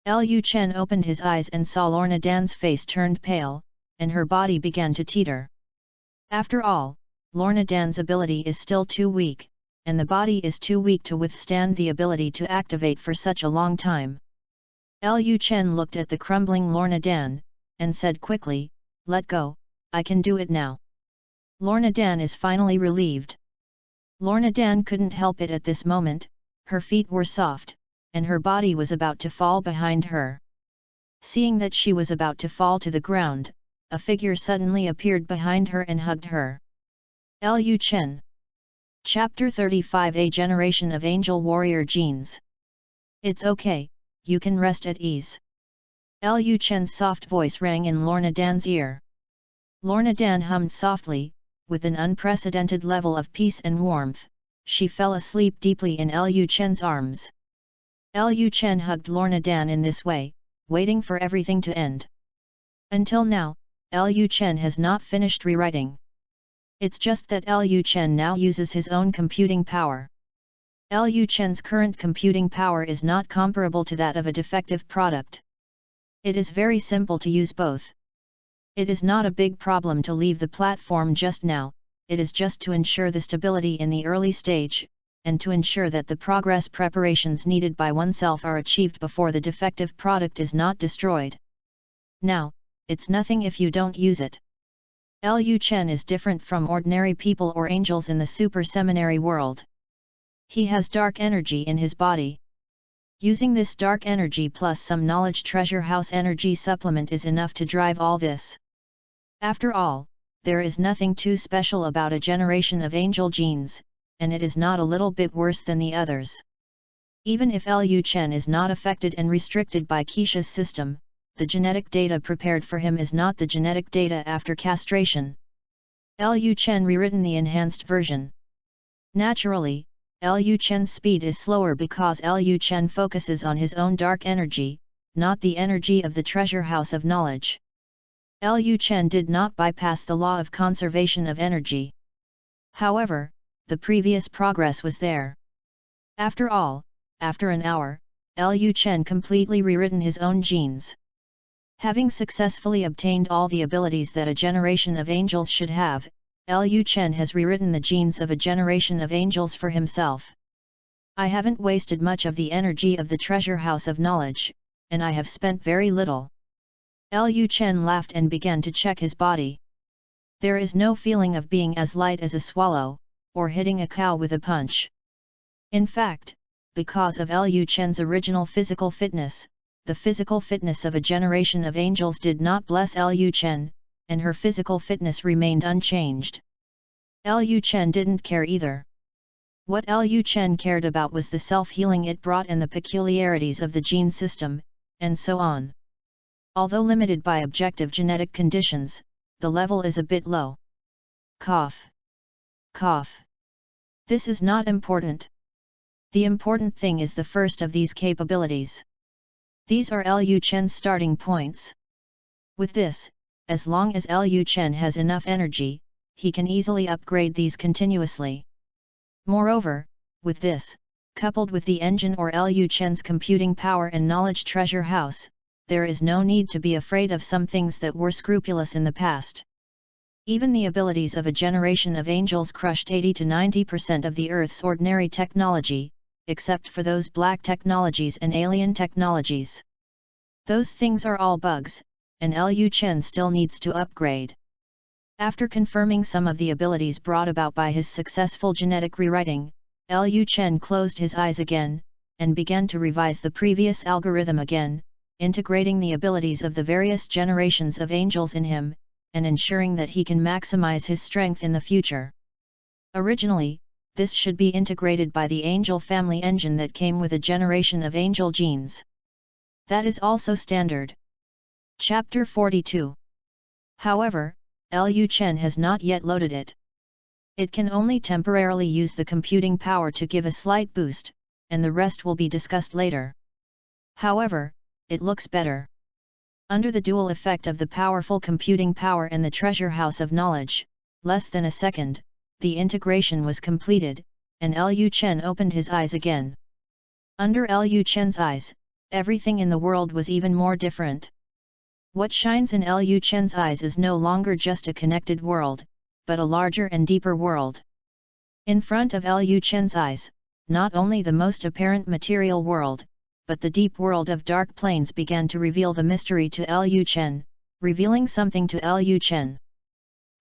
Liu Chen opened his eyes and saw Lorna Dan's face turned pale, and her body began to teeter. After all, Lorna Dan's ability is still too weak, and the body is too weak to withstand the ability to activate for such a long time. Liu Chen looked at the crumbling Lorna Dan, and said quickly, "Let go, I can do it now." Lorna Dan is finally relieved. Lorna Dan couldn't help it at this moment, her feet were soft, and her body was about to fall behind her. Seeing that she was about to fall to the ground, a figure suddenly appeared behind her and hugged her. Liu Chen. Chapter 35. A Generation of Angel Warrior Genes. It's okay, you can rest at ease. Liu Chen's soft voice rang in Lorna Dan's ear. Lorna Dan hummed softly, with an unprecedented level of peace and warmth. She fell asleep deeply in Liu Chen's arms. Liu Chen hugged Lorna Dan in this way, waiting for everything to end. Until now, Liu Chen has not finished rewriting. It's just that Liu Chen now uses his own computing power. Liu Chen's current computing power is not comparable to that of a defective product. It is very simple to use both. It is not a big problem to leave the platform just now, it is just to ensure the stability in the early stage, and to ensure that the progress preparations needed by oneself are achieved before the defective product is not destroyed. Now, it's nothing if you don't use it. Liu Chen is different from ordinary people or angels in the super seminary world. He has dark energy in his body. Using this dark energy plus some knowledge treasure house energy supplement is enough to drive all this. After all, there is nothing too special about a generation of angel genes, and it is not a little bit worse than the others. Even if Liu Chen is not affected and restricted by Keisha's system, the genetic data prepared for him is not the genetic data after castration. Liu Chen rewritten the enhanced version. Naturally, Liu Chen's speed is slower because Liu Chen focuses on his own dark energy, not the energy of the treasure house of knowledge. Liu Chen did not bypass the law of conservation of energy. However, the previous progress was there. After all, after an hour, Liu Chen completely rewritten his own genes. Having successfully obtained all the abilities that a generation of angels should have, Liu Chen has rewritten the genes of a generation of angels for himself. I haven't wasted much of the energy of the treasure house of knowledge, and I have spent very little." Liu Chen laughed and began to check his body. There is no feeling of being as light as a swallow, or hitting a cow with a punch. In fact, because of Liu Chen's original physical fitness, the physical fitness of a generation of angels did not bless Liu Chen, and her physical fitness remained unchanged. Liu Chen didn't care either. What Liu Chen cared about was the self-healing it brought and the peculiarities of the gene system, and so on. Although limited by objective genetic conditions, the level is a bit low. Cough. Cough. This is not important. The important thing is the first of these capabilities. These are Liu Chen's starting points. With this, as long as Liu Chen has enough energy, he can easily upgrade these continuously. Moreover, with this, coupled with the engine or Liu Chen's computing power and knowledge treasure house, there is no need to be afraid of some things that were scrupulous in the past. Even the abilities of a generation of angels crushed 80 to 90% of the Earth's ordinary technology, except for those black technologies and alien technologies. Those things are all bugs, and Liu Chen still needs to upgrade. After confirming some of the abilities brought about by his successful genetic rewriting, Liu Chen closed his eyes again, and began to revise the previous algorithm again, integrating the abilities of the various generations of angels in him, and ensuring that he can maximize his strength in the future. Originally, this should be integrated by the angel family engine that came with a generation of angel genes. That is also standard. Chapter 42. However, Liu Chen has not yet loaded it. It can only temporarily use the computing power to give a slight boost, and the rest will be discussed later. However, it looks better. Under the dual effect of the powerful computing power and the treasure house of knowledge, less than a second, the integration was completed, and Liu Chen opened his eyes again. Under Liu Chen's eyes, everything in the world was even more different. What shines in Liu Chen's eyes is no longer just a connected world, but a larger and deeper world. In front of Liu Chen's eyes, not only the most apparent material world, but the deep world of dark planes began to reveal the mystery to Liu Chen, revealing something to Liu Chen.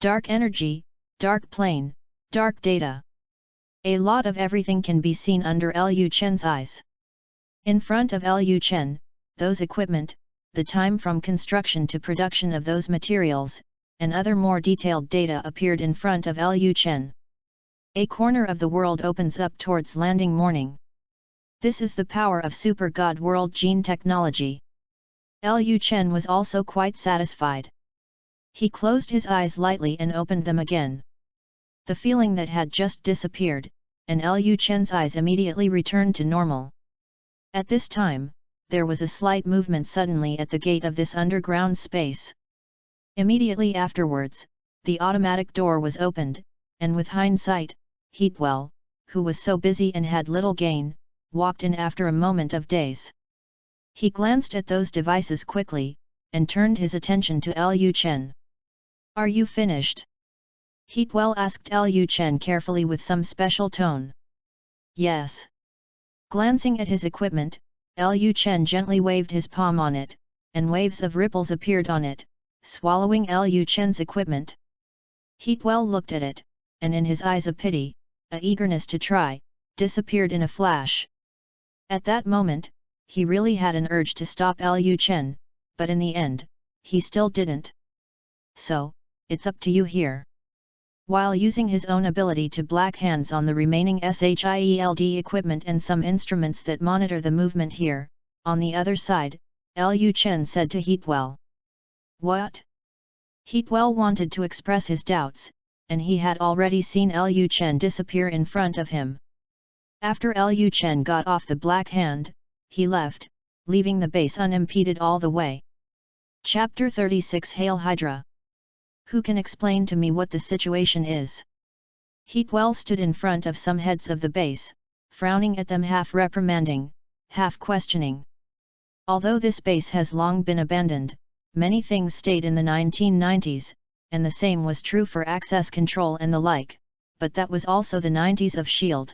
Dark energy, dark plane, dark data. A lot of everything can be seen under Liu Chen's eyes. In front of Liu Chen, those equipment, the time from construction to production of those materials, and other more detailed data appeared in front of Liu Chen. A corner of the world opens up towards landing morning. This is the power of Super God World Gene Technology. Liu Chen was also quite satisfied. He closed his eyes lightly and opened them again. The feeling that had just disappeared, and Liu Chen's eyes immediately returned to normal. At this time, there was a slight movement suddenly at the gate of this underground space. Immediately afterwards, the automatic door was opened, and with hindsight, Heatwell, who was so busy and had little gain, walked in after a moment of daze. He glanced at those devices quickly, and turned his attention to Liu Chen. "Are you finished?" Heatwell asked Liu Chen carefully with some special tone. "Yes." Glancing at his equipment, Liu Chen gently waved his palm on it, and waves of ripples appeared on it, swallowing Liu Chen's equipment. Heatwell looked at it, and in his eyes a pity, a eagerness to try, disappeared in a flash. At that moment, he really had an urge to stop Liu Chen, but in the end, he still didn't. "So, it's up to you here." While using his own ability to black hands on the remaining SHIELD equipment and some instruments that monitor the movement here, on the other side, Liu Chen said to Heatwell. "What?" Heatwell wanted to express his doubts, and he had already seen Liu Chen disappear in front of him. After Liu Chen got off the black hand, he left, leaving the base unimpeded all the way. Chapter 36 Hail Hydra! Who can explain to me what the situation is? Heatwell stood in front of some heads of the base, frowning at them, half reprimanding, half questioning. Although this base has long been abandoned, many things stayed in the 1990s, and the same was true for access control and the like, but that was also the 90s of S.H.I.E.L.D.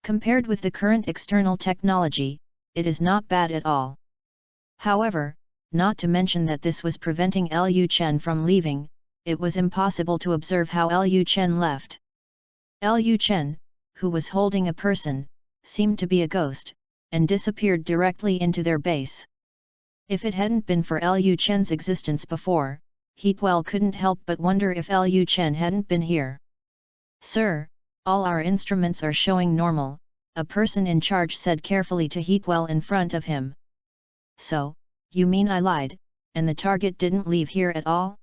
Compared with the current external technology, it is not bad at all. However, not to mention that this was preventing Liu Chen from leaving, it was impossible to observe how Liu Chen left. Liu Chen, who was holding a person, seemed to be a ghost, and disappeared directly into their base. If it hadn't been for Liu Chen's existence before, Heatwell couldn't help but wonder if Liu Chen hadn't been here. "Sir, all our instruments are showing normal," a person in charge said carefully to Heatwell in front of him. "So, you mean I lied, and the target didn't leave here at all?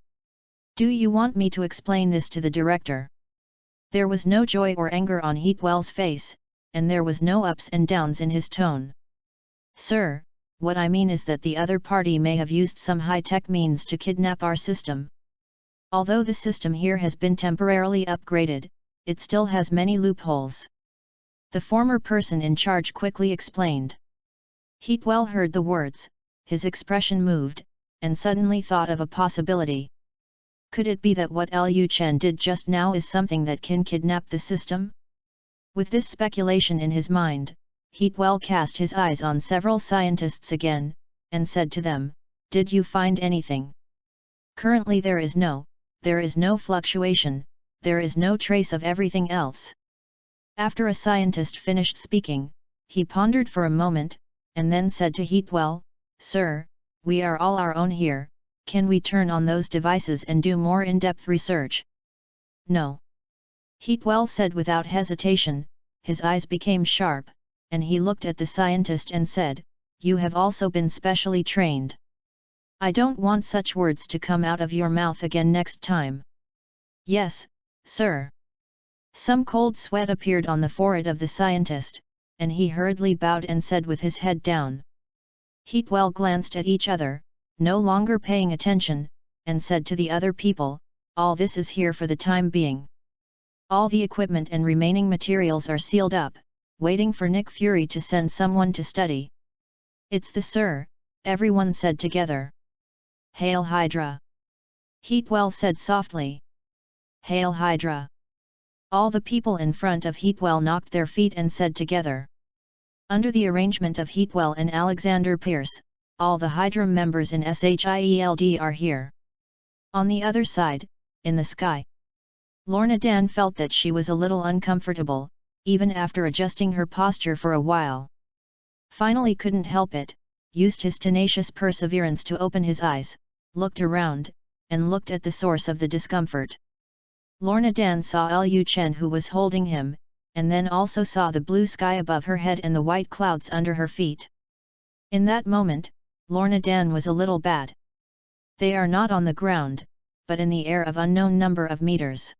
Do you want me to explain this to the director?" There was no joy or anger on Heatwell's face, and there was no ups and downs in his tone. "Sir, what I mean is that the other party may have used some high-tech means to kidnap our system. Although the system here has been temporarily upgraded, it still has many loopholes," the former person in charge quickly explained. Heatwell heard the words, his expression moved, and suddenly thought of a possibility. Could it be that what Liu Chen did just now is something that can kidnap the system? With this speculation in his mind, Heatwell cast his eyes on several scientists again, and said to them, "Did you find anything?" "Currently there is no fluctuation, there is no trace of everything else." After a scientist finished speaking, he pondered for a moment, and then said to Heatwell, "Sir, we are all our own here, can we turn on those devices and do more in-depth research?" "No," Heatwell said without hesitation. His eyes became sharp, and he looked at the scientist and said, "You have also been specially trained. I don't want such words to come out of your mouth again next time." "Yes, sir." Some cold sweat appeared on the forehead of the scientist, and he hurriedly bowed and said with his head down. Heatwell glanced at each other, no longer paying attention, and said to the other people, "All this is here for the time being. All the equipment and remaining materials are sealed up, waiting for Nick Fury to send someone to study." "It's the Sir," everyone said together. "Hail Hydra!" Heatwell said softly. "Hail Hydra!" All the people in front of Heatwell knocked their feet and said together. Under the arrangement of Heatwell and Alexander Pierce, all the Hydra members in SHIELD are here. On the other side, in the sky, Lorna Dan felt that she was a little uncomfortable, even after adjusting her posture for a while. Finally couldn't help it, used his tenacious perseverance to open his eyes, looked around, and looked at the source of the discomfort. Lorna Dan saw Liu Chen who was holding him, and then also saw the blue sky above her head and the white clouds under her feet. In that moment, Lorna Dan was a little bad. They are not on the ground, but in the air of unknown number of meters.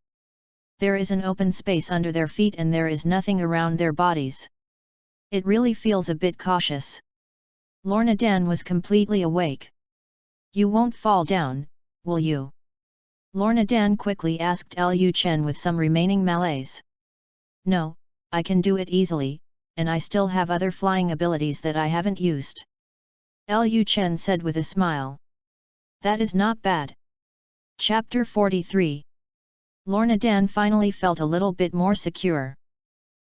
There is an open space under their feet and there is nothing around their bodies. It really feels a bit cautious. Lorna Dan was completely awake. "You won't fall down, will you?" Lorna Dan quickly asked Liu Chen with some remaining malaise. "No, I can do it easily, and I still have other flying abilities that I haven't used," Liu Chen said with a smile. "That is not bad." Chapter 43. Lorna Dan finally felt a little bit more secure.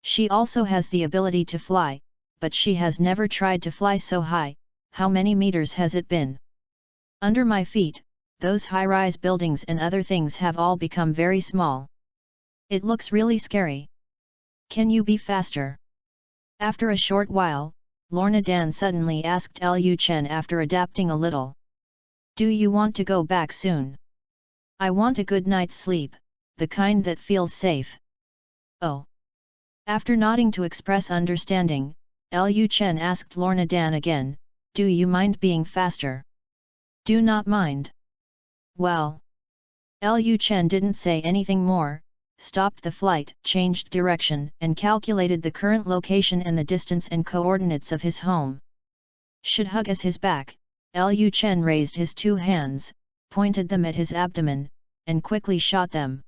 She also has the ability to fly, but she has never tried to fly so high. How many meters has it been? Under my feet, those high-rise buildings and other things have all become very small. It looks really scary. Can you be faster? After a short while, Lorna Dan suddenly asked Liu Chen after adapting a little. "Do you want to go back soon? I want a good night's sleep, the kind that feels safe." "Oh." After nodding to express understanding, Liu Chen asked Lorna Dan again, "Do you mind being faster?" "Do not mind." "Well." Liu Chen didn't say anything more, stopped the flight, changed direction, and calculated the current location and the distance and coordinates of his home. Should hug as his back, Liu Chen raised his two hands, pointed them at his abdomen, and quickly shot them.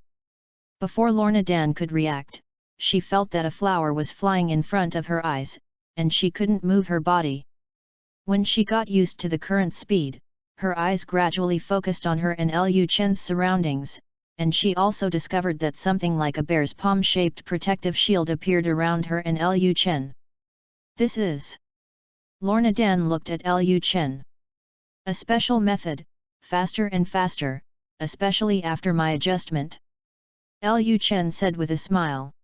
Before Lorna Dan could react, she felt that a flower was flying in front of her eyes, and she couldn't move her body. When she got used to the current speed, her eyes gradually focused on her and Liu Chen's surroundings, and she also discovered that something like a bear's palm-shaped protective shield appeared around her and Liu Chen. "This is..." Lorna Dan looked at Liu Chen. A special method, faster and faster, especially after my adjustment. Liu Chen said with a smile.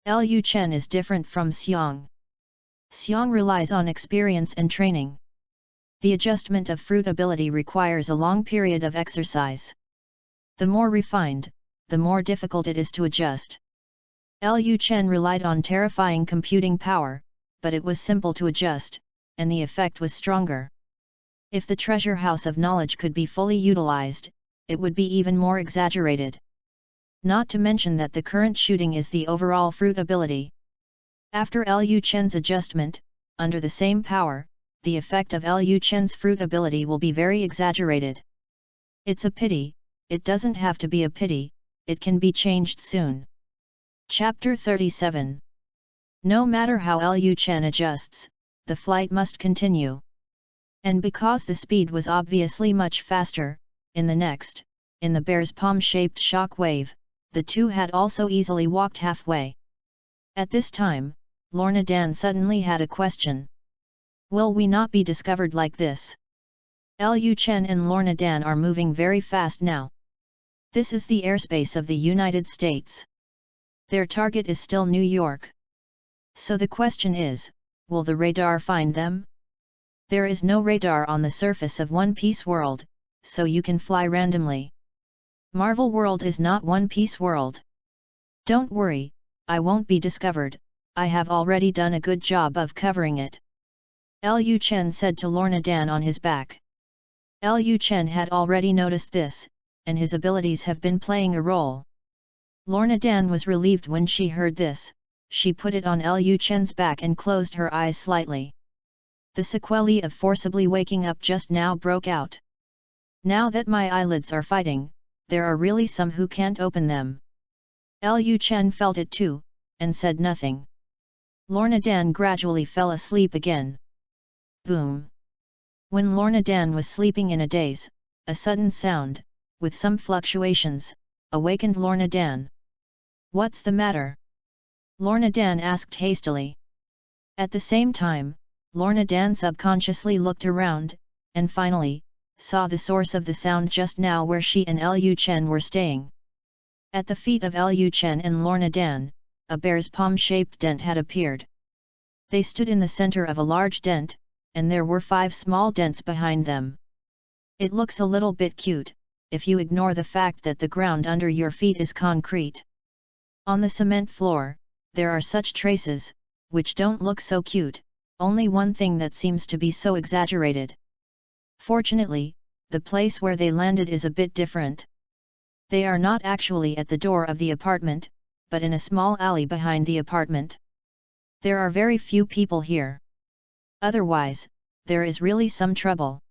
Liu Chen is different from Xiang. Xiang relies on experience and training. The adjustment of fruit ability requires a long period of exercise. The more refined, the more difficult it is to adjust. Liu Chen relied on terrifying computing power, but it was simple to adjust, and the effect was stronger. If the treasure house of knowledge could be fully utilized, it would be even more exaggerated. Not to mention that the current shooting is the overall fruit ability. After Liu Chen's adjustment, under the same power, the effect of Liu Chen's fruit ability will be very exaggerated. It's a pity, it doesn't have to be a pity, it can be changed soon. Chapter 37. No matter how Liu Chen adjusts, the flight must continue. And because the speed was obviously much faster, in the bear's palm-shaped shock wave, the two had also easily walked halfway. At this time, Lorna Dan suddenly had a question. Will we not be discovered like this? Liu Chen and Lorna Dan are moving very fast now. This is the airspace of the United States. Their target is still New York. So the question is, will the radar find them? There is no radar on the surface of One Piece world, so you can fly randomly. Marvel world is not One Piece world. Don't worry, I won't be discovered, I have already done a good job of covering it. Liu Chen said to Lorna Dan on his back. Liu Chen had already noticed this, and his abilities have been playing a role. Lorna Dan was relieved when she heard this, she put it on Liu Chen's back and closed her eyes slightly. The sequelae of forcibly waking up just now broke out. Now that my eyelids are fighting, there are really some who can't open them. Liu Chen felt it too, and said nothing. Lorna Dan gradually fell asleep again. Boom! When Lorna Dan was sleeping in a daze, a sudden sound, with some fluctuations, awakened Lorna Dan. What's the matter? Lorna Dan asked hastily. At the same time, Lorna Dan subconsciously looked around, and finally, saw the source of the sound just now where she and Liu Chen were staying. At the feet of Liu Chen and Lorna Dan, a bear's palm-shaped dent had appeared. They stood in the center of a large dent, and there were 5 small dents behind them. It looks a little bit cute, if you ignore the fact that the ground under your feet is concrete. On the cement floor, there are such traces, which don't look so cute, only one thing that seems to be so exaggerated. Fortunately, the place where they landed is a bit different. They are not actually at the door of the apartment, but in a small alley behind the apartment. There are very few people here. Otherwise, there is really some trouble.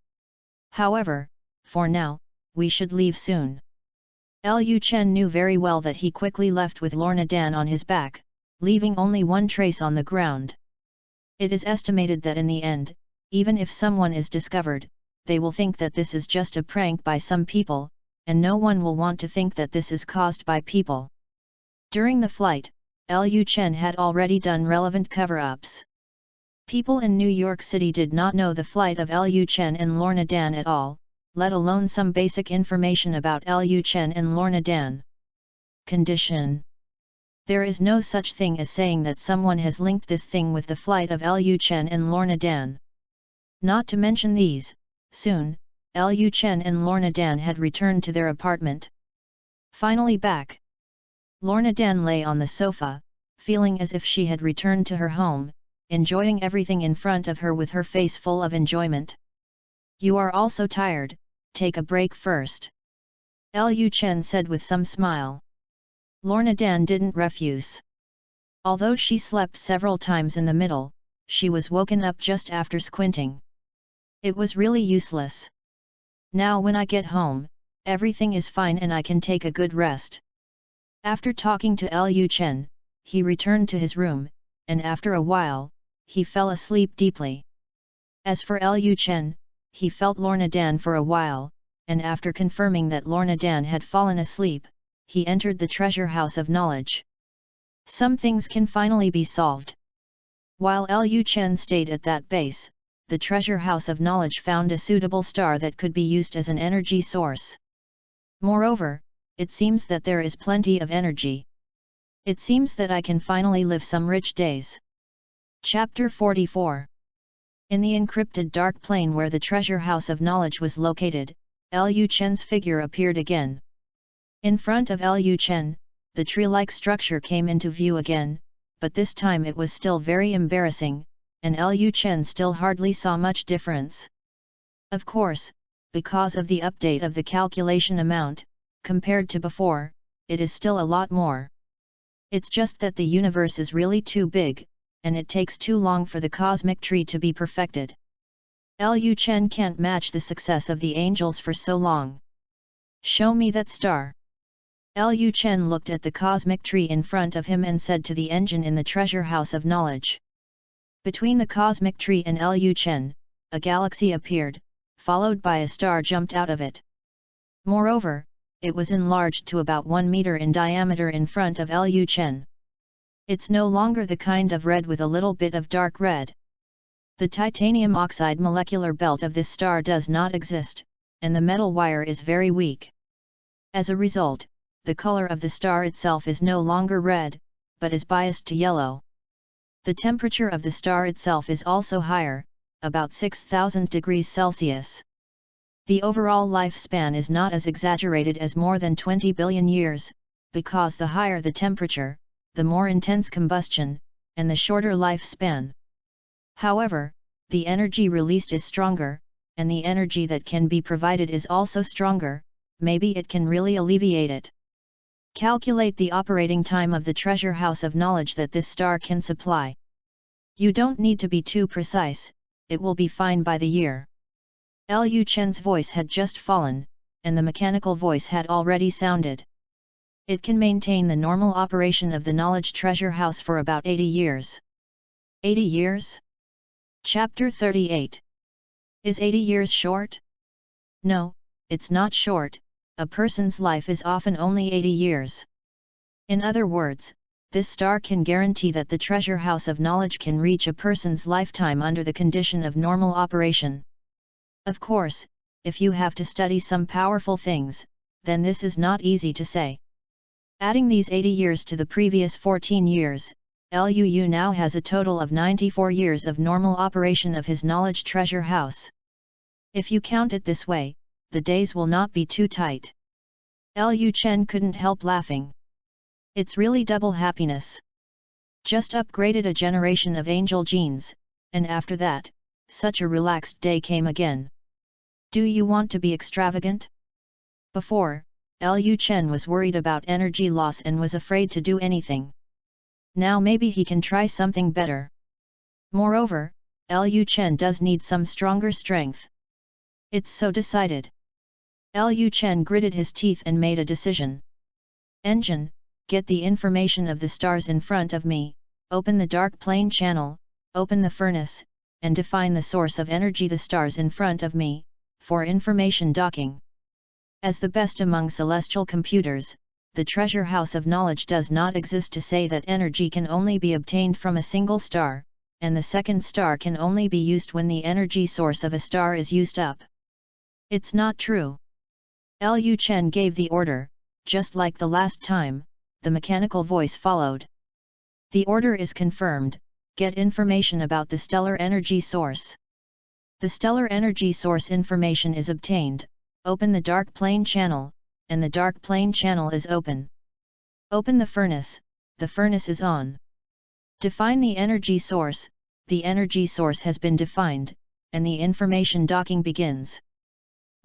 However, for now, we should leave soon. Liu Chen knew very well that he quickly left with Lorna Dan on his back, leaving only one trace on the ground. It is estimated that in the end, even if someone is discovered, they will think that this is just a prank by some people, and no one will want to think that this is caused by people. During the flight, Liu Chen had already done relevant cover-ups. People in New York City did not know the flight of Liu Chen and Lorna Dan at all, let alone some basic information about Liu Chen and Lorna Dan. Condition: there is no such thing as saying that someone has linked this thing with the flight of Liu Chen and Lorna Dan. Not to mention these, soon, Liu Chen and Lorna Dan had returned to their apartment. Finally back. Lorna Dan lay on the sofa, feeling as if she had returned to her home, enjoying everything in front of her with her face full of enjoyment. You are also tired, take a break first. Liu Chen said with some smile. Lorna Dan didn't refuse. Although she slept several times in the middle, she was woken up just after squinting. It was really useless. Now when I get home, everything is fine and I can take a good rest. After talking to Liu Chen, he returned to his room, and after a while, he fell asleep deeply. As for Liu Chen, he felt Lorna Dan for a while, and after confirming that Lorna Dan had fallen asleep, he entered the treasure house of knowledge. Some things can finally be solved. While Liu Chen stayed at that base, the treasure house of knowledge found a suitable star that could be used as an energy source. Moreover, it seems that there is plenty of energy. It seems that I can finally live some rich days. Chapter 44. In the encrypted dark plane where the treasure house of knowledge was located, Liu Chen's figure appeared again. In front of Liu Chen, the tree-like structure came into view again, but this time it was still very embarrassing, and Liu Chen still hardly saw much difference. Of course, because of the update of the calculation amount, compared to before, it is still a lot more. It's just that the universe is really too big, and it takes too long for the cosmic tree to be perfected. Liu Chen can't match the success of the angels for so long. Show me that star. Liu Chen looked at the cosmic tree in front of him and said to the engine in the treasure house of knowledge. Between the cosmic tree and Liu Chen, a galaxy appeared, followed by a star jumped out of it. Moreover, it was enlarged to about 1 meter in diameter in front of Liu Chen. It's no longer the kind of red with a little bit of dark red. The titanium oxide molecular belt of this star does not exist, and the metal wire is very weak. As a result, the color of the star itself is no longer red, but is biased to yellow. The temperature of the star itself is also higher, about 6,000 degrees Celsius. The overall lifespan is not as exaggerated as more than 20 billion years, because the higher the temperature, the more intense combustion, and the shorter lifespan. However, the energy released is stronger, and the energy that can be provided is also stronger. Maybe it can really alleviate it. Calculate the operating time of the treasure house of knowledge that this star can supply. You don't need to be too precise, it will be fine by the year. Liu Chen's voice had just fallen, and the mechanical voice had already sounded. It can maintain the normal operation of the knowledge treasure house for about 80 years. 80 years? Chapter 38. Is 80 years short? No, it's not short. A person's life is often only 80 years. In other words, this star can guarantee that the treasure house of knowledge can reach a person's lifetime under the condition of normal operation. Of course, if you have to study some powerful things, then this is not easy to say. Adding these 80 years to the previous 14 years, Liu now has a total of 94 years of normal operation of his knowledge treasure house. If you count it this way, the days will not be too tight. Liu Chen couldn't help laughing. It's really double happiness. Just upgraded a generation of angel genes, and after that, such a relaxed day came again. Do you want to be extravagant? Before, Liu Chen was worried about energy loss and was afraid to do anything. Now maybe he can try something better. Moreover, Liu Chen does need some stronger strength. It's so decided. Liu Chen gritted his teeth and made a decision. Engine, get the information of the stars in front of me, open the dark plane channel, open the furnace, and define the source of energy the stars in front of me, for information docking. As the best among celestial computers, the treasure house of knowledge does not exist to say that energy can only be obtained from a single star, and the second star can only be used when the energy source of a star is used up. It's not true. Liu Chen gave the order, just like the last time, the mechanical voice followed. The order is confirmed, get information about the stellar energy source. The stellar energy source information is obtained, open the dark plane channel, and the dark plane channel is open. Open the furnace is on. Define the energy source, the energy source has been defined, and the information docking begins.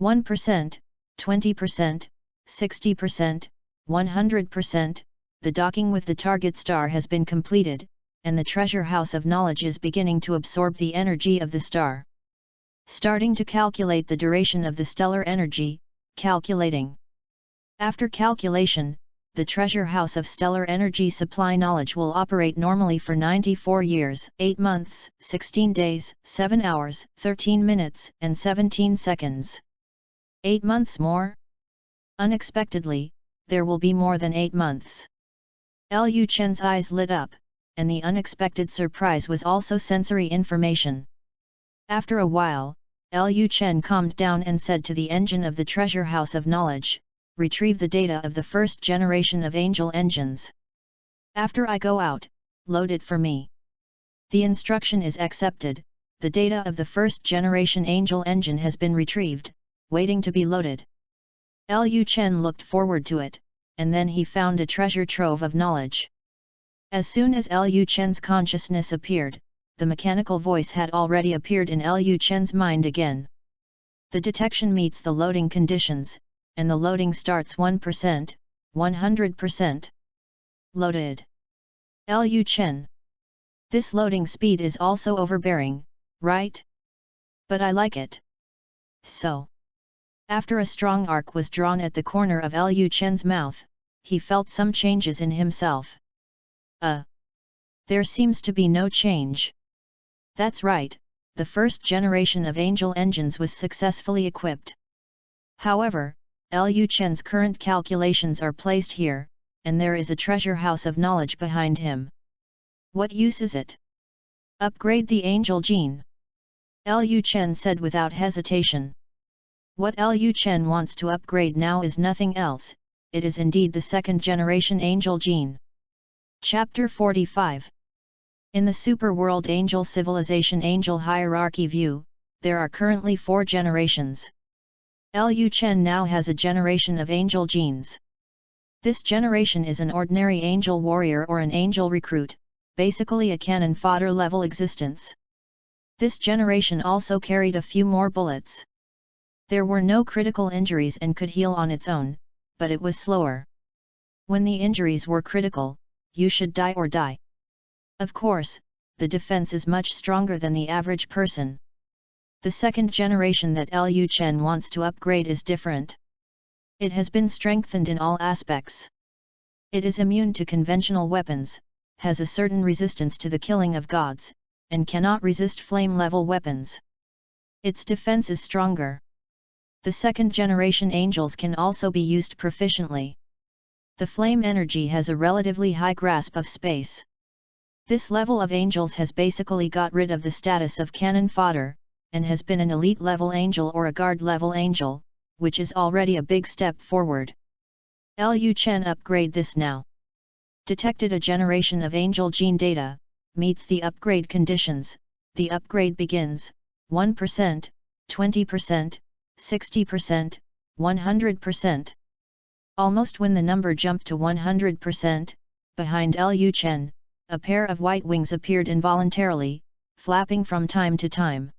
1%, 20%, 60%, 100%, the docking with the target star has been completed, and the treasure house of knowledge is beginning to absorb the energy of the star. Starting to calculate the duration of the stellar energy, calculating. After calculation, the treasure house of stellar energy supply knowledge will operate normally for 94 years, 8 months, 16 days, 7 hours, 13 minutes, and 17 seconds. 8 months more? Unexpectedly, there will be more than 8 months. Liu Chen's eyes lit up, and the unexpected surprise was also sensory information. After a while, Liu Chen calmed down and said to the engine of the treasure house of knowledge, "Retrieve the data of the first generation of angel engines. After I go out, load it for me." The instruction is accepted. The data of the first generation angel engine has been retrieved, waiting to be loaded. Liu Chen looked forward to it, and then he found a treasure trove of knowledge. As soon as Liu Chen's consciousness appeared, the mechanical voice had already appeared in Liu Chen's mind again. The detection meets the loading conditions, and the loading starts 1%, 100%. Loaded. Liu Chen. This loading speed is also overbearing, right? But I like it. So. After a strong arc was drawn at the corner of Liu Chen's mouth, he felt some changes in himself. There seems to be no change. That's right, the first generation of angel engines was successfully equipped. However, Liu Chen's current calculations are placed here, and there is a treasure house of knowledge behind him. What use is it? Upgrade the angel gene. Liu Chen said without hesitation. What Liu Chen wants to upgrade now is nothing else, it is indeed the second generation angel gene. Chapter 45. In the superworld angel civilization angel hierarchy view, there are currently 4 generations. Liu Chen now has a generation of angel genes. This generation is an ordinary angel warrior or an angel recruit, basically a cannon fodder level existence. This generation also carried a few more bullets. There were no critical injuries and could heal on its own, but it was slower. When the injuries were critical, you should die or die. Of course, the defense is much stronger than the average person. The second generation that Liu Chen wants to upgrade is different. It has been strengthened in all aspects. It is immune to conventional weapons, has a certain resistance to the killing of gods, and cannot resist flame-level weapons. Its defense is stronger. The second generation angels can also be used proficiently. The flame energy has a relatively high grasp of space. This level of angels has basically got rid of the status of cannon fodder, and has been an elite level angel or a guard level angel, which is already a big step forward. Liu Chen upgrade this now. Detected a generation of angel gene data, meets the upgrade conditions, the upgrade begins, 1%, 20%, 60%, 100%. Almost when the number jumped to 100%, behind Liu Chen, a pair of white wings appeared involuntarily, flapping from time to time.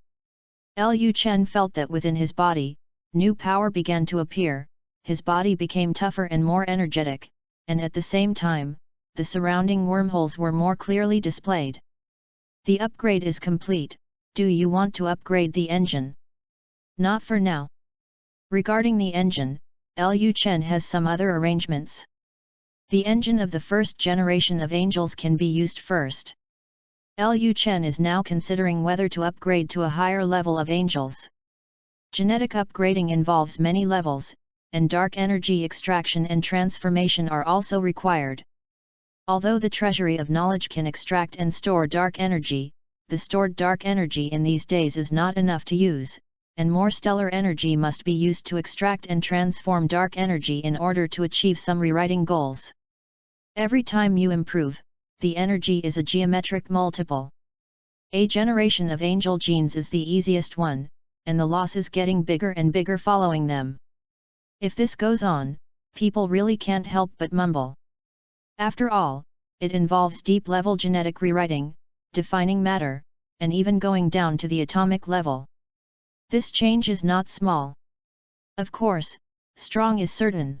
Liu Chen felt that within his body, new power began to appear, his body became tougher and more energetic, and at the same time, the surrounding wormholes were more clearly displayed. The upgrade is complete. Do you want to upgrade the engine? Not for now. Regarding the engine, Liu Chen has some other arrangements. The engine of the first generation of angels can be used first. Liu Chen is now considering whether to upgrade to a higher level of angels. Genetic upgrading involves many levels, and dark energy extraction and transformation are also required. Although the treasury of knowledge can extract and store dark energy, the stored dark energy in these days is not enough to use, and more stellar energy must be used to extract and transform dark energy in order to achieve some rewriting goals. Every time you improve, the energy is a geometric multiple. A generation of angel genes is the easiest one, and the loss is getting bigger and bigger following them. If this goes on, people really can't help but mumble. After all, it involves deep-level genetic rewriting, defining matter, and even going down to the atomic level. This change is not small. Of course, strong is certain.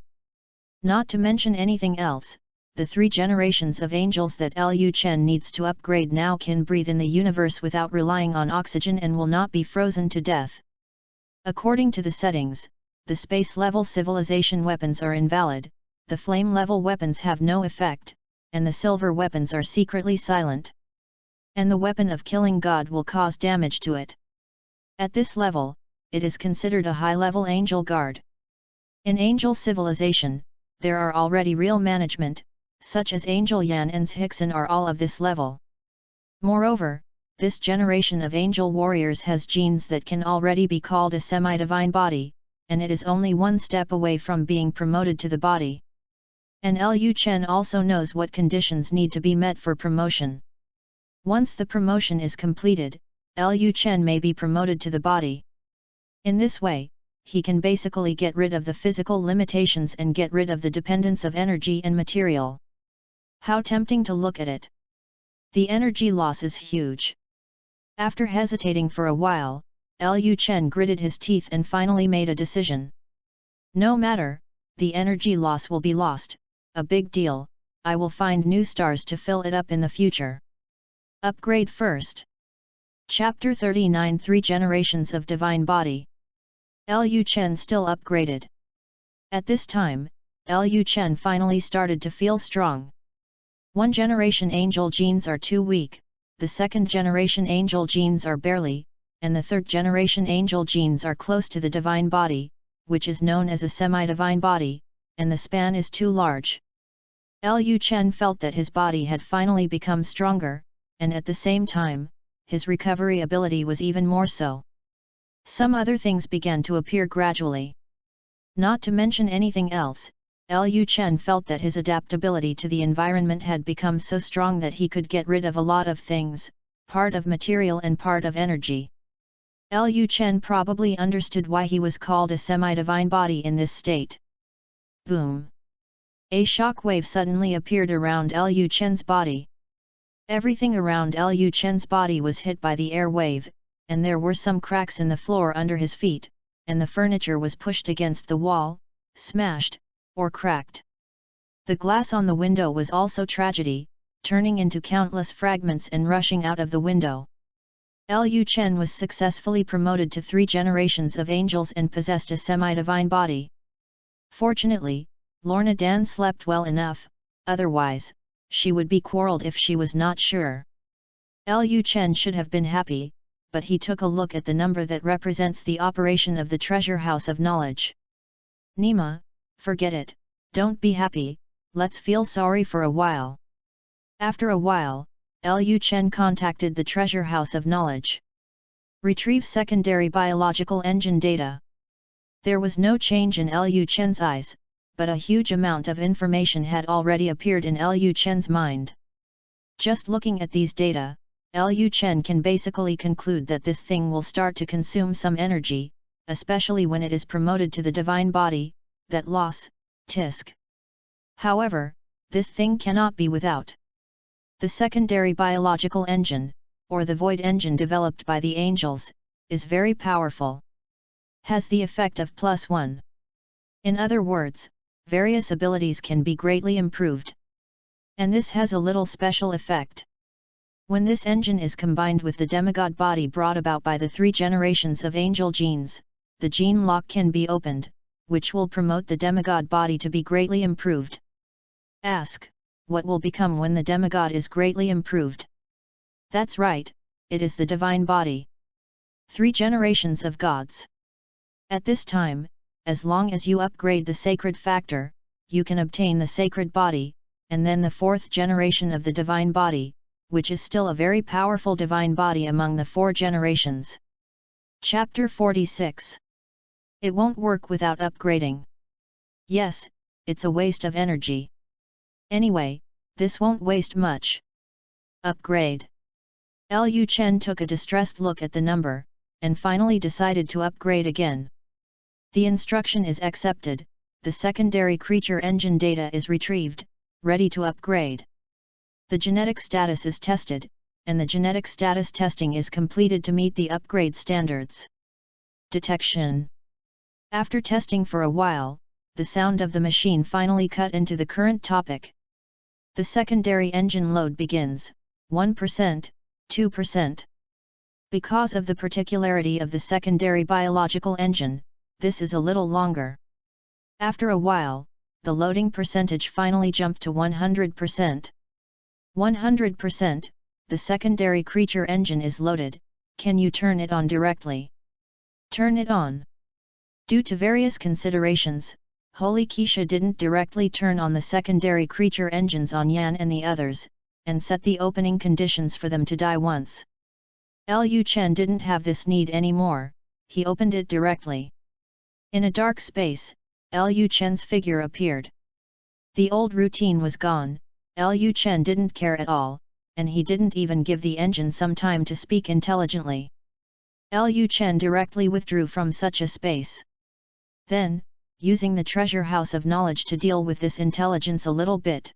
Not to mention anything else, the 3 generations of angels that Liu Chen needs to upgrade now can breathe in the universe without relying on oxygen and will not be frozen to death. According to the settings, the space-level civilization weapons are invalid, the flame-level weapons have no effect, and the silver weapons are secretly silent. And the weapon of killing God will cause damage to it. At this level, it is considered a high-level angel guard. In angel civilization, there are already real management, such as Angel Yan and Hickson are all of this level. Moreover, this generation of angel warriors has genes that can already be called a semi-divine body, and it is only one step away from being promoted to the body. And Liu Chen also knows what conditions need to be met for promotion. Once the promotion is completed, Liu Chen may be promoted to the body. In this way, he can basically get rid of the physical limitations and get rid of the dependence of energy and material. How tempting to look at it! The energy loss is huge. After hesitating for a while, Liu Chen gritted his teeth and finally made a decision. No matter, the energy loss will be lost, a big deal, I will find new stars to fill it up in the future. Upgrade first. Chapter 39 3 Generations of Divine Body. Liu Chen still upgraded. At this time, Liu Chen finally started to feel strong. 1 generation angel genes are too weak, the 2nd generation angel genes are barely, and the 3rd generation angel genes are close to the divine body, which is known as a semi-divine body, and the span is too large. Liu Chen felt that his body had finally become stronger, and at the same time, his recovery ability was even more so. Some other things began to appear gradually. Not to mention anything else, Liu Chen felt that his adaptability to the environment had become so strong that he could get rid of a lot of things, part of material and part of energy. Liu Chen probably understood why he was called a semi-divine body in this state. Boom! A shockwave suddenly appeared around Liu Chen's body. Everything around Liu Chen's body was hit by the air wave, and there were some cracks in the floor under his feet, and the furniture was pushed against the wall, smashed, or cracked. The glass on the window was also tragedy, turning into countless fragments and rushing out of the window. Liu Chen was successfully promoted to 3 generations of angels and possessed a semi-divine body. Fortunately, Lorna Dan slept well enough, otherwise, she would be quarreled if she was not sure. Liu Chen should have been happy, but he took a look at the number that represents the operation of the treasure house of knowledge. Nima, forget it, don't be happy, let's feel sorry for a while. After a while, Liu Chen contacted the treasure house of knowledge. Retrieve secondary biological engine data. There was no change in Liu Chen's eyes, but a huge amount of information had already appeared in Liu Chen's mind. Just looking at these data, Liu Chen can basically conclude that this thing will start to consume some energy, especially when it is promoted to the divine body, that loss, tisk. However, this thing cannot be without. The secondary biological engine, or the void engine developed by the angels, is very powerful. Has the effect of +1. In other words, various abilities can be greatly improved. And this has a little special effect. When this engine is combined with the demigod body brought about by the 3 generations of angel genes, the gene lock can be opened, which will promote the demigod body to be greatly improved. Ask, what will become when the demigod is greatly improved? That's right, it is the divine body. 3 generations of gods. At this time, as long as you upgrade the sacred factor, you can obtain the sacred body, and then the 4th generation of the divine body, which is still a very powerful divine body among the 4 generations. Chapter 46. It won't work without upgrading. Yes, it's a waste of energy. Anyway, this won't waste much. Upgrade. Liu Chen took a distressed look at the number, and finally decided to upgrade again. The instruction is accepted, the secondary creature engine data is retrieved, ready to upgrade. The genetic status is tested, and the genetic status testing is completed to meet the upgrade standards. Detection. After testing for a while, the sound of the machine finally cut into the current topic. The secondary engine load begins, 1%, 2%. Because of the particularity of the secondary biological engine, this is a little longer. After a while, the loading percentage finally jumped to 100%. 100%, the secondary creature engine is loaded, can you turn it on directly? Turn it on. Due to various considerations, Holy Keisha didn't directly turn on the secondary creature engines on Yan and the others, and set the opening conditions for them to die once. Liu Chen didn't have this need anymore, he opened it directly. In a dark space, Liu Chen's figure appeared. The old routine was gone, Liu Chen didn't care at all, and he didn't even give the engine some time to speak intelligently. Liu Chen directly withdrew from such a space. Then, using the treasure house of knowledge to deal with this intelligence a little bit.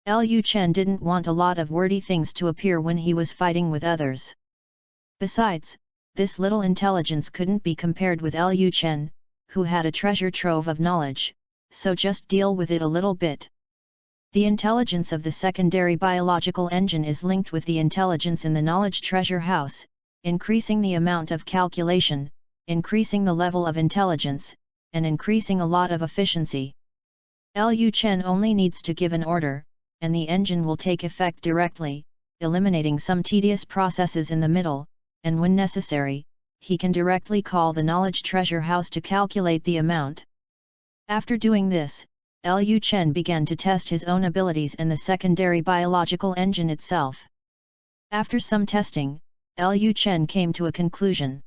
Liu Chen didn't want a lot of wordy things to appear when he was fighting with others. Besides, this little intelligence couldn't be compared with Liu Chen, who had a treasure trove of knowledge, so just deal with it a little bit. The intelligence of the secondary biological engine is linked with the intelligence in the knowledge treasure house, increasing the amount of calculation, increasing the level of intelligence, and increasing a lot of efficiency. Liu Chen only needs to give an order, and the engine will take effect directly, eliminating some tedious processes in the middle, and when necessary, he can directly call the knowledge treasure house to calculate the amount. After doing this, Liu Chen began to test his own abilities and the secondary biological engine itself. After some testing, Liu Chen came to a conclusion.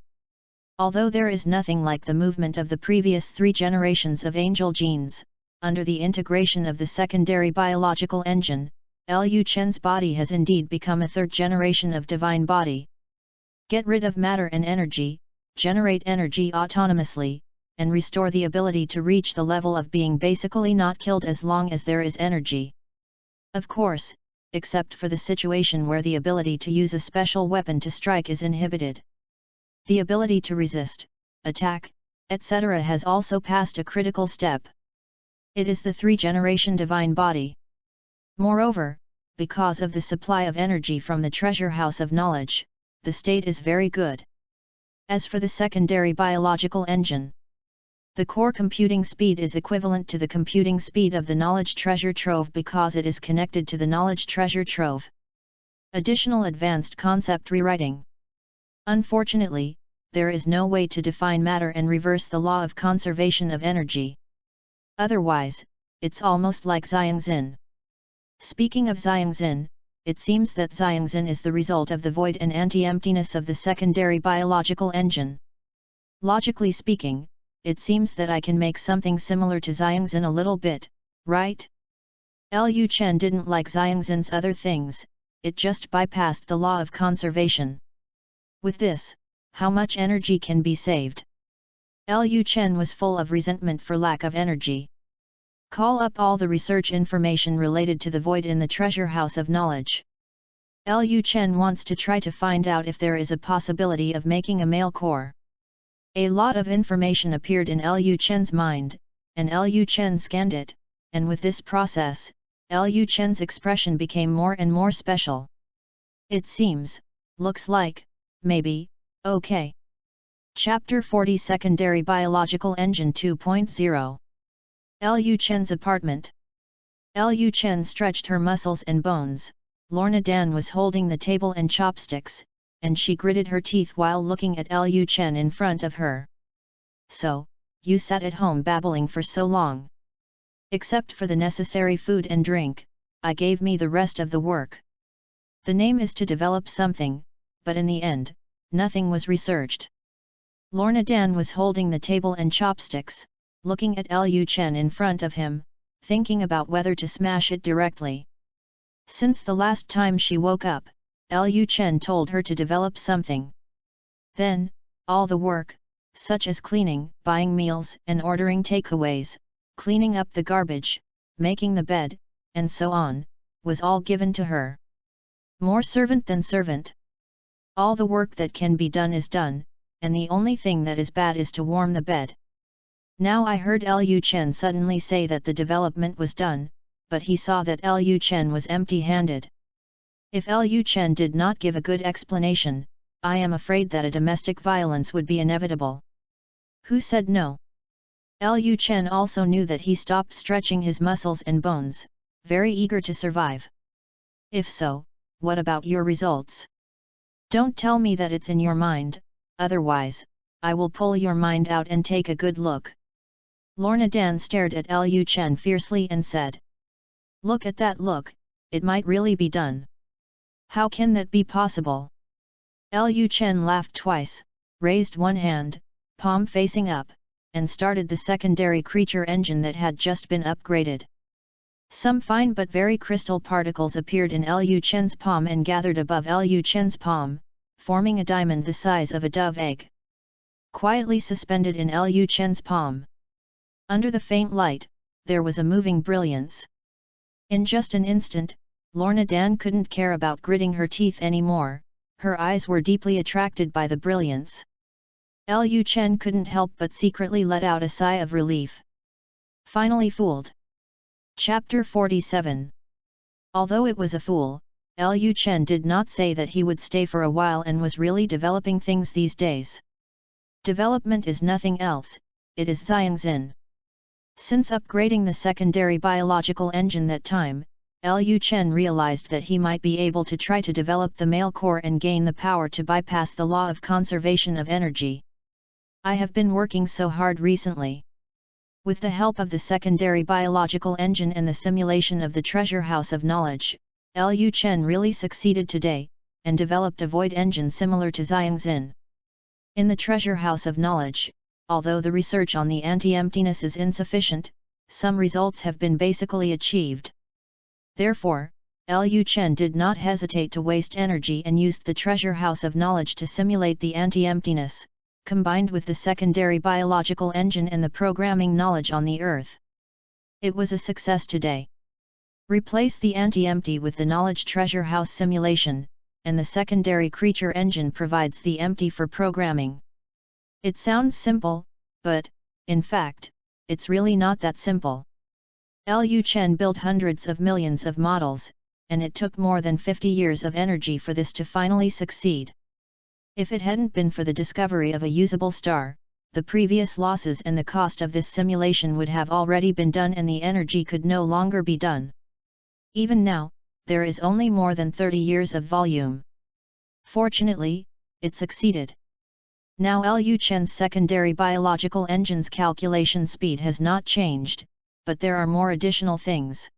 Although there is nothing like the movement of the previous 3 generations of angel genes, under the integration of the secondary biological engine, Liu Chen's body has indeed become a 3rd generation of divine body. Get rid of matter and energy, generate energy autonomously, and restore the ability to reach the level of being basically not killed as long as there is energy. Of course, except for the situation where the ability to use a special weapon to strike is inhibited. The ability to resist, attack, etc. has also passed a critical step. It is the 3-generation divine body. Moreover, because of the supply of energy from the treasure house of knowledge, the state is very good. As for the secondary biological engine, the core computing speed is equivalent to the computing speed of the knowledge treasure trove because it is connected to the knowledge treasure trove. Additional advanced concept rewriting. Unfortunately, there is no way to define matter and reverse the law of conservation of energy. Otherwise, it's almost like Xiangxin. Speaking of Xiangxin, it seems that Xiangxin is the result of the void and anti-emptiness of the secondary biological engine. Logically speaking, it seems that I can make something similar to Xiangxin a little bit, right? Liu Chen didn't like Xiangxin's other things, it just bypassed the law of conservation. With this, how much energy can be saved? Liu Chen was full of resentment for lack of energy. Call up all the research information related to the void in the treasure house of knowledge. Liu Chen wants to try to find out if there is a possibility of making a male core. A lot of information appeared in Liu Chen's mind, and Liu Chen scanned it, and with this process, Liu Chen's expression became more and more special. It seems, looks like, maybe, okay. Chapter 40 Secondary Biological Engine 2.0. Liu Chen's apartment. Liu Chen stretched her muscles and bones. Lorna Dan was holding the table and chopsticks, and she gritted her teeth while looking at Liu Chen in front of her. So, you sat at home babbling for so long. Except for the necessary food and drink, I gave me the rest of the work. The name is to develop something, but in the end, nothing was researched. Lorna Dan was holding the table and chopsticks, looking at Liu Chen in front of him, thinking about whether to smash it directly. Since the last time she woke up, Liu Chen told her to develop something. Then, all the work, such as cleaning, buying meals and ordering takeaways, cleaning up the garbage, making the bed, and so on, was all given to her. More servant than servant. All the work that can be done is done, and the only thing that is bad is to warm the bed. Now I heard Liu Chen suddenly say that the development was done, but he saw that Liu Chen was empty-handed. If Liu Chen did not give a good explanation, I am afraid that a domestic violence would be inevitable. Who said no? Liu Chen also knew that he stopped stretching his muscles and bones, very eager to survive. If so, what about your results? Don't tell me that it's in your mind, otherwise, I will pull your mind out and take a good look. Lorna Dan stared at Liu Chen fiercely and said. Look at that look, it might really be done. How can that be possible? Liu Chen laughed twice, raised one hand, palm facing up, and started the secondary creature engine that had just been upgraded. Some fine but very crystal particles appeared in Liu Chen's palm and gathered above Liu Chen's palm, forming a diamond the size of a dove egg. Quietly suspended in Liu Chen's palm. Under the faint light, there was a moving brilliance. In just an instant, Lorna Dan couldn't care about gritting her teeth anymore, her eyes were deeply attracted by the brilliance. Liu Chen couldn't help but secretly let out a sigh of relief. Finally fooled. Chapter 47. Although it was a fool, Liu Chen did not say that he would stay for a while and was really developing things these days. Development is nothing else, it is Xiangxin. Since upgrading the secondary biological engine that time, Liu Chen realized that he might be able to try to develop the male core and gain the power to bypass the law of conservation of energy. I have been working so hard recently. With the help of the secondary biological engine and the simulation of the treasure house of knowledge, Liu Chen really succeeded today, and developed a void engine similar to Xiangxin. In the treasure house of knowledge, although the research on the anti-emptiness is insufficient, some results have been basically achieved. Therefore, Liu Chen did not hesitate to waste energy and used the treasure house of knowledge to simulate the anti-emptiness, combined with the secondary biological engine and the programming knowledge on the Earth. It was a success today. Replace the anti-empty with the knowledge treasure house simulation, and the secondary creature engine provides the empty for programming. It sounds simple, but, in fact, it's really not that simple. Liu Chen built hundreds of millions of models, and it took more than 50 years of energy for this to finally succeed. If it hadn't been for the discovery of a usable star, the previous losses and the cost of this simulation would have already been done and the energy could no longer be done. Even now, there is only more than 30 years of volume. Fortunately, it succeeded. Now Liu Chen's secondary biological engine's calculation speed has not changed, but there are more additional things.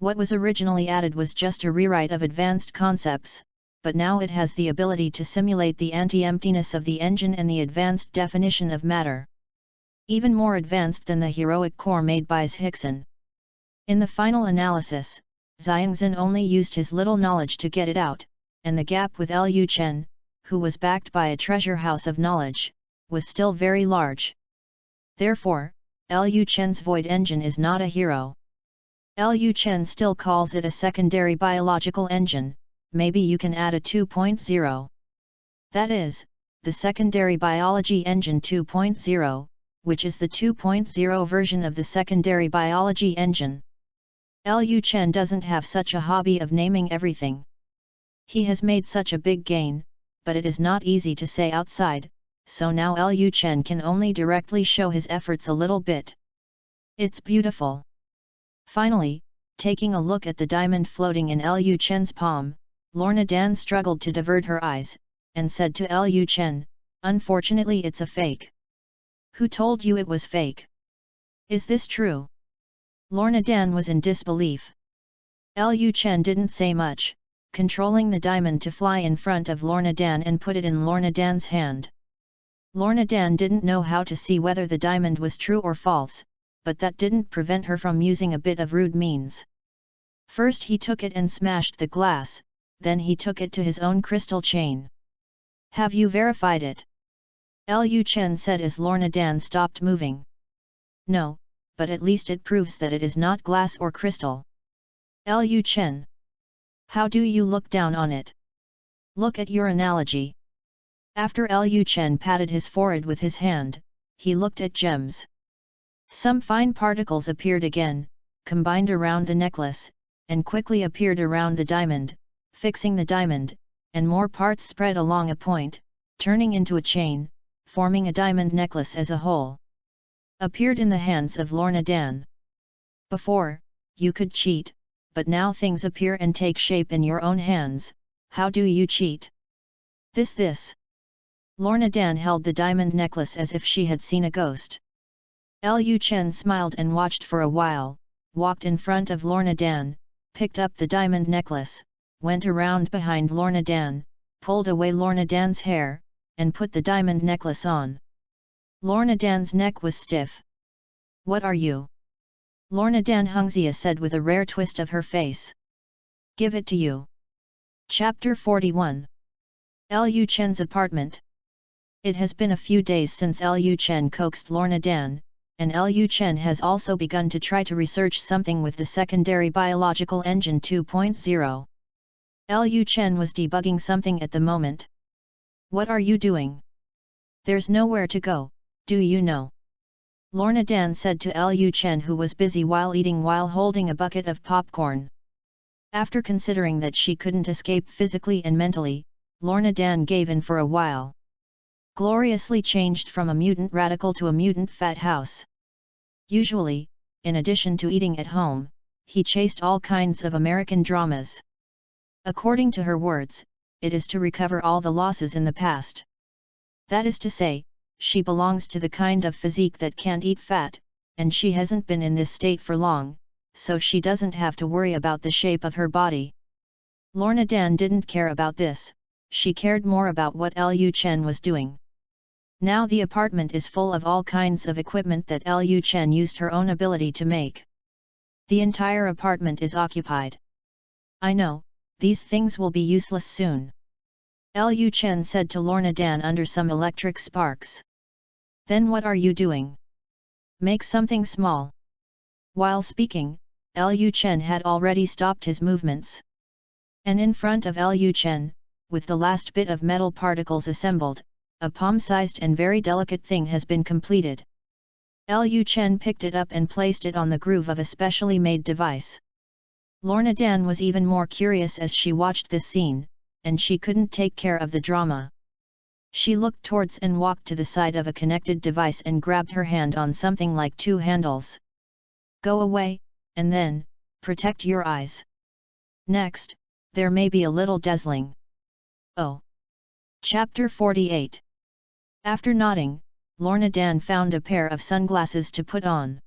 What was originally added was just a rewrite of advanced concepts, but now it has the ability to simulate the anti-emptiness of the engine and the advanced definition of matter. Even more advanced than the heroic core made by Zhixin. In the final analysis, Xiangxin only used his little knowledge to get it out, and the gap with Liu Chen, who was backed by a treasure house of knowledge, was still very large. Therefore, Liu Chen's void engine is not a hero. Liu Chen still calls it a secondary biological engine. Maybe you can add a 2.0. That is, the secondary biology engine 2.0, which is the 2.0 version of the secondary biology engine. Liu Chen doesn't have such a hobby of naming everything. He has made such a big gain, but it is not easy to say outside, so now Liu Chen can only directly show his efforts a little bit. It's beautiful. Finally, taking a look at the diamond floating in Liu Chen's palm, Lorna Dan struggled to divert her eyes, and said to Liu Chen, "Unfortunately it's a fake." "Who told you it was fake? Is this true?" Lorna Dan was in disbelief. Liu Chen didn't say much, controlling the diamond to fly in front of Lorna Dan and put it in Lorna Dan's hand. Lorna Dan didn't know how to see whether the diamond was true or false, but that didn't prevent her from using a bit of rude means. First he took it and smashed the glass, then he took it to his own crystal chain. "Have you verified it?" Liu Chen said as Lorna Dan stopped moving. "No, but at least it proves that it is not glass or crystal." "Liu Chen, how do you look down on it? Look at your analogy." After Liu Chen patted his forehead with his hand, he looked at gems. Some fine particles appeared again, combined around the necklace, and quickly appeared around the diamond, fixing the diamond, and more parts spread along a point, turning into a chain, forming a diamond necklace as a whole. Appeared in the hands of Lorna Dan. "Before, you could cheat, but now things appear and take shape in your own hands. How do you cheat?" This. Lorna Dan held the diamond necklace as if she had seen a ghost. Liu Chen smiled and watched for a while, walked in front of Lorna Dan, picked up the diamond necklace, went around behind Lorna Dan, pulled away Lorna Dan's hair, and put the diamond necklace on. Lorna Dan's neck was stiff. "What are you?" Lorna Dan Hungzia said with a rare twist of her face. "Give it to you." Chapter 41. Lu Chen's apartment. It has been a few days since Lu Chen coaxed Lorna Dan, and Lu Chen has also begun to try to research something with the secondary biological engine 2.0. Lu Chen was debugging something at the moment. "What are you doing? There's nowhere to go, do you know?" Lorna Dan said to Lu Chen, who was busy eating while holding a bucket of popcorn. After considering that she couldn't escape physically and mentally, Lorna Dan gave in for a while. Gloriously changed from a mutant radical to a mutant fat house. Usually, in addition to eating at home, he chased all kinds of American dramas. According to her words, it is to recover all the losses in the past. That is to say, she belongs to the kind of physique that can't eat fat, and she hasn't been in this state for long, so she doesn't have to worry about the shape of her body. Lorna Dan didn't care about this, she cared more about what Lu Chen was doing. Now the apartment is full of all kinds of equipment that Lu Chen used her own ability to make. The entire apartment is occupied. "I know, these things will be useless soon," Lu Chen said to Lorna Dan under some electric sparks. "Then what are you doing? Make something small." While speaking, Lu Chen had already stopped his movements. And in front of Lu Chen, with the last bit of metal particles assembled, a palm-sized and very delicate thing has been completed. Lu Chen picked it up and placed it on the groove of a specially made device. Lorna Dan was even more curious as she watched this scene, and she couldn't take care of the drama. She looked towards and walked to the side of a connected device and grabbed her hand on something like two handles. "Go away, and then, protect your eyes. Next, there may be a little dazzling." Oh. Chapter 48. After nodding, Lorna Dan found a pair of sunglasses to put on.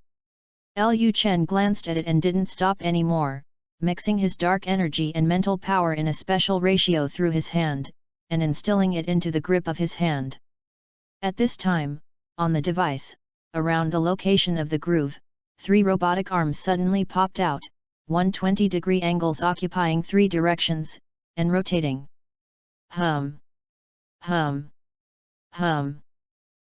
Lu Chen glanced at it and didn't stop anymore, mixing his dark energy and mental power in a special ratio through his hand, and instilling it into the grip of his hand. At this time, on the device, around the location of the groove, 3 robotic arms suddenly popped out, 120-degree angles occupying 3 directions, and rotating. Hum. Hum. Hum.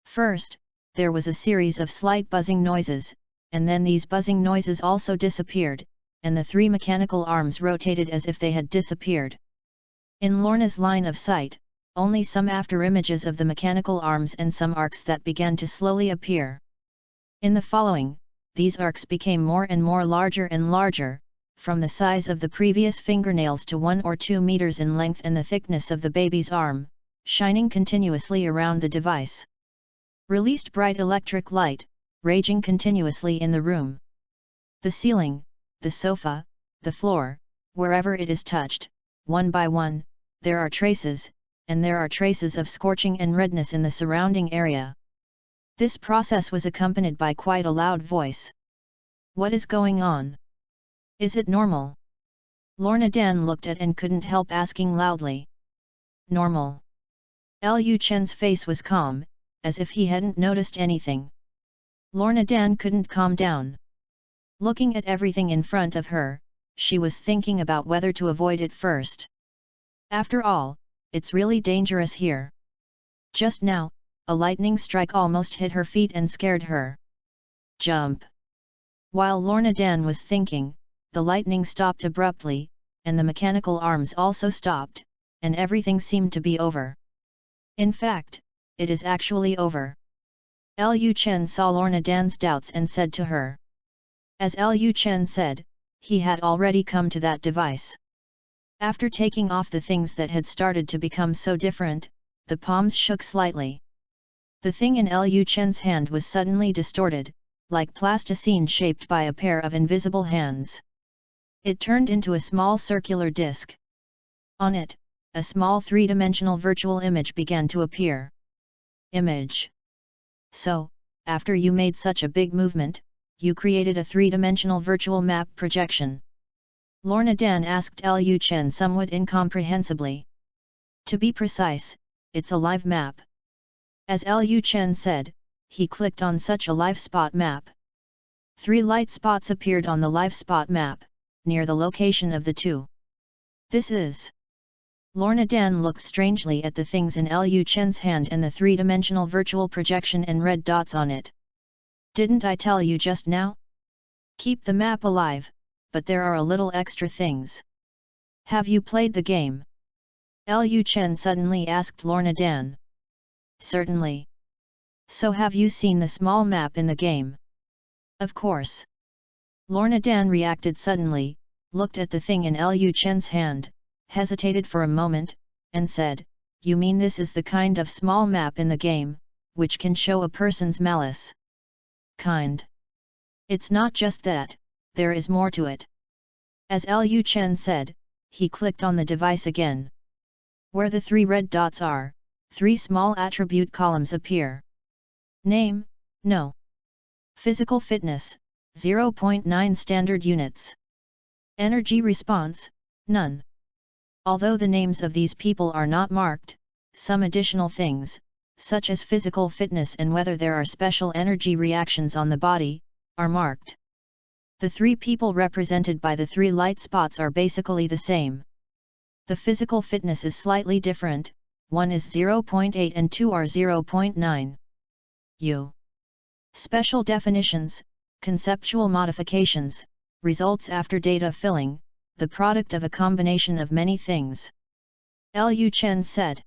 First, there was a series of slight buzzing noises, and then these buzzing noises also disappeared, and the 3 mechanical arms rotated as if they had disappeared. In Lorna's line of sight, only some after-images of the mechanical arms and some arcs that began to slowly appear. In the following, these arcs became more and more larger and larger, from the size of the previous fingernails to 1 or 2 meters in length and the thickness of the baby's arm, shining continuously around the device. Released bright electric light, raging continuously in the room. The ceiling, the sofa, the floor, wherever it is touched, one by one, there are traces, and there are traces of scorching and redness in the surrounding area. This process was accompanied by quite a loud voice. "What is going on? Is it normal?" Lorna Dan looked at and couldn't help asking loudly. "Normal." Lu Chen's face was calm, as if he hadn't noticed anything. Lorna Dan couldn't calm down. Looking at everything in front of her, she was thinking about whether to avoid it first. After all, it's really dangerous here. Just now, a lightning strike almost hit her feet and scared her. Jump! While Lorna Dan was thinking, the lightning stopped abruptly, and the mechanical arms also stopped, and everything seemed to be over. In fact, it is actually over. Lu Chen saw Lorna Dan's doubts and said to her. As Lu Chen said, he had already come to that device. After taking off the things that had started to become so different, the palms shook slightly. The thing in Lu Chen's hand was suddenly distorted, like plasticine shaped by a pair of invisible hands. It turned into a small circular disc. On it, a small three-dimensional virtual image began to appear. Image. So, after you made such a big movement, you created a three-dimensional virtual map projection? Lorna Dan asked Lu Chen somewhat incomprehensibly. To be precise, it's a live map. As Liu Chen said, he clicked on such a live spot map. 3 light spots appeared on the live spot map, near the location of the 2. This is... Lorna Dan looked strangely at the things in Liu Chen's hand and the 3-dimensional virtual projection and red dots on it. Didn't I tell you just now? Keep the map alive, but there are a little extra things. Have you played the game? Liu Chen suddenly asked Lorna Dan. Certainly. So have you seen the small map in the game? Of course. Lorna Dan reacted suddenly, looked at the thing in Liu Chen's hand, hesitated for a moment, and said, "You mean this is the kind of small map in the game, which can show a person's malice?" Kind. It's not just that, there is more to it. As Liu Chen said, he clicked on the device again. Where the 3 red dots are, 3 small attribute columns appear. Name, no. Physical fitness, 0.9 standard units. Energy response, none. Although the names of these people are not marked, some additional things, such as physical fitness and whether there are special energy reactions on the body, are marked. The 3 people represented by the 3 light spots are basically the same. The physical fitness is slightly different, one is 0.8 and 2 are 0.9. Special definitions, conceptual modifications, results after data filling, the product of a combination of many things. Liu Chen said.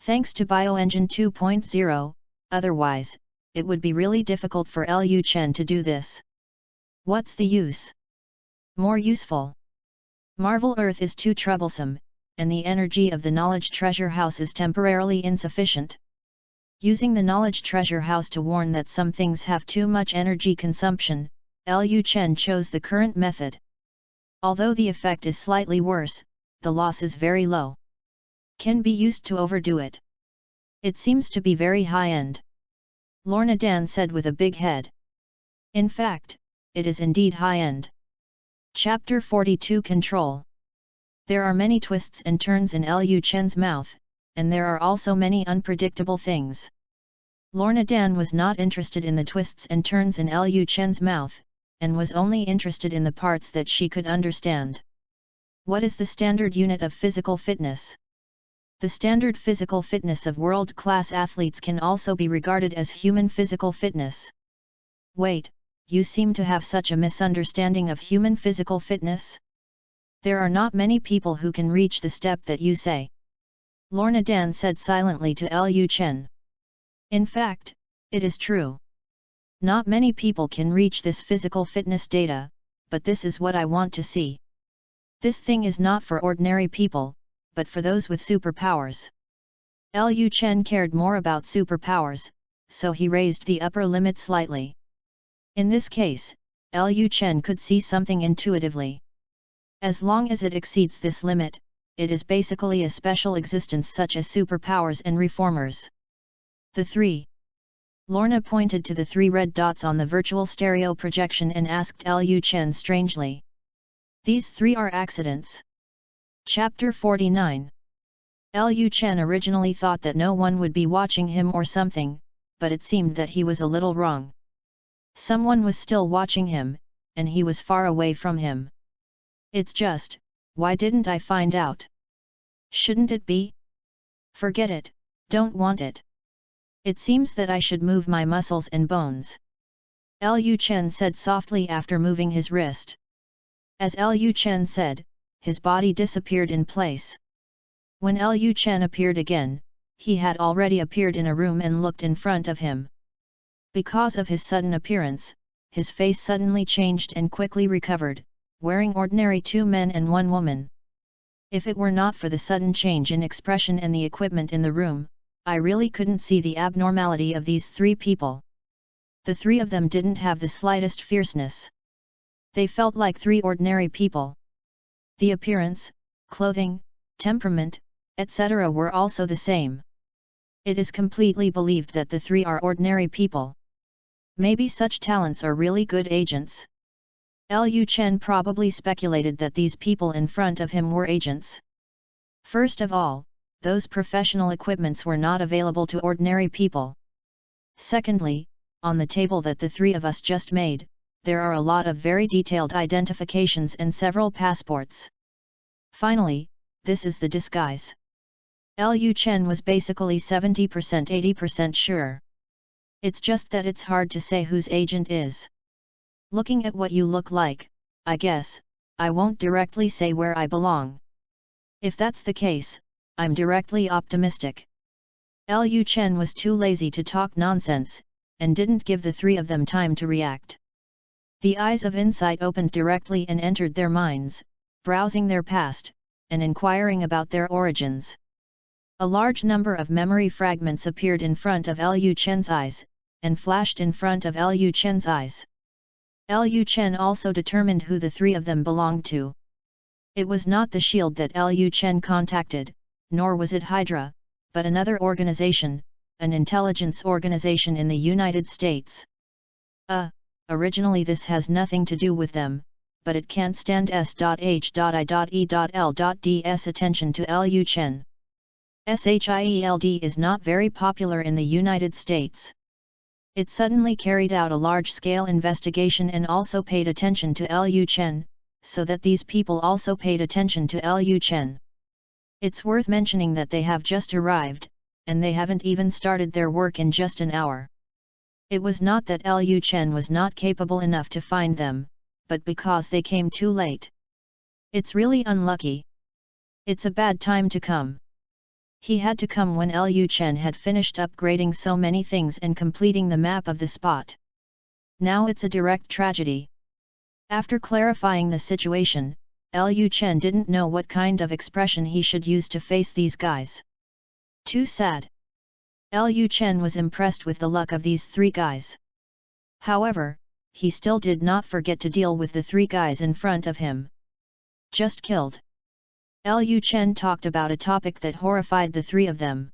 Thanks to BioEngine 2.0, otherwise, it would be really difficult for Liu Chen to do this. What's the use? More useful. Marvel Earth is too troublesome, and the energy of the Knowledge Treasure House is temporarily insufficient. Using the Knowledge Treasure House to warn that some things have too much energy consumption, Liu Chen chose the current method. Although the effect is slightly worse, the loss is very low. Can be used to overdo it. It seems to be very high-end. Lorna Dan said with a big head. In fact, it is indeed high-end. Chapter 42 Control. There are many twists and turns in Liu Chen's mouth, and there are also many unpredictable things. Lorna Dan was not interested in the twists and turns in Liu Chen's mouth, and was only interested in the parts that she could understand. What is the standard unit of physical fitness? The standard physical fitness of world-class athletes can also be regarded as human physical fitness. Wait, you seem to have such a misunderstanding of human physical fitness? There are not many people who can reach the step that you say. Lorna Dan said silently to Liu Chen. In fact, it is true. Not many people can reach this physical fitness data, but this is what I want to see. This thing is not for ordinary people, but for those with superpowers. Liu Chen cared more about superpowers, so he raised the upper limit slightly. In this case, Liu Chen could see something intuitively. As long as it exceeds this limit, it is basically a special existence such as superpowers and reformers. The 3. Lorna pointed to the 3 red dots on the virtual stereo projection and asked Liu Chen strangely. These 3 are accidents. Chapter 49. Liu Chen originally thought that no one would be watching him or something, but it seemed that he was a little wrong. Someone was still watching him, and he was far away from him. It's just, why didn't I find out? Shouldn't it be? Forget it, don't want it. It seems that I should move my muscles and bones. Liu Chen said softly after moving his wrist. As Liu Chen said, his body disappeared in place. When Liu Chen appeared again, he had already appeared in a room and looked in front of him. Because of his sudden appearance, his face suddenly changed and quickly recovered, wearing ordinary 2 men and 1 woman. If it were not for the sudden change in expression and the equipment in the room, I really couldn't see the abnormality of these 3 people. The 3 of them didn't have the slightest fierceness. They felt like 3 ordinary people. The appearance, clothing, temperament, etc. were also the same. It is completely believed that the 3 are ordinary people. Maybe such talents are really good agents. Liu Chen probably speculated that these people in front of him were agents. First of all, those professional equipments were not available to ordinary people. Secondly, on the table that the three of us just made, there are a lot of very detailed identifications and several passports. Finally, this is the disguise. Liu Chen was basically 70% 80% sure. It's just that it's hard to say whose agent is. Looking at what you look like, I guess, I won't directly say where I belong. If that's the case, I'm directly optimistic. Liu Chen was too lazy to talk nonsense, and didn't give the three of them time to react. The eyes of insight opened directly and entered their minds, browsing their past, and inquiring about their origins. A large number of memory fragments appeared in front of Liu Chen's eyes, and flashed in front of Liu Chen's eyes. Liu Chen also determined who the three of them belonged to. It was not the shield that Liu Chen contacted, nor was it Hydra, but another organization, an intelligence organization in the United States. Originally this has nothing to do with them, but it can't stand S.H.I.E.L.D's attention to Liu Chen. SHIELD is not very popular in the United States. It suddenly carried out a large-scale investigation and also paid attention to Liu Chen, so that these people also paid attention to Liu Chen. It's worth mentioning that they have just arrived, and they haven't even started their work in just an hour. It was not that Liu Chen was not capable enough to find them, but because they came too late. It's really unlucky. It's a bad time to come. He had to come when Liu Chen had finished upgrading so many things and completing the map of the spot. Now it's a direct tragedy. After clarifying the situation, Liu Chen didn't know what kind of expression he should use to face these guys. Too sad. Liu Chen was impressed with the luck of these three guys. However, he still did not forget to deal with the three guys in front of him. Just killed. Liu Chen talked about a topic that horrified the three of them.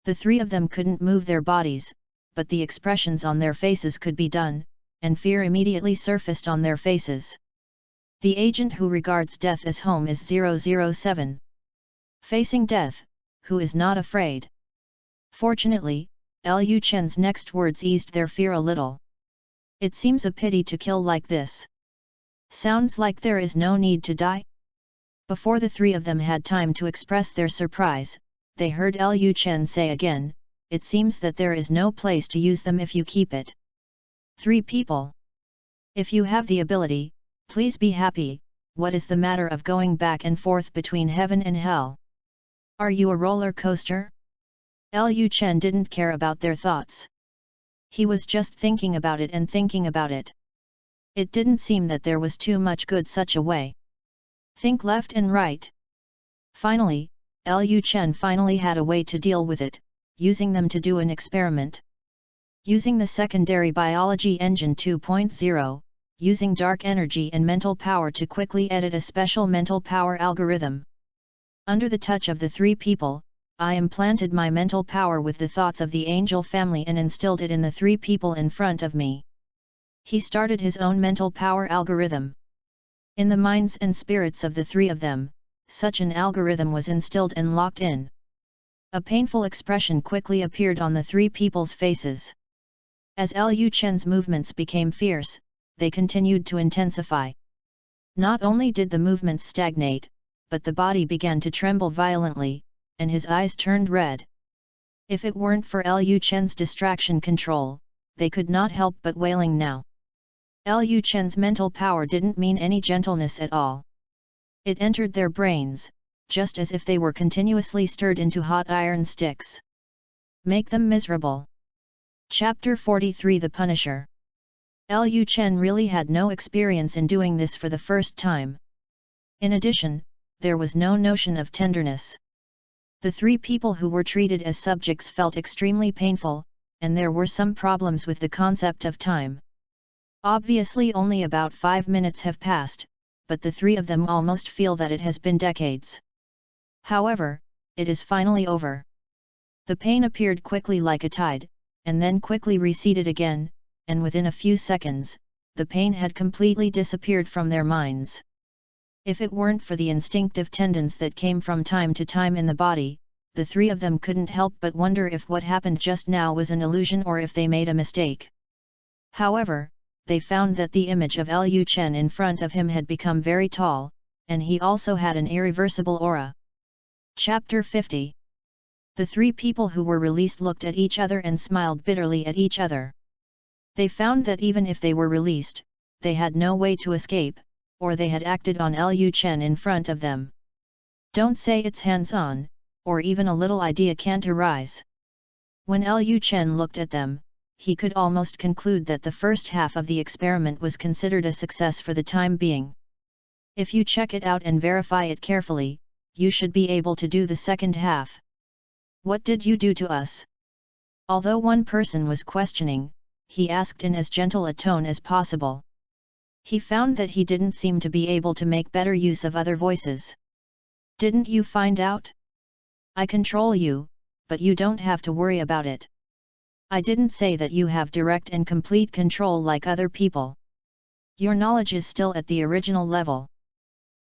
The three of them couldn't move their bodies, but the expressions on their faces could be done, and fear immediately surfaced on their faces. The agent who regards death as home is 007. Facing death, who is not afraid. Fortunately, Liu Chen's next words eased their fear a little. It seems a pity to kill like this. Sounds like there is no need to die? Before the three of them had time to express their surprise, they heard Liu Chen say again, "It seems that there is no place to use them if you keep it. Three people. If you have the ability, please be happy. What is the matter of going back and forth between heaven and hell? Are you a roller coaster?" Liu Chen didn't care about their thoughts. He was just thinking about it and thinking about it. It didn't seem that there was too much good such a way. Think left and right. Finally, Liu Chen finally had a way to deal with it, using them to do an experiment. Using the secondary biology engine 2.0, using dark energy and mental power to quickly edit a special mental power algorithm. Under the touch of the three people, I implanted my mental power with the thoughts of the angel family and instilled it in the three people in front of me. He started his own mental power algorithm. In the minds and spirits of the three of them, such an algorithm was instilled and locked in. A painful expression quickly appeared on the three people's faces. As Liu Chen's movements became fierce, they continued to intensify. Not only did the movements stagnate, but the body began to tremble violently, and his eyes turned red. If it weren't for Liu Chen's distraction control, they could not help but wailing now. Liu Chen's mental power didn't mean any gentleness at all. It entered their brains, just as if they were continuously stirred into hot iron sticks. Make them miserable. Chapter 43 The Punisher. Liu Chen really had no experience in doing this for the first time. In addition, there was no notion of tenderness. The three people who were treated as subjects felt extremely painful, and there were some problems with the concept of time. Obviously only about 5 minutes have passed, but the three of them almost feel that it has been decades. However, it is finally over. The pain appeared quickly like a tide, and then quickly receded again, and within a few seconds, the pain had completely disappeared from their minds. If it weren't for the instinctive tendons that came from time to time in the body, the three of them couldn't help but wonder if what happened just now was an illusion or if they made a mistake. However, they found that the image of Liu Chen in front of him had become very tall, and he also had an irreversible aura. Chapter 50. The three people who were released looked at each other and smiled bitterly at each other. They found that even if they were released, they had no way to escape, or they had acted on Liu Chen in front of them. Don't say it's hands-on, or even a little idea can't arise. When Liu Chen looked at them, he could almost conclude that the first half of the experiment was considered a success for the time being. If you check it out and verify it carefully, you should be able to do the second half. What did you do to us? Although one person was questioning, he asked in as gentle a tone as possible. He found that he didn't seem to be able to make better use of other voices. Didn't you find out? I control you, but you don't have to worry about it. I didn't say that you have direct and complete control like other people. Your knowledge is still at the original level.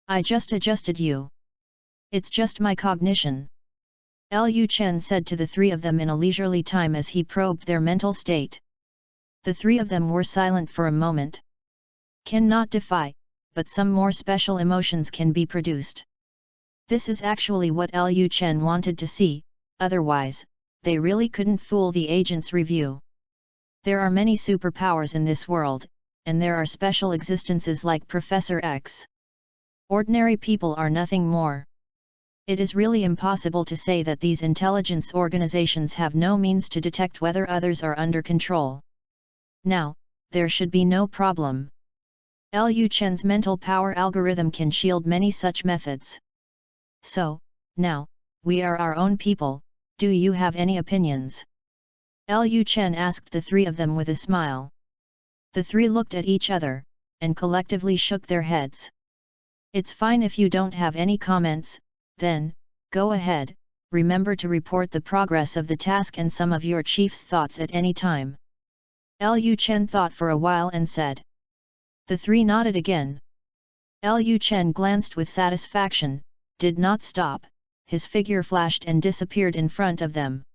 I just adjusted you. It's just my cognition. Liu Chen said to the three of them in a leisurely time as he probed their mental state. The three of them were silent for a moment. Cannot defy, but some more special emotions can be produced. This is actually what Liu Chen wanted to see, otherwise, they really couldn't fool the agent's review. There are many superpowers in this world, and there are special existences like Professor X. Ordinary people are nothing more. It is really impossible to say that these intelligence organizations have no means to detect whether others are under control. Now, there should be no problem. Liu Chen's mental power algorithm can shield many such methods. So, now, we are our own people, do you have any opinions? Liu Chen asked the three of them with a smile. The three looked at each other, and collectively shook their heads. It's fine if you don't have any comments, then, go ahead, remember to report the progress of the task and some of your chief's thoughts at any time. Liu Chen thought for a while and said. The three nodded again. Liu Chen glanced with satisfaction, did not stop, his figure flashed and disappeared in front of them.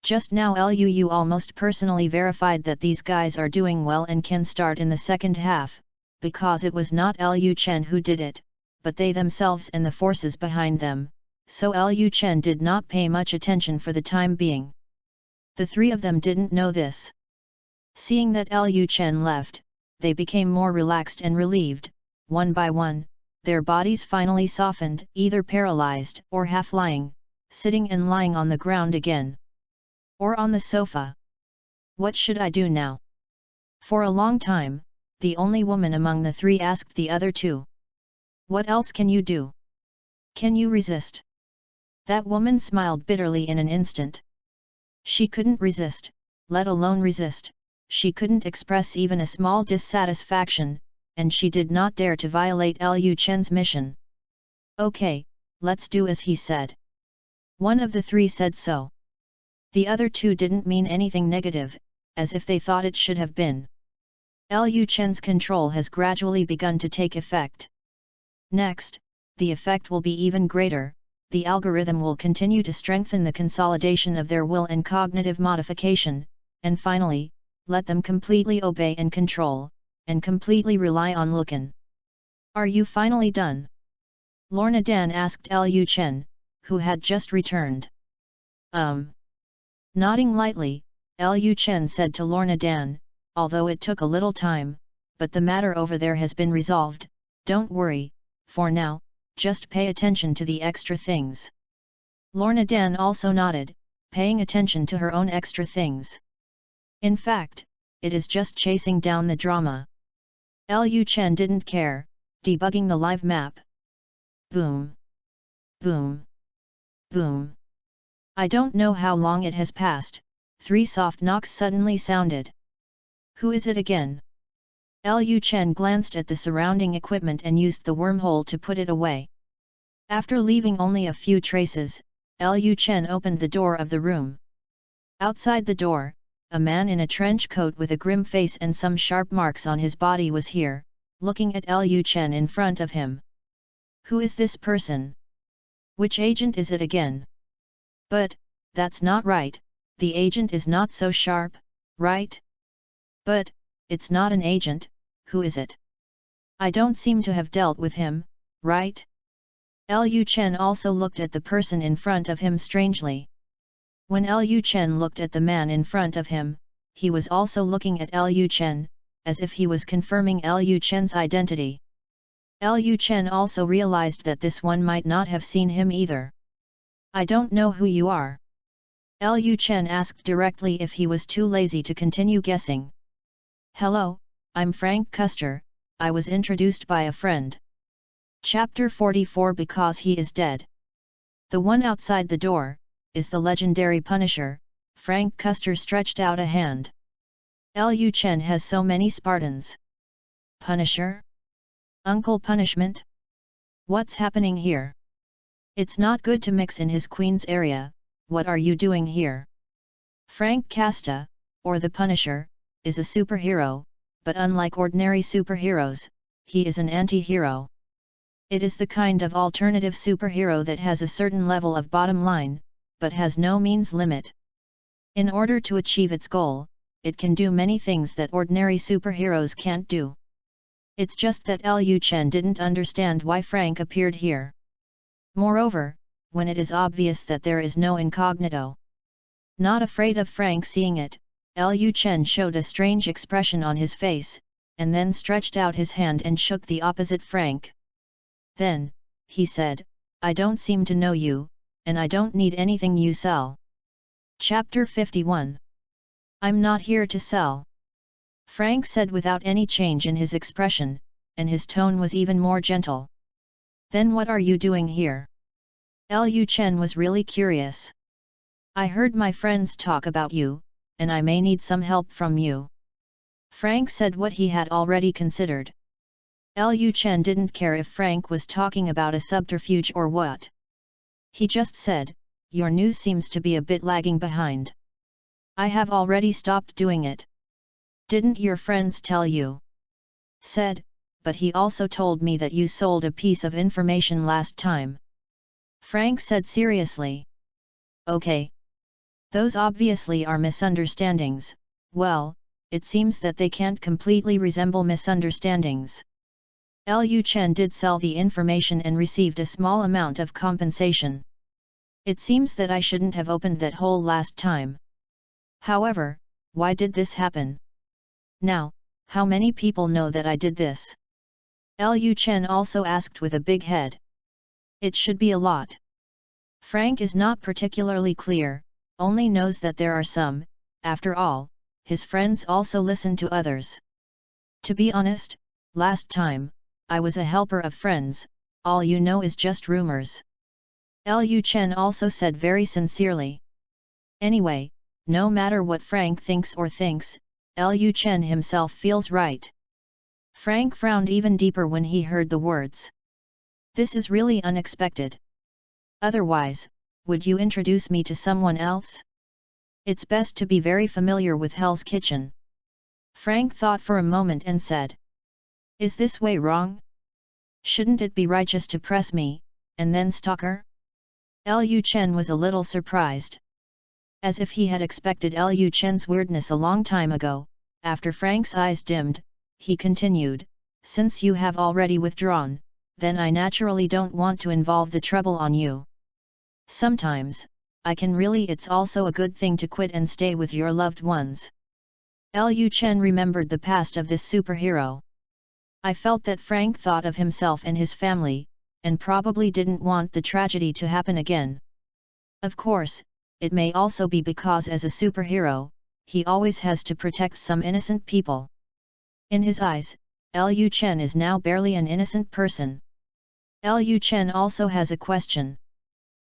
Just now Liu almost personally verified that these guys are doing well and can start in the second half, because it was not Liu Chen who did it, but they themselves and the forces behind them, so Liu Chen did not pay much attention for the time being. The three of them didn't know this. Seeing that Liu Chen left, they became more relaxed and relieved. One by one, their bodies finally softened, either paralyzed or half-lying, sitting and lying on the ground again. Or on the sofa. What should I do now? For a long time, the only woman among the three asked the other two. What else can you do? Can you resist? That woman smiled bitterly in an instant. She couldn't resist, let alone resist, she couldn't express even a small dissatisfaction, and she did not dare to violate Liu Chen's mission. Okay, let's do as he said. One of the three said so. The other two didn't mean anything negative, as if they thought it should have been. Liu Chen's control has gradually begun to take effect. Next, the effect will be even greater, the algorithm will continue to strengthen the consolidation of their will and cognitive modification, and finally, let them completely obey and control, and completely rely on Lucan. Are you finally done? Lorna Dan asked Liu Chen, who had just returned. Nodding lightly, Liu Chen said to Lorna Dan, although it took a little time, but the matter over there has been resolved, don't worry, for now, just pay attention to the extra things. Lorna Dan also nodded, paying attention to her own extra things. In fact, it is just chasing down the drama. Liu Chen didn't care, debugging the live map. Boom. Boom. Boom. I don't know how long it has passed, 3 soft knocks suddenly sounded. Who is it again? Liu Chen glanced at the surrounding equipment and used the wormhole to put it away. After leaving only a few traces, Liu Chen opened the door of the room. Outside the door, a man in a trench coat with a grim face and some sharp marks on his body was here, looking at Liu Chen in front of him. Who is this person? Which agent is it again? But, that's not right, the agent is not so sharp, right? But, it's not an agent, who is it? I don't seem to have dealt with him, right? Liu Chen also looked at the person in front of him strangely. When Liu Chen looked at the man in front of him, he was also looking at Liu Chen, as if he was confirming Liu Chen's identity. Liu Chen also realized that this one might not have seen him either. I don't know who you are. Liu Chen asked directly if he was too lazy to continue guessing. Hello, I'm Frank Custer, I was introduced by a friend. Chapter 44 Because he is dead. The one outside the door, is the legendary Punisher. Frank Custer stretched out a hand. Liu Chen has so many Spartans. Punisher? Uncle Punishment? What's happening here? It's not good to mix in his queen's area, what are you doing here? Frank Casta, or the Punisher, is a superhero, but unlike ordinary superheroes, he is an anti-hero. It is the kind of alternative superhero that has a certain level of bottom line, but has no means limit. In order to achieve its goal, it can do many things that ordinary superheroes can't do. It's just that Liu Chen didn't understand why Frank appeared here. Moreover, when it is obvious that there is no incognito. Not afraid of Frank seeing it, Liu Chen showed a strange expression on his face, and then stretched out his hand and shook the opposite Frank. Then, he said, I don't seem to know you, and I don't need anything you sell. Chapter 51. I'm not here to sell. Frank said without any change in his expression, and his tone was even more gentle. Then what are you doing here? Liu Chen was really curious. I heard my friends talk about you, and I may need some help from you. Frank said what he had already considered. Liu Chen didn't care if Frank was talking about a subterfuge or what. He just said, your news seems to be a bit lagging behind. I have already stopped doing it. Didn't your friends tell you? Said, but he also told me that you sold a piece of information last time. Frank said seriously. Okay. Those obviously are misunderstandings. Well, it seems that they can't completely resemble misunderstandings. Liu Chen did sell the information and received a small amount of compensation. It seems that I shouldn't have opened that hole last time. However, why did this happen? Now, how many people know that I did this? Liu Chen also asked with a big head. It should be a lot. Frank is not particularly clear, only knows that there are some. After all, his friends also listen to others. To be honest, last time, I was a helper of friends, all you know is just rumors. Liu Chen also said very sincerely. Anyway, no matter what Frank thinks, Liu Chen himself feels right. Frank frowned even deeper when he heard the words. This is really unexpected. Otherwise, would you introduce me to someone else? It's best to be very familiar with Hell's Kitchen. Frank thought for a moment and said. Is this way wrong? Shouldn't it be righteous to press me, and then stalker? Liu Chen was a little surprised. As if he had expected Liu Chen's weirdness a long time ago, after Frank's eyes dimmed, he continued, since you have already withdrawn, then I naturally don't want to involve the trouble on you. Sometimes, it's also a good thing to quit and stay with your loved ones. Liu Chen remembered the past of this superhero. I felt that Frank thought of himself and his family, and probably didn't want the tragedy to happen again. Of course, it may also be because as a superhero, he always has to protect some innocent people. In his eyes, Liu Chen is now barely an innocent person. Liu Chen also has a question.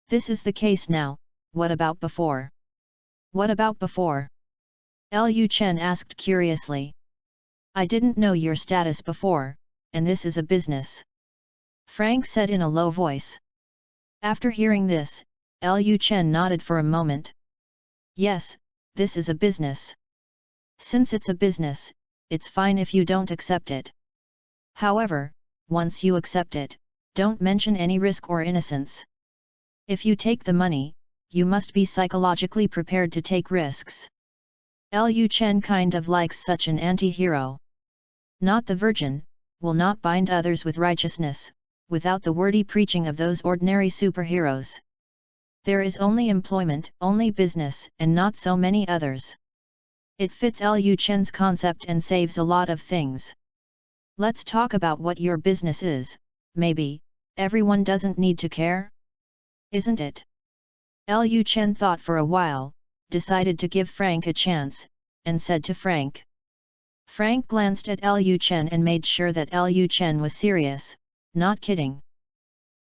This is the case now, what about before? What about before? Liu Chen asked curiously. I didn't know your status before, and this is a business. Frank said in a low voice. After hearing this, Liu Chen nodded for a moment. Yes, this is a business. Since it's a business, it's fine if you don't accept it. However, once you accept it, don't mention any risk or innocence. If you take the money, you must be psychologically prepared to take risks. Liu Chen kind of likes such an anti-hero. Not the virgin, will not bind others with righteousness, without the wordy preaching of those ordinary superheroes. There is only employment, only business, and not so many others. It fits Liu Chen's concept and saves a lot of things. Let's talk about what your business is, maybe, everyone doesn't need to care? Isn't it? Liu Chen thought for a while, decided to give Frank a chance, and said to Frank. Frank glanced at Liu Chen and made sure that Liu Chen was serious, not kidding.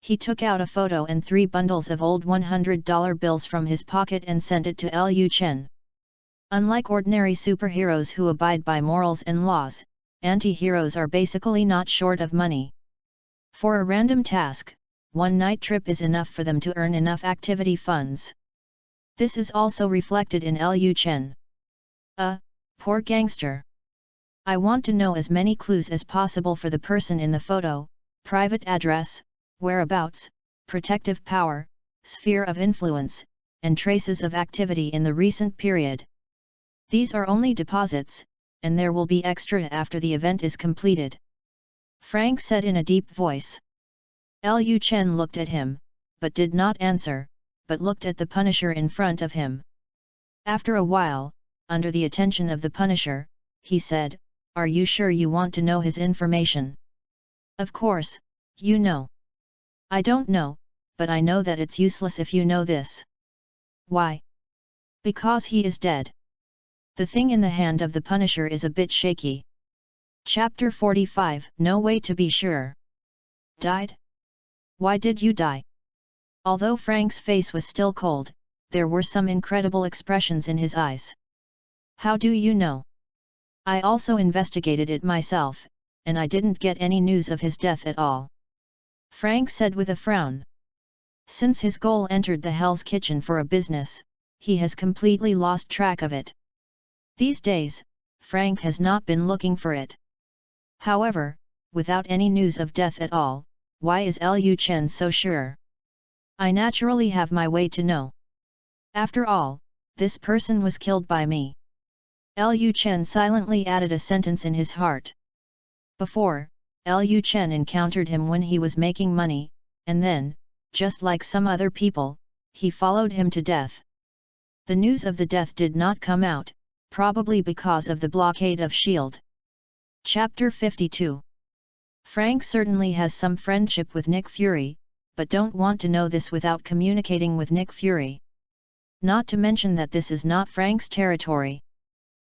He took out a photo and 3 bundles of old $100 bills from his pocket and sent it to Liu Chen. Unlike ordinary superheroes who abide by morals and laws, anti-heroes are basically not short of money. For a random task, one night trip is enough for them to earn enough activity funds. This is also reflected in Liu Chen. Poor gangster. I want to know as many clues as possible for the person in the photo, private address, whereabouts, protective power, sphere of influence, and traces of activity in the recent period. These are only deposits, and there will be extra after the event is completed. Frank said in a deep voice. Liu Chen looked at him, but did not answer, but looked at the Punisher in front of him. After a while, under the attention of the Punisher, he said, "Are you sure you want to know his information?" "Of course, you know." "I don't know, but I know that it's useless if you know this." "Why?" "Because he is dead." The thing in the hand of the Punisher is a bit shaky. Chapter 45, No way to be sure. Died? Why did you die? Although Frank's face was still cold, there were some incredible expressions in his eyes. How do you know? I also investigated it myself, and I didn't get any news of his death at all. Frank said with a frown. Since his goal entered the Hell's Kitchen for a business, he has completely lost track of it. These days, Frank has not been looking for it. However, without any news of death at all, why is Liu Chen so sure? I naturally have my way to know. After all, this person was killed by me. Liu Chen silently added a sentence in his heart. Before, Liu Chen encountered him when he was making money, and then, just like some other people, he followed him to death. The news of the death did not come out, probably because of the blockade of S.H.I.E.L.D. Chapter 52. Frank certainly has some friendship with Nick Fury, but don't want to know this without communicating with Nick Fury. Not to mention that this is not Frank's territory.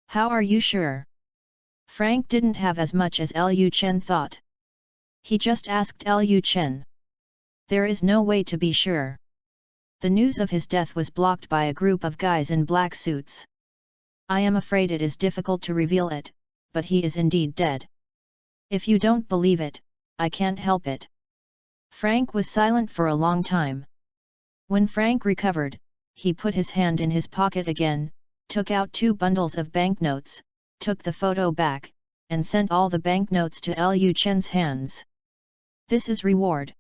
How are you sure? Frank didn't have as much as Liu Chen thought. He just asked Liu Chen. There is no way to be sure. The news of his death was blocked by a group of guys in black suits. I am afraid it is difficult to reveal it, but he is indeed dead. If you don't believe it, I can't help it. Frank was silent for a long time. When Frank recovered, he put his hand in his pocket again, took out 2 bundles of banknotes, took the photo back, and sent all the banknotes to Liu Chen's hands. This is reward.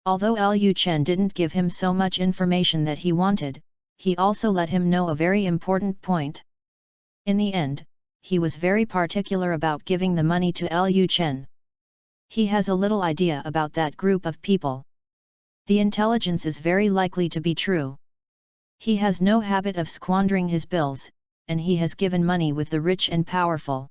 Although Liu Chen didn't give him so much information that he wanted, he also let him know a very important point. In the end, he was very particular about giving the money to Liu Chen. He has a little idea about that group of people. The intelligence is very likely to be true. He has no habit of squandering his bills, and he has given money with the rich and powerful.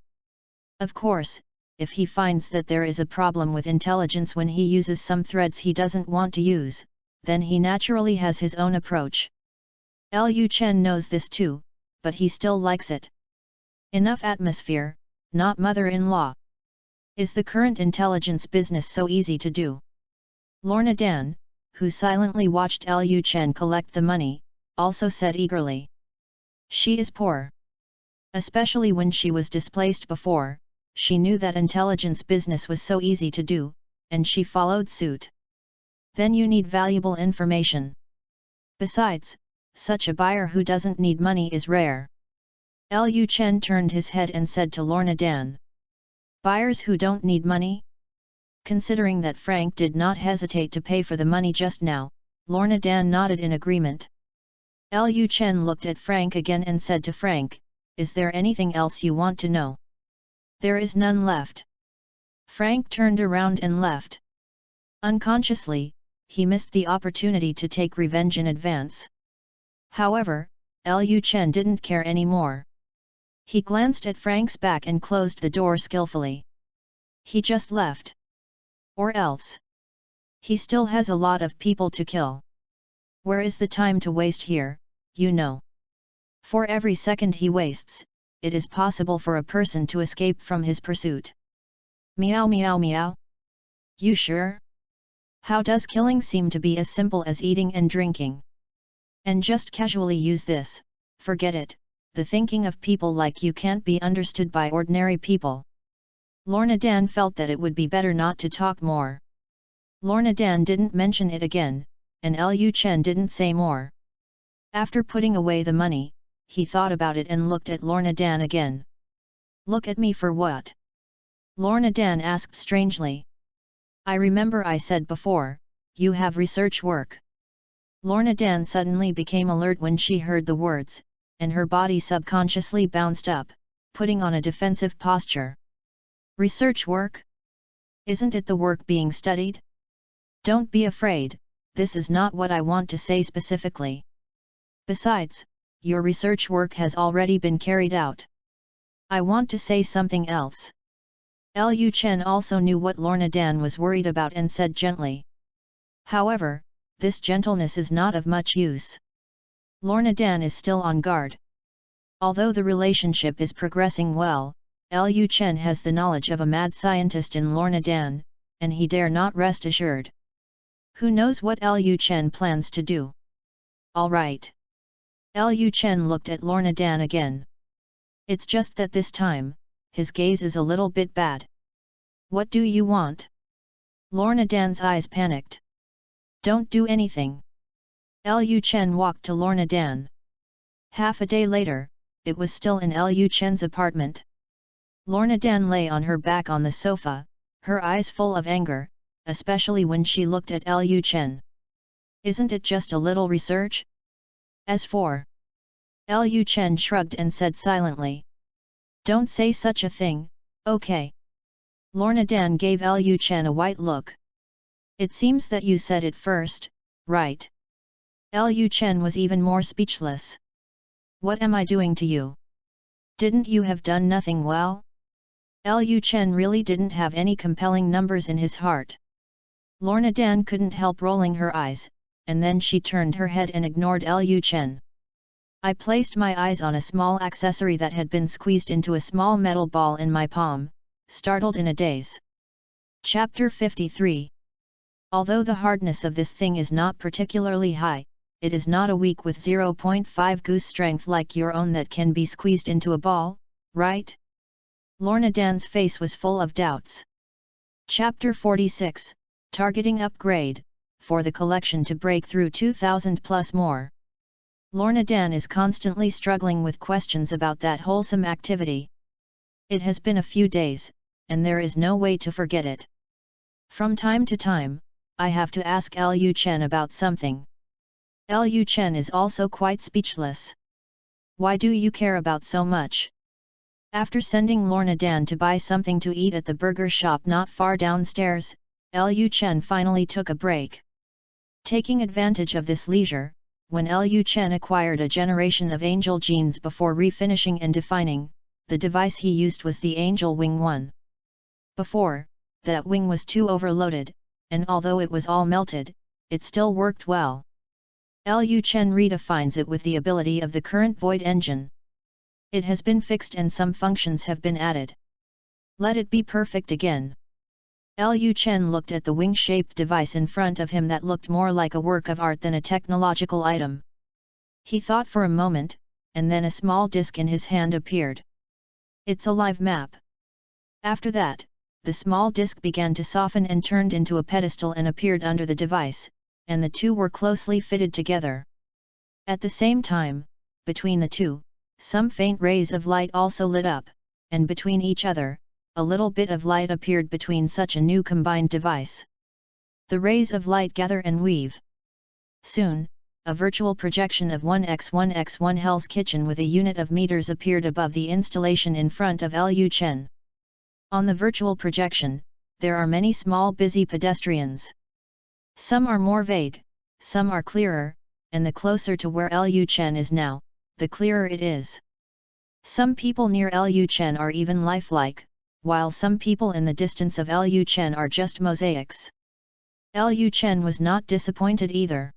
Of course, if he finds that there is a problem with intelligence when he uses some threads he doesn't want to use, then he naturally has his own approach. Liu Chen knows this too, but he still likes it. Enough atmosphere, not mother-in-law. Is the current intelligence business so easy to do? Lorna Dan, who silently watched Liu Chen collect the money, also said eagerly. She is poor. Especially when she was displaced before, she knew that intelligence business was so easy to do, and she followed suit. Then you need valuable information. Besides, such a buyer who doesn't need money is rare. Liu Chen turned his head and said to Lorna Dan. Buyers who don't need money? Considering that Frank did not hesitate to pay for the money just now, Lorna Dan nodded in agreement. Liu Chen looked at Frank again and said to Frank, "Is there anything else you want to know?" "There is none left." Frank turned around and left. Unconsciously, he missed the opportunity to take revenge in advance. However, Liu Chen didn't care anymore. He glanced at Frank's back and closed the door skillfully. He just left. Or else, he still has a lot of people to kill. Where is the time to waste here, you know? For every second he wastes, it is possible for a person to escape from his pursuit. Meow meow meow. You sure? How does killing seem to be as simple as eating and drinking? And just casually use this, forget it, the thinking of people like you can't be understood by ordinary people. Lorna Dan felt that it would be better not to talk more. Lorna Dan didn't mention it again, and Liu Chen didn't say more. After putting away the money, he thought about it and looked at Lorna Dan again. "Look at me for what?" Lorna Dan asked strangely. "I remember I said before, you have research work." Lorna Dan suddenly became alert when she heard the words, and her body subconsciously bounced up, putting on a defensive posture. "Research work? Isn't it the work being studied?" "Don't be afraid, this is not what I want to say specifically. Besides, your research work has already been carried out. I want to say something else." Liu Chen also knew what Lorna Dan was worried about and said gently. However, this gentleness is not of much use. Lorna Dan is still on guard. Although the relationship is progressing well, Liu Chen has the knowledge of a mad scientist in Lorna Dan, and he dare not rest assured. Who knows what Liu Chen plans to do? All right. Liu Chen looked at Lorna Dan again. It's just that this time, his gaze is a little bit bad. "What do you want?" Lorna Dan's eyes panicked. "Don't do anything." Liu Chen walked to Lorna Dan. Half a day later, it was still in Liu Chen's apartment. Lorna Dan lay on her back on the sofa, her eyes full of anger, especially when she looked at Liu Chen. "Isn't it just a little research?" "As for..." Liu Chen shrugged and said silently. "Don't say such a thing, okay?" Lorna Dan gave Liu Chen a white look. "It seems that you said it first, right?" Liu Chen was even more speechless. "What am I doing to you? Didn't you have done nothing well?" Liu Chen really didn't have any compelling numbers in his heart. Lorna Dan couldn't help rolling her eyes, and then she turned her head and ignored Liu Chen. "I placed my eyes on a small accessory that had been squeezed into a small metal ball in my palm, startled in a daze." Chapter 53. Although the hardness of this thing is not particularly high, it is not a weak with 0.5 goose strength like your own that can be squeezed into a ball, right? Lorna Dan's face was full of doubts. Chapter 46, Targeting Upgrade, for the collection to break through 2,000 plus more. Lorna Dan is constantly struggling with questions about that wholesome activity. It has been a few days, and there is no way to forget it. From time to time, I have to ask Liu Chen about something. Liu Chen is also quite speechless. "Why do you care about so much?" After sending Lorna Dan to buy something to eat at the burger shop not far downstairs, Liu Chen finally took a break. Taking advantage of this leisure, when Liu Chen acquired a generation of Angel genes before refinishing and defining, the device he used was the Angel Wing 1. Before, that wing was too overloaded, and although it was all melted, it still worked well. Liu Chen redefines it with the ability of the current Void engine. It has been fixed and some functions have been added. Let it be perfect again. Liu Chen looked at the wing-shaped device in front of him that looked more like a work of art than a technological item. He thought for a moment, and then a small disc in his hand appeared. "It's a live map." After that, the small disc began to soften and turned into a pedestal and appeared under the device, and the two were closely fitted together. At the same time, between the two, some faint rays of light also lit up, and between each other, a little bit of light appeared between such a new combined device. The rays of light gather and weave. Soon, a virtual projection of 1x1x1 Hell's Kitchen with a unit of meters appeared above the installation in front of Liu Chen. On the virtual projection, there are many small busy pedestrians. Some are more vague, some are clearer, and the closer to where Liu Chen is now, the clearer it is. Some people near Liu Chen are even lifelike, while some people in the distance of Liu Chen are just mosaics. Liu Chen was not disappointed either.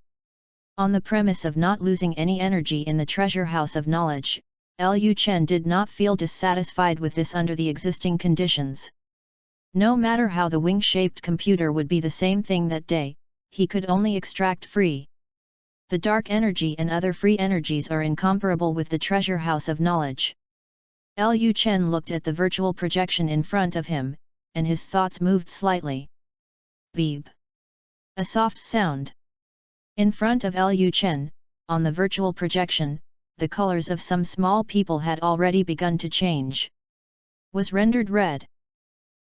On the premise of not losing any energy in the treasure house of knowledge, Liu Chen did not feel dissatisfied with this under the existing conditions. No matter how the wing-shaped computer would be the same thing that day, he could only extract free. The dark energy and other free energies are incomparable with the treasure house of knowledge. Liu Chen looked at the virtual projection in front of him, and his thoughts moved slightly. Beep. A soft sound. In front of Liu Chen, on the virtual projection, the colors of some small people had already begun to change. Was rendered red.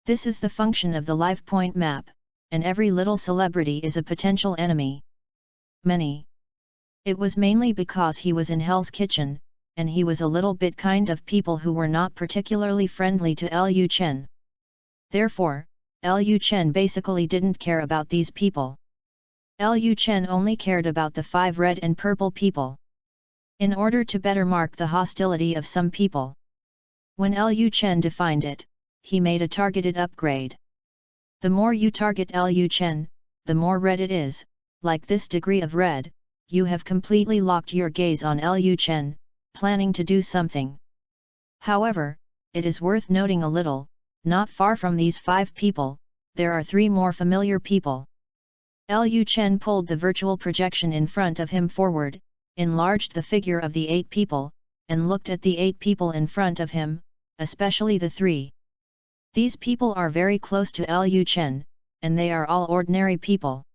This is the function of the live point map, and every little celebrity is a potential enemy. Many. It was mainly because he was in Hell's Kitchen, and he was a little bit kind of people who were not particularly friendly to Liu Chen. Therefore, Liu Chen basically didn't care about these people. Liu Chen only cared about the 5 red and purple people. In order to better mark the hostility of some people. When Liu Chen defined it, he made a targeted upgrade. The more you target Liu Chen, the more red it is. Like this degree of red, you have completely locked your gaze on Liu Chen, planning to do something. However, it is worth noting a little, not far from these 5 people, there are 3 more familiar people. Liu Chen pulled the virtual projection in front of him forward, enlarged the figure of the 8 people, and looked at the 8 people in front of him, especially the 3. These people are very close to Liu Chen, and they are all ordinary people.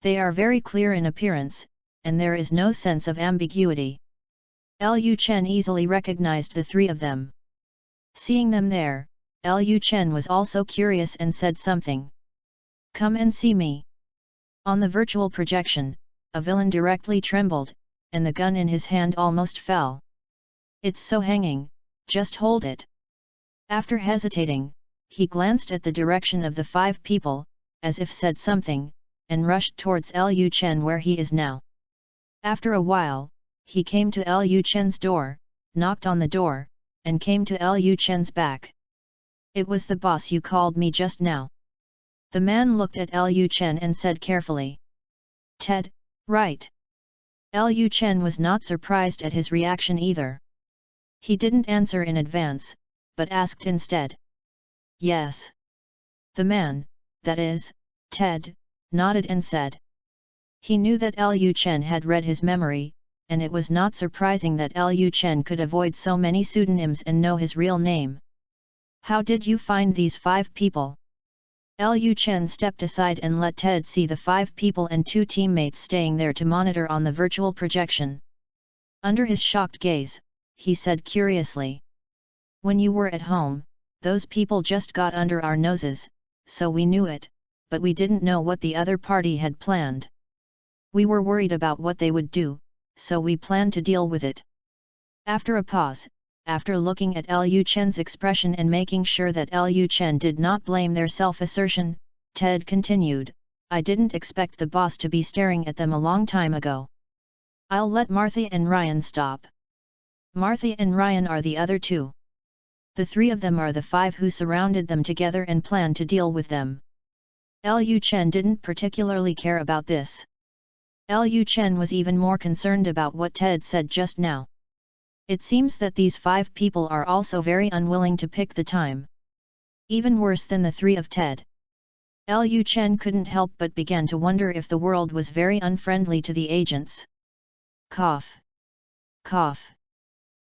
They are very clear in appearance, and there is no sense of ambiguity. Liu Chen easily recognized the 3 of them. Seeing them there, Liu Chen was also curious and said something. Come and see me. On the virtual projection, a villain directly trembled, and the gun in his hand almost fell. It's so hanging, just hold it. After hesitating, he glanced at the direction of the 5 people, as if said something, and rushed towards Liu Chen where he is now. After a while, he came to Liu Chen's door, knocked on the door, and came to Liu Chen's back. It was the boss you called me just now. The man looked at Liu Chen and said carefully. Ted, right. Liu Chen was not surprised at his reaction either. He didn't answer in advance, but asked instead. Yes. The man, that is, Ted, nodded and said. He knew that Liu Chen had read his memory, and it was not surprising that Liu Chen could avoid so many pseudonyms and know his real name. How did you find these 5 people? Liu Chen stepped aside and let Ted see the 5 people and 2 teammates staying there to monitor on the virtual projection. Under his shocked gaze, he said curiously. When you were at home, those people just got under our noses, so we knew it, but we didn't know what the other party had planned. We were worried about what they would do, so we planned to deal with it. After a pause, after looking at Liu Chen's expression and making sure that Liu Chen did not blame their self-assertion, Ted continued, I didn't expect the boss to be staring at them a long time ago. I'll let Martha and Ryan stop. Martha and Ryan are the other 2. The 3 of them are the 5 who surrounded them together and planned to deal with them. Liu Chen didn't particularly care about this. Liu Chen was even more concerned about what Ted said just now. It seems that these 5 people are also very unwilling to pick the time. Even worse than the 3 of Ted. Liu Chen couldn't help but began to wonder if the world was very unfriendly to the agents. Cough. Cough.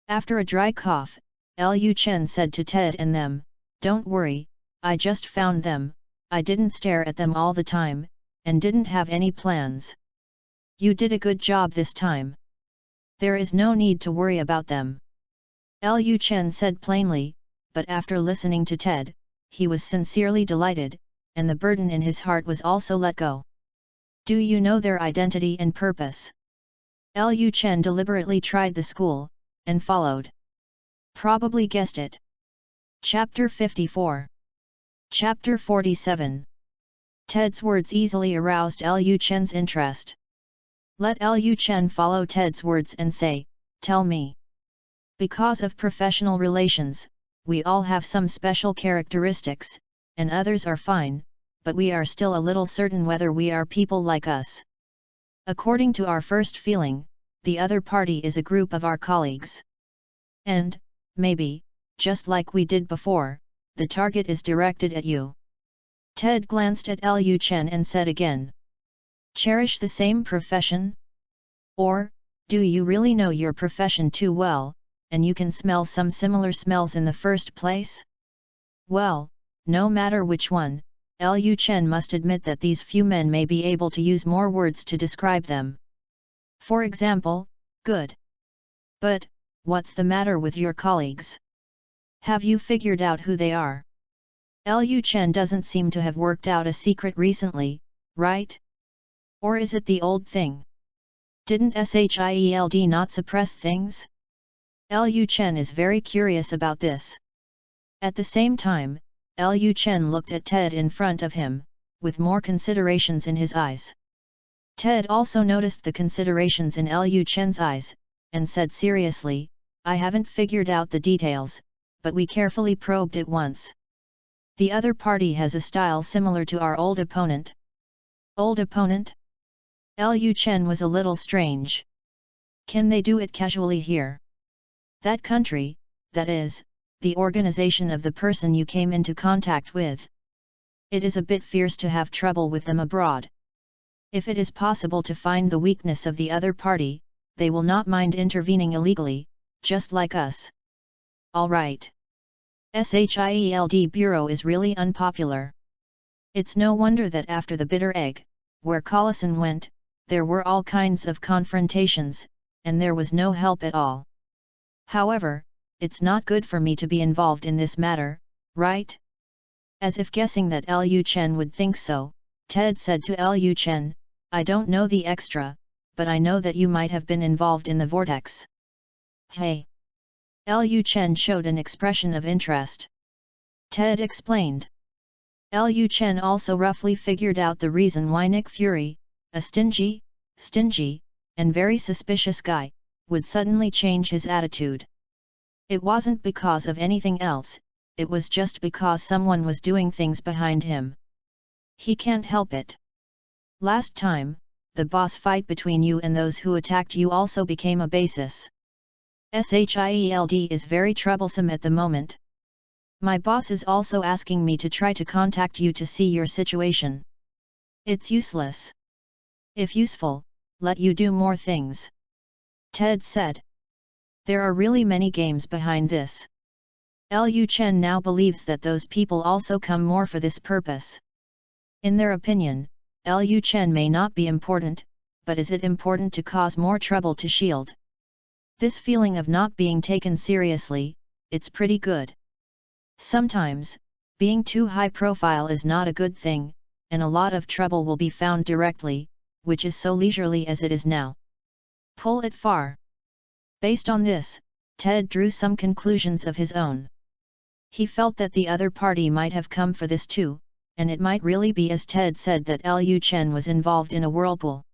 After a dry cough, Liu Chen said to Ted and them, Don't worry, I just found them, I didn't stare at them all the time, and didn't have any plans. You did a good job this time. There is no need to worry about them. Liu Chen said plainly, but after listening to Ted, he was sincerely delighted, and the burden in his heart was also let go. Do you know their identity and purpose? Liu Chen deliberately tried the school, and followed. Probably guessed it. Chapter 54. Chapter 47. Ted's words easily aroused Liu Chen's interest. Let Liu Chen follow Ted's words and say, "Tell me." Because of professional relations, we all have some special characteristics, and others are fine, but we are still a little certain whether we are people like us. According to our first feeling, the other party is a group of our colleagues. And, maybe, just like we did before, the target is directed at you. Ted glanced at Liu Chen and said again. Cherish the same profession? Or, do you really know your profession too well, and you can smell some similar smells in the first place? Well, no matter which one, Liu Chen must admit that these few men may be able to use more words to describe them. For example, good. But, what's the matter with your colleagues? Have you figured out who they are? Liu Chen doesn't seem to have worked out a secret recently, right? Or is it the old thing? Didn't SHIELD not suppress things? Liu Chen is very curious about this. At the same time, Liu Chen looked at Ted in front of him, with more considerations in his eyes. Ted also noticed the considerations in Liu Chen's eyes, and said seriously, I haven't figured out the details, but we carefully probed it once. The other party has a style similar to our old opponent. Old opponent? Liu Chen was a little strange. Can they do it casually here? That country, that is, the organization of the person you came into contact with. It is a bit fierce to have trouble with them abroad. If it is possible to find the weakness of the other party, they will not mind intervening illegally, just like us. All right. SHIELD Bureau is really unpopular. It's no wonder that after the bitter egg, where Collison went, there were all kinds of confrontations, and there was no help at all. However, it's not good for me to be involved in this matter, right? As if guessing that Liu Chen would think so, Ted said to Liu Chen, I don't know the extra, but I know that you might have been involved in the vortex. Hey! Liu Chen showed an expression of interest. Ted explained. Liu Chen also roughly figured out the reason why Nick Fury, a stingy, and very suspicious guy, would suddenly change his attitude. It wasn't because of anything else, it was just because someone was doing things behind him. He can't help it. Last time, the boss fight between you and those who attacked you also became a basis. SHIELD is very troublesome at the moment. My boss is also asking me to try to contact you to see your situation. It's useless. If useful, let you do more things. Ted said. There are really many games behind this. Liu Chen now believes that those people also come more for this purpose. In their opinion, Liu Chen may not be important, but is it important to cause more trouble to SHIELD? This feeling of not being taken seriously, it's pretty good. Sometimes, being too high profile is not a good thing, and a lot of trouble will be found directly, which is so leisurely as it is now. Pull it far. Based on this, Ted drew some conclusions of his own. He felt that the other party might have come for this too, and it might really be as Ted said that Liu Chen was involved in a whirlpool.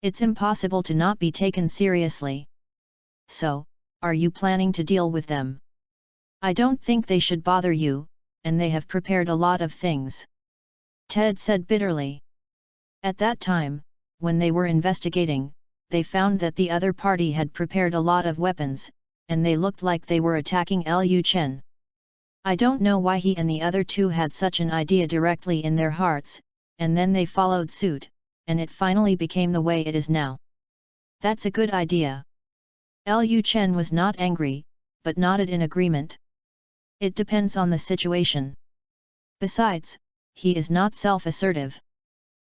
It's impossible to not be taken seriously. So, are you planning to deal with them? I don't think they should bother you, and they have prepared a lot of things. Ted said bitterly. At that time, when they were investigating, they found that the other party had prepared a lot of weapons, and they looked like they were attacking Liu Chen. I don't know why he and the other two had such an idea directly in their hearts, and then they followed suit, and it finally became the way it is now. That's a good idea. Liu Chen was not angry, but nodded in agreement. It depends on the situation. Besides, he is not self-assertive.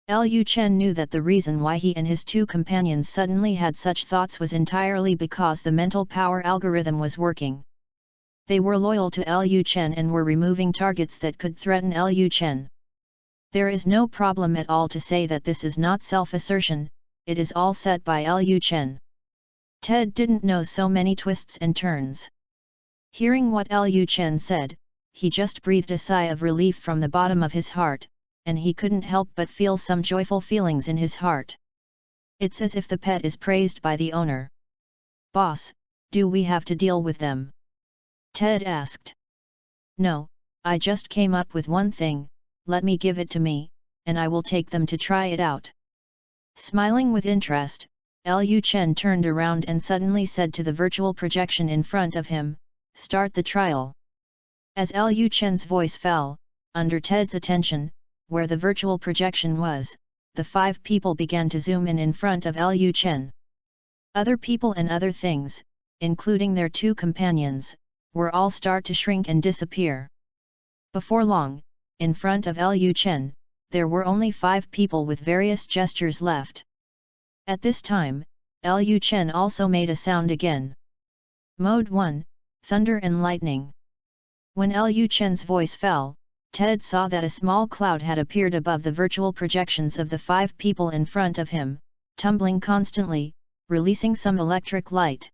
Liu Chen knew that the reason why he and his two companions suddenly had such thoughts was entirely because the mental power algorithm was working. They were loyal to Liu Chen and were removing targets that could threaten Liu Chen. There is no problem at all to say that this is not self-assertion, it is all set by Liu Chen. Ted didn't know so many twists and turns. Hearing what Liu Chen said, he just breathed a sigh of relief from the bottom of his heart, and he couldn't help but feel some joyful feelings in his heart. It's as if the pet is praised by the owner. "Boss, do we have to deal with them?" Ted asked. "No, I just came up with one thing, let me give it to me, and I will take them to try it out." Smiling with interest, Liu Chen turned around and suddenly said to the virtual projection in front of him, "Start the trial." As Liu Chen's voice fell, under Ted's attention, where the virtual projection was, the 5 people began to zoom in front of Liu Chen. Other people and other things, including their 2 companions, were all start to shrink and disappear. Before long, in front of Liu Chen, there were only 5 people with various gestures left. At this time, Liu Chen also made a sound again. Mode 1, Thunder and Lightning. When Liu Chen's voice fell, Ted saw that a small cloud had appeared above the virtual projections of the 5 people in front of him, tumbling constantly, releasing some electric light.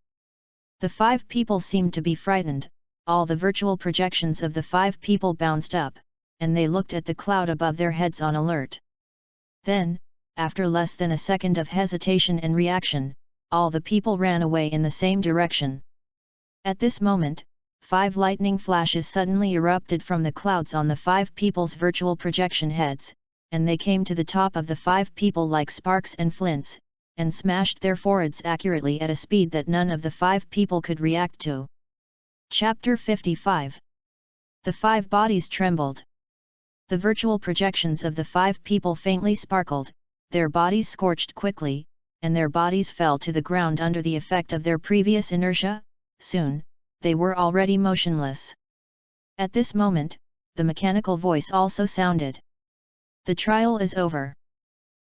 The 5 people seemed to be frightened, all the virtual projections of the 5 people bounced up, and they looked at the cloud above their heads on alert. Then, after less than a second of hesitation and reaction, all the people ran away in the same direction. At this moment, 5 lightning flashes suddenly erupted from the clouds on the 5 people's virtual projection heads, and they came to the top of the 5 people like sparks and flints, and smashed their foreheads accurately at a speed that none of the 5 people could react to. Chapter 55. The 5 bodies trembled. The virtual projections of the 5 people faintly sparkled, their bodies scorched quickly, and their bodies fell to the ground under the effect of their previous inertia. Soon, they were already motionless. At this moment, the mechanical voice also sounded. The trial is over.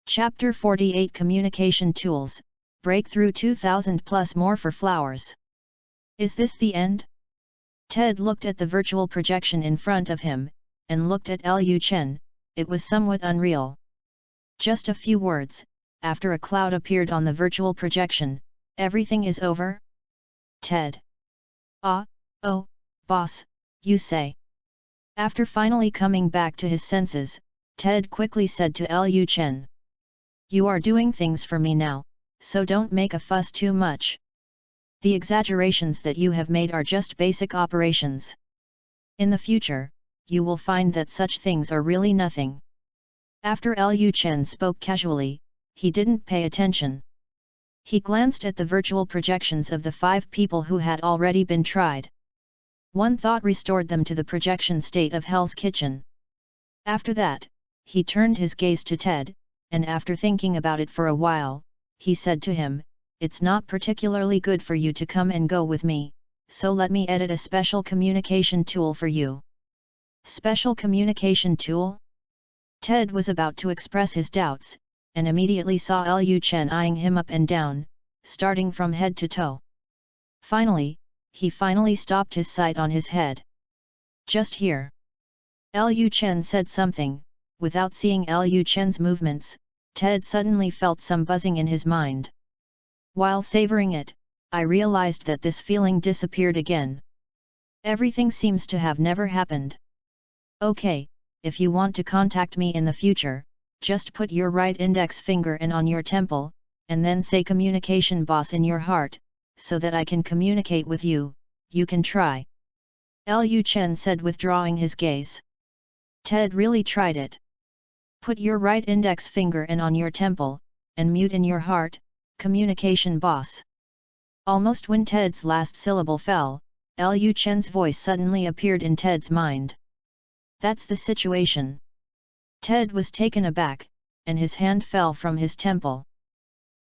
Chapter 48 Communication Tools, Breakthrough 2000 plus more for flowers. Is this the end? Ted looked at the virtual projection in front of him, and looked at Liu Chen. It was somewhat unreal. Just a few words, after a cloud appeared on the virtual projection, everything is over? Ted. Oh, boss, you say. After finally coming back to his senses, Ted quickly said to Liu Chen. You are doing things for me now, so don't make a fuss too much. The exaggerations that you have made are just basic operations. In the future, you will find that such things are really nothing. After Liu Chen spoke casually, he didn't pay attention. He glanced at the virtual projections of the 5 people who had already been tried. One thought restored them to the projection state of Hell's Kitchen. After that, he turned his gaze to Ted, and after thinking about it for a while, he said to him, It's not particularly good for you to come and go with me, so let me edit a special communication tool for you. Special communication tool? Ted was about to express his doubts, and immediately saw Liu Chen eyeing him up and down, starting from head to toe. Finally, he stopped his sight on his head. Just here. Liu Chen said something. Without seeing Liu Chen's movements, Ted suddenly felt some buzzing in his mind. While savoring it, I realized that this feeling disappeared again. Everything seems to have never happened. Okay, if you want to contact me in the future, just put your right index finger in on your temple, and then say communication boss in your heart, so that I can communicate with you. You can try. Liu Chen said, withdrawing his gaze. Ted really tried it. Put your right index finger in on your temple, and mute in your heart, communication boss. Almost when Ted's last syllable fell, Liu Chen's voice suddenly appeared in Ted's mind. That's the situation. Ted was taken aback, and his hand fell from his temple.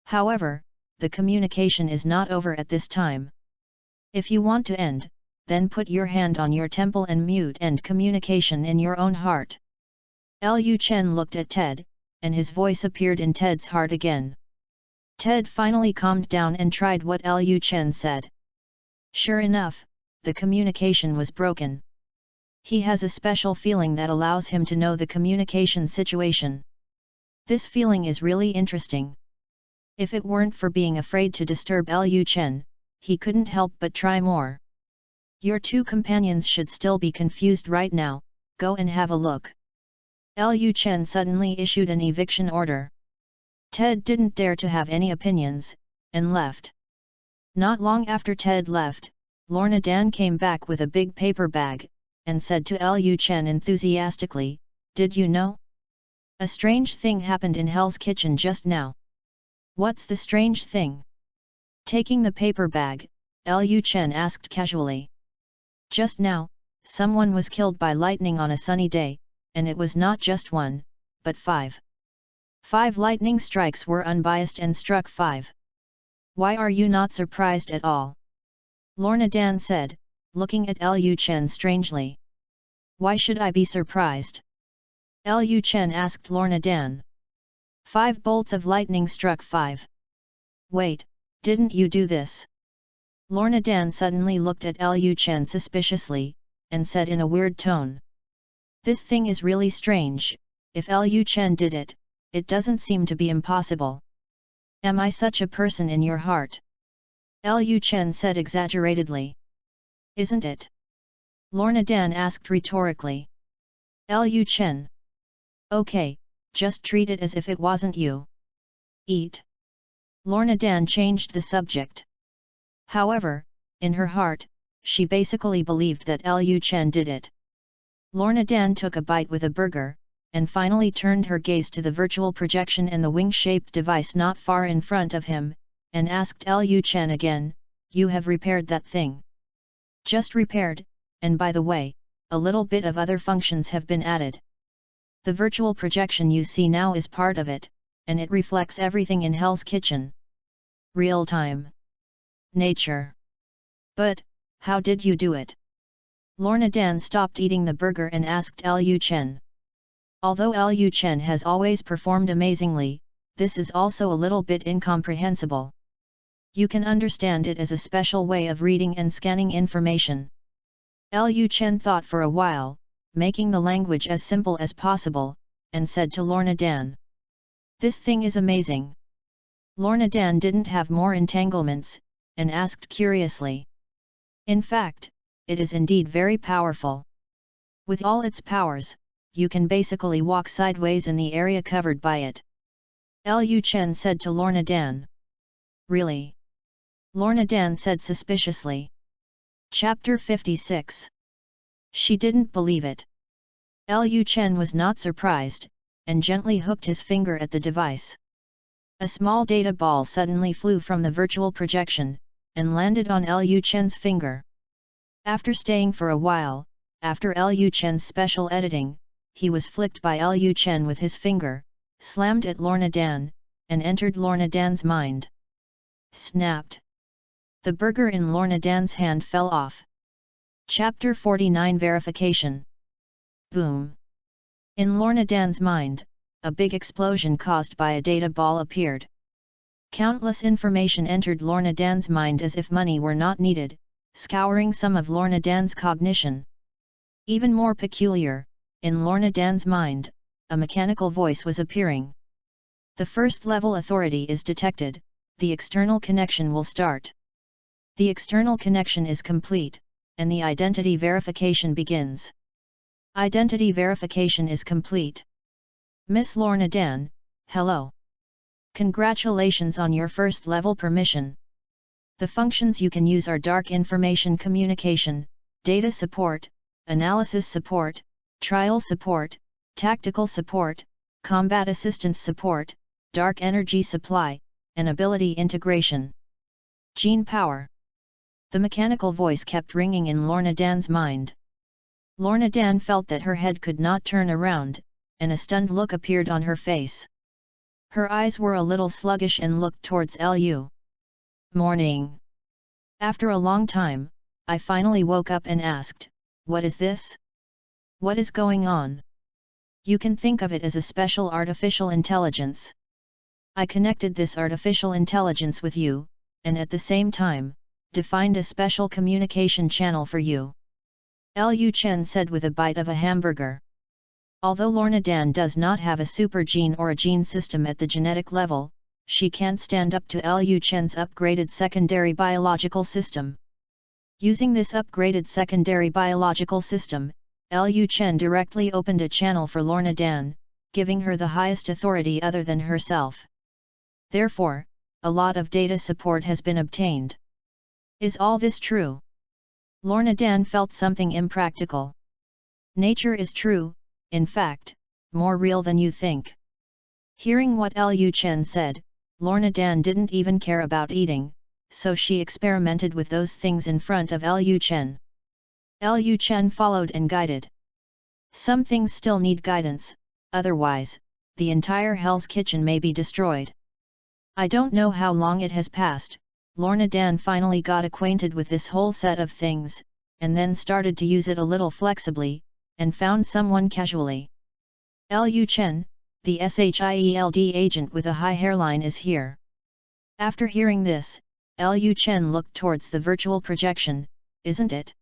However, the communication is not over at this time. If you want to end, then put your hand on your temple and mute end communication in your own heart. Liu Chen looked at Ted, and his voice appeared in Ted's heart again. Ted finally calmed down and tried what Liu Chen said. Sure enough, the communication was broken. He has a special feeling that allows him to know the communication situation. This feeling is really interesting. If it weren't for being afraid to disturb Liu Chen, he couldn't help but try more. Your two companions should still be confused right now, go and have a look. Liu Chen suddenly issued an eviction order. Ted didn't dare to have any opinions, and left. Not long after Ted left, Lorna Dan came back with a big paper bag, and said to Liu Chen enthusiastically, "Did you know? A strange thing happened in Hell's Kitchen just now." "What's the strange thing?" Taking the paper bag, Liu Chen asked casually. "Just now, someone was killed by lightning on a sunny day, and it was not just one, but 5. 5 lightning strikes were unbiased and struck 5. Why are you not surprised at all?" Lorna Dan said, looking at Liu Chen strangely. "Why should I be surprised?" Liu Chen asked Lorna Dan. 5 bolts of lightning struck 5. Wait, didn't you do this? Lorna Dan suddenly looked at Liu Chen suspiciously, and said in a weird tone. "This thing is really strange, if Liu Chen did it, it doesn't seem to be impossible. Am I such a person in your heart?" Liu Chen said exaggeratedly. "Isn't it?" Lorna Dan asked rhetorically. Liu Chen. "Okay, just treat it as if it wasn't you. Eat." Lorna Dan changed the subject. However, in her heart, she basically believed that Liu Chen did it. Lorna Dan took a bite with a burger, and finally turned her gaze to the virtual projection and the wing-shaped device not far in front of him, and asked Liu Chen again, "You have repaired that thing?" "Just repaired, and by the way, a little bit of other functions have been added. The virtual projection you see now is part of it, and it reflects everything in Hell's Kitchen. Real-time. Nature. But, how did you do it?" Lorna Dan stopped eating the burger and asked Liu Chen. Although Liu Chen has always performed amazingly, this is also a little bit incomprehensible. You can understand it as a special way of reading and scanning information. Liu Chen thought for a while, making the language as simple as possible, and said to Lorna Dan. "This thing is amazing." Lorna Dan didn't have more entanglements, and asked curiously. "In fact, it is indeed very powerful. With all its powers, you can basically walk sideways in the area covered by it." Liu Chen said to Lorna Dan. "Really?" Lorna Dan said suspiciously. Chapter 56. She didn't believe it. Liu Chen was not surprised, and gently hooked his finger at the device. A small data ball suddenly flew from the virtual projection, and landed on Liu Chen's finger. After staying for a while, after Liu Chen's special editing, he was flicked by Liu Chen with his finger, slammed at Lorna Dan, and entered Lorna Dan's mind. Snapped. The burger in Lorna Dan's hand fell off. Chapter 49 Verification. Boom. In Lorna Dan's mind, a big explosion caused by a data ball appeared. Countless information entered Lorna Dan's mind as if money were not needed, scouring some of Lorna Dan's cognition. Even more peculiar, in Lorna Dan's mind, a mechanical voice was appearing. The first level authority is detected, the external connection will start. The external connection is complete, and the identity verification begins. Identity verification is complete. Miss Lorna Dan, hello. Congratulations on your first level permission. The functions you can use are dark information communication, data support, analysis support, trial support, tactical support, combat assistance support, dark energy supply, and ability integration. Gene power. The mechanical voice kept ringing in Lorna Dan's mind. Lorna Dan felt that her head could not turn around, and a stunned look appeared on her face. Her eyes were a little sluggish and looked towards Lu. Morning. After a long time, I finally woke up and asked, "What is this? What is going on?" You can think of it as a special artificial intelligence. I connected this artificial intelligence with you, and at the same time, defined a special communication channel for you. Liu Chen said with a bite of a hamburger. Although Lorna Dan does not have a super gene or a gene system at the genetic level, she can't stand up to Liu Chen's upgraded secondary biological system. Using this upgraded secondary biological system, Liu Chen directly opened a channel for Lorna Dan, giving her the highest authority other than herself. Therefore, a lot of data support has been obtained. Is all this true? Lorna Dan felt something impractical. Nature is true, in fact, more real than you think. Hearing what Liu Chen said, Lorna Dan didn't even care about eating, so she experimented with those things in front of Liu Chen. Liu Chen followed and guided. Some things still need guidance, otherwise, the entire Hell's Kitchen may be destroyed. I don't know how long it has passed, Lorna Dan finally got acquainted with this whole set of things, and then started to use it a little flexibly, and found someone casually. Liu Chen, the SHIELD agent with a high hairline is here. After hearing this, Liu Chen looked towards the virtual projection, isn't it?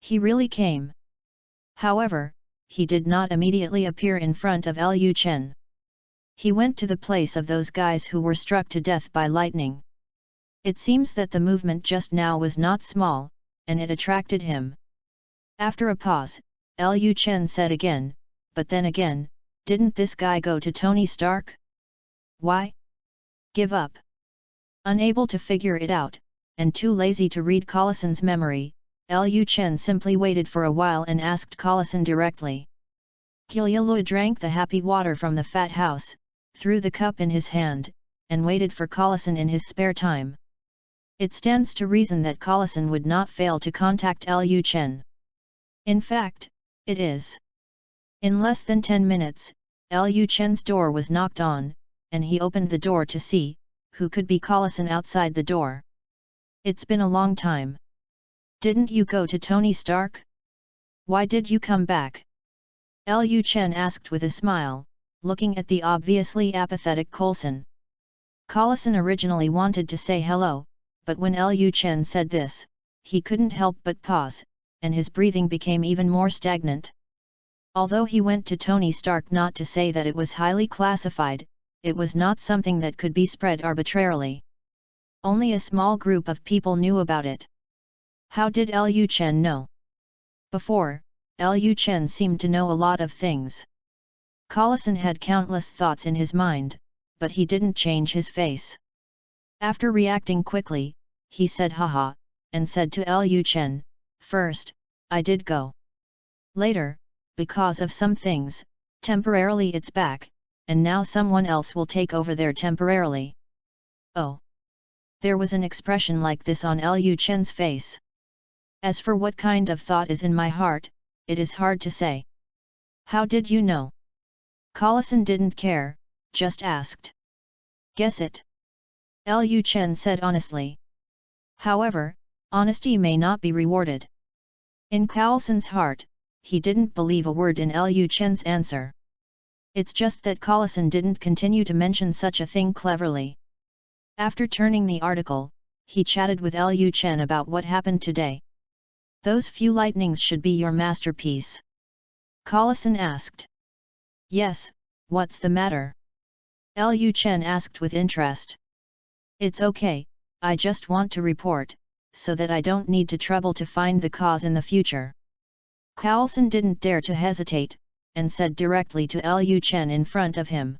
He really came. However, he did not immediately appear in front of Liu Chen. He went to the place of those guys who were struck to death by lightning. It seems that the movement just now was not small, and it attracted him. After a pause, Liu Chen said again, but then again, didn't this guy go to Tony Stark? Why? Give up. Unable to figure it out, and too lazy to read Collison's memory, Liu Chen simply waited for a while and asked Collison directly. Qilu drank the happy water from the fat house, threw the cup in his hand, and waited for Collison in his spare time. It stands to reason that Collison would not fail to contact Liu Chen. In fact, it is. In less than 10 minutes, Liu Chen's door was knocked on, and he opened the door to see who could be Collison outside the door. It's been a long time. Didn't you go to Tony Stark? Why did you come back? Liu Chen asked with a smile, looking at the obviously apathetic Coulson. Collison originally wanted to say hello, but when Liu Chen said this, he couldn't help but pause, and his breathing became even more stagnant. Although he went to Tony Stark not to say that it was highly classified, it was not something that could be spread arbitrarily. Only a small group of people knew about it. How did Liu Chen know? Before, Liu Chen seemed to know a lot of things. Collison had countless thoughts in his mind, but he didn't change his face. After reacting quickly, he said haha, and said to Liu Chen, first, I did go. Later, because of some things, temporarily it's back, and now someone else will take over there temporarily. Oh! There was an expression like this on Liu Chen's face. As for what kind of thought is in my heart, it is hard to say. How did you know? Collison didn't care, just asked. Guess it. Liu Chen said honestly. However, honesty may not be rewarded. In Collison's heart, he didn't believe a word in Liu Chen's answer. It's just that Collison didn't continue to mention such a thing cleverly. After turning the article, he chatted with Liu Chen about what happened today. Those few lightnings should be your masterpiece. Collison asked. Yes, what's the matter? Liu Chen asked with interest. It's okay, I just want to report, so that I don't need to trouble to find the cause in the future. Collison didn't dare to hesitate, and said directly to Liu Chen in front of him.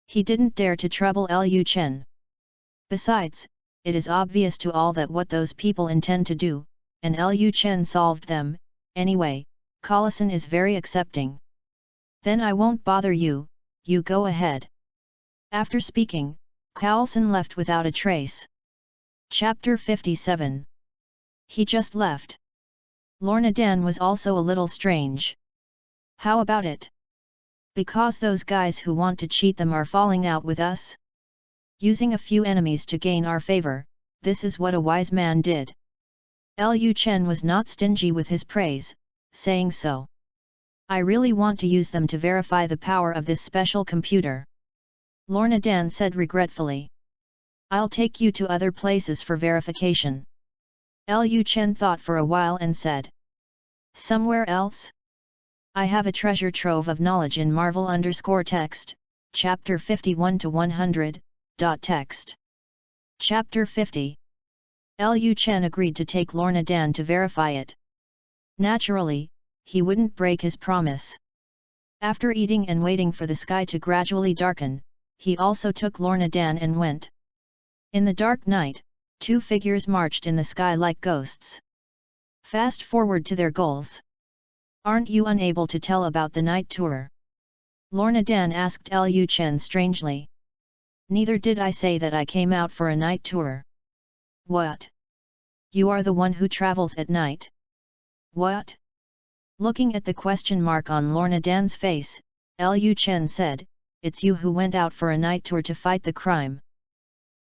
He didn't dare to trouble Liu Chen. Besides, it is obvious to all that what those people intend to do, and Liu Chen solved them, anyway. Collison is very accepting. Then I won't bother you, you go ahead. After speaking, Collison left without a trace. Chapter 57. He just left. Lorna Dan was also a little strange. How about it? Because those guys who want to cheat them are falling out with us? Using a few enemies to gain our favor, this is what a wise man did. Liu Chen was not stingy with his praise, saying so. I really want to use them to verify the power of this special computer. Lorna Dan said regretfully. I'll take you to other places for verification. Liu Chen thought for a while and said. Somewhere else? I have a treasure trove of knowledge in Marvel_text, chapter 51 to 100, Text. Chapter 50. Liu Chen agreed to take Lorna Dan to verify it. Naturally, he wouldn't break his promise. After eating and waiting for the sky to gradually darken, he also took Lorna Dan and went. In the dark night, two figures marched in the sky like ghosts. Fast forward to their goals. Aren't you unable to tell about the night tour? Lorna Dan asked Liu Chen strangely. Neither did I say that I came out for a night tour. What? You are the one who travels at night? What? Looking at the question mark on Lorna Dan's face, Liu Chen said, It's you who went out for a night tour to fight the crime.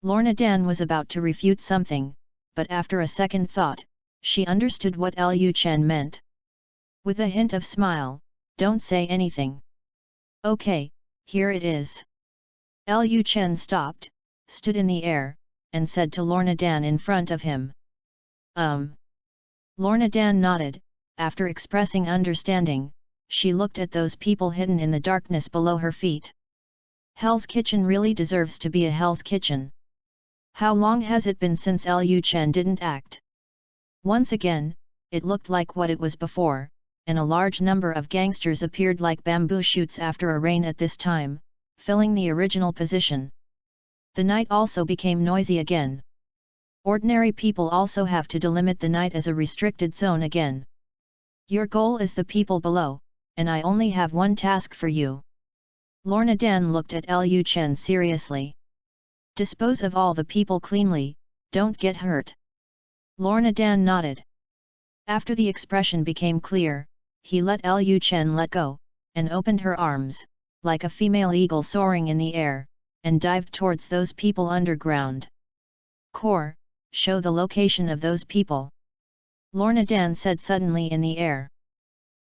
Lorna Dan was about to refute something, but after a second thought, she understood what Liu Chen meant. With a hint of smile, don't say anything. Okay, here it is. Liu Chen stopped, stood in the air, and said to Lorna Dan in front of him. Lorna Dan nodded. After expressing understanding, she looked at those people hidden in the darkness below her feet. Hell's Kitchen really deserves to be a Hell's Kitchen. How long has it been since Liu Chen didn't act? Once again, it looked like what it was before, and a large number of gangsters appeared like bamboo shoots after a rain at this time, filling the original position. The night also became noisy again. Ordinary people also have to delimit the night as a restricted zone again. Your goal is the people below, and I only have one task for you. Lorna Dan looked at Liu Chen seriously. Dispose of all the people cleanly, don't get hurt. Lorna Dan nodded. After the expression became clear, he let Liu Chen let go, and opened her arms, like a female eagle soaring in the air, and dived towards those people underground. Core, show the location of those people. Lorna Dan said suddenly in the air.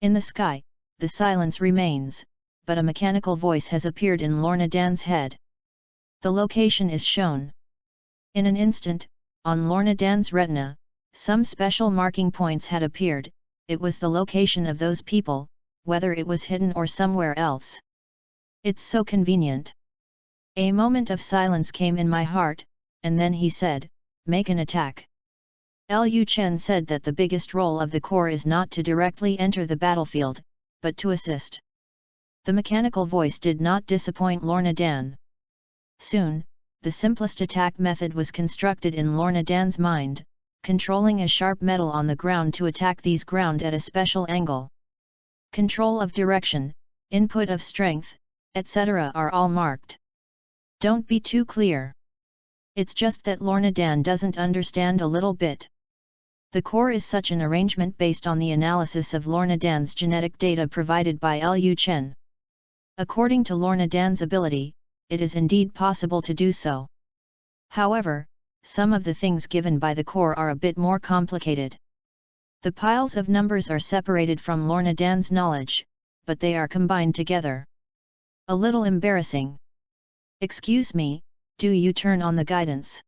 In the sky, the silence remains, but a mechanical voice has appeared in Lorna Dan's head. The location is shown. In an instant, on Lorna Dan's retina, some special marking points had appeared. It was the location of those people, whether it was hidden or somewhere else. It's so convenient. A moment of silence came in my heart, and then he said, make an attack. Liu Chen said that the biggest role of the core is not to directly enter the battlefield, but to assist. The mechanical voice did not disappoint Lorna Dan. Soon, the simplest attack method was constructed in Lorna Dan's mind, controlling a sharp metal on the ground to attack these ground at a special angle. Control of direction, input of strength, etc. are all marked. Don't be too clear. It's just that Lorna Dan doesn't understand a little bit. The core is such an arrangement based on the analysis of Lorna Dan's genetic data provided by Liu Chen. According to Lorna Dan's ability, it is indeed possible to do so. However, some of the things given by the core are a bit more complicated. The piles of numbers are separated from Lorna Dan's knowledge, but they are combined together. A little embarrassing. Excuse me, do you turn on the guidance?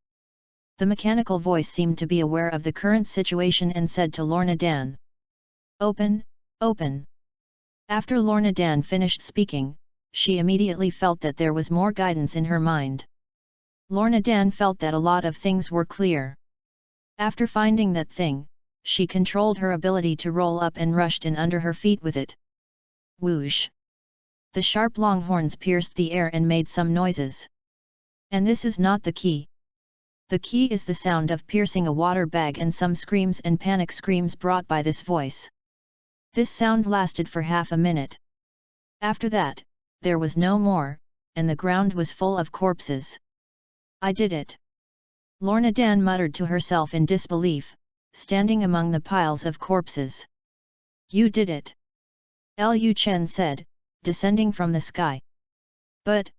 The mechanical voice seemed to be aware of the current situation and said to Lorna Dan. Open, open. After Lorna Dan finished speaking, she immediately felt that there was more guidance in her mind. Lorna Dan felt that a lot of things were clear. After finding that thing, she controlled her ability to roll up and rushed in under her feet with it. Whoosh! The sharp long horns pierced the air and made some noises. And this is not the key. The key is the sound of piercing a water bag and some screams and panic screams brought by this voice. This sound lasted for half a minute. After that, there was no more, and the ground was full of corpses. I did it. Lorna Dan muttered to herself in disbelief, standing among the piles of corpses. You did it. Liu Chen said, descending from the sky. But,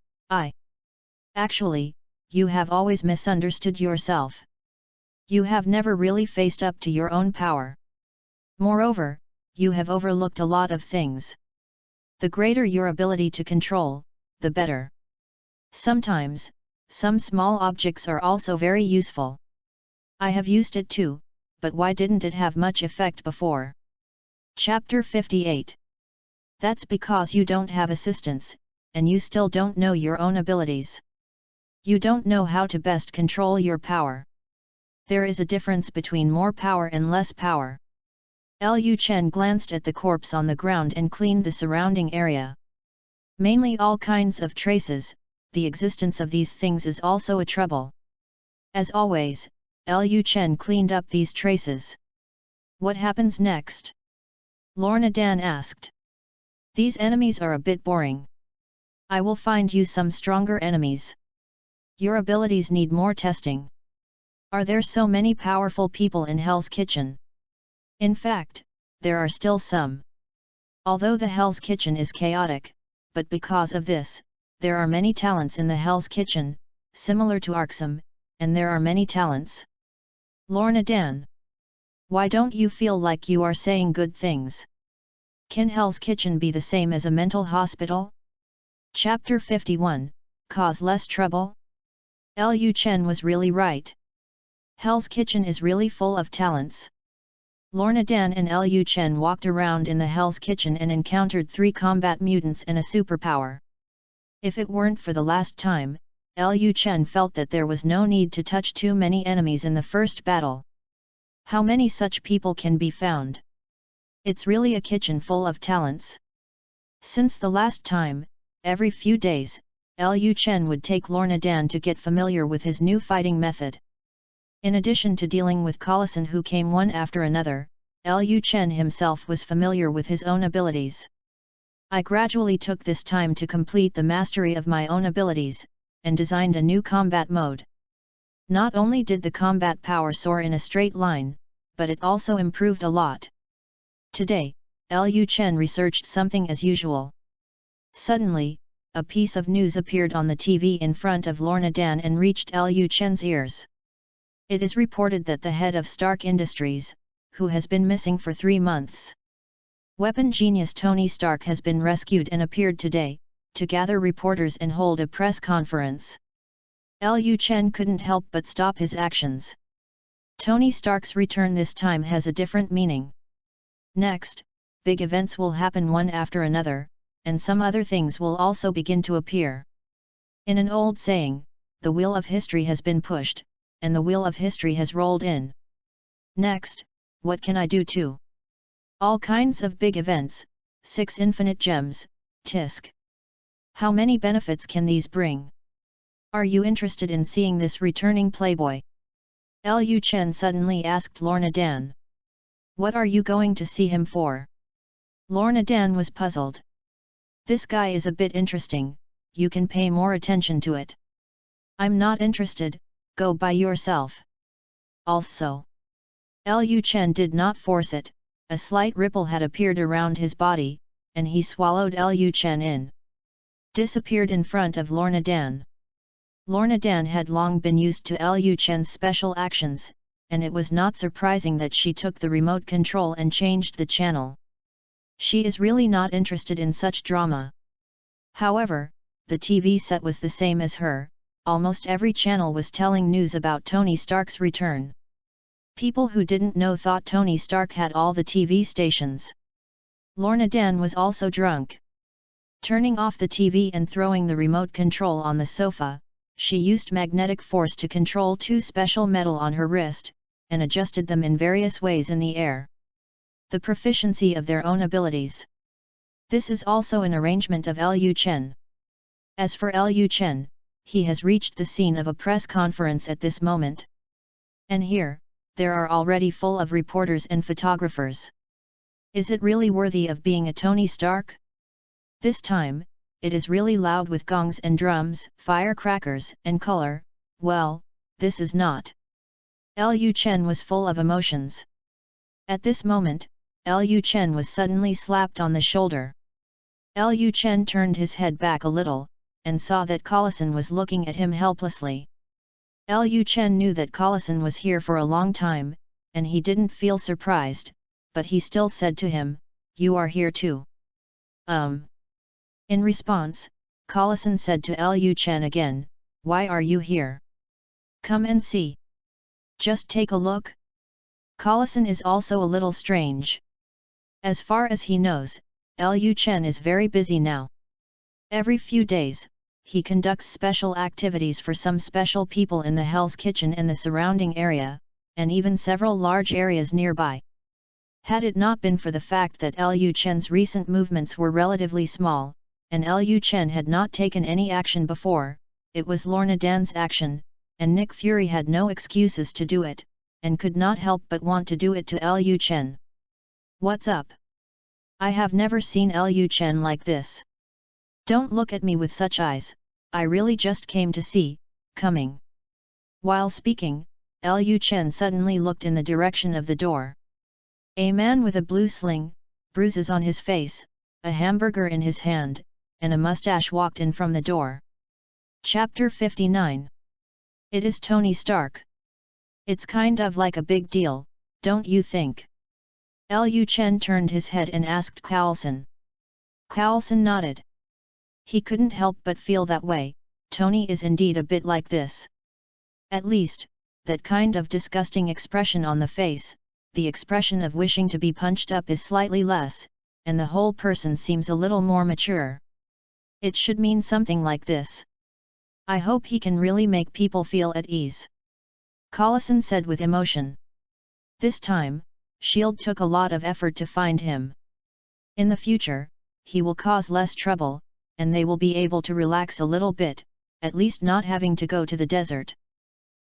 Actually, you have always misunderstood yourself. You have never really faced up to your own power. Moreover, you have overlooked a lot of things. The greater your ability to control, the better. Sometimes, some small objects are also very useful. I have used it too, but why didn't it have much effect before? Chapter 58. That's because you don't have assistance, and you still don't know your own abilities. You don't know how to best control your power. There is a difference between more power and less power. Liu Chen glanced at the corpse on the ground and cleaned the surrounding area. Mainly all kinds of traces, the existence of these things is also a trouble. As always, Liu Chen cleaned up these traces. What happens next? Lorna Dan asked. These enemies are a bit boring. I will find you some stronger enemies. Your abilities need more testing. Are there so many powerful people in Hell's Kitchen? In fact, there are still some. Although the Hell's Kitchen is chaotic, but because of this, there are many talents in the Hell's Kitchen, similar to Arksum, and there are many talents. Lorna Dan. Why don't you feel like you are saying good things? Can Hell's Kitchen be the same as a mental hospital? Chapter 51, Cause Less Trouble? Liu Chen was really right. Hell's Kitchen is really full of talents. Lorna Dan and Liu Chen walked around in the Hell's Kitchen and encountered 3 combat mutants and a superpower. If it weren't for the last time, Liu Chen felt that there was no need to touch too many enemies in the first battle. How many such people can be found? It's really a kitchen full of talents. Since the last time, every few days, Liu Chen would take Lorna Dan to get familiar with his new fighting method. In addition to dealing with Collison who came one after another, Liu Chen himself was familiar with his own abilities. I gradually took this time to complete the mastery of my own abilities, and designed a new combat mode. Not only did the combat power soar in a straight line, but it also improved a lot. Today, Liu Chen researched something as usual. Suddenly, a piece of news appeared on the TV in front of Lorna Dan and reached Liu Chen's ears. It is reported that the head of Stark Industries, who has been missing for 3 months. Weapon genius Tony Stark has been rescued and appeared today, to gather reporters and hold a press conference. Liu Chen couldn't help but stop his actions. Tony Stark's return this time has a different meaning. Next, big events will happen one after another, and some other things will also begin to appear. In an old saying, the wheel of history has been pushed, and the wheel of history has rolled in. Next, what can I do too? All kinds of big events, 6 infinite gems, tisk. How many benefits can these bring? Are you interested in seeing this returning playboy? Liu Chen suddenly asked Lorna Dan. What are you going to see him for? Lorna Dan was puzzled. This guy is a bit interesting, you can pay more attention to it. I'm not interested, go by yourself. Also. Liu Chen did not force it, a slight ripple had appeared around his body, and he swallowed Liu Chen in. Disappeared in front of Lorna Dan. Lorna Dan had long been used to Liu Chen's special actions, and it was not surprising that she took the remote control and changed the channel. She is really not interested in such drama. However, the TV set was the same as her, almost every channel was telling news about Tony Stark's return. People who didn't know thought Tony Stark had all the TV stations. Lorna Dan was also drunk. Turning off the TV and throwing the remote control on the sofa, she used magnetic force to control 2 special metal on her wrist, and adjusted them in various ways in the air. The proficiency of their own abilities. This is also an arrangement of Liu Chen. As for Liu Chen, he has reached the scene of a press conference at this moment. And here, there are already full of reporters and photographers. Is it really worthy of being a Tony Stark? This time, it is really loud with gongs and drums, firecrackers and color. Well, this is not. Liu Chen was full of emotions. At this moment, Liu Chen was suddenly slapped on the shoulder. Liu Chen turned his head back a little, and saw that Collison was looking at him helplessly. Liu Chen knew that Collison was here for a long time, and he didn't feel surprised, but he still said to him, "You are here too." In response, Collison said to Liu Chen again, "Why are you here? Come and see. Just take a look." Collison is also a little strange. As far as he knows, Liu Chen is very busy now. Every few days, he conducts special activities for some special people in the Hell's Kitchen and the surrounding area, and even several large areas nearby. Had it not been for the fact that Liu Chen's recent movements were relatively small, and Liu Chen had not taken any action before, it was Lorna Dan's action, and Nick Fury had no excuses to do it, and could not help but want to do it to Liu Chen. What's up? I have never seen Liu Chen like this. Don't look at me with such eyes, I really just came to see, coming. While speaking, Liu Chen suddenly looked in the direction of the door. A man with a blue sling, bruises on his face, a hamburger in his hand, and a mustache walked in from the door. Chapter 59. It is Tony Stark. It's kind of like a big deal, don't you think? Liu Chen turned his head and asked Coulson. Coulson nodded. He couldn't help but feel that way, Tony is indeed a bit like this. At least, that kind of disgusting expression on the face, the expression of wishing to be punched up is slightly less, and the whole person seems a little more mature. It should mean something like this. I hope he can really make people feel at ease. Coulson said with emotion. This time, S.H.I.E.L.D. took a lot of effort to find him. In the future, he will cause less trouble, and they will be able to relax a little bit, at least not having to go to the desert.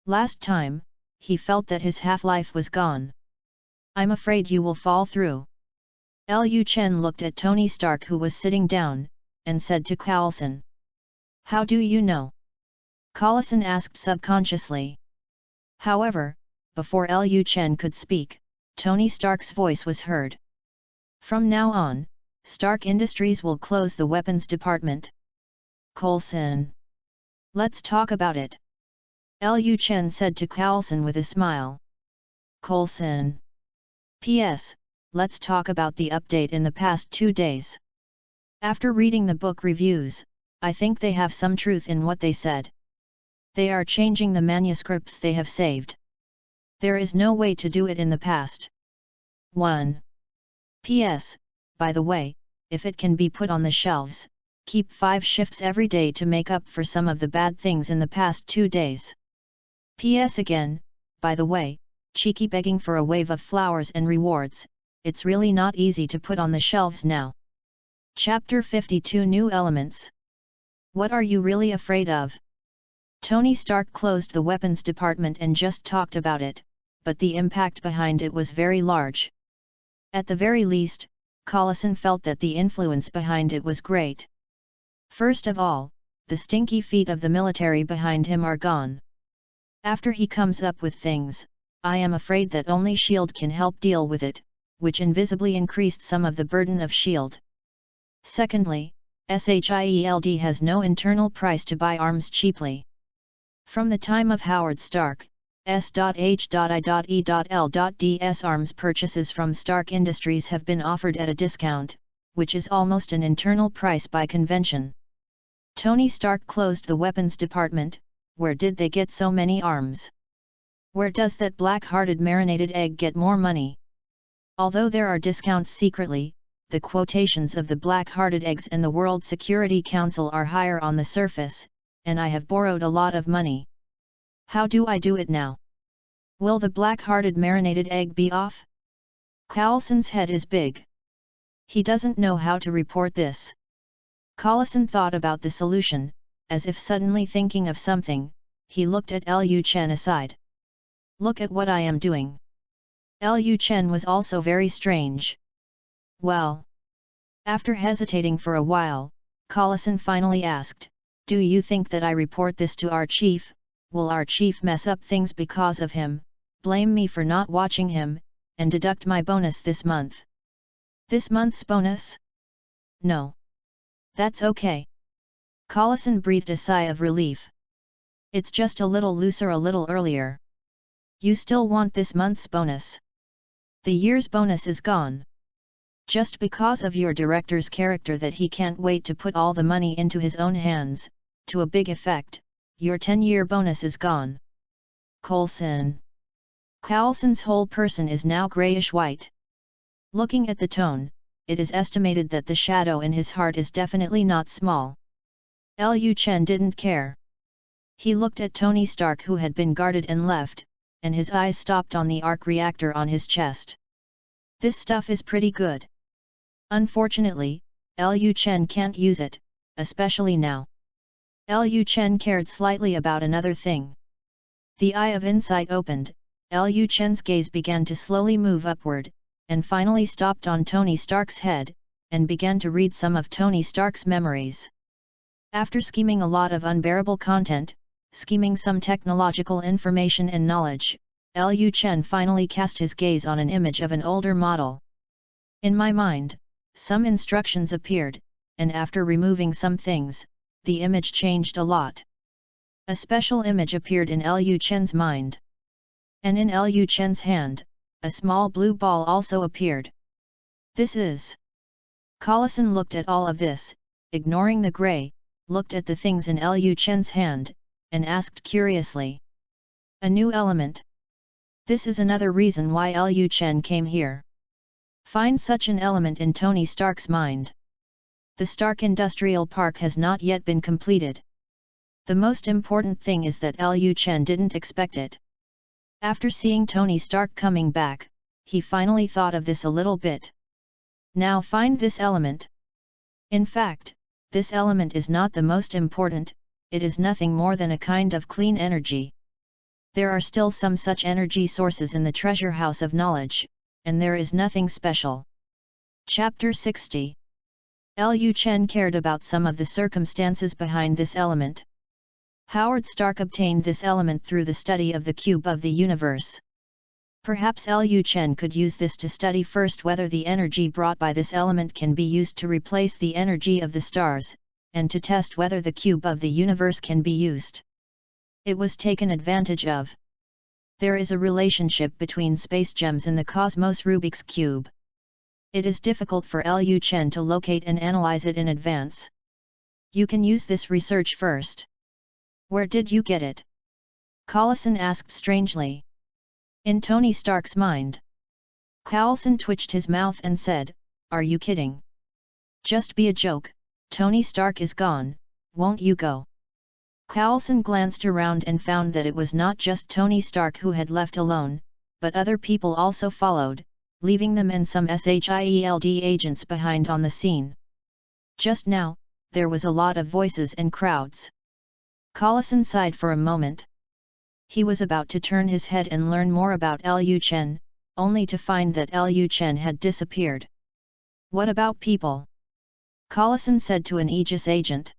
Last time, he felt that his half-life was gone. I'm afraid you will fall through. Liu Chen looked at Tony Stark who was sitting down, and said to Coulson. How do you know? Coulson asked subconsciously. However, before Liu Chen could speak, Tony Stark's voice was heard. From now on, Stark Industries will close the weapons department. Coulson. Let's talk about it. Liu Chen said to Coulson with a smile. Coulson. P.S. Let's talk about the update in the past 2 days. After reading the book reviews, I think they have some truth in what they said. They are changing the manuscripts they have saved. There is no way to do it in the past. 1. P.S. By the way, if it can be put on the shelves, keep 5 shifts every day to make up for some of the bad things in the past 2 days. P.S. Again, by the way, cheeky begging for a wave of flowers and rewards, it's really not easy to put on the shelves now. Chapter 52 New Elements. What are you really afraid of? Tony Stark closed the weapons department and just talked about it, but the impact behind it was very large. At the very least, Coulson felt that the influence behind it was great. First of all, the stinky feet of the military behind him are gone. After he comes up with things, I am afraid that only S.H.I.E.L.D. can help deal with it, which invisibly increased some of the burden of S.H.I.E.L.D. Secondly, S.H.I.E.L.D. has no internal price to buy arms cheaply. From the time of Howard Stark, S.H.I.E.L.D.'s arms purchases from Stark Industries have been offered at a discount, which is almost an internal price by convention. Tony Stark closed the weapons department. Where did they get so many arms? Where does that black-hearted marinated egg get more money? Although there are discounts secretly, the quotations of the black-hearted eggs and the World Security Council are higher on the surface, and I have borrowed a lot of money. How do I do it now? Will the black-hearted marinated egg be off? Coulson's head is big. He doesn't know how to report this. Coulson thought about the solution, as if suddenly thinking of something, he looked at Liu Chen aside. Look at what I am doing. Liu Chen was also very strange. Well. After hesitating for a while, Coulson finally asked, do you think that I report this to our chief? Will our chief mess up things because of him, blame me for not watching him, and deduct my bonus this month? This month's bonus? No. That's okay. Coulson breathed a sigh of relief. It's just a little looser a little earlier. You still want this month's bonus? The year's bonus is gone. Just because of your director's character that he can't wait to put all the money into his own hands, to a big effect, your 10-year bonus is gone. Coulson's whole person is now grayish-white. Looking at the tone, it is estimated that the shadow in his heart is definitely not small. Liu Chen didn't care. He looked at Tony Stark, who had been guarded and left, and his eyes stopped on the arc reactor on his chest. This stuff is pretty good. Unfortunately, Liu Chen can't use it, especially now. Liu Chen cared slightly about another thing. The eye of insight opened, Liu Chen's gaze began to slowly move upward, and finally stopped on Tony Stark's head, and began to read some of Tony Stark's memories. After skimming a lot of unbearable content, skimming some technological information and knowledge, Liu Chen finally cast his gaze on an image of an older model. In my mind, some instructions appeared, and after removing some things, the image changed a lot. A special image appeared in Liu Chen's mind. And in Liu Chen's hand, a small blue ball also appeared. This is... Collison looked at all of this, ignoring the gray, looked at the things in Liu Chen's hand, and asked curiously. A new element. This is another reason why Liu Chen came here. Find such an element in Tony Stark's mind. The Stark Industrial Park has not yet been completed. The most important thing is that Liu Chen didn't expect it. After seeing Tony Stark coming back, he finally thought of this a little bit. Now find this element. In fact, this element is not the most important, it is nothing more than a kind of clean energy. There are still some such energy sources in the treasure house of knowledge, and there is nothing special. Chapter 60. Liu Chen cared about some of the circumstances behind this element. Howard Stark obtained this element through the study of the cube of the universe. Perhaps Liu Chen could use this to study first whether the energy brought by this element can be used to replace the energy of the stars, and to test whether the cube of the universe can be used. It was taken advantage of. There is a relationship between space gems in the cosmos Rubik's Cube. It is difficult for Liu Chen to locate and analyze it in advance. You can use this research first. Where did you get it? Collison asked strangely. In Tony Stark's mind. Coulson twitched his mouth and said, "Are you kidding? Just be a joke, Tony Stark is gone, won't you go?" Coulson glanced around and found that it was not just Tony Stark who had left alone, but other people also followed, leaving them and some SHIELD agents behind on the scene. Just now, there was a lot of voices and crowds. Collison sighed for a moment. He was about to turn his head and learn more about Liu Chen, only to find that Liu Chen had disappeared. "What about people?" Collison said to an Aegis agent.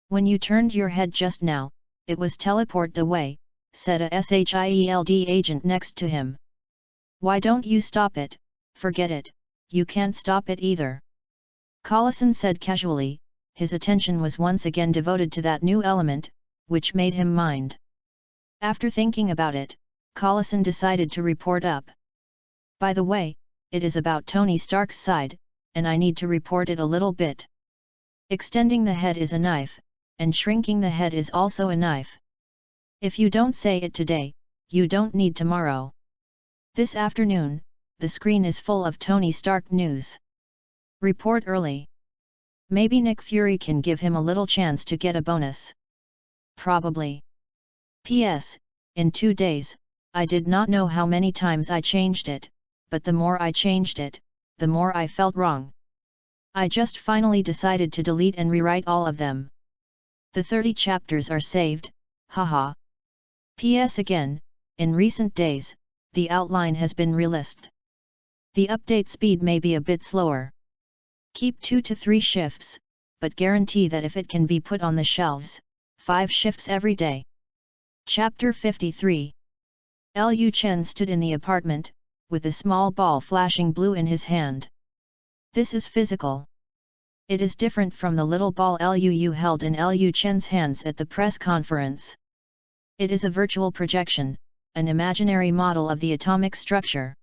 "When you turned your head just now, it was teleported away," said a SHIELD agent next to him. "Why don't you stop it? Forget it, you can't stop it either." Collison said casually, his attention was once again devoted to that new element, which made him mind. After thinking about it, Collison decided to report up. "By the way, it is about Tony Stark's side, and I need to report it a little bit. Extending the head is a knife, and shrinking the head is also a knife. If you don't say it today, you don't need tomorrow. This afternoon, the screen is full of Tony Stark news. Report early. Maybe Nick Fury can give him a little chance to get a bonus. Probably. P.S. In 2 days, I did not know how many times I changed it, but the more I changed it, the more I felt wrong. I just finally decided to delete and rewrite all of them. The 30 chapters are saved, haha. P.S. Again, in recent days, the outline has been relisted. The update speed may be a bit slower. Keep 2 to 3 shifts, but guarantee that if it can be put on the shelves, 5 shifts every day." Chapter 53. Liu Chen stood in the apartment, with a small ball flashing blue in his hand. This is physical. It is different from the little ball Liu held in Liu Chen's hands at the press conference. It is a virtual projection, an imaginary model of the atomic structure.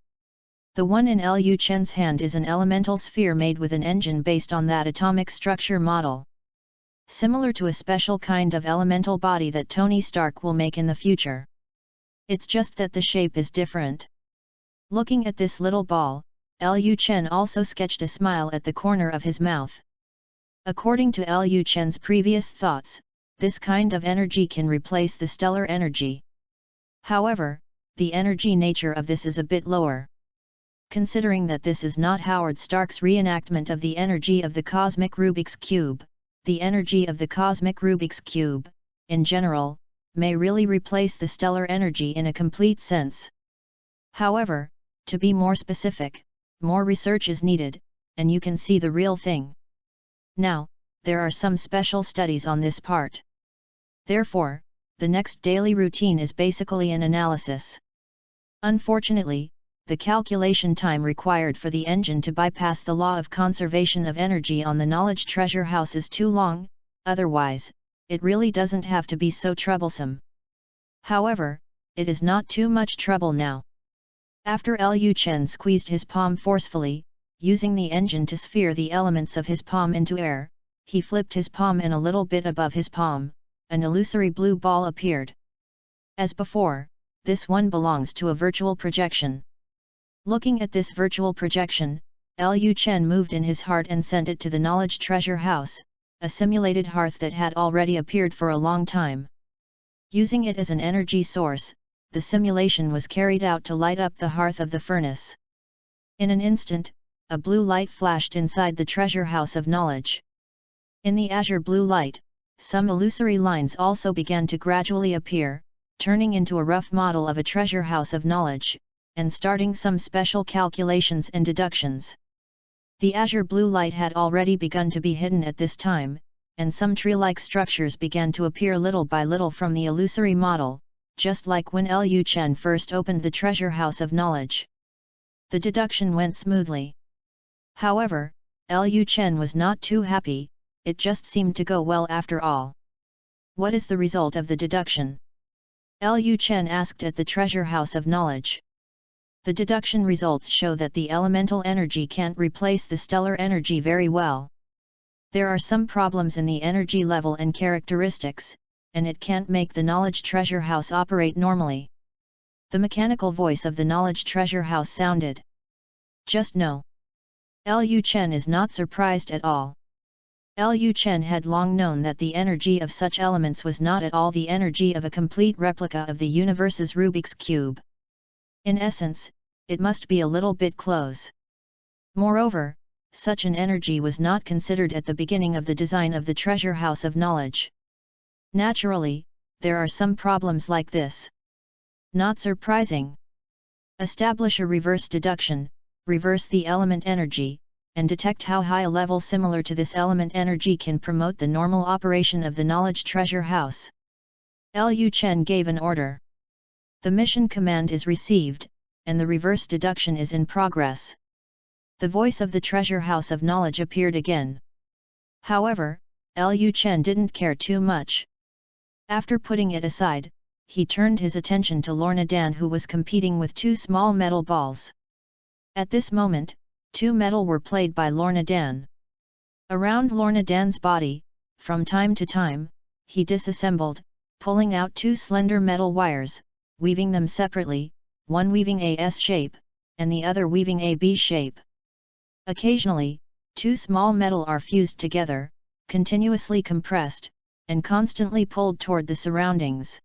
The one in Liu Chen's hand is an elemental sphere made with an engine based on that atomic structure model. Similar to a special kind of elemental body that Tony Stark will make in the future. It's just that the shape is different. Looking at this little ball, Liu Chen also sketched a smile at the corner of his mouth. According to Liu Chen's previous thoughts, this kind of energy can replace the stellar energy. However, the energy nature of this is a bit lower. Considering that this is not Howard Stark's reenactment of the energy of the cosmic Rubik's Cube, the energy of the cosmic Rubik's Cube, in general, may really replace the stellar energy in a complete sense. However, to be more specific, more research is needed, and you can see the real thing. Now, there are some special studies on this part. Therefore, the next daily routine is basically an analysis. Unfortunately, the calculation time required for the engine to bypass the law of conservation of energy on the knowledge treasure house is too long, otherwise, it really doesn't have to be so troublesome. However, it is not too much trouble now. After Liu Chen squeezed his palm forcefully, using the engine to sphere the elements of his palm into air, he flipped his palm and a little bit above his palm, an illusory blue ball appeared. As before, this one belongs to a virtual projection. Looking at this virtual projection, Liu Chen moved in his heart and sent it to the knowledge treasure house, a simulated hearth that had already appeared for a long time. Using it as an energy source, the simulation was carried out to light up the hearth of the furnace. In an instant, a blue light flashed inside the treasure house of knowledge. In the azure blue light, some illusory lines also began to gradually appear, turning into a rough model of a treasure house of knowledge, and starting some special calculations and deductions. The azure blue light had already begun to be hidden at this time, and some tree-like structures began to appear little by little from the illusory model, just like when Liu Chen first opened the treasure house of knowledge. The deduction went smoothly. However, Liu Chen was not too happy, it just seemed to go well after all. What is the result of the deduction? Liu Chen asked at the treasure house of knowledge. The deduction results show that the elemental energy can't replace the stellar energy very well. There are some problems in the energy level and characteristics, and it can't make the knowledge treasure house operate normally. The mechanical voice of the knowledge treasure house sounded. Just no. Liu Chen is not surprised at all. Liu Chen had long known that the energy of such elements was not at all the energy of a complete replica of the universe's Rubik's Cube. In essence, it must be a little bit close. Moreover, such an energy was not considered at the beginning of the design of the treasure house of knowledge. Naturally, there are some problems like this. Not surprising. Establish a reverse deduction, reverse the element energy, and detect how high a level similar to this element energy can promote the normal operation of the knowledge treasure house. Liu Chen gave an order. The mission command is received, and the reverse deduction is in progress. The voice of the treasure house of knowledge appeared again. However, Liu Chen didn't care too much. After putting it aside, he turned his attention to Lorna Dan, who was competing with two small metal balls. At this moment, two metal were played by Lorna Dan. Around Lorna Dan's body, from time to time, he disassembled, pulling out two slender metal wires, weaving them separately, one weaving a S shape, and the other weaving a B shape. Occasionally, two small metal are fused together, continuously compressed, and constantly pulled toward the surroundings.